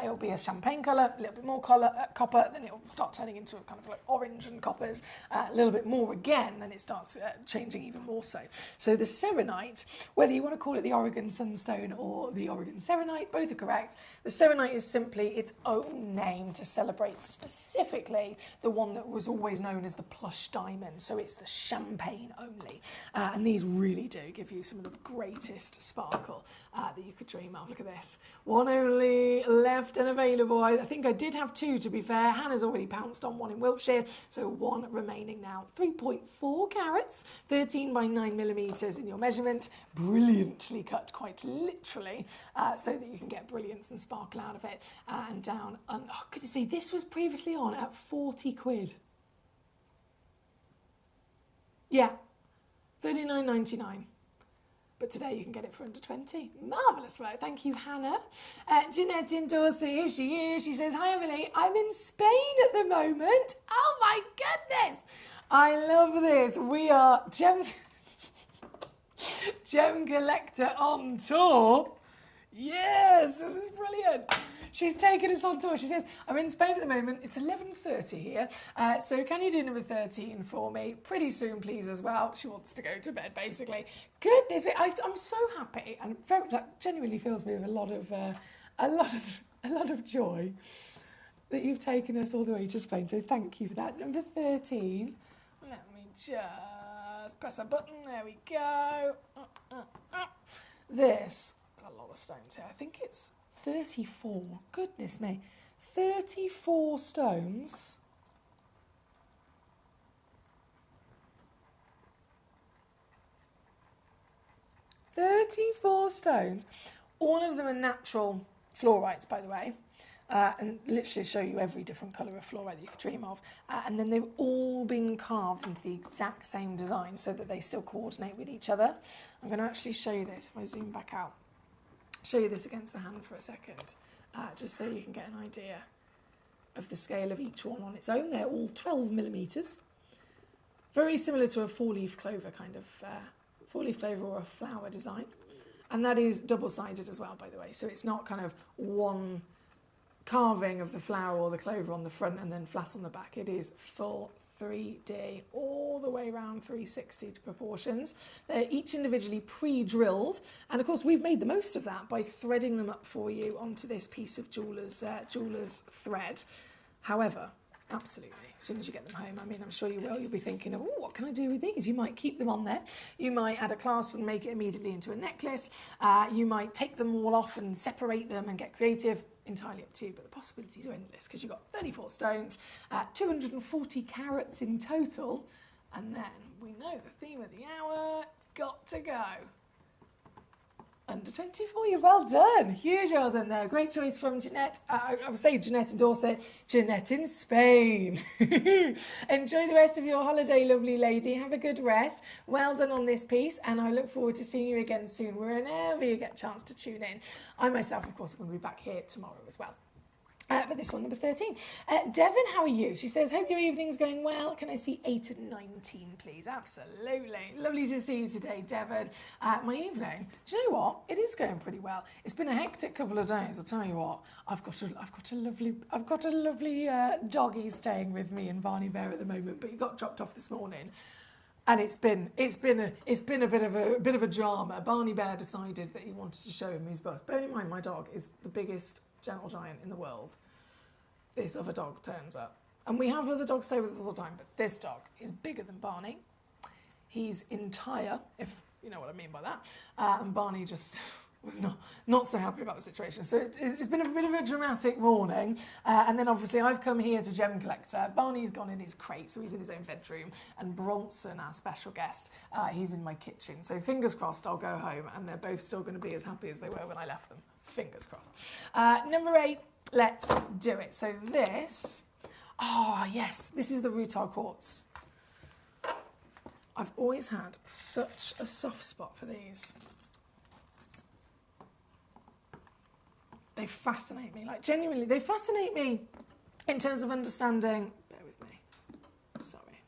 it'll be a champagne colour, a little bit more copper, then it'll start turning into a kind of like orange and coppers, a little bit more again, then it starts changing even more so. So the serenite, whether you want to call it the Oregon Sunstone or the Oregon Serenite, both are correct. The serenite is simply its own name to celebrate specifically the one that was always known as the plush diamond, so it's the champagne only. And these really do give you some of the greatest sparkle that you could dream of. Look at this. 1 only left and available. I think I did have 2, to be fair. Hannah's already pounced on 1 in Wiltshire, so 1 remaining now. 3.4 carats, 13 by 9 millimeters in your measurement. Brilliantly cut, quite literally, so that you can get brilliance and sparkle out of it. And down, oh goodness me, this was previously on at 40 quid. Yeah, $39.99. But today you can get it for under 20. Marvellous, right? Thank you, Hannah. Jeanette in Dorset, here she is. She says, hi, Emily. I'm in Spain at the moment. Oh, my goodness. I love this. We are Gemcollector on tour. Yes, this is brilliant. She's taken us on tour. She says, I'm in Spain at the moment. It's 11:30 here. So can you do number 13 for me? Pretty soon, please, as well. She wants to go to bed, basically. Goodness me, I'm so happy and very, that genuinely fills me with a lot of joy that you've taken us all the way to Spain. So thank you for that. Number 13. Let me just press a button. There we go. This, a lot of stones here. I think it's 34. Goodness me. 34 stones. All of them are natural fluorites, by the way. And literally show you every different colour of fluorite that you could dream of. And then they've all been carved into the exact same design so that they still coordinate with each other. I'm going to actually show you this, if I zoom back out. Show you this against the hand for a second, just so you can get an idea of the scale of each one on its own. They're all 12 millimetres. Very similar to a four-leaf clover kind of, four-leaf clover or a flower design. And that is double-sided as well, by the way. So it's not kind of one carving of the flower or the clover on the front and then flat on the back. It is full 3D all the way around 360 to proportions. They're each individually pre-drilled, and of course we've made the most of that by threading them up for you onto this piece of jeweler's thread. However, absolutely, as soon as you get them home, I mean, I'm sure you will, you'll be thinking of, oh, what can I do with these? You might keep them on there. You might add a clasp and make it immediately into a necklace. You might take them all off and separate them and get creative. Entirely up to you, but the possibilities are endless because you've got 34 stones, 240 carats in total, and then we know the theme of the hour, it's got to go. Under 24, you're well done. Huge well done there. Great choice from Jeanette. I would say Jeanette in Dorset, Jeanette in Spain. Enjoy the rest of your holiday, lovely lady. Have a good rest. Well done on this piece, and I look forward to seeing you again soon, whenever you get a chance to tune in. I myself, of course, am going to be back here tomorrow as well. But this one, number 13. Devon, how are you? She says, hope your evening's going well. Can I see 8 and 19, please? Absolutely. Lovely to see you today, Devon. My evening, do you know what? It is going pretty well. It's been a hectic couple of days. I'll tell you what. I've got a lovely doggy staying with me in Barney Bear at the moment, but he got dropped off this morning. And it's been a bit of a drama. Barney Bear decided that he wanted to show him his bust. Bearing in mind, my dog is the biggest gentle giant in the world. This other dog turns up. And we have other dogs stay with us all the time, but this dog is bigger than Barney. He's entire, if you know what I mean by that. And Barney just was not so happy about the situation. So it's been a bit of a dramatic morning. And then obviously I've come here to Gemcollector. Barney's gone in his crate, so he's in his own bedroom. And Bronson, our special guest, he's in my kitchen. So fingers crossed I'll go home and they're both still going to be as happy as they were when I left them. Fingers crossed. Number 8, let's do it. So this, yes, this is the rutile quartz. I've always had such a soft spot for these. They fascinate me, like genuinely, they fascinate me in terms of understanding, bear with me, sorry,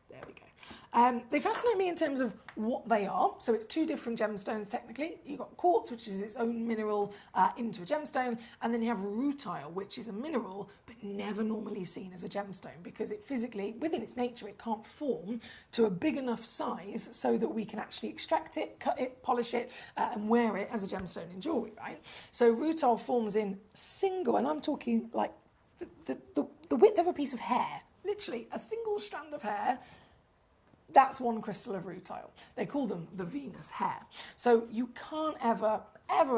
there we go. They fascinate me in terms of what they are. So it's 2 different gemstones technically. You've got quartz, which is its own mineral into a gemstone, and then you have rutile, which is a mineral, but never normally seen as a gemstone because it physically, within its nature, it can't form to a big enough size so that we can actually extract it, cut it, polish it, and wear it as a gemstone in jewellery, right? So rutile forms in single, and I'm talking like the width of a piece of hair, literally a single strand of hair. That's one crystal of rutile. They call them the Venus hair. So you can't ever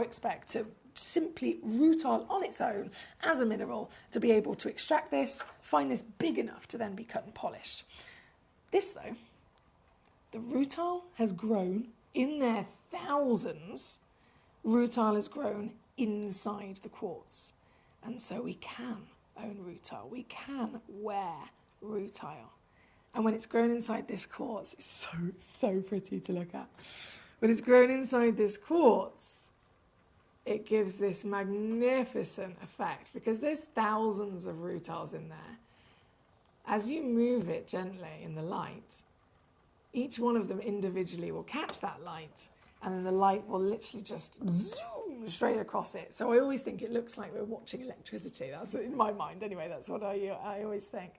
expect to simply rutile on its own as a mineral to be able to extract this, find this big enough to then be cut and polished. This though, the rutile has grown in their thousands. Rutile has grown inside the quartz. And so we can own rutile. We can wear rutile. And when it's grown inside this quartz, it's so pretty to look at. When it's grown inside this quartz, it gives this magnificent effect because there's thousands of rutiles in there. As you move it gently in the light, each one of them individually will catch that light, and then the light will literally just zoom straight across it. So I always think it looks like we're watching electricity. That's in my mind anyway, that's what I always think.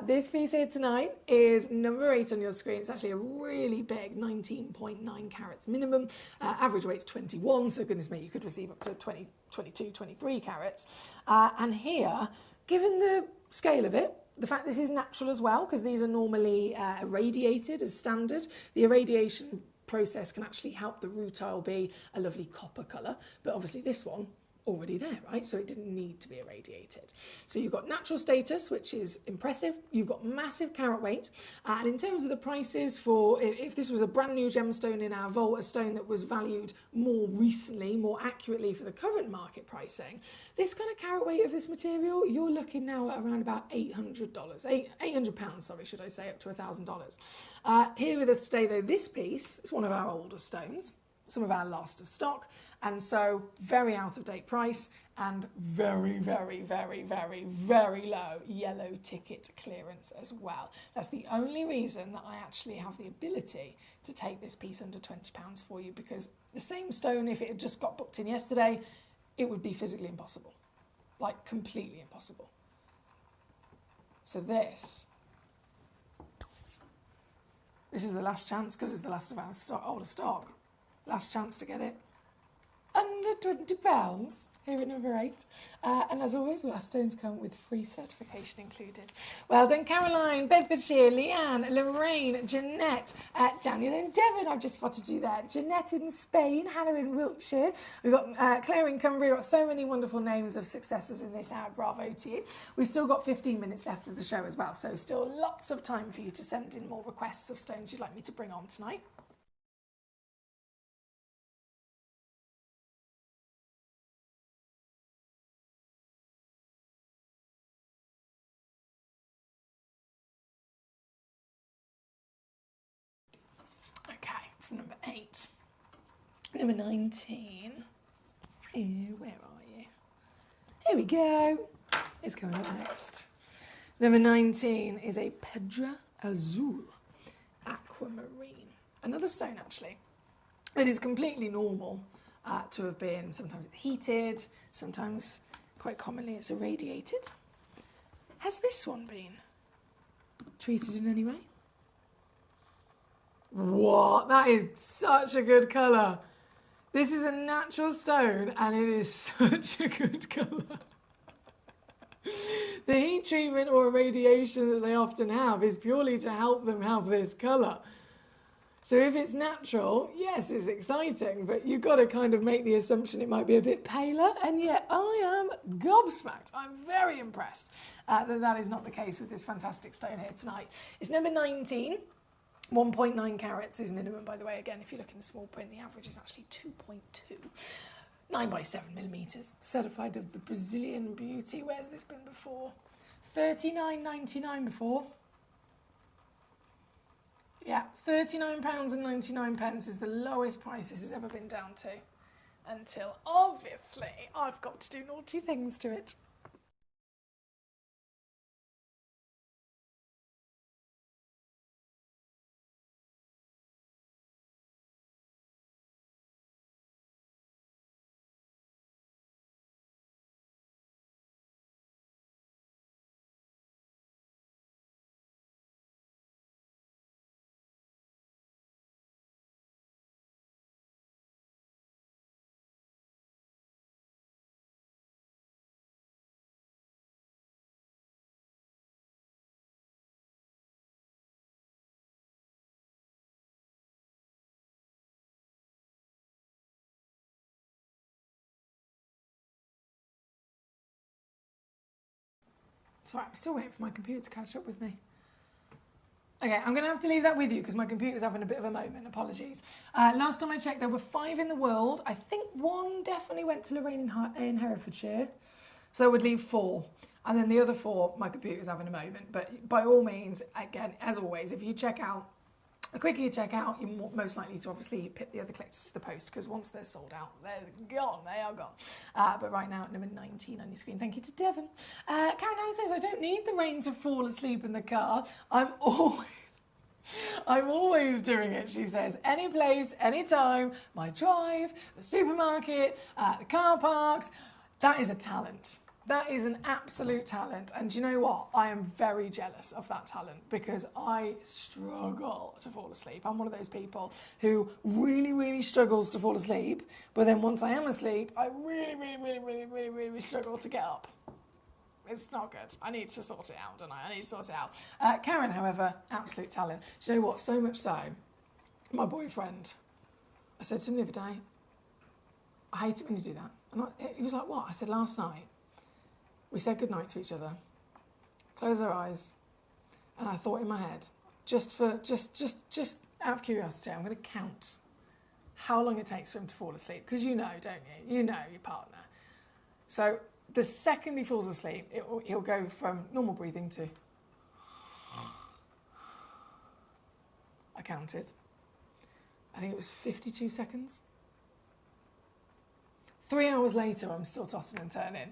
This piece here tonight is number 8 on your screen. It's actually a really big 19.9 carats minimum. Average weight's 21, so goodness me, you could receive up to 20, 22, 23 carats. And here, given the scale of it, the fact this is natural as well, because these are normally irradiated as standard. The irradiation process can actually help the rutile be a lovely copper colour, but obviously this one already there, right? So it didn't need to be irradiated. So you've got natural status, which is impressive. You've got massive carat weight. And in terms of the prices for, if this was a brand new gemstone in our vault, a stone that was valued more recently, more accurately for the current market pricing, this kind of carat weight of this material, you're looking now at around about $800, £800, sorry, should I say, up to $1,000. Here with us today, though, this piece is one of our older stones, some of our last of stock, and so very out of date price and very, very, very, very, very low yellow ticket clearance as well. That's the only reason that I actually have the ability to take this piece under £20 for you, because the same stone, if it had just got booked in yesterday, it would be physically impossible, like completely impossible. So this is the last chance, because it's the last of our older stock. Last chance to get it under £20 here at number 8. And as always, last stones come with free certification included. Well done, Caroline, Bedfordshire, Leanne, Lorraine, Jeanette, Daniel and Devon, I've just spotted you there. Jeanette in Spain, Hannah in Wiltshire. We've got Claire in Cumbria. We've got so many wonderful names of successes in this hour. Bravo to you. We've still got 15 minutes left of the show as well, so still lots of time for you to send in more requests of stones you'd like me to bring on tonight. Number 8. Number 19. Where are you? Here we go. It's coming up next. Number 19 is a Pedra Azul Aquamarine. Another stone, actually, that is completely normal to have been. Sometimes it's heated, sometimes, quite commonly, it's irradiated. Has this one been treated in any way? What? That is such a good colour. This is a natural stone and it is such a good colour. The heat treatment or irradiation that they often have is purely to help them have this colour. So if it's natural, yes, it's exciting, but you've got to kind of make the assumption it might be a bit paler, and yet I am gobsmacked. I'm very impressed that is not the case with this fantastic stone here tonight. It's number 19. 1.9 carats is minimum, by the way. Again, if you look in the small print, the average is actually 2.2. 9 by 7 millimetres. Certified of the Brazilian beauty. Where's this been before? £39.99 before. Yeah, £39.99 is the lowest price this has ever been down to. Until, obviously, I've got to do naughty things to it. Sorry, I'm still waiting for my computer to catch up with me. Okay, I'm going to have to leave that with you because my computer's having a bit of a moment. Apologies. Last time I checked, there were 5 in the world. I think 1 definitely went to Lorraine in Herefordshire. So it would leave 4. And then the other 4, my computer's having a moment. But by all means, again, as always, if you check out, the quicker you check out, you're most likely to obviously put the other collectors to the post, because once they're sold out, they're gone. They are gone. But right now, at number 19 on your screen. Thank you to Devon. Karen Ann says, I don't need the rain to fall asleep in the car. I'm always doing it, she says. Any place, any time, my drive, the supermarket, the car parks. That is a talent. That is an absolute talent. And do you know what? I am very jealous of that talent because I struggle to fall asleep. I'm one of those people who really, really struggles to fall asleep. But then once I am asleep, I really struggle to get up. It's not good. I need to sort it out, don't I? I need to sort it out. Karen, however, absolute talent. Do you know what? So much so, my boyfriend, I said to him the other day, I hate it when you do that. And he was like, what? I said, last night, we said goodnight to each other, closed our eyes, and I thought in my head, just out of curiosity, I'm going to count how long it takes for him to fall asleep. Because you know, don't you? You know your partner. So the second he falls asleep, he'll go from normal breathing to... I counted. I think it was 52 seconds. 3 hours later, I'm still tossing and turning.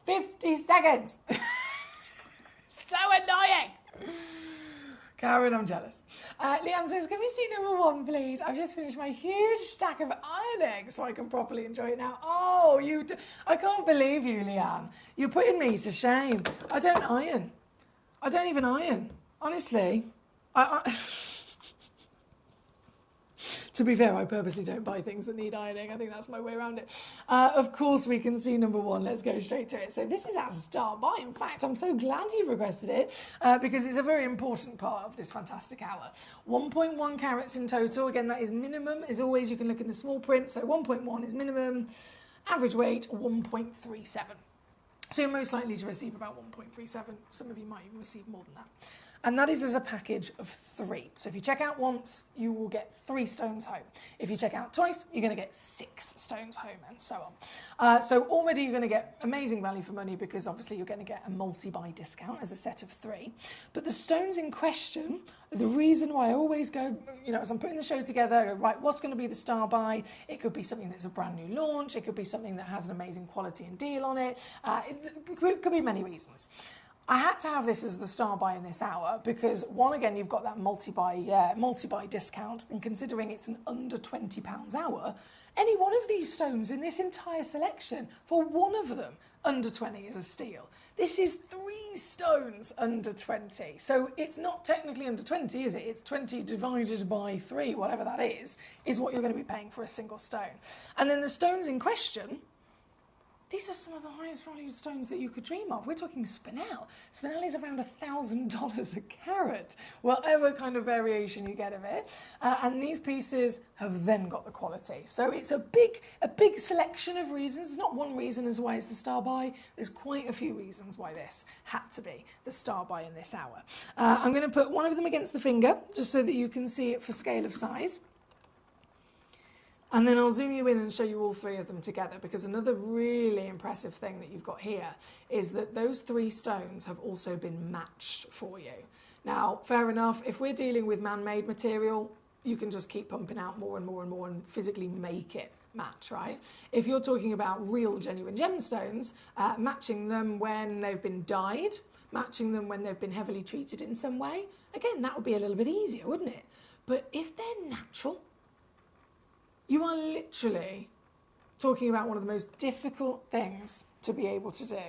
50 seconds! So annoying! Karen, I'm jealous. Leanne says, can we see number 1, please? I've just finished my huge stack of ironing so I can properly enjoy it now. Oh, I can't believe you, Leanne. You're putting me to shame. I don't iron. I don't even iron. Honestly. To be fair, I purposely don't buy things that need ironing. I think that's my way around it. Of course, we can see number 1. Let's go straight to it. So this is our star buy. In fact, I'm so glad you've requested it because it's a very important part of this fantastic hour. 1.1 carats in total. Again, that is minimum. As always, you can look in the small print. So 1.1 is minimum. Average weight, 1.37. So you're most likely to receive about 1.37. Some of you might even receive more than that. And that is as a package of 3. So if you check out once, you will get 3 stones home. If you check out twice, you're going to get 6 stones home, and so on. So already you're going to get amazing value for money because obviously you're going to get a multi-buy discount as a set of 3. But the stones in question, the reason why I always go, as I'm putting the show together, I go, right, what's going to be the star buy? It could be something that's a brand new launch. It could be something that has an amazing quality and deal on it. It could be many reasons. I had to have this as the star buy in this hour because, one, again, you've got that multi-buy discount, and considering it's an under £20 hour, any one of these stones in this entire selection, for one of them, under 20 is a steal. This is 3 stones under 20. So it's not technically under 20, is it? It's 20 divided by 3, whatever that is what you're going to be paying for a single stone. And then the stones in question... These are some of the highest valued stones that you could dream of. We're talking spinel. Spinel is around $1,000 a carat, whatever kind of variation you get of it. And these pieces have then got the quality. So it's a big selection of reasons. There's not one reason as why it's the star buy. There's quite a few reasons why this had to be the star buy in this hour. I'm going to put one of them against the finger, just so that you can see it for scale of size. And then I'll zoom you in and show you all 3 of them together, because another really impressive thing that you've got here is that those 3 stones have also been matched for you. Now, fair enough, if we're dealing with man-made material, you can just keep pumping out more and more and more and physically make it match, right? If you're talking about real, genuine gemstones, matching them when they've been dyed, matching them when they've been heavily treated in some way, again, that would be a little bit easier, wouldn't it? But if they're natural, you are literally talking about one of the most difficult things to be able to do,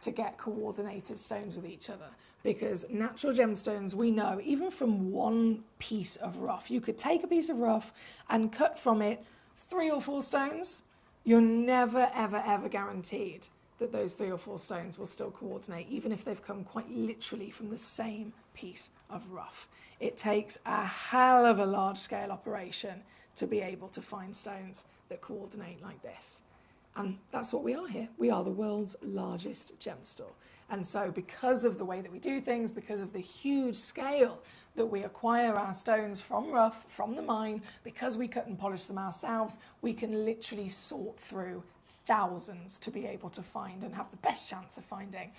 to get coordinated stones with each other. Because natural gemstones, we know, even from one piece of rough, you could take a piece of rough and cut from it 3 or 4 stones. You're never, ever, ever guaranteed that those 3 or 4 stones will still coordinate, even if they've come quite literally from the same piece of rough. It takes a hell of a large-scale operation to be able to find stones that coordinate like this. And that's what we are here. We are the world's largest gem store. And so because of the way that we do things, because of the huge scale that we acquire our stones from rough, from the mine, because we cut and polish them ourselves, we can literally sort through thousands to be able to find and have the best chance of finding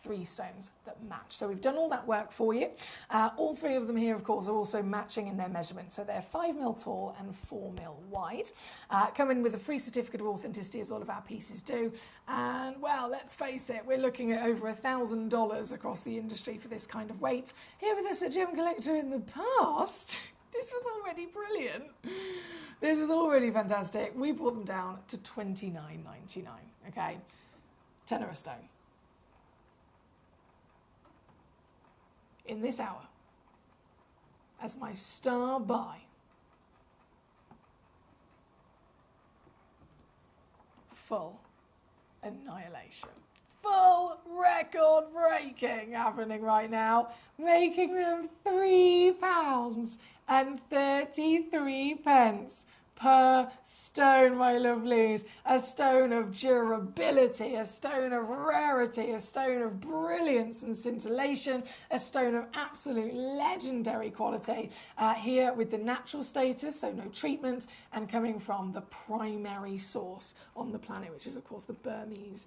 3 stones that match. So we've done all that work for you. All 3 of them here, of course, are also matching in their measurements. So they're 5 mil tall and 4 mil wide. Come in with a free certificate of authenticity, as all of our pieces do. And, well, let's face it, we're looking at over $1,000 across the industry for this kind of weight. Here with us at Gemcollector in the past, this was already brilliant. This was already fantastic. We brought them down to $29.99, okay? £10 a stone. In this hour, as my star buy, full annihilation. Full wreck. record-breaking happening right now, making them £3.33 per stone, my lovelies. A stone of durability, a stone of rarity, a stone of brilliance and scintillation, a stone of absolute legendary quality, here with the natural status, so no treatment, and coming from the primary source on the planet, which is of course the Burmese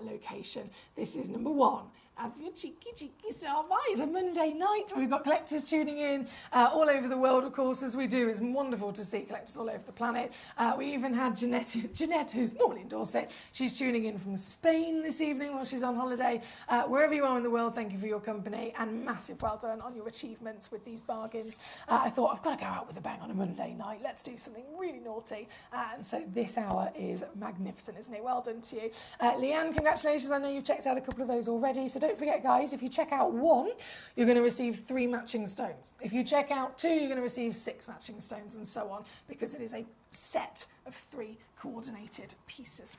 location. This is number one. As your cheeky star by. It's a Monday night. We've got collectors tuning in all over the world, of course, as we do. It's wonderful to see collectors all over the planet. We even had Jeanette, who's normally in Dorset. She's tuning in from Spain this evening while she's on holiday. Wherever you are in the world, thank you for your company and massive well done on your achievements with these bargains. I thought, I've got to go out with a bang on a Monday night. Let's do something really naughty. And so this hour is magnificent, isn't it? Well done to you. Leanne, congratulations. I know you've checked out a couple of those already, so don't forget, guys, if you check out 1, you're going to receive 3 matching stones. If you check out 2, you're going to receive 6 matching stones, and so on, because it is a set of 3 coordinated pieces.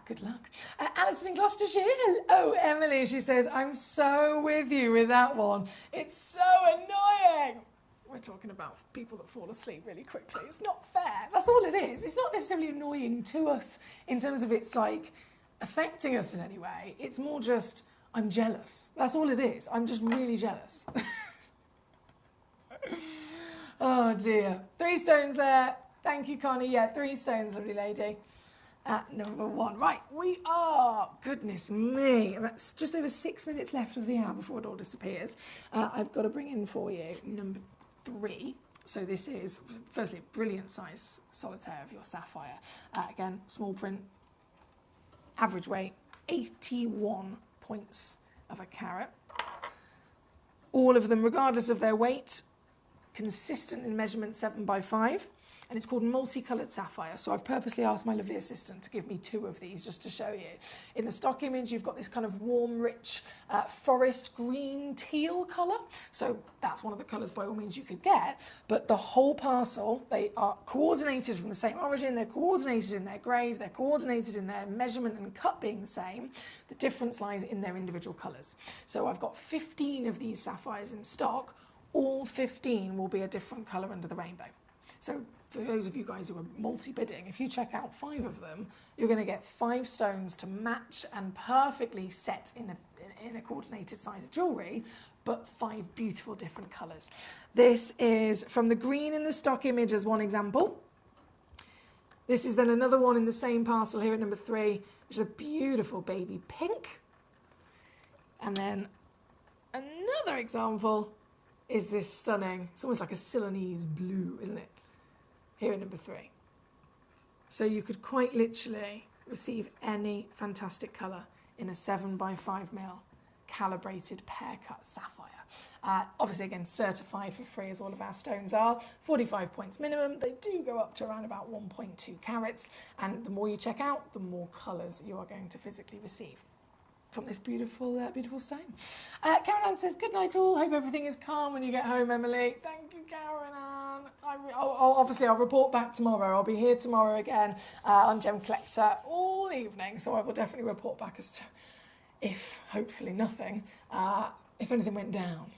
Good luck. Alison in Gloucestershire. Hello, Emily. She says, I'm so with you with that one. It's so annoying. We're talking about people that fall asleep really quickly. It's not fair. That's all it is. It's not necessarily annoying to us in terms of it's like affecting us in any way. It's more just, I'm jealous. That's all it is. I'm just really jealous. Oh dear. 3 stones there. Thank you, Connie. Yeah, 3 stones, lovely lady. At number 1. Right, we are, goodness me, it's just over 6 minutes left of the hour before it all disappears. I've got to bring in for you number 3. So this is, firstly, a brilliant size solitaire of your sapphire. Again, small print, average weight, 81 points of a carat. All of them, regardless of their weight, consistent in measurement 7x5, and it's called multicoloured sapphire. So I've purposely asked my lovely assistant to give me 2 of these just to show you. In the stock image, you've got this kind of warm, rich forest green teal colour. So that's one of the colours by all means you could get. But the whole parcel, they are coordinated from the same origin, they're coordinated in their grade, they're coordinated in their measurement and cut being the same. The difference lies in their individual colours. So I've got 15 of these sapphires in stock. All 15 will be a different colour under the rainbow. So for those of you guys who are multi-bidding, if you check out 5 of them, you're going to get 5 stones to match and perfectly set in a coordinated size of jewellery, but 5 beautiful different colours. This is from the green in the stock image as one example. This is then another one in the same parcel here at number 3, which is a beautiful baby pink. And then another example is this stunning, it's almost like a Ceylonese blue, isn't it? Here at number 3. So you could quite literally receive any fantastic colour in a 7x5mm calibrated pear cut sapphire. Obviously, again, certified for free as all of our stones are. 45 points minimum. They do go up to around about 1.2 carats. And the more you check out, the more colours you are going to physically receive from this beautiful, beautiful stone. Karen Ann says, good night all. Hope everything is calm when you get home, Emily. Thank you, Karen Ann. Obviously, I'll report back tomorrow. I'll be here tomorrow again on Gemcollector all evening. So I will definitely report back as to if, hopefully, nothing, if anything went down.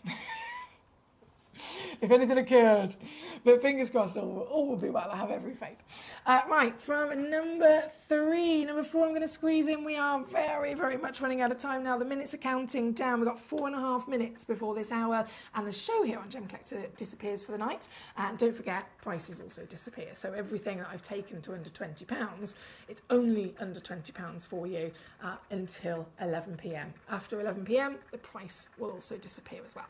If anything occurred. But fingers crossed, all will be well. I have every faith. Right, from number 3. Number 4, I'm going to squeeze in. We are very, very much running out of time now. The minutes are counting down. We've got 4.5 minutes before this hour. And the show here on Gemcollector disappears for the night. And don't forget, prices also disappear. So everything that I've taken to under £20, it's only under £20 for you until 11 p.m. After 11 p.m, the price will also disappear as well.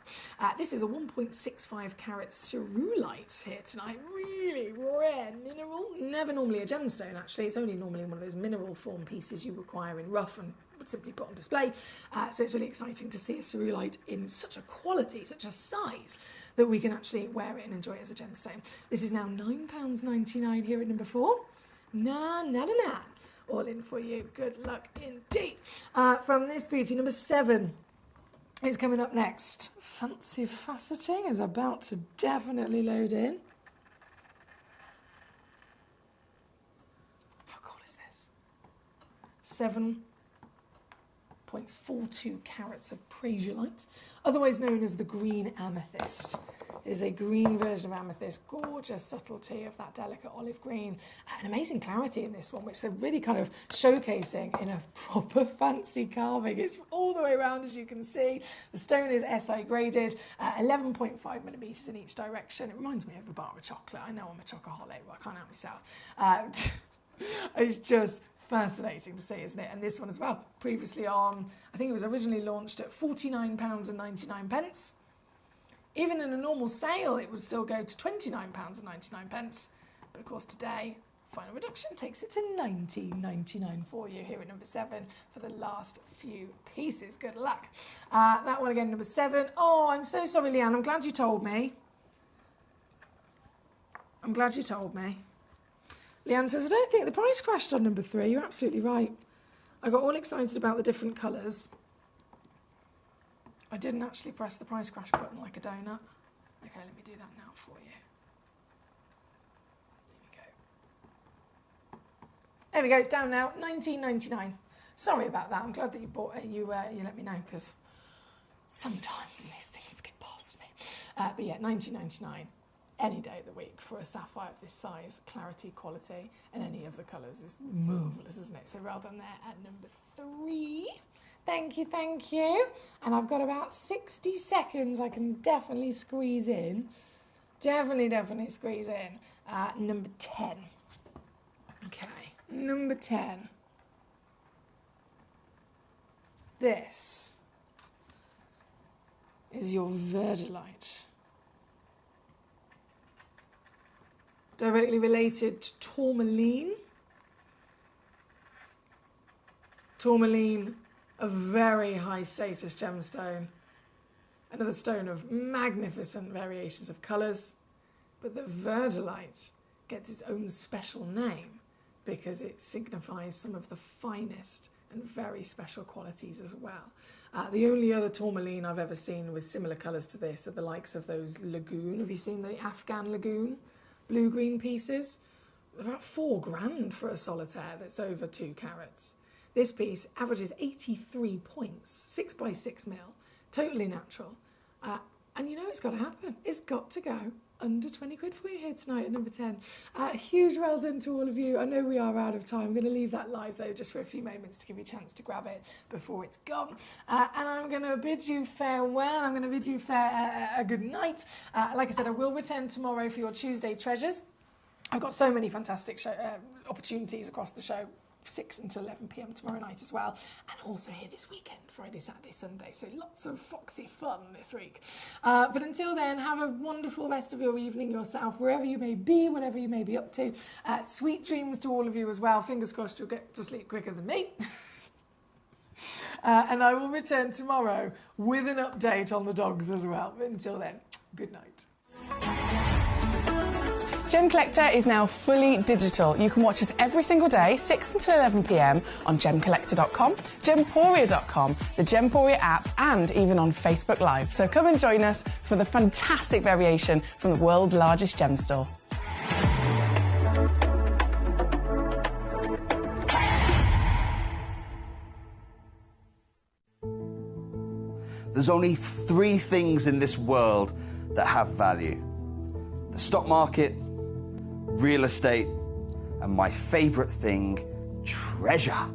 This is a 1.65 carat cerulite here tonight. Really rare mineral. Never normally a gemstone, actually. It's only normally one of those mineral form pieces you require in rough and would simply put on display. So it's really exciting to see a cerulite in such a quality, such a size, that we can actually wear it and enjoy it as a gemstone. This is now £9.99 here at number 4. Nah. All in for you. Good luck indeed. From this beauty, number 7 is coming up next. Fancy Faceting is about to definitely load in. How cool is this? 7 0.42 carats of praesiolite, otherwise known as the green amethyst. It is a green version of amethyst, gorgeous subtlety of that delicate olive green, and amazing clarity in this one, which they're really kind of showcasing in a proper fancy carving. It's all the way around, as you can see. The stone is SI graded, 11.5 millimetres in each direction. It reminds me of a bar of chocolate. I know I'm a chocoholic, but I can't help myself. It's just fascinating to see, isn't it? And this one as well, previously on, I think it was originally launched at £49.99. Even in a normal sale, it would still go to £29.99. But of course today, final reduction takes it to £19.99 for you here at number 7 for the last few pieces. Good luck. That one again, number 7. Oh, I'm so sorry, Leanne. I'm glad you told me. I'm glad you told me. Leanne says, I don't think the price crashed on number 3. You're absolutely right. I got all excited about the different colours. I didn't actually press the price crash button like a donut. Okay, let me do that now for you. There we go, it's down now, £19.99. Sorry about that. I'm glad that you bought it. You let me know, because sometimes these things get past me. But yeah, £19.99 any day of the week for a sapphire of this size, clarity, quality, and any of the colours is marvellous, isn't it? So well done there at number 3. Thank you, thank you. And I've got about 60 seconds I can definitely squeeze in. Definitely squeeze in. Number 10. Okay, number 10. This is your verdilite. Directly related to tourmaline. Tourmaline, a very high status gemstone. Another stone of magnificent variations of colours. But the verdilite gets its own special name because it signifies some of the finest and very special qualities as well. The only other tourmaline I've ever seen with similar colours to this are the likes of those lagoon. Have you seen the Afghan lagoon? Blue-green pieces? About £4,000 for a solitaire that's over 2 carats. This piece averages 83 points, 6 by 6 mil, totally natural. And you know it's got to happen. It's got to go under 20 quid for you here tonight at number 10. Huge well done to all of you. I know we are out of time. I'm going to leave that live though just for a few moments to give you a chance to grab it before it's gone. And I'm going to bid you farewell. I'm going to bid you a good night. Like I said, I will return tomorrow for your Tuesday treasures. I've got so many fantastic opportunities across the show. 6 until 11 p.m. tomorrow night as well, and also here this weekend, Friday, Saturday, Sunday, so lots of foxy fun this week. But until then, have a wonderful rest of your evening yourself, wherever you may be, whatever you may be up to. Sweet dreams to all of you as well. Fingers crossed you'll get to sleep quicker than me. And I will return tomorrow with an update on the dogs as well. But until then, good night. Gemcollector is now fully digital. You can watch us every single day, 6 until 11 p.m. on Gemcollector.com, Gemporia.com, the Gemporia app, and even on Facebook Live. So come and join us for the fantastic variation from the world's largest gem store. There's only 3 things in this world that have value: the stock market, real estate, and my favourite thing, treasure.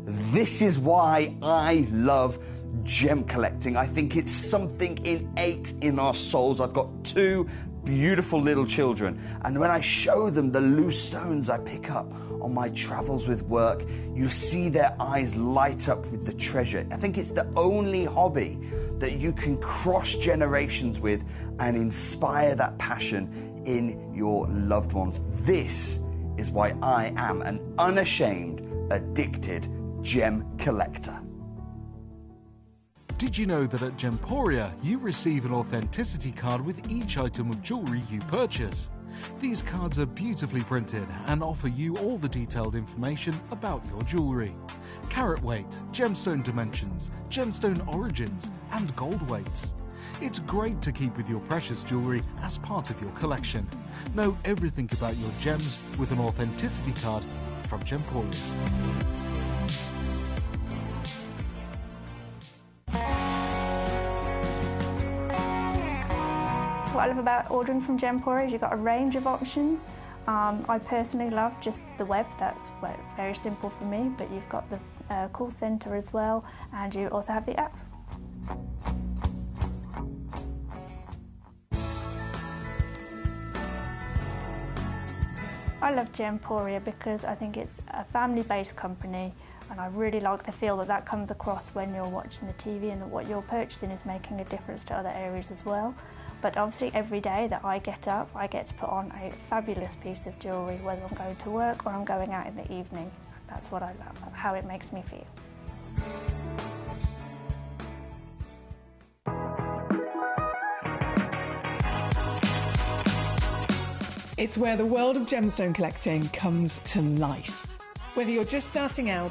This is why I love gem collecting. I think it's something innate in our souls. I've got 2 beautiful little children, and when I show them the loose stones I pick up on my travels with work, you see their eyes light up with the treasure. I think it's the only hobby that you can cross generations with and inspire that passion in your loved ones. This is why I am an unashamed, addicted gem collector. Did you know that at Gemporia you receive an authenticity card with each item of jewellery you purchase? These cards are beautifully printed and offer you all the detailed information about your jewellery. Carat weight, gemstone dimensions, gemstone origins, and gold weights. It's great to keep with your precious jewellery as part of your collection. Know everything about your gems with an authenticity card from Gemporia. what I love about ordering from Gemporia is you've got a range of options. I personally love just the web, that's very simple for me, but you've got the call centre as well, and you also have the app. I love Gemporia because I think it's a family-based company, and I really like the feel that that comes across when you're watching the TV, and that what you're purchasing is making a difference to other areas as well. But obviously every day that I get up, I get to put on a fabulous piece of jewellery, whether I'm going to work or I'm going out in the evening. That's what I love, how it makes me feel. It's where the world of gemstone collecting comes to life. Whether you're just starting out